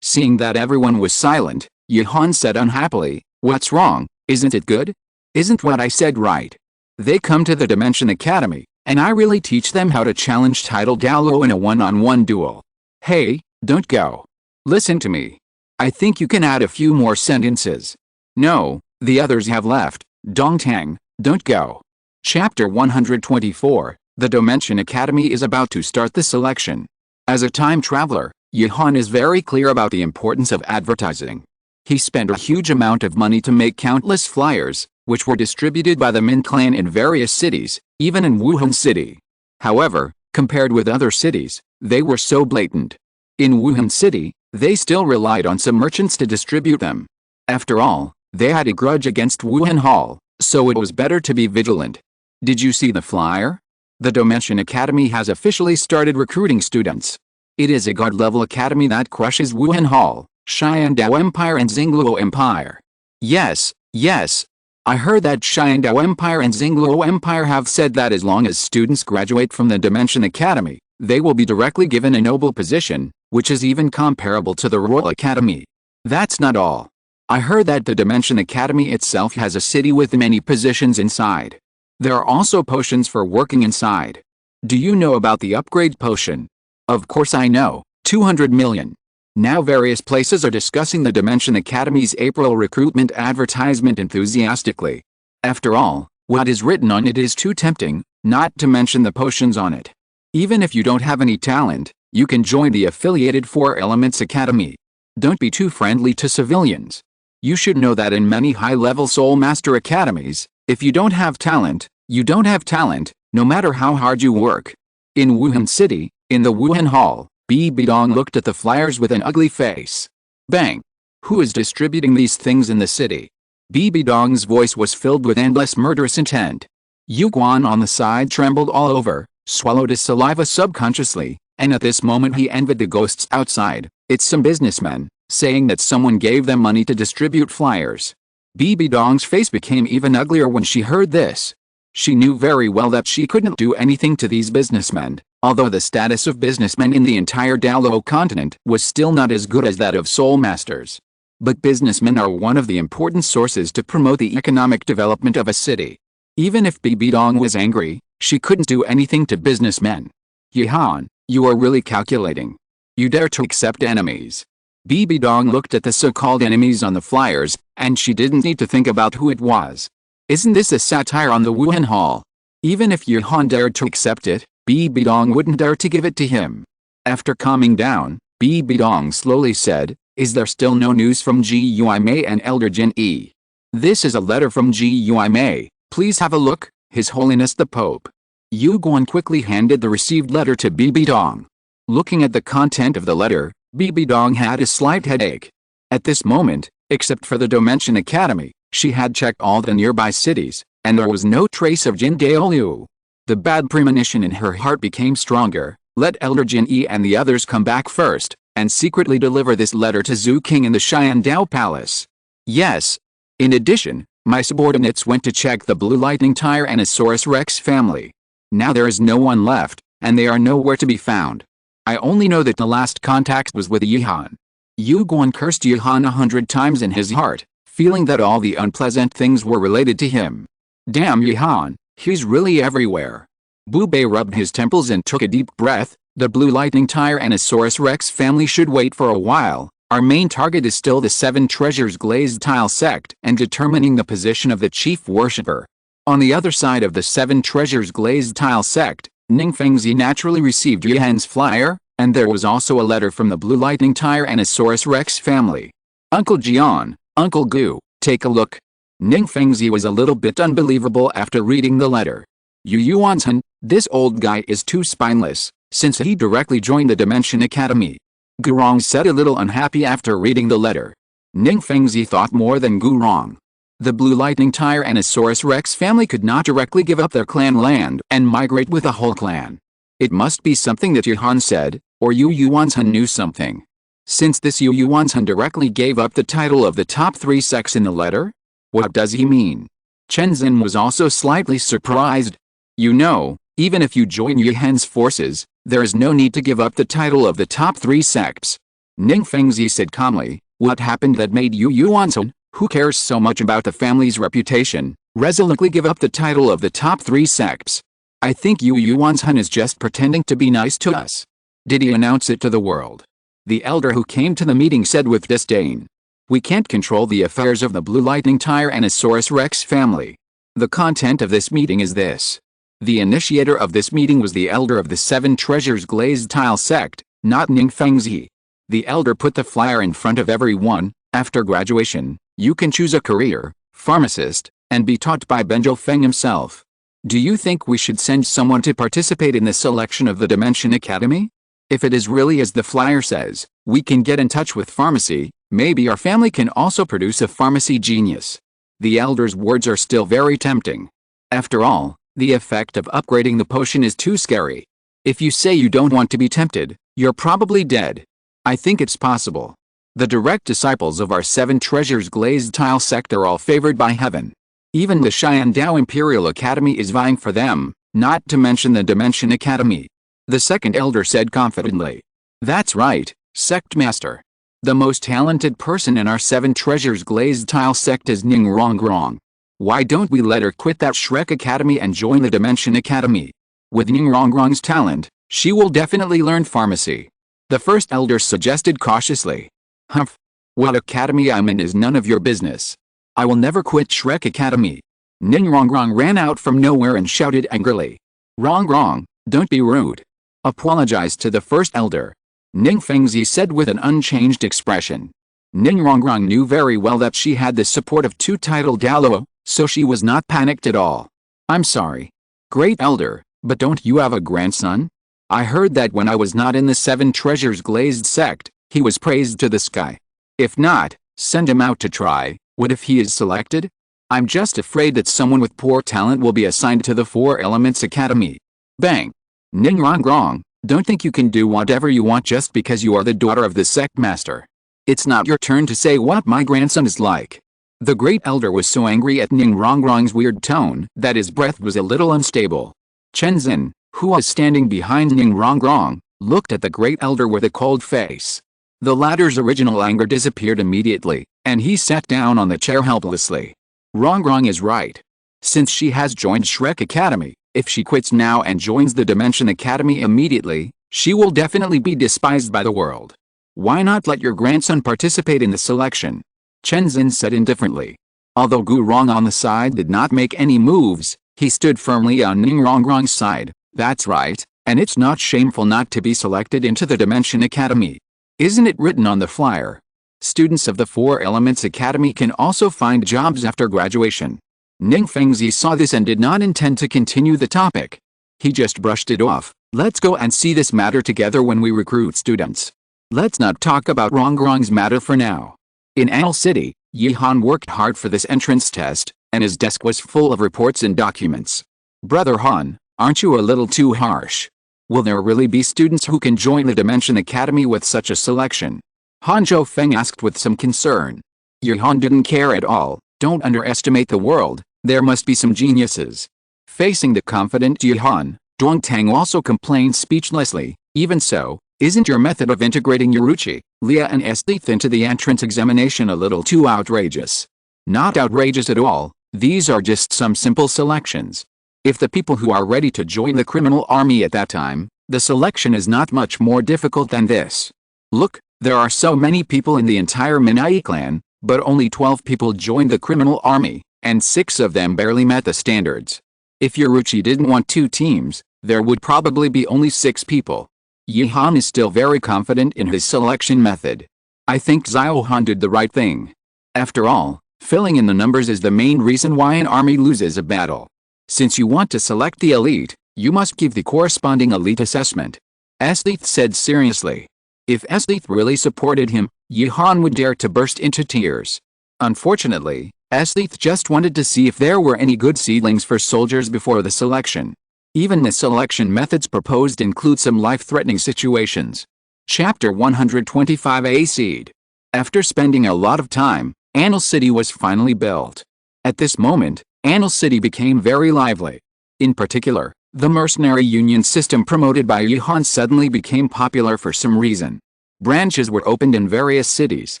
Seeing that everyone was silent, Yihan said unhappily, what's wrong, isn't it good? Isn't what I said right? They come to the Dimension Academy, and I really teach them how to challenge title Douluo in a one-on-one duel. Hey, don't go. Listen to me. I think you can add a few more sentences. No, the others have left. Dongtang, don't go. Chapter 124, The Dimension Academy is about to start the selection. As a time traveler, Yuhan is very clear about the importance of advertising. He spent a huge amount of money to make countless flyers, which were distributed by the Min clan in various cities, even in Wuhan City. However, compared with other cities, they were so blatant. In Wuhan City, they still relied on some merchants to distribute them. After all, they had a grudge against Wuhan Hall, so it was better to be vigilant. Did you see the flyer? The Dimension Academy has officially started recruiting students. It is a god-level academy that crushes Wuhan Hall, Xiandao Empire and Xingluo Empire. Yes, yes. I heard that Xiandao Empire and Xingluo Empire have said that as long as students graduate from the Dimension Academy, they will be directly given a noble position, which is even comparable to the Royal Academy. That's not all. I heard that the Dimension Academy itself has a city with many positions inside. There are also potions for working inside. Do you know about the upgrade potion? Of course I know, 200 million. Now various places are discussing the Dimension Academy's April recruitment advertisement enthusiastically. After all, what is written on it is too tempting, not to mention the potions on it. Even if you don't have any talent, you can join the affiliated Four Elements Academy. Don't be too friendly to civilians. You should know that in many high-level Soul Master academies, if you don't have talent, you don't have talent, no matter how hard you work. In Wuhan City, in the Wuhan Hall, Bi Bidong looked at the flyers with an ugly face. Bang! Who is distributing these things in the city? Bi Bidong's voice was filled with endless murderous intent. Yu Guan on the side trembled all over, swallowed his saliva subconsciously, and at this moment he envied the ghosts outside. It's some businessmen, saying that someone gave them money to distribute flyers. Bi Bidong's face became even uglier when she heard this. She knew very well that she couldn't do anything to these businessmen, although the status of businessmen in the entire Douluo Continent was still not as good as that of Soul Masters. But businessmen are one of the important sources to promote the economic development of a city. Even if Bi Bidong was angry, she couldn't do anything to businessmen. Yuhan, you are really calculating. You dare to accept enemies. Bi Bidong looked at the so-called enemies on the flyers, and she didn't need to think about who it was. Isn't this a satire on the Wuhan Hall? Even if Yuhan dared to accept it, Bi Bidong wouldn't dare to give it to him. After calming down, Bi Bidong slowly said, "Is there still no news from Guimei and Elder Jin E? This is a letter from Guimei. Please have a look, His Holiness the Pope." Yu Guan quickly handed the received letter to Bi Bidong. Looking at the content of the letter, Bi Bidong had a slight headache. At this moment, except for the Dimension Academy, she had checked all the nearby cities, and there was no trace of Jin Daoliu. The bad premonition in her heart became stronger. Let Elder Jin E and the others come back first, and secretly deliver this letter to Zhu King in the Xiandao Palace. Yes. In addition, my subordinates went to check the Blue Lightning Tyrannosaurus Rex family. Now there is no one left, and they are nowhere to be found. I only know that the last contact was with Yuhan. Yu Guan cursed Yuhan 100 times in his heart, feeling that all the unpleasant things were related to him. Damn Yuhan, he's really everywhere. Bu Bei rubbed his temples and took a deep breath. The Blue Lightning Tyrannosaurus Rex family should wait for a while. Our main target is still the 7 Treasures Glazed Tile Sect and determining the position of the chief worshipper. On the other side of the 7 Treasures Glazed Tile Sect, Ning Fengzi naturally received Yuhan's flyer, and there was also a letter from the Blue Lightning Tyrannosaurus Rex family. Uncle Jian, Uncle Gu, take a look. Ning Fengzi was a little bit unbelievable after reading the letter. Yu Yuanzhen, this old guy is too spineless, since he directly joined the Dimension Academy. Gurong said a little unhappy after reading the letter. Ning Fengzi thought more than Gurong. The Blue Lightning Tyrannosaurus Rex family could not directly give up their clan land and migrate with a whole clan. It must be something that Yuhan said, or Yu Yuanzhen knew something. Since this Yu Yuanzhen directly gave up the title of the top 3 sects in the letter? What does he mean? Chen Zin was also slightly surprised. You know, even if you join Yuhan's forces, there is no need to give up the title of the top 3 sects. Ning Fengzi said calmly, what happened that made Yu Yuanzhen, who cares so much about the family's reputation, resolutely give up the title of the top 3 sects? I think Yu Yuanzhen is just pretending to be nice to us. Did he announce it to the world? The elder who came to the meeting said with disdain. We can't control the affairs of the Blue Lightning Tyrannosaurus Rex family. The content of this meeting is this. The initiator of this meeting was the elder of the Seven Treasures Glazed Tile Sect, not Ning Fengzi. The elder put the flyer in front of everyone. After graduation, you can choose a career, pharmacist, and be taught by Benjo Feng himself. Do you think we should send someone to participate in the selection of the Dimension Academy? If it is really as the flyer says, we can get in touch with pharmacy. Maybe our family can also produce a pharmacy genius. The elder's words are still very tempting. After all, the effect of upgrading the potion is too scary. If you say you don't want to be tempted, you're probably dead. I think it's possible. The direct disciples of our Seven Treasures Glazed Tile Sect are all favored by heaven. Even the Xiandao Imperial Academy is vying for them, not to mention the Dimension Academy. The second elder said confidently. That's right, Sect Master. The most talented person in our Seven Treasures Glazed Tile Sect is Ning Rongrong. Why don't we let her quit that Shrek Academy and join the Dimension Academy? With Ning Rongrong's talent, she will definitely learn pharmacy. The first elder suggested cautiously. Humph. What academy I'm in is none of your business. I will never quit Shrek Academy. Ning Rongrong ran out from nowhere and shouted angrily. Rongrong, don't be rude. Apologize to the first elder. Ning Fengzi said with an unchanged expression. Ning Rongrong knew very well that she had the support of two titled Douluo, so she was not panicked at all. I'm sorry. Great elder, but don't you have a grandson? I heard that when I was not in the Seven Treasures Glazed Sect, he was praised to the sky. If not, send him out to try. What if he is selected? I'm just afraid that someone with poor talent will be assigned to the Four Elements Academy. Bang. Ning Rongrong, don't think you can do whatever you want just because you are the daughter of the Sect Master. It's not your turn to say what my grandson is like. The great elder was so angry at Ning Rongrong's weird tone that his breath was a little unstable. Chen Zhen, who was standing behind Ning Rongrong, looked at the great elder with a cold face. The latter's original anger disappeared immediately, and he sat down on the chair helplessly. Rongrong is right. Since she has joined Shrek Academy, if she quits now and joins the Dimension Academy immediately, she will definitely be despised by the world. Why not let your grandson participate in the selection? Chen Zhen said indifferently. Although Gu Rong on the side did not make any moves, he stood firmly on Ning Rongrong's side. That's right, and it's not shameful not to be selected into the Dimension Academy. Isn't it written on the flyer? Students of the Four Elements Academy can also find jobs after graduation. Ning Fengzi saw this and did not intend to continue the topic. He just brushed it off. Let's go and see this matter together when we recruit students. Let's not talk about Rongrong's matter for now. In Anil City, Yihan worked hard for this entrance test, and his desk was full of reports and documents. Brother Han, aren't you a little too harsh? Will there really be students who can join the Dimension Academy with such a selection? Han Zhou asked with some concern. Yihan didn't care at all. Don't underestimate the world, there must be some geniuses. Facing the confident Yihan, Dong Tang also complained speechlessly. Even so, isn't your method of integrating Yoruichi, Leah and Esdeath into the entrance examination a little too outrageous? Not outrageous at all, these are just some simple selections. If the people who are ready to join the criminal army at that time, the selection is not much more difficult than this. Look, there are so many people in the entire Minai clan, but only 12 people joined the criminal army, and 6 of them barely met the standards. If Yoruichi didn't want 2 teams, there would probably be only 6 people. Yihan is still very confident in his selection method. I think Zhao did the right thing. After all, filling in the numbers is the main reason why an army loses a battle. Since you want to select the elite, you must give the corresponding elite assessment. Esdeath said seriously. If Esdeath really supported him, Yihan would dare to burst into tears. Unfortunately, Esdeath just wanted to see if there were any good seedlings for soldiers before the selection. Even the selection methods proposed include some life-threatening situations. Chapter 125A Seed. After spending a lot of time, Anil City was finally built. At this moment, Anil City became very lively. In particular, the mercenary union system promoted by Yihan suddenly became popular for some reason. Branches were opened in various cities.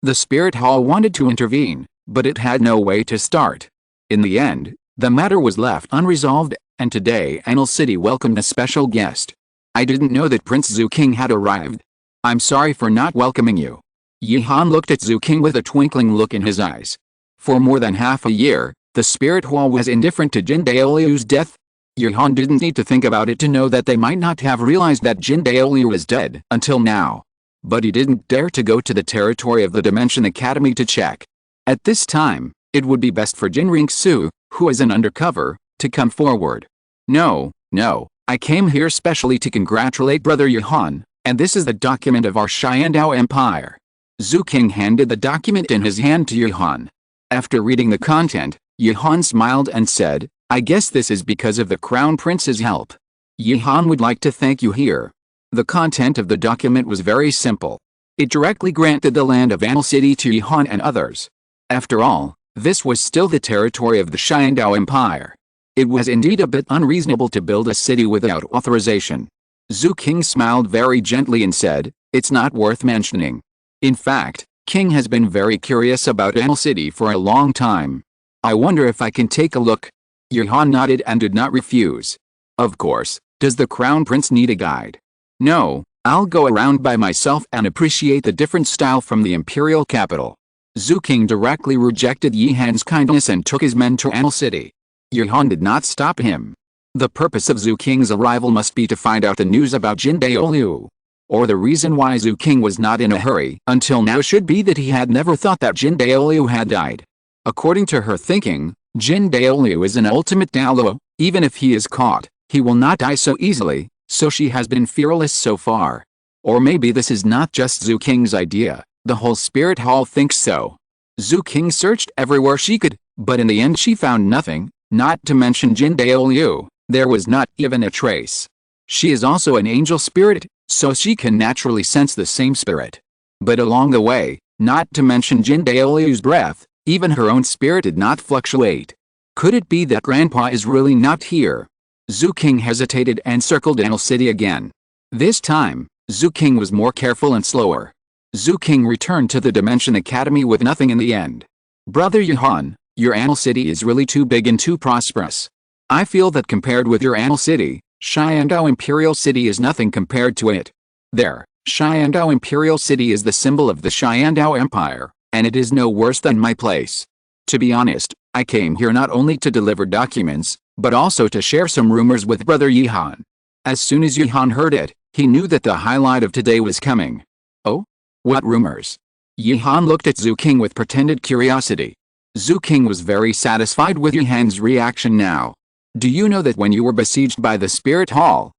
The Spirit Hall wanted to intervene, but it had no way to start. In the end, the matter was left unresolved, and today Anil City welcomed a special guest. I didn't know that Prince Zhu King had arrived. I'm sorry for not welcoming you. Yihan looked at Zhu King with a twinkling look in his eyes. For more than half a year, the spirit hall was indifferent to Jin Daoliu's death. Yihan didn't need to think about it to know that they might not have realized that Jin Daoliu was dead until now. But he didn't dare to go to the territory of the Dimension Academy to check. At this time, it would be best for Jin Ringsu, who is an undercover, to come forward. No, I came here specially to congratulate Brother Yihan, and this is the document of our Xiandao Empire. Zhu King handed the document in his hand to Yihan. After reading the content, Yihan smiled and said, I guess this is because of the Crown Prince's help. Yihan would like to thank you here. The content of the document was very simple. It directly granted the land of Anil City to Yihan and others. After all, this was still the territory of the Xiandao Empire. It was indeed a bit unreasonable to build a city without authorization. Zhu King smiled very gently and said, it's not worth mentioning. In fact, King has been very curious about Anil City for a long time. I wonder if I can take a look. Yihan nodded and did not refuse. Of course, does the Crown Prince need a guide? No, I'll go around by myself and appreciate the different style from the imperial capital. Zhu King directly rejected Yihan's kindness and took his men to Anil City. Yihan did not stop him. The purpose of Zhu King's arrival must be to find out the news about Jin Daoliu. Or the reason why Zhu King was not in a hurry until now should be that he had never thought that Jin Daoliu had died. According to her thinking, Jin Daoliu is an ultimate Douluo. Even if he is caught, he will not die so easily, so she has been fearless so far. Or maybe this is not just Zhu King's idea, the whole spirit hall thinks so. Zhu King searched everywhere she could, but in the end she found nothing, not to mention Jin Daoliu, there was not even a trace. She is also an angel spirit, so she can naturally sense the same spirit. But along the way, not to mention Jin Daoliu's breath, even her own spirit did not fluctuate. Could it be that Grandpa is really not here? Zhu King hesitated and circled Anil City again. This time, Zhu King was more careful and slower. Zhu King returned to the Dimension Academy with nothing in the end. Brother Yihan, your Anil City is really too big and too prosperous. I feel that compared with your Anil City, Xiandao Imperial City is nothing compared to it. There, Xiandao Imperial City is the symbol of the Xiandao Empire, and it is no worse than my place. To be honest, I came here not only to deliver documents, but also to share some rumors with Brother Yihan. As soon as Yihan heard it, he knew that the highlight of today was coming. Oh? What rumors? Yihan looked at Zhu King with pretended curiosity. Zhu King was very satisfied with Yihan's reaction now. Do you know that when you were besieged by the Spirit Hall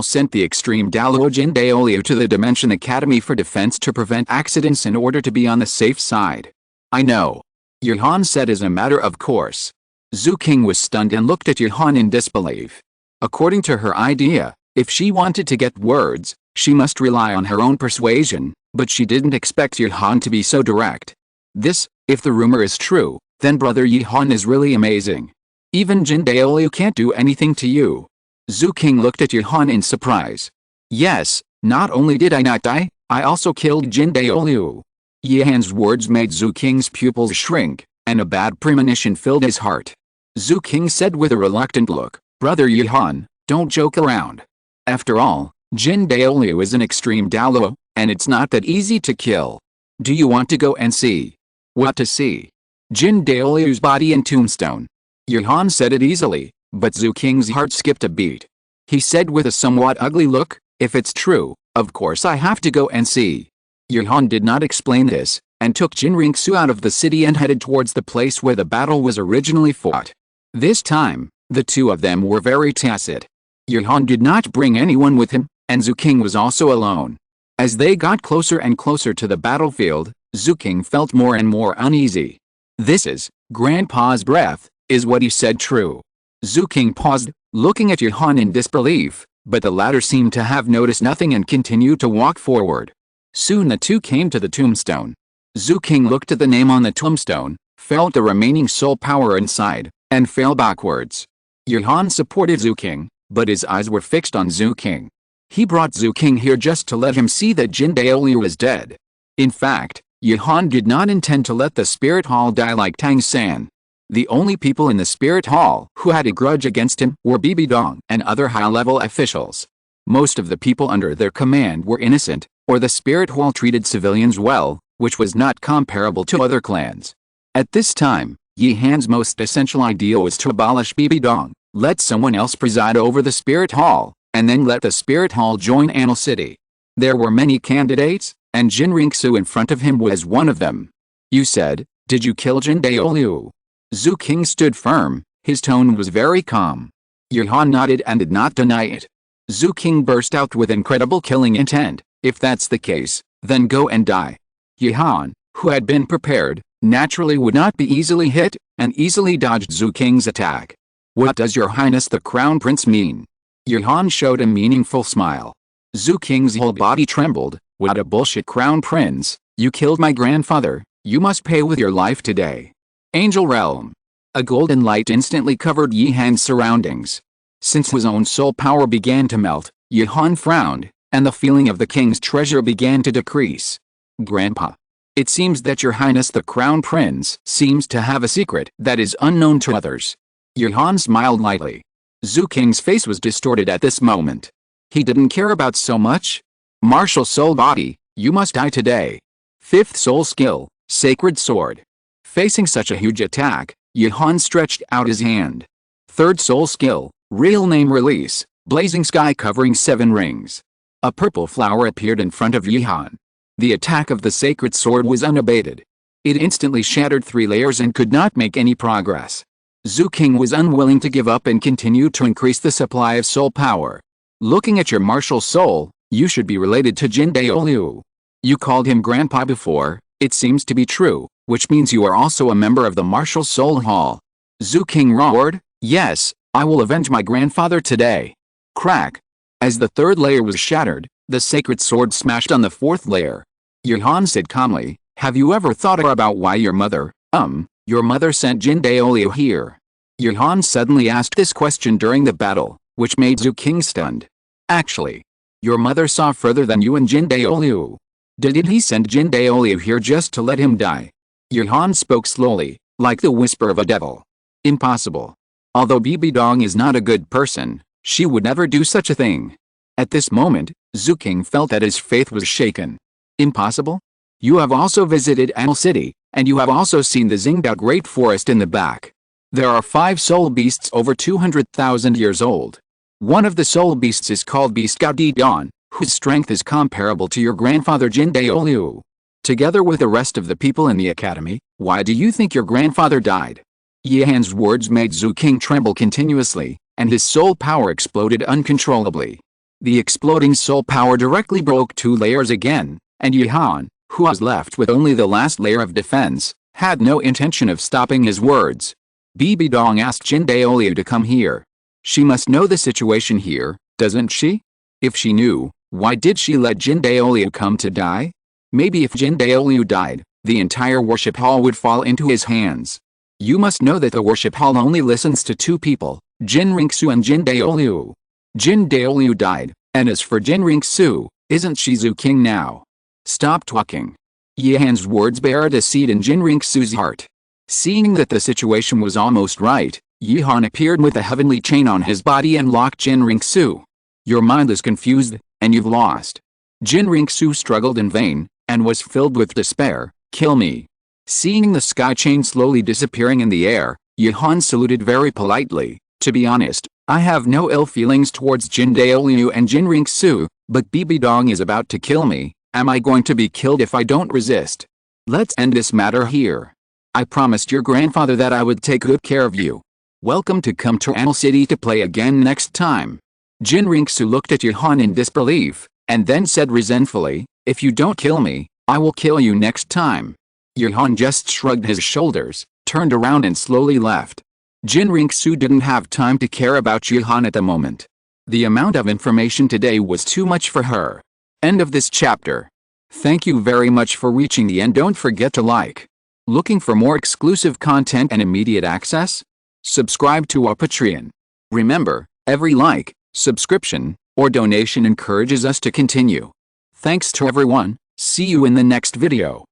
sent the extreme Douluo Jin Daoliu to the Dimension Academy for defense to prevent accidents in order to be on the safe side? I know. Yihan said as a matter of course. Zhu King was stunned and looked at Yihan in disbelief. According to her idea, if she wanted to get words, she must rely on her own persuasion, but she didn't expect Yihan to be so direct. This, if the rumor is true, then Brother Yihan is really amazing. Even Jin Daoliu can't do anything to you. Zhu King looked at Yihan in surprise. Yes, not only did I not die, I also killed Jin Daoliu. Yihan's words made Zhu King's pupils shrink, and a bad premonition filled his heart. Zhu King said with a reluctant look, Brother Yihan, don't joke around. After all, Jin Daoliu is an extreme Douluo, and it's not that easy to kill. Do you want to go and see? What to see? Jin Daoliu's body and tombstone. Yihan said it easily, but Zhu King's heart skipped a beat. He said with a somewhat ugly look, if it's true, of course I have to go and see. Yihan did not explain this, and took Jin Ringsu out of the city and headed towards the place where the battle was originally fought. This time, the two of them were very tacit. Yihan did not bring anyone with him, and Zhu King was also alone. As they got closer and closer to the battlefield, Zhu King felt more and more uneasy. This is, Grandpa's breath, is what he said true? Zhu King paused, looking at Yihan in disbelief, but the latter seemed to have noticed nothing and continued to walk forward. Soon the two came to the tombstone. Zhu King looked at the name on the tombstone, felt the remaining soul power inside, and fell backwards. Yihan supported Zhu King, but his eyes were fixed on Zhu King. He brought Zhu King here just to let him see that Jin Daoliu was dead. In fact, Yihan did not intend to let the Spirit Hall die like Tang San. The only people in the Spirit Hall who had a grudge against him were Bibi Dong and other high-level officials. Most of the people under their command were innocent, or the spirit hall treated civilians well, which was not comparable to other clans. At this time, Yi Han's most essential idea was to abolish Bibidong, let someone else preside over the spirit hall, and then let the spirit hall join Anil City. There were many candidates, and Jin Ringsu in front of him was one of them. You said, did you kill Jin Daoliu? Zhu King stood firm, his tone was very calm. Yi Han nodded and did not deny it. Zhu King burst out with incredible killing intent. If that's the case, then go and die. Yi Han, who had been prepared, naturally would not be easily hit, and easily dodged Zhu King's attack. What does your highness the crown prince mean? Yi Han showed a meaningful smile. Zhu King's whole body trembled. What a bullshit crown prince, you killed my grandfather, you must pay with your life today. Angel Realm. A golden light instantly covered Yi Han's surroundings. Since his own soul power began to melt, Yi Han frowned, and the feeling of the king's treasure began to decrease. Grandpa. It seems that your highness the crown prince seems to have a secret that is unknown to others. Yi Han smiled lightly. Zhu King's face was distorted at this moment. He didn't care about so much. Martial soul body, you must die today. Fifth soul skill, sacred sword. Facing such a huge attack, Yi Han stretched out his hand. Third soul skill, real name release, blazing sky covering 7 rings. A purple flower appeared in front of Yi Han. The attack of the sacred sword was unabated. It instantly shattered 3 layers and could not make any progress. Zhu King was unwilling to give up and continued to increase the supply of soul power. Looking at your martial soul, you should be related to Jin Daoliu. You called him grandpa before, it seems to be true, which means you are also a member of the martial soul hall. Zhu King roared, yes, I will avenge my grandfather today. Crack. As the 3rd layer was shattered, the sacred sword smashed on the 4th layer. Yi Han said calmly, have you ever thought about why your mother sent Jin Daoliu here? Yi Han suddenly asked this question during the battle, which made Zhu King stunned. Actually, your mother saw further than you and Jin Daoliu. Did he send Jin Daoliu here just to let him die? Yi Han spoke slowly, like the whisper of a devil. Impossible. Although Bibidong is not a good person, she would never do such a thing. At this moment, Zhu King felt that his faith was shaken. Impossible? You have also visited Anil City, and you have also seen the Xingdao Great Forest in the back. There are 5 soul beasts over 200,000 years old. One of the soul beasts is called Beast Gaudi Dawn, whose strength is comparable to your grandfather Jin Daoliu. Together with the rest of the people in the academy, why do you think your grandfather died? Yi Han's words made Zhu King tremble continuously, and his soul power exploded uncontrollably. The exploding soul power directly broke 2 layers again, and Yi Han, who was left with only the last layer of defense, had no intention of stopping his words. Bibidong asked Jin Daoliu to come here. She must know the situation here, doesn't she? If she knew, why did she let Jin Daoliu come to die? Maybe if Jin Daoliu died, the entire worship hall would fall into his hands. You must know that the worship hall only listens to 2 people, Jin Ringsu and Jin Daoliu. Jin Daoliu died, and as for Jin Ringsu, isn't she Zhu King now? Stop talking. Yi Han's words buried a seed in Jin Ringsu's heart. Seeing that the situation was almost right, Yi Han appeared with a heavenly chain on his body and locked Jin Ringsu. Your mind is confused, and you've lost. Jin Ringsu struggled in vain, and was filled with despair. Kill me. Seeing the sky chain slowly disappearing in the air, Yi Han saluted very politely. To be honest, I have no ill feelings towards Jin Daoliu and Jin Ringsu, but Bibidong is about to kill me. Am I going to be killed if I don't resist? Let's end this matter here. I promised your grandfather that I would take good care of you. Welcome to come to Anil City to play again next time. Jin Ringsu looked at Yi Han in disbelief, and then said resentfully, if you don't kill me, I will kill you next time. Yi Han just shrugged his shoulders, turned around and slowly left. Jin Ringsu didn't have time to care about Yi Han at the moment. The amount of information today was too much for her. End of this chapter. Thank you very much for reaching the end. Don't forget to like. Looking for more exclusive content and immediate access? Subscribe to our Patreon. Remember, every like, subscription, or donation encourages us to continue. Thanks to everyone. See you in the next video.